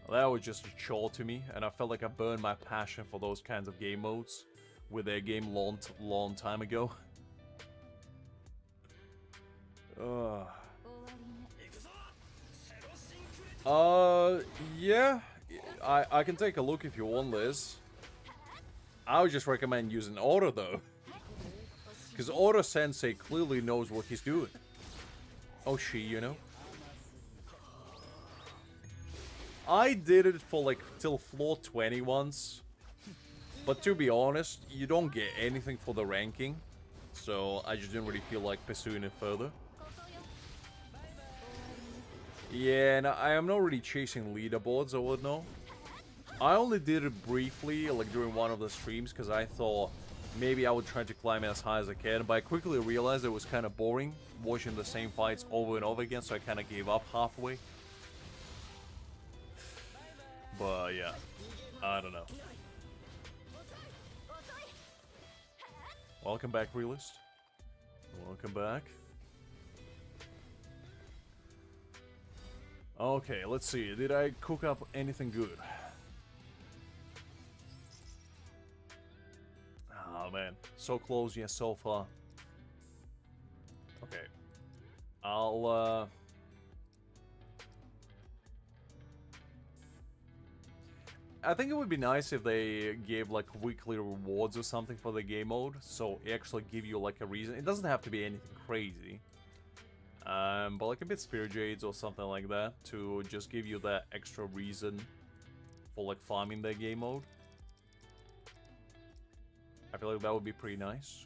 Speaker 1: that was just a chore to me, and I felt like I burned my passion for those kinds of game modes with their game long time ago. Yeah, I can take a look if you want, Liz. I would just recommend using Auto though, because Auto Sensei clearly knows what he's doing. Oh, you know. I did it for like till floor 20 once, but to be honest, you don't get anything for the ranking, so I just didn't really feel like pursuing it further. Yeah, and I am not really chasing leaderboards or whatnot. I only did it briefly, like during one of the streams, because I thought maybe I would try to climb as high as I can, but I quickly realized it was kind of boring watching the same fights over and over again, so I kind of gave up halfway. But yeah, I don't know. Welcome back, Realist. Welcome back. Okay, let's see. Did I cook up anything good? Oh man, so close yet so far. Okay, I'll I think it would be nice if they gave like weekly rewards or something for the game mode, so it actually give you like a reason. It doesn't have to be anything crazy, but like a bit Spirit Jades or something like that to just give you that extra reason for like farming the game mode. I feel like that would be pretty nice.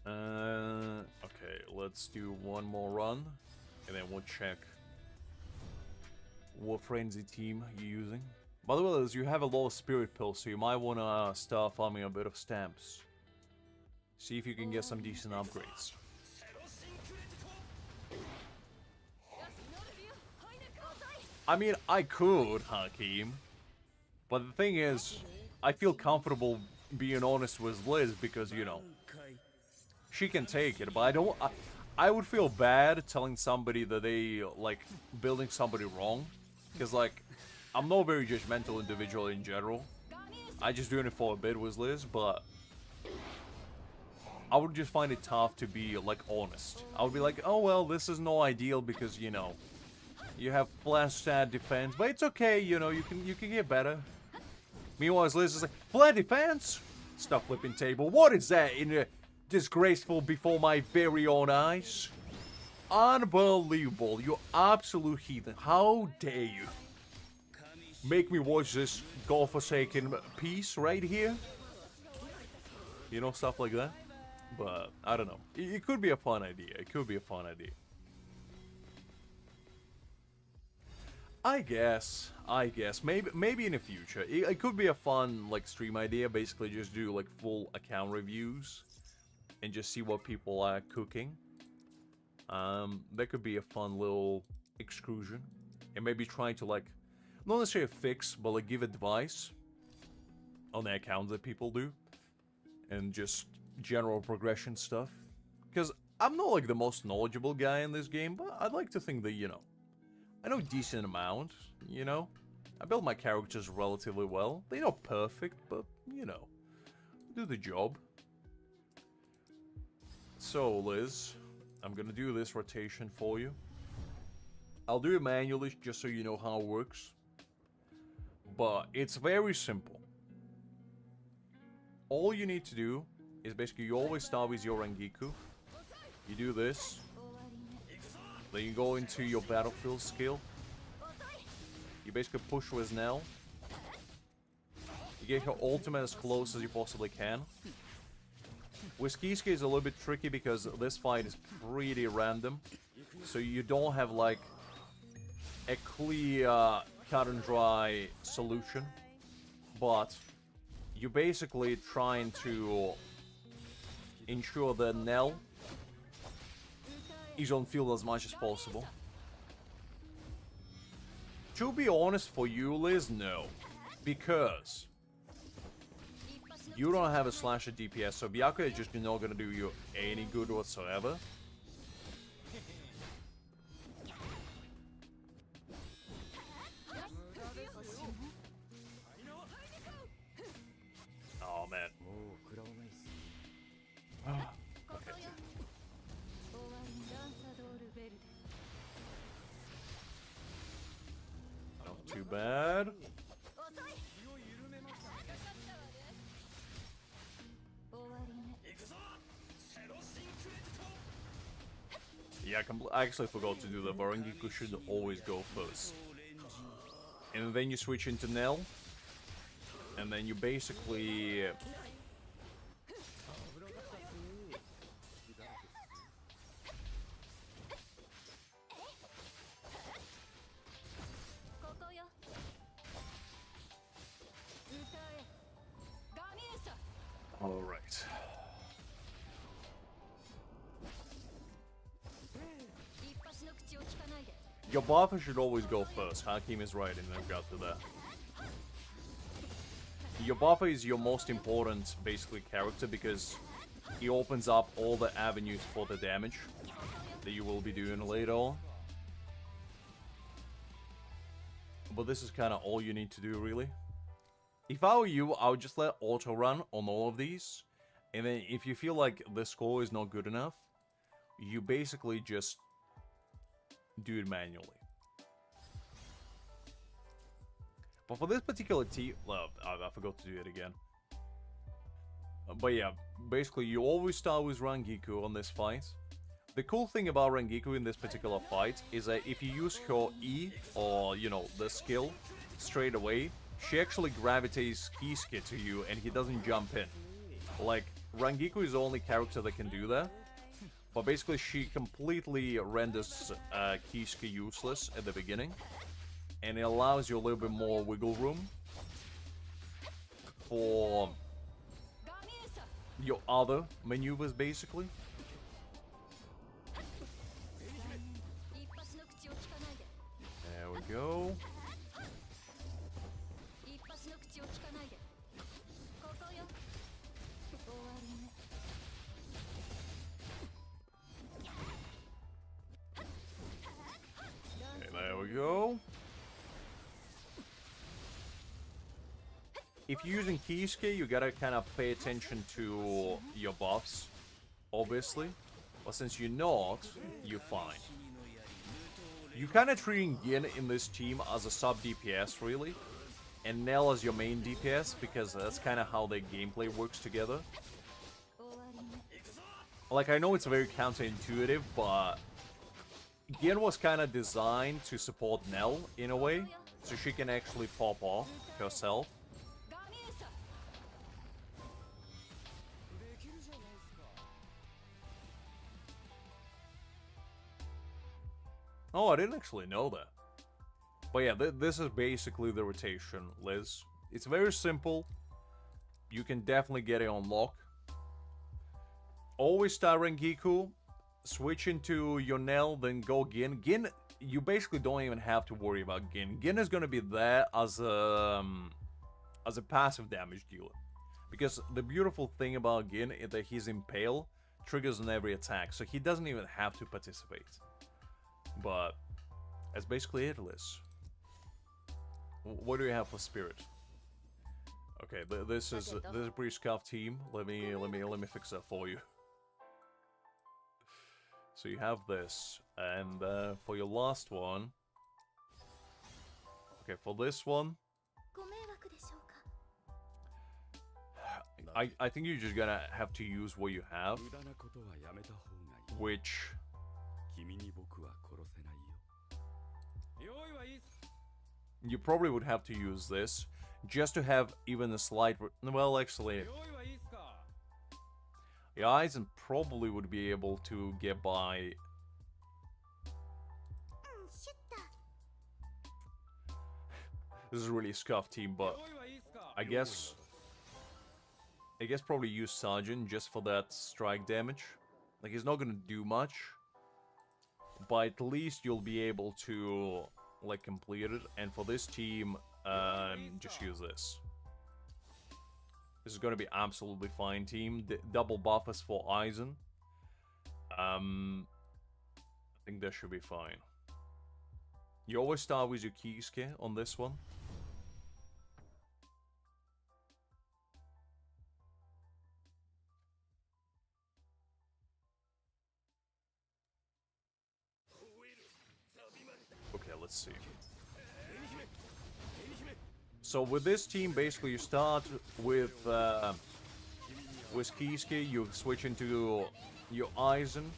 Speaker 1: Okay, let's do one more run, and then we'll check what frenzy team you're using. By the way, Liz, you have a lot of spirit pills, so you might want to start farming a bit of stamps. See if you can get some decent upgrades. I mean, I could, Hakeem. But the thing is, I feel comfortable being honest with Liz because, you know, she can take it, but I don't... I would feel bad telling somebody that they, like, building somebody wrong. Because, like, I'm not a very judgmental individual in general. I just doing it for a bit with Liz, but I would just find it tough to be, like, honest. I would be like, oh, well, this is no ideal because, you know, you have flat stat defense, but it's okay, you know, you can get better. Meanwhile, Liz is like, flat defense? Stuff flipping table. What is that in a disgraceful before my very own eyes? Unbelievable. You absolute heathen. How dare you make me watch this godforsaken piece right here? You know, stuff like that. But, I don't know. It could be a fun idea. It could be a fun idea. I guess. Maybe in the future. It could be a fun, like, stream idea. Basically, just do, like, full account reviews. And just see what people are cooking. That could be a fun little excursion. And maybe trying to, like, not necessarily fix, but, like, give advice on the accounts that people do. And just general progression stuff. Because I'm not like the most knowledgeable guy in this game, but I'd like to think that, you know, I know a decent amount, you know? I build my characters relatively well. They're not perfect, but, you know, do the job. So, Liz, I'm gonna do this rotation for you. I'll do it manually, just so you know how it works. But it's very simple. All you need to do is basically you always start with your Rangiku. You do this. Then you go into your battlefield skill. You basically push with Nell. You get her ultimate as close as you possibly can. With Kisuke it's a little bit tricky because this fight is pretty random. So you don't have like a clear cut and dry solution. But you're basically trying to ensure that Nell is on field as much as possible. To be honest, for you, Liz, no. Because you don't have a slasher DPS, so Byakuya is just not gonna do you any good whatsoever. Oh, man. Okay. Not too bad. Yeah, I actually forgot to do that. Rangiku should always go first. And then you switch into Nell. And then you basically... Alright. Your buffer should always go first. Hakim is right in regard to that. Your buffer is your most important, basically, character because he opens up all the avenues for the damage that you will be doing later on. But this is kind of all you need to do, really. If I were you, I would just let auto run on all of these. And then if you feel like the score is not good enough, you basically just do it manually. But for this particular team, well, I forgot to do it again. But yeah, basically you always start with Rangiku on this fight. The cool thing about Rangiku in this particular fight is that if you use her E, or, you know, the skill, straight away, she actually gravitates Kisuke to you and he doesn't jump in. Like, Rangiku is the only character that can do that. But basically she completely renders Kisuke useless at the beginning. And it allows you a little bit more wiggle room for your other maneuvers, basically. There we go. Okay, there we go. If you're using Kisuke, you gotta kind of pay attention to your buffs, obviously. But since you're not, you're fine. You're kind of treating Gin in this team as a sub DPS, really. And Nell as your main DPS, because that's kind of how their gameplay works together. Like, I know it's very counterintuitive, but Gin was kind of designed to support Nell, in a way. So she can actually pop off herself. Oh, I didn't actually know that. But yeah, this is basically the rotation, Liz. It's very simple. You can definitely get it on lock. Always start Rangiku, switch into your Nell, then go Gin. Gin, you basically don't even have to worry about Gin. Gin is going to be there as a as a passive damage dealer. Because the beautiful thing about Gin is that his Impale triggers on every attack, so he doesn't even have to participate. But that's basically it, Liz. What do you have for Spirit? Okay, this is a pretty scuffed team. Let me fix that for you. So you have this, and for your last one. Okay, for this one, I think you're just gonna have to use what you have, which you probably would have to use this just to have even a slight. Well, actually, yeah, Aizen probably would be able to get by. This is really a scuffed team, but I guess probably use Sergeant just for that strike damage. Like, he's not gonna do much, but at least you'll be able to, like, complete it. And for this team, just use this. This is gonna be absolutely fine team. Double buffers for Aizen. I think that should be fine. You always start with your Kisuke on this one. Okay, let's see. So with this team, basically you start with Kisuke, you switch into your Aizen,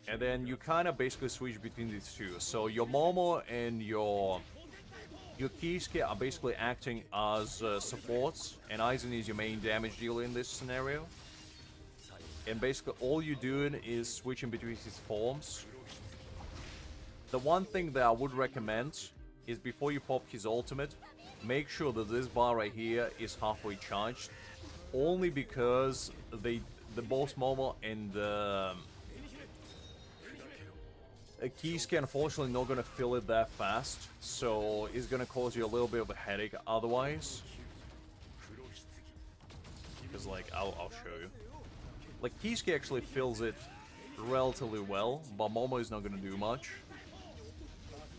Speaker 1: and then you kind of basically switch between these two. So your Momo and your Kisuke are basically acting as supports, and Aizen is your main damage dealer in this scenario. And basically all you're doing is switching between his forms. The one thing that I would recommend is before you pop his ultimate, make sure that this bar right here is halfway charged. Only because the both Momo and Kisuke unfortunately not gonna fill it that fast, so it's gonna cause you a little bit of a headache otherwise. Because, like, I'll show you. Like, Kisuke actually fills it relatively well, but Momo is not gonna do much.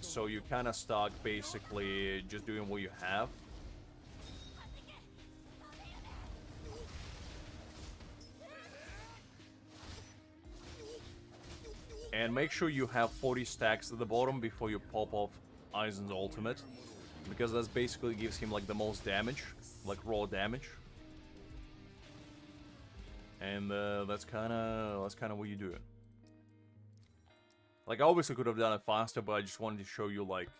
Speaker 1: So you kind of stuck basically just doing what you have. And make sure you have 40 stacks at the bottom before you pop off Aizen's ultimate. Because that basically gives him, like, the most damage. Like, raw damage. And that's kind of what you do. Like, I obviously could have done it faster, but I just wanted to show you, like,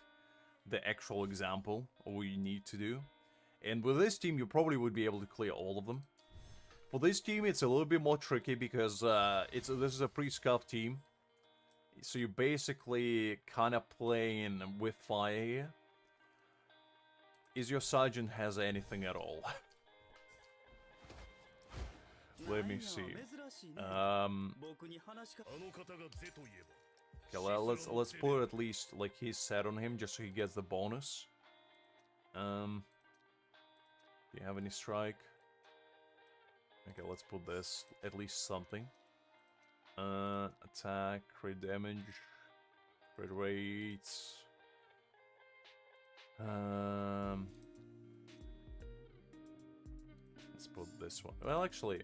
Speaker 1: the actual example of what you need to do. And with this team, you probably would be able to clear all of them. For this team, it's a little bit more tricky because this is a pretty scuffed team. So you're basically kind of playing with fire here. Is your Sergeant has anything at all? Let me see. Okay, let's put at least like his set on him just so he gets the bonus. Do you have any strike? Okay, let's put this, at least something. Attack, crit damage, crit rates. Let's put this one. Well, actually,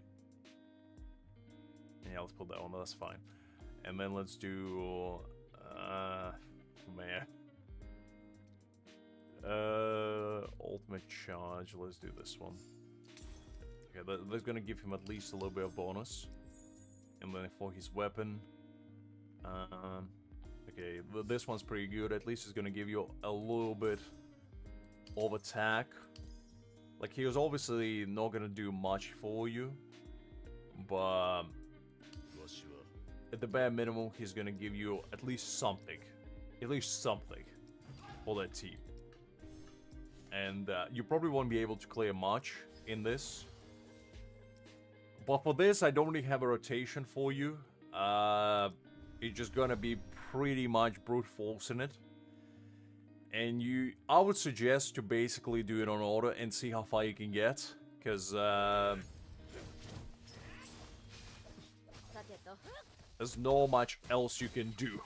Speaker 1: yeah, let's put that one. That's fine. And then let's do, man. Ultimate charge. Let's do this one. Okay, that's gonna give him at least a little bit of bonus. And then for his weapon, okay, this one's pretty good. At least it's gonna give you a little bit of attack. Like, he was obviously not gonna do much for you, but at the bare minimum, he's gonna give you at least something for that team. And you probably won't be able to clear much in this. But for this, I don't really have a rotation for you. It's just gonna be pretty much brute forcing it. And I would suggest to basically do it on auto and see how far you can get. Because, there's not much else you can do.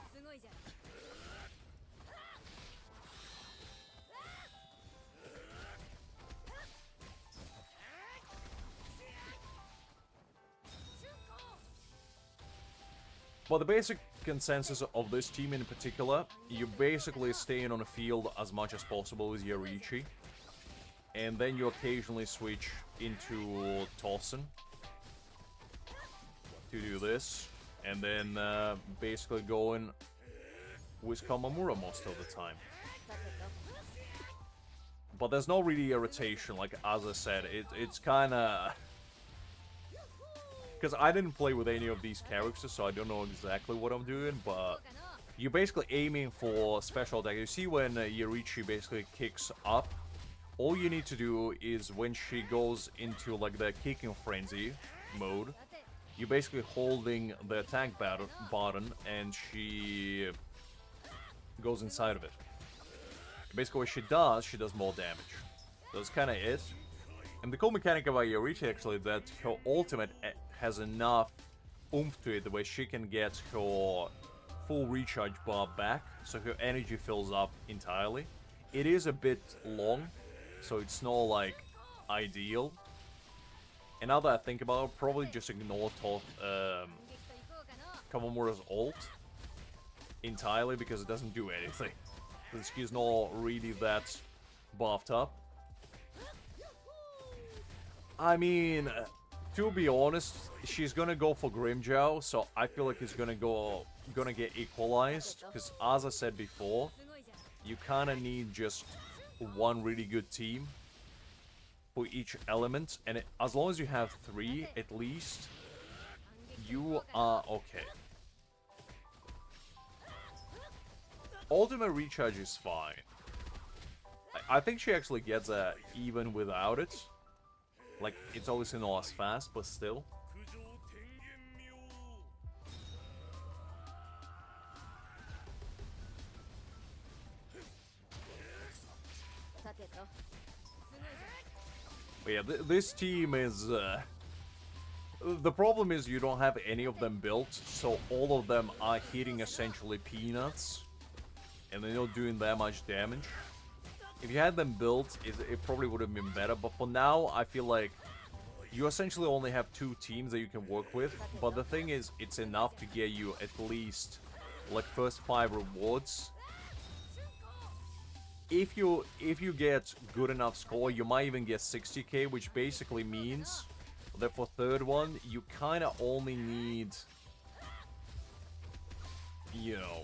Speaker 1: But the basic consensus of this team in particular, you basically staying on the field as much as possible with Yoriichi. And then you occasionally switch into Tossen to do this. And then basically going with Kamamura most of the time. But there's no really irritation, like as I said, it's kinda... Because I didn't play with any of these characters, so I don't know exactly what I'm doing, but you're basically aiming for special attack. You see when Yoriichi basically kicks up, all you need to do is when she goes into like the kicking frenzy mode, you're basically holding the attack button and she goes inside of it. Basically what she does more damage. That's kind of it. And the cool mechanic about Yoriichi actually that her ultimate has enough oomph to it where she can get her full recharge bar back, so her energy fills up entirely. It is a bit long, so it's not like ideal. And now that I think about it, probably just ignore Kamamura's ult entirely because it doesn't do anything. Since she's not really that buffed up. I mean, to be honest, she's gonna go for Grimmjow, so I feel like it's gonna get equalized. Because as I said before, you kind of need just one really good team for each element, and as long as you have 3 at least, you are okay. Ultimate recharge is fine. I think she actually gets that even without it. Like, it's obviously not as fast, but still. But yeah, this team is... the problem is you don't have any of them built, so all of them are hitting essentially peanuts. And they're not doing that much damage. If you had them built, it probably would have been better. But for now, I feel like you essentially only have 2 teams that you can work with. But the thing is, it's enough to get you at least, like, first 5 rewards. If you get good enough score, you might even get 60k, which basically means that for third one, you kind of only need, you know,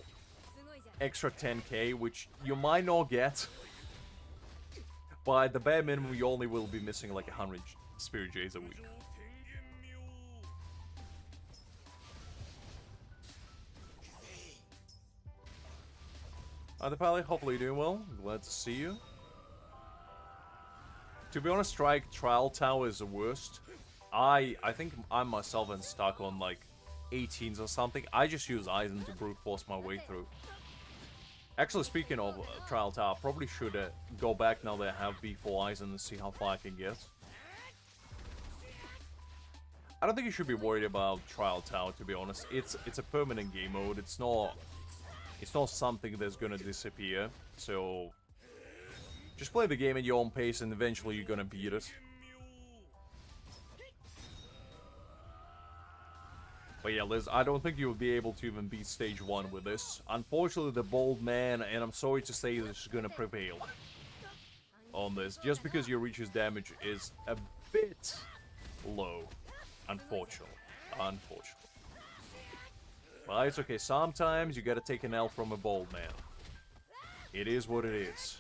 Speaker 1: extra 10k, which you might not get. But at the bare minimum, you only will be missing like 100 Spirit Jays a week. Hi, the pilot. Hopefully you're doing well. Glad to see you. To be honest, Trial Tower is the worst. I think I myself am stuck on like 18s or something. I just use Aizen to brute force my way through. Actually, speaking of Trial Tower, I probably should go back now that I have B4 Aizen and see how far I can get. I don't think you should be worried about Trial Tower, to be honest. It's a permanent game mode. It's not something that's gonna disappear. So just play the game at your own pace, and eventually you're gonna beat it. But yeah, Liz, I don't think you'll be able to even beat stage 1 with this. Unfortunately, the bold man, and I'm sorry to say this, is gonna prevail on this, just because your Reach's damage is a bit low. Unfortunately. But it's okay. Sometimes you gotta take an L from a bold man. It is what it is.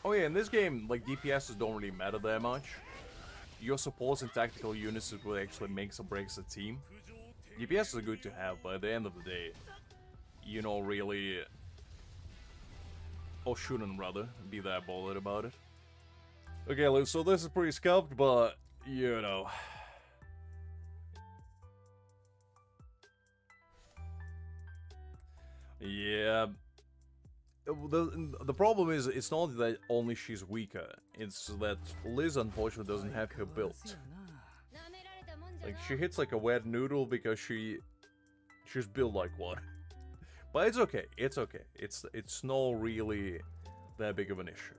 Speaker 1: Oh yeah, in this game, like, DPSs don't really matter that much. Your supports and tactical units is what actually makes or breaks a team. DPS is good to have, but at the end of the day, you know, really, or shouldn't rather, be that bothered about it. Okay, so this is pretty scuffed, but, you know. Yeah. The problem is, it's not that only she's weaker, it's that Liz unfortunately doesn't have her build. Like, she hits like a wet noodle because she's built like one. But it's okay, it's okay. It's not really that big of an issue.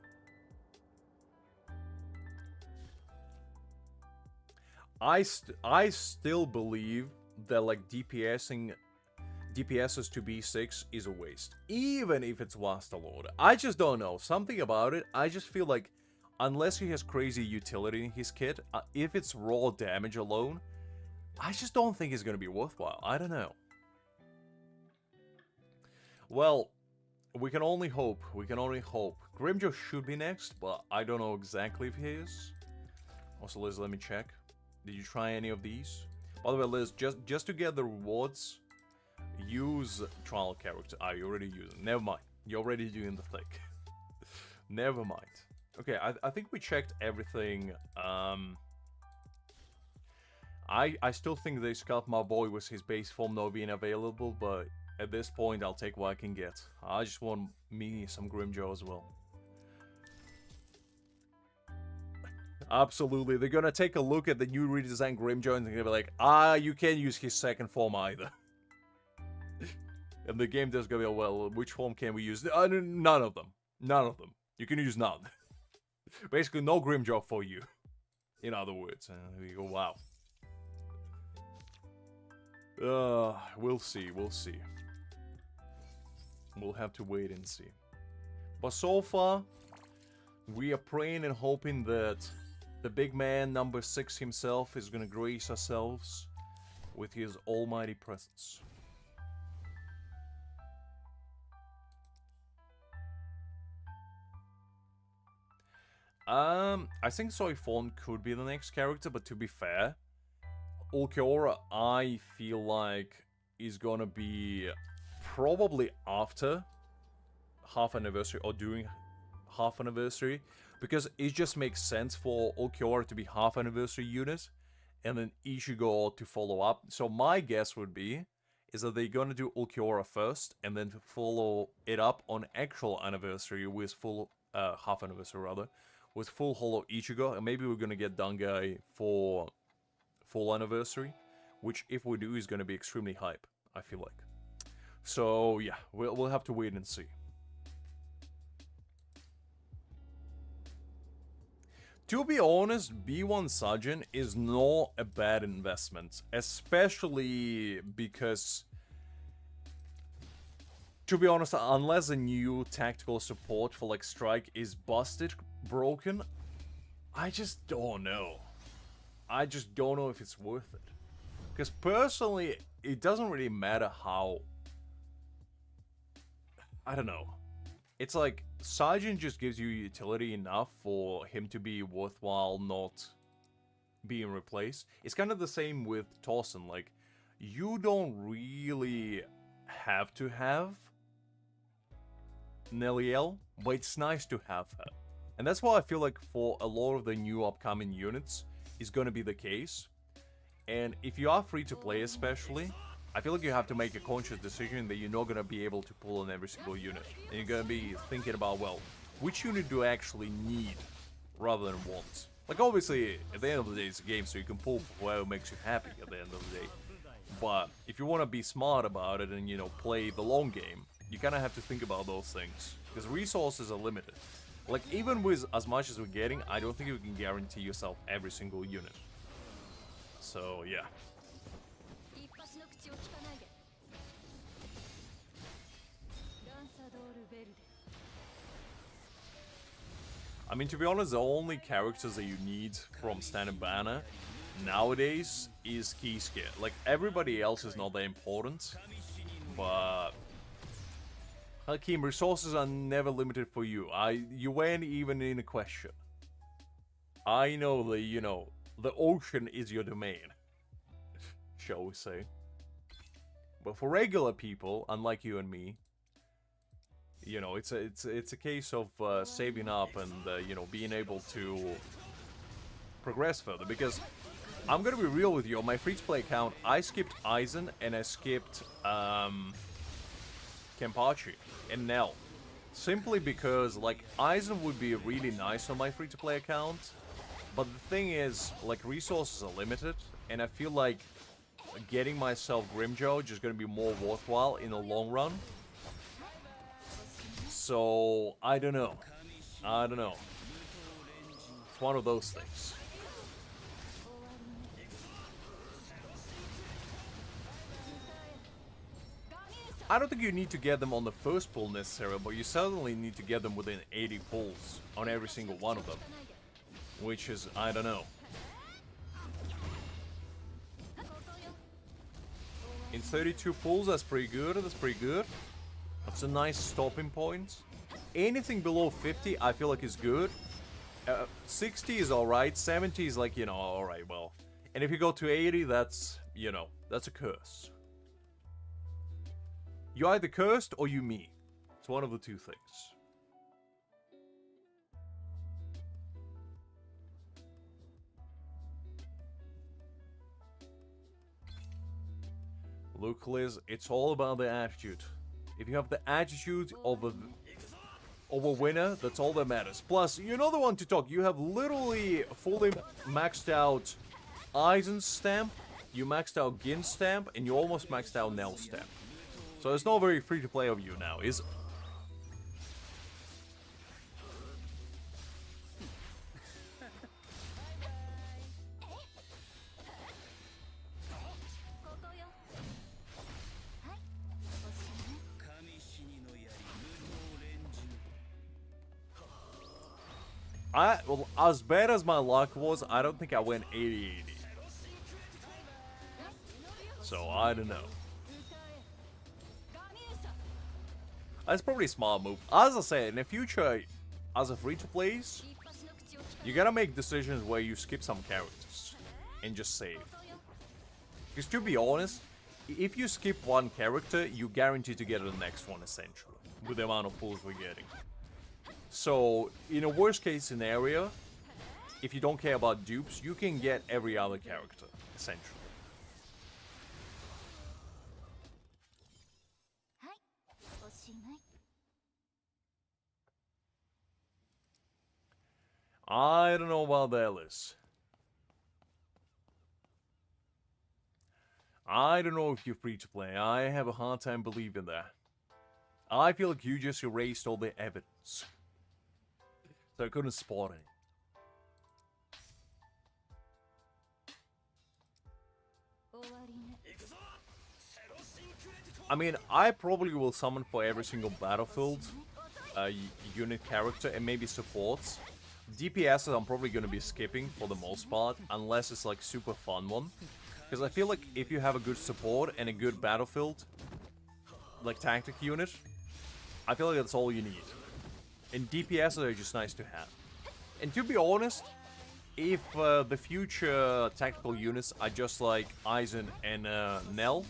Speaker 1: I still believe that like DPSs to B6 is a waste, even if it's Wasta Lord. I just don't know, something about it. I just feel like unless he has crazy utility in his kit, if it's raw damage alone, I just don't think it's gonna be worthwhile. I don't know. Well, we can only hope. We can only hope. Grimjo should be next, but I don't know exactly if he is. Also, Liz, let me check. Did you try any of these? By the way, Liz, just to get the rewards, use trial character. Ah, you already using. Never mind. You're already doing the thing. Never mind. Okay, I think we checked everything. I still think they scuffed my boy with his base form not being available, but at this point I'll take what I can get. I just want me some Grimjo as well. Absolutely, they're gonna take a look at the new redesigned Grimjo and they're gonna be like, you can't use his second form either. And the game does go, well, which form can we use? None of them. None of them. You can use none. Basically, no Grimjo for you. In other words. We go, wow. We'll see, we'll see. We'll have to wait and see. But so far, we are praying and hoping that the big man, number 6 himself, is gonna grace ourselves with his almighty presence. I think Soifon could be the next character, but to be fair, Ulquiorra, I feel like, is gonna be probably after half anniversary or during half anniversary, because it just makes sense for Ulquiorra to be half anniversary unit and then Ichigo to follow up. So my guess would be is that they're gonna do Ulquiorra first and then follow it up on actual anniversary with full half anniversary rather, with full holo Ichigo, and maybe we're gonna get Dangai for full anniversary, which if we do is gonna be extremely hype, I feel like. So yeah, we'll have to wait and see. To be honest, B1 Sajin is not a bad investment, especially because, to be honest, unless a new tactical support for like Strike is busted, broken, I just don't know. I just don't know if it's worth it. Because personally, it doesn't really matter how... I don't know. It's like, Sajin just gives you utility enough for him to be worthwhile not being replaced. It's kind of the same with Torsen. Like, you don't really have to have Nelliel, but it's nice to have her. And that's why I feel like for a lot of the new upcoming units is going to be the case. And if you are free to play especially, I feel like you have to make a conscious decision that you're not going to be able to pull on every single unit. And you're going to be thinking about, well, which unit do I actually need rather than want? Like, obviously, at the end of the day, it's a game, so you can pull whoever makes you happy at the end of the day. But if you want to be smart about it and, you know, play the long game, you kind of have to think about those things. Because resources are limited. Like, even with as much as we're getting, I don't think you can guarantee yourself every single unit. So, yeah. I mean, to be honest, the only characters that you need from Standard Banner nowadays is Kisuke. Like, everybody else is not that important, but... Hakim, resources are never limited for you. You weren't even in a question. I know that, you know, the ocean is your domain, shall we say. But for regular people, unlike you and me, you know, it's a case of saving up and you know, being able to progress further. Because I'm gonna be real with you, on my free-to-play account, I skipped Aizen and I skipped Kenpachi and Nell. Simply because, like, Aizen would be really nice on my free-to-play account, but the thing is, like, resources are limited, and I feel like getting myself Grimjaw is just gonna be more worthwhile in the long run. So, I don't know. I don't know. It's one of those things. I don't think you need to get them on the first pull necessarily, but you certainly need to get them within 80 pulls on every single one of them. Which is, I don't know. In 32 pulls, that's pretty good, that's pretty good. That's a nice stopping point. Anything below 50, I feel like is good. 60 is alright, 70 is like, you know, alright, well. And if you go to 80, that's, you know, that's a curse. You either cursed or you me. It's one of the two things. Look, Liz, it's all about the attitude. If you have the attitude of a winner, that's all that matters. Plus, you're not the one to talk. You have literally fully maxed out Aizen's stamp, you maxed out Gin's stamp, and you almost maxed out Nell's stamp. So it's not very free to play of you now, is it? Well, as bad as my luck was, I don't think I went 80-80. So, I don't know. That's probably a smart move. As I said, in the future, as a free-to-plays, you gotta make decisions where you skip some characters and just save. Because to be honest, if you skip one character, you guarantee to get the next one, essentially, with the amount of pulls we're getting. So, in a worst-case scenario, if you don't care about dupes, you can get every other character, essentially. I don't know about that, Liz. I don't know if you're free to play. I have a hard time believing that. I feel like you just erased all the evidence. So I couldn't spot any. I mean, I probably will summon for every single battlefield unit character and maybe supports. DPSs I'm probably going to be skipping for the most part, unless it's like super fun one. Because I feel like if you have a good support and a good battlefield, like tactic unit, I feel like that's all you need. And DPSs are just nice to have. And to be honest, if the future tactical units are just like Aizen and Nell,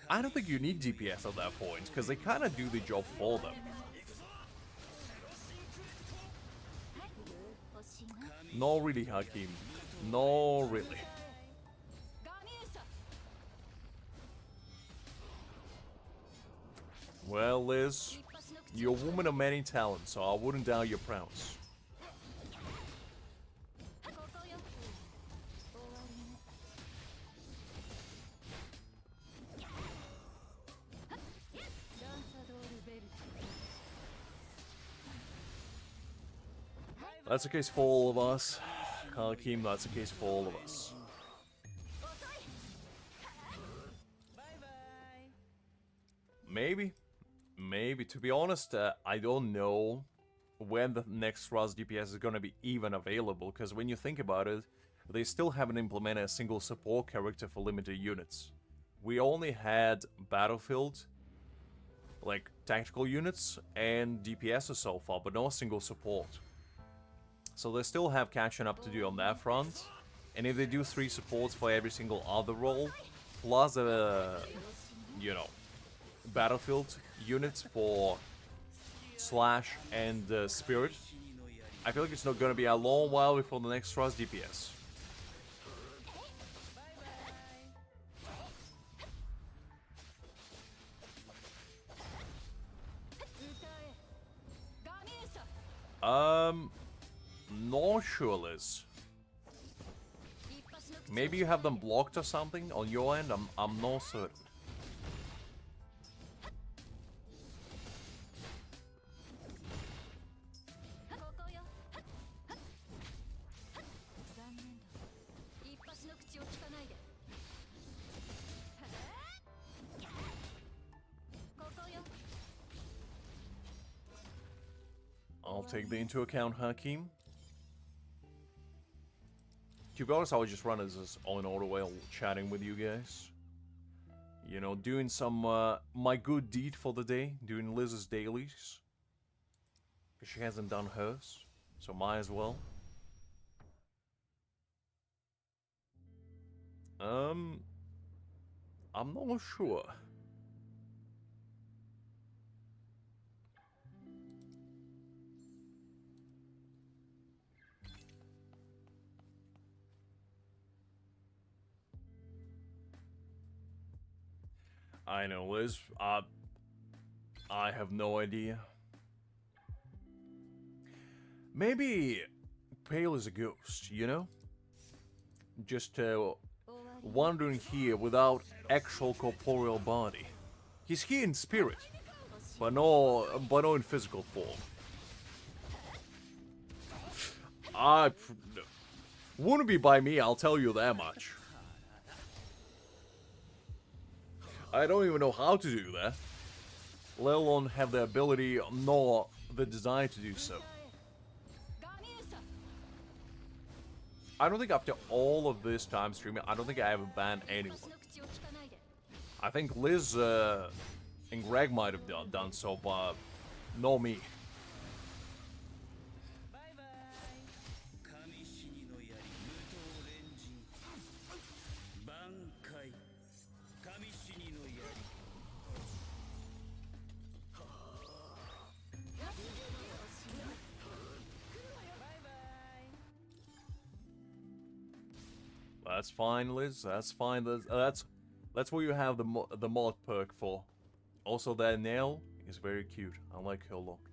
Speaker 1: I don't think you need DPS at that point, because they kind of do the job for them. No really, Hakim. No really. Well, Liz, you're a woman of many talents, so I wouldn't doubt your prowess. That's the case for all of us. Hakim, that's the case for all of us. Maybe. Maybe. To be honest, I don't know when the next Rust DPS is gonna be even available, because when you think about it, they still haven't implemented a single support character for limited units. We only had Battlefield, like tactical units, and DPSs so far, but no single support. So they still have catching up to do on that front. And if they do 3 supports for every single other role, plus you know, battlefield units for Slash and Spirit, I feel like it's not gonna be a long while before the next thrust DPS. Not sure, Liz. Maybe you have them blocked or something on your end. I'm not certain. I'll take that into account, Hakim. To be honest, I would just run as this on auto while chatting with you guys. You know, doing some, my good deed for the day. Doing Liz's dailies. Because she hasn't done hers. So might as well. I'm not sure. I know, Liz. I have no idea. Maybe Pale is a ghost, you know? Just wandering here without actual corporeal body. He's here in spirit, but no in physical form. Wouldn't be by me, I'll tell you that much. I don't even know how to do that, let alone have the ability nor the desire to do so. I don't think after all of this time streaming, I don't think I ever banned anyone. I think Liz and Greg might have done so, but no me. That's fine, Liz. That's fine. That's what you have the mod perk for. Also, that nail is very cute. I like her look.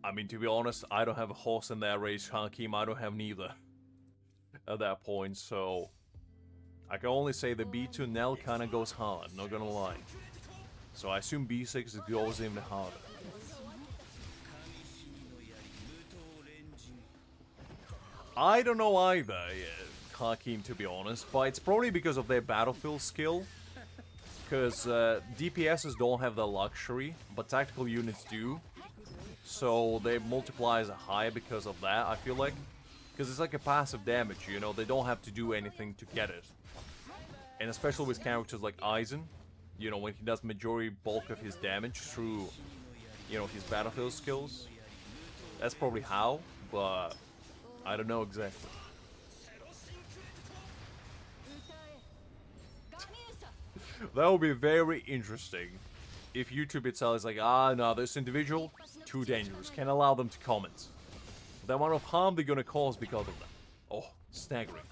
Speaker 1: I mean, to be honest, I don't have a horse in that race, Hakim. I don't have neither at that point, so I can only say the B2 Nell kind of goes hard. Not gonna lie. So I assume B6 goes even harder. I don't know either, Hakim, to be honest, but it's probably because of their battlefield skill. Because DPSs don't have the luxury, but tactical units do. So their multipliers are higher because of that, I feel like. Because it's like a passive damage, you know, they don't have to do anything to get it. And especially with characters like Aizen, you know, when he does majority bulk of his damage through, you know, his battlefield skills. That's probably how, but I don't know exactly. That would be very interesting if YouTube itself is like, ah, no, this individual, too dangerous, can't allow them to comment. The amount of harm they're gonna cause because of that. Oh, staggering.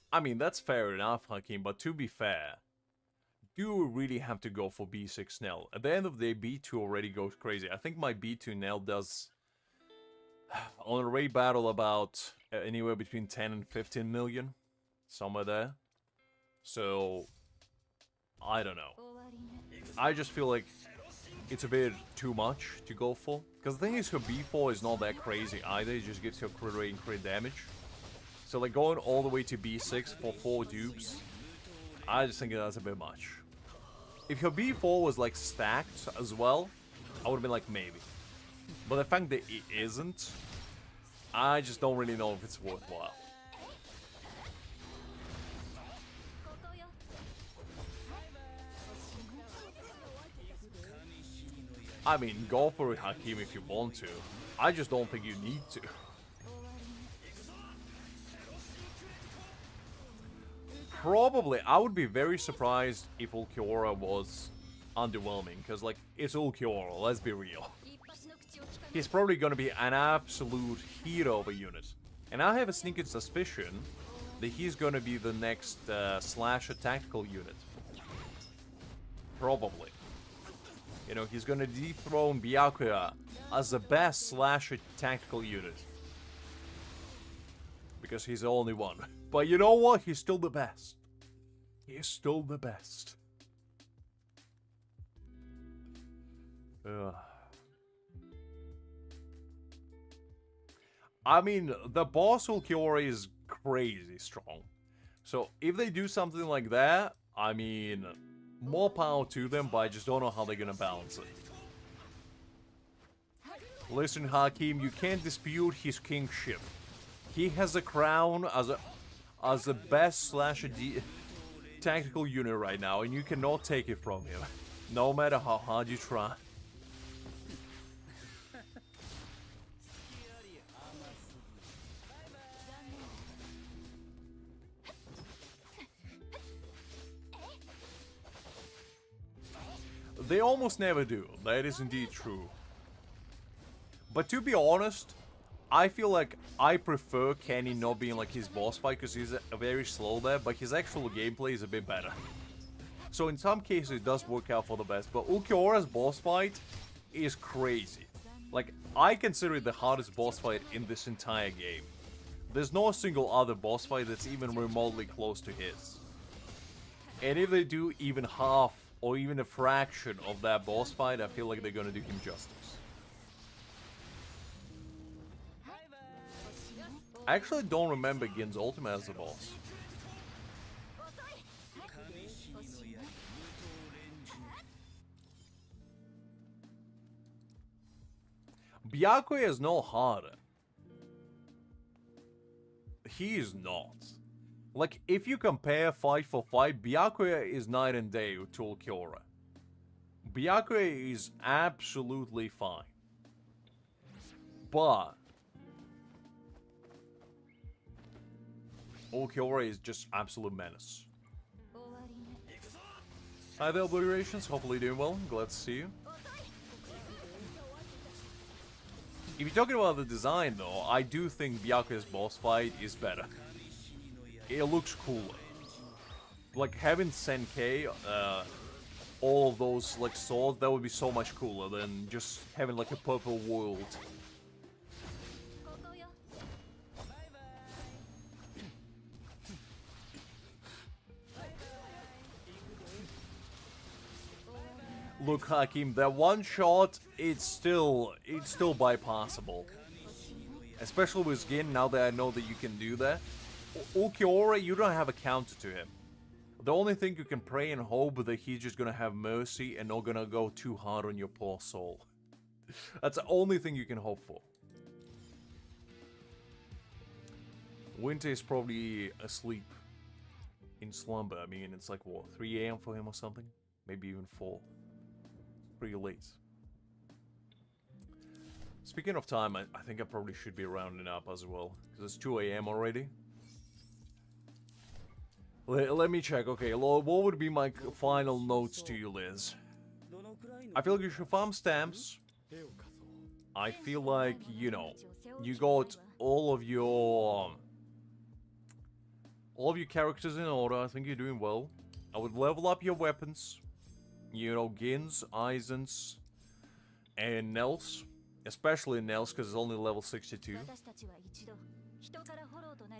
Speaker 1: I mean, that's fair enough, Hakim, but to be fair, do you really have to go for B6 Nell? At the end of the day, B2 already goes crazy. I think my B2 Nell does, on a raid battle, about anywhere between 10 and 15 million. Somewhere there. So, I don't know. I just feel like it's a bit too much to go for. Because the thing is, her B4 is not that crazy either. It just gives you crit rate and crit damage. So like going all the way to B6 for 4 dupes, I just think that's a bit much. If your B4 was like stacked as well, I would have been like maybe. But the fact that it isn't, I just don't really know if it's worthwhile. I mean, go for it, Hakim, if you want to. I just don't think you need to. Probably, I would be very surprised if Ulquiorra was underwhelming, because, like, it's Ulquiorra, let's be real. He's probably gonna be an absolute hero of a unit. And I have a sneaking suspicion that he's gonna be the next slasher tactical unit. Probably. You know, he's gonna dethrone Byakuya as the best slasher tactical unit. Because he's the only one. But you know what? He's still the best. He's still the best. I mean, the boss Ulquiorra is crazy strong. So if they do something like that, I mean, more power to them, but I just don't know how they're gonna balance it. Listen, Hakim, you can't dispute his kingship. He has a crown as the best slasher tactical unit right now, and you cannot take it from him, no matter how hard you try. They almost never do. That is indeed true. But to be honest, I feel like I prefer Kenny not being like his boss fight because he's very slow there, but his actual gameplay is a bit better. So in some cases it does work out for the best, but Ulquiorra's boss fight is crazy. Like, I consider it the hardest boss fight in this entire game. There's no single other boss fight that's even remotely close to his. And if they do even half or even a fraction of that boss fight, I feel like they're gonna do him justice. I actually don't remember Gin's ultimate as the boss. Byakuya is no harder. He is not. Like, if you compare fight for fight, Byakuya is night and day to Ulquiorra. Byakuya is absolutely fine. But Ulquiorra is just absolute menace. Hi there, Obliterations. Hopefully doing well. Glad to see you. If you're talking about the design, though, I do think Byakuya's boss fight is better. It looks cooler. Like, having Senkei, all of those, like, swords, that would be so much cooler than just having, like, a purple world. Look, Hakim, that one shot, it's still bypassable. Especially with Gin, now that I know that you can do that. Ulquiorra, you don't have a counter to him. The only thing you can pray and hope that he's just gonna have mercy and not gonna go too hard on your poor soul. That's the only thing you can hope for. Winter is probably asleep in slumber. I mean, it's like, what, 3 AM for him or something? Maybe even 4. Pretty late. Speaking of time, I think I probably should be rounding up as well, because it's 2 AM already. Let me check. Okay, what would be my final notes to you, Liz? I feel like you should farm stamps. I feel like, you know, you got all of your characters in order. I think you're doing well. I would level up your weapons. You know, Gins, Aizen's, and Nels. Especially Nels, because it's only level 62.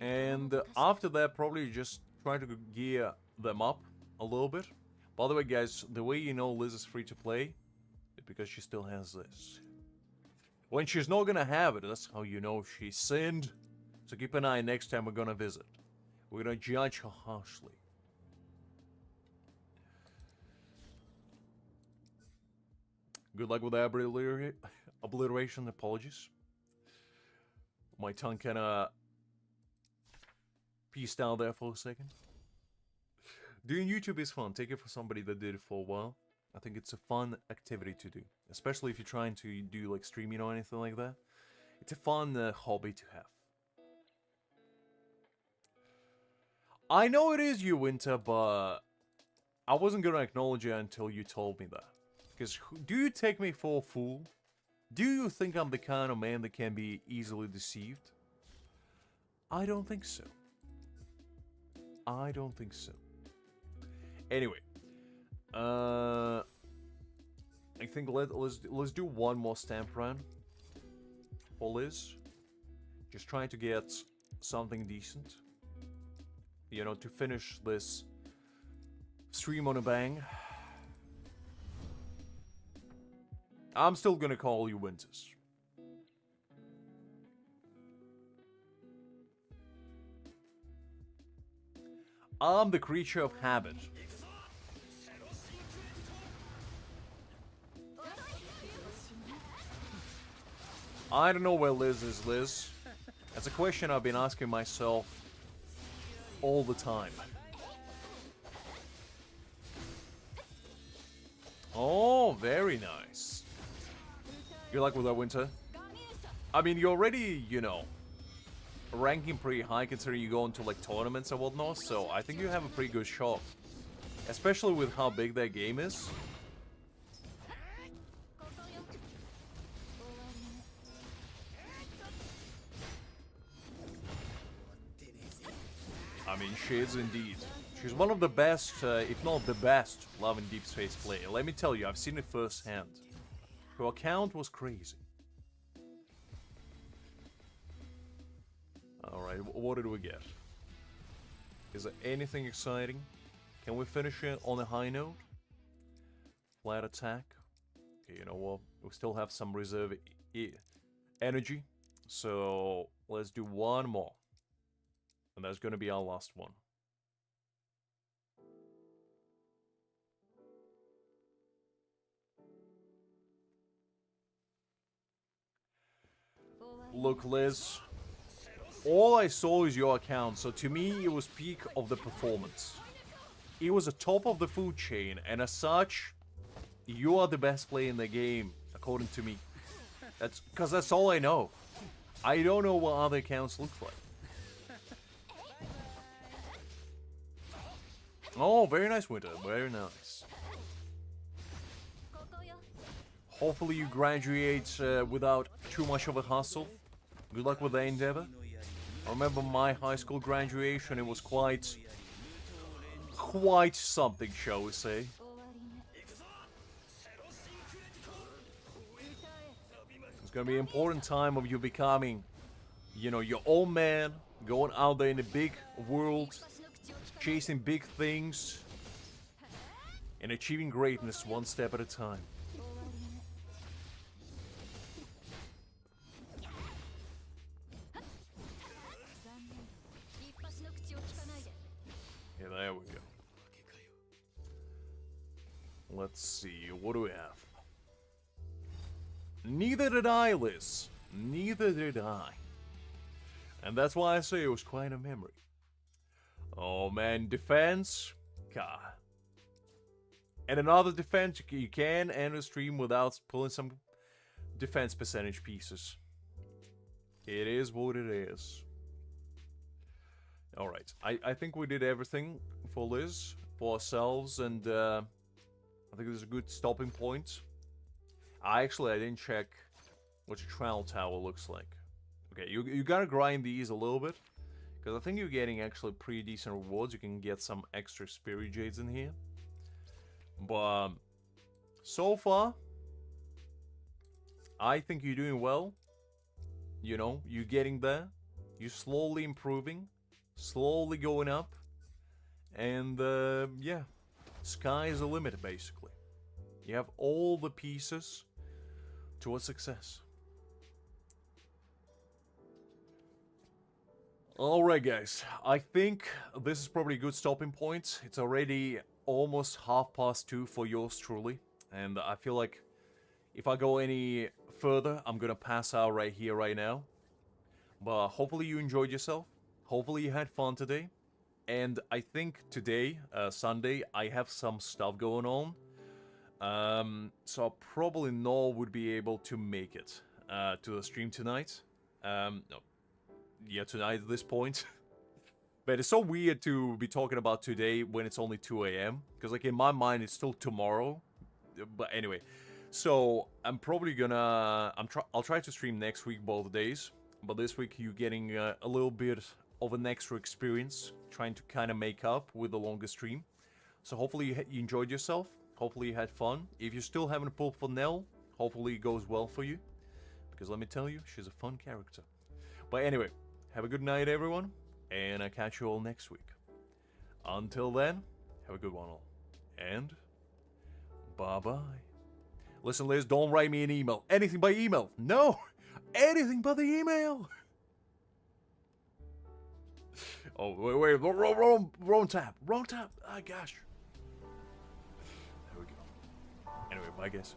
Speaker 1: And after that, probably just try to gear them up a little bit. By the way, guys, the way you know Liz is free to play is because she still has this. When she's not gonna have it, that's how you know she sinned. So keep an eye next time we're gonna visit. We're gonna judge her harshly. Good luck with the obliteration. Apologies. My tongue kinda pieced out there for a second. Doing YouTube is fun. Take it for somebody that did it for a while. I think it's a fun activity to do, especially if you're trying to do like streaming or anything like that. It's a fun hobby to have. I know it is you, Winter, but I wasn't gonna acknowledge it until you told me that. Because do you take me for a fool? Do you think I'm the kind of man that can be easily deceived? I don't think so. I don't think so. Anyway, I think let's do one more stamp run for Liz. Just trying to get something decent, you know, to finish this stream on a bang. I'm still gonna call you Winters. I'm the creature of habit. I don't know where Liz is, Liz. That's a question I've been asking myself all the time. Oh, very nice. You like with that, Winter? I mean, you're already, you know, ranking pretty high considering you go into like tournaments and whatnot, so I think you have a pretty good shot. Especially with how big that game is. I mean, she is indeed. She's one of the best, if not the best, Love and Deep Space player. Let me tell you, I've seen it firsthand. Her account was crazy. Alright, what did we get? Is there anything exciting? Can we finish it on a high note? Flat attack. Okay, you know what? We still have some reserve energy. So, let's do one more. And that's gonna be our last one. Look, Liz. All I saw is your account, so to me it was peak of the performance. It was a top of the food chain, and as such, you are the best player in the game, according to me. That's because that's all I know. I don't know what other accounts look like. Oh, very nice, Winter. Very nice. Hopefully you graduate without too much of a hustle. Good luck with the endeavor. I remember my high school graduation, it was quite something, shall we say. It's gonna be an important time of you becoming, you know, your own man, going out there in the big world, chasing big things, and achieving greatness one step at a time. Yeah, there we go. Let's see, what do we have? Neither did I, Liz. Neither did I. And that's why I say it was quite a memory. Oh man, defense? God. And another defense, you can end a stream without pulling some defense percentage pieces. It is what it is. Alright, I think we did everything for Liz, for ourselves, and I think this is a good stopping point. I didn't check what your trial tower looks like. Okay, you gotta grind these a little bit, because I think you're getting actually pretty decent rewards. You can get some extra Spirit Jades in here. But so far, I think you're doing well. You know, you're getting there. You're slowly improving. Slowly going up. And yeah, sky is the limit basically. You have all the pieces towards success. Alright guys, I think this is probably a good stopping point. It's already almost 2:30 for yours truly. And I feel like if I go any further, I'm gonna pass out right here, right now. But hopefully you enjoyed yourself. Hopefully you had fun today. And I think today, Sunday, I have some stuff going on. So probably Noel would be able to make it to the stream tonight. No, yeah, tonight at this point. But it's so weird to be talking about today when it's only 2 a.m. Because, like, in my mind, it's still tomorrow. But anyway, so I'm probably gonna... I'll try to stream next week both days. But this week, you're getting a little bit of an extra experience. Trying to kind of make up with the longer stream. So hopefully you enjoyed yourself. Hopefully you had fun. If you still haven't pulled for Nell, hopefully it goes well for you. Because let me tell you, she's a fun character. But anyway, have a good night, everyone. And I'll catch you all next week. Until then, have a good one all. And bye-bye. Listen, Liz, don't write me an email. Anything by email. No! Anything but the email! Oh, wait, wrong tab. Wrong tab. Ah, gosh. There we go. Anyway, bye, guys.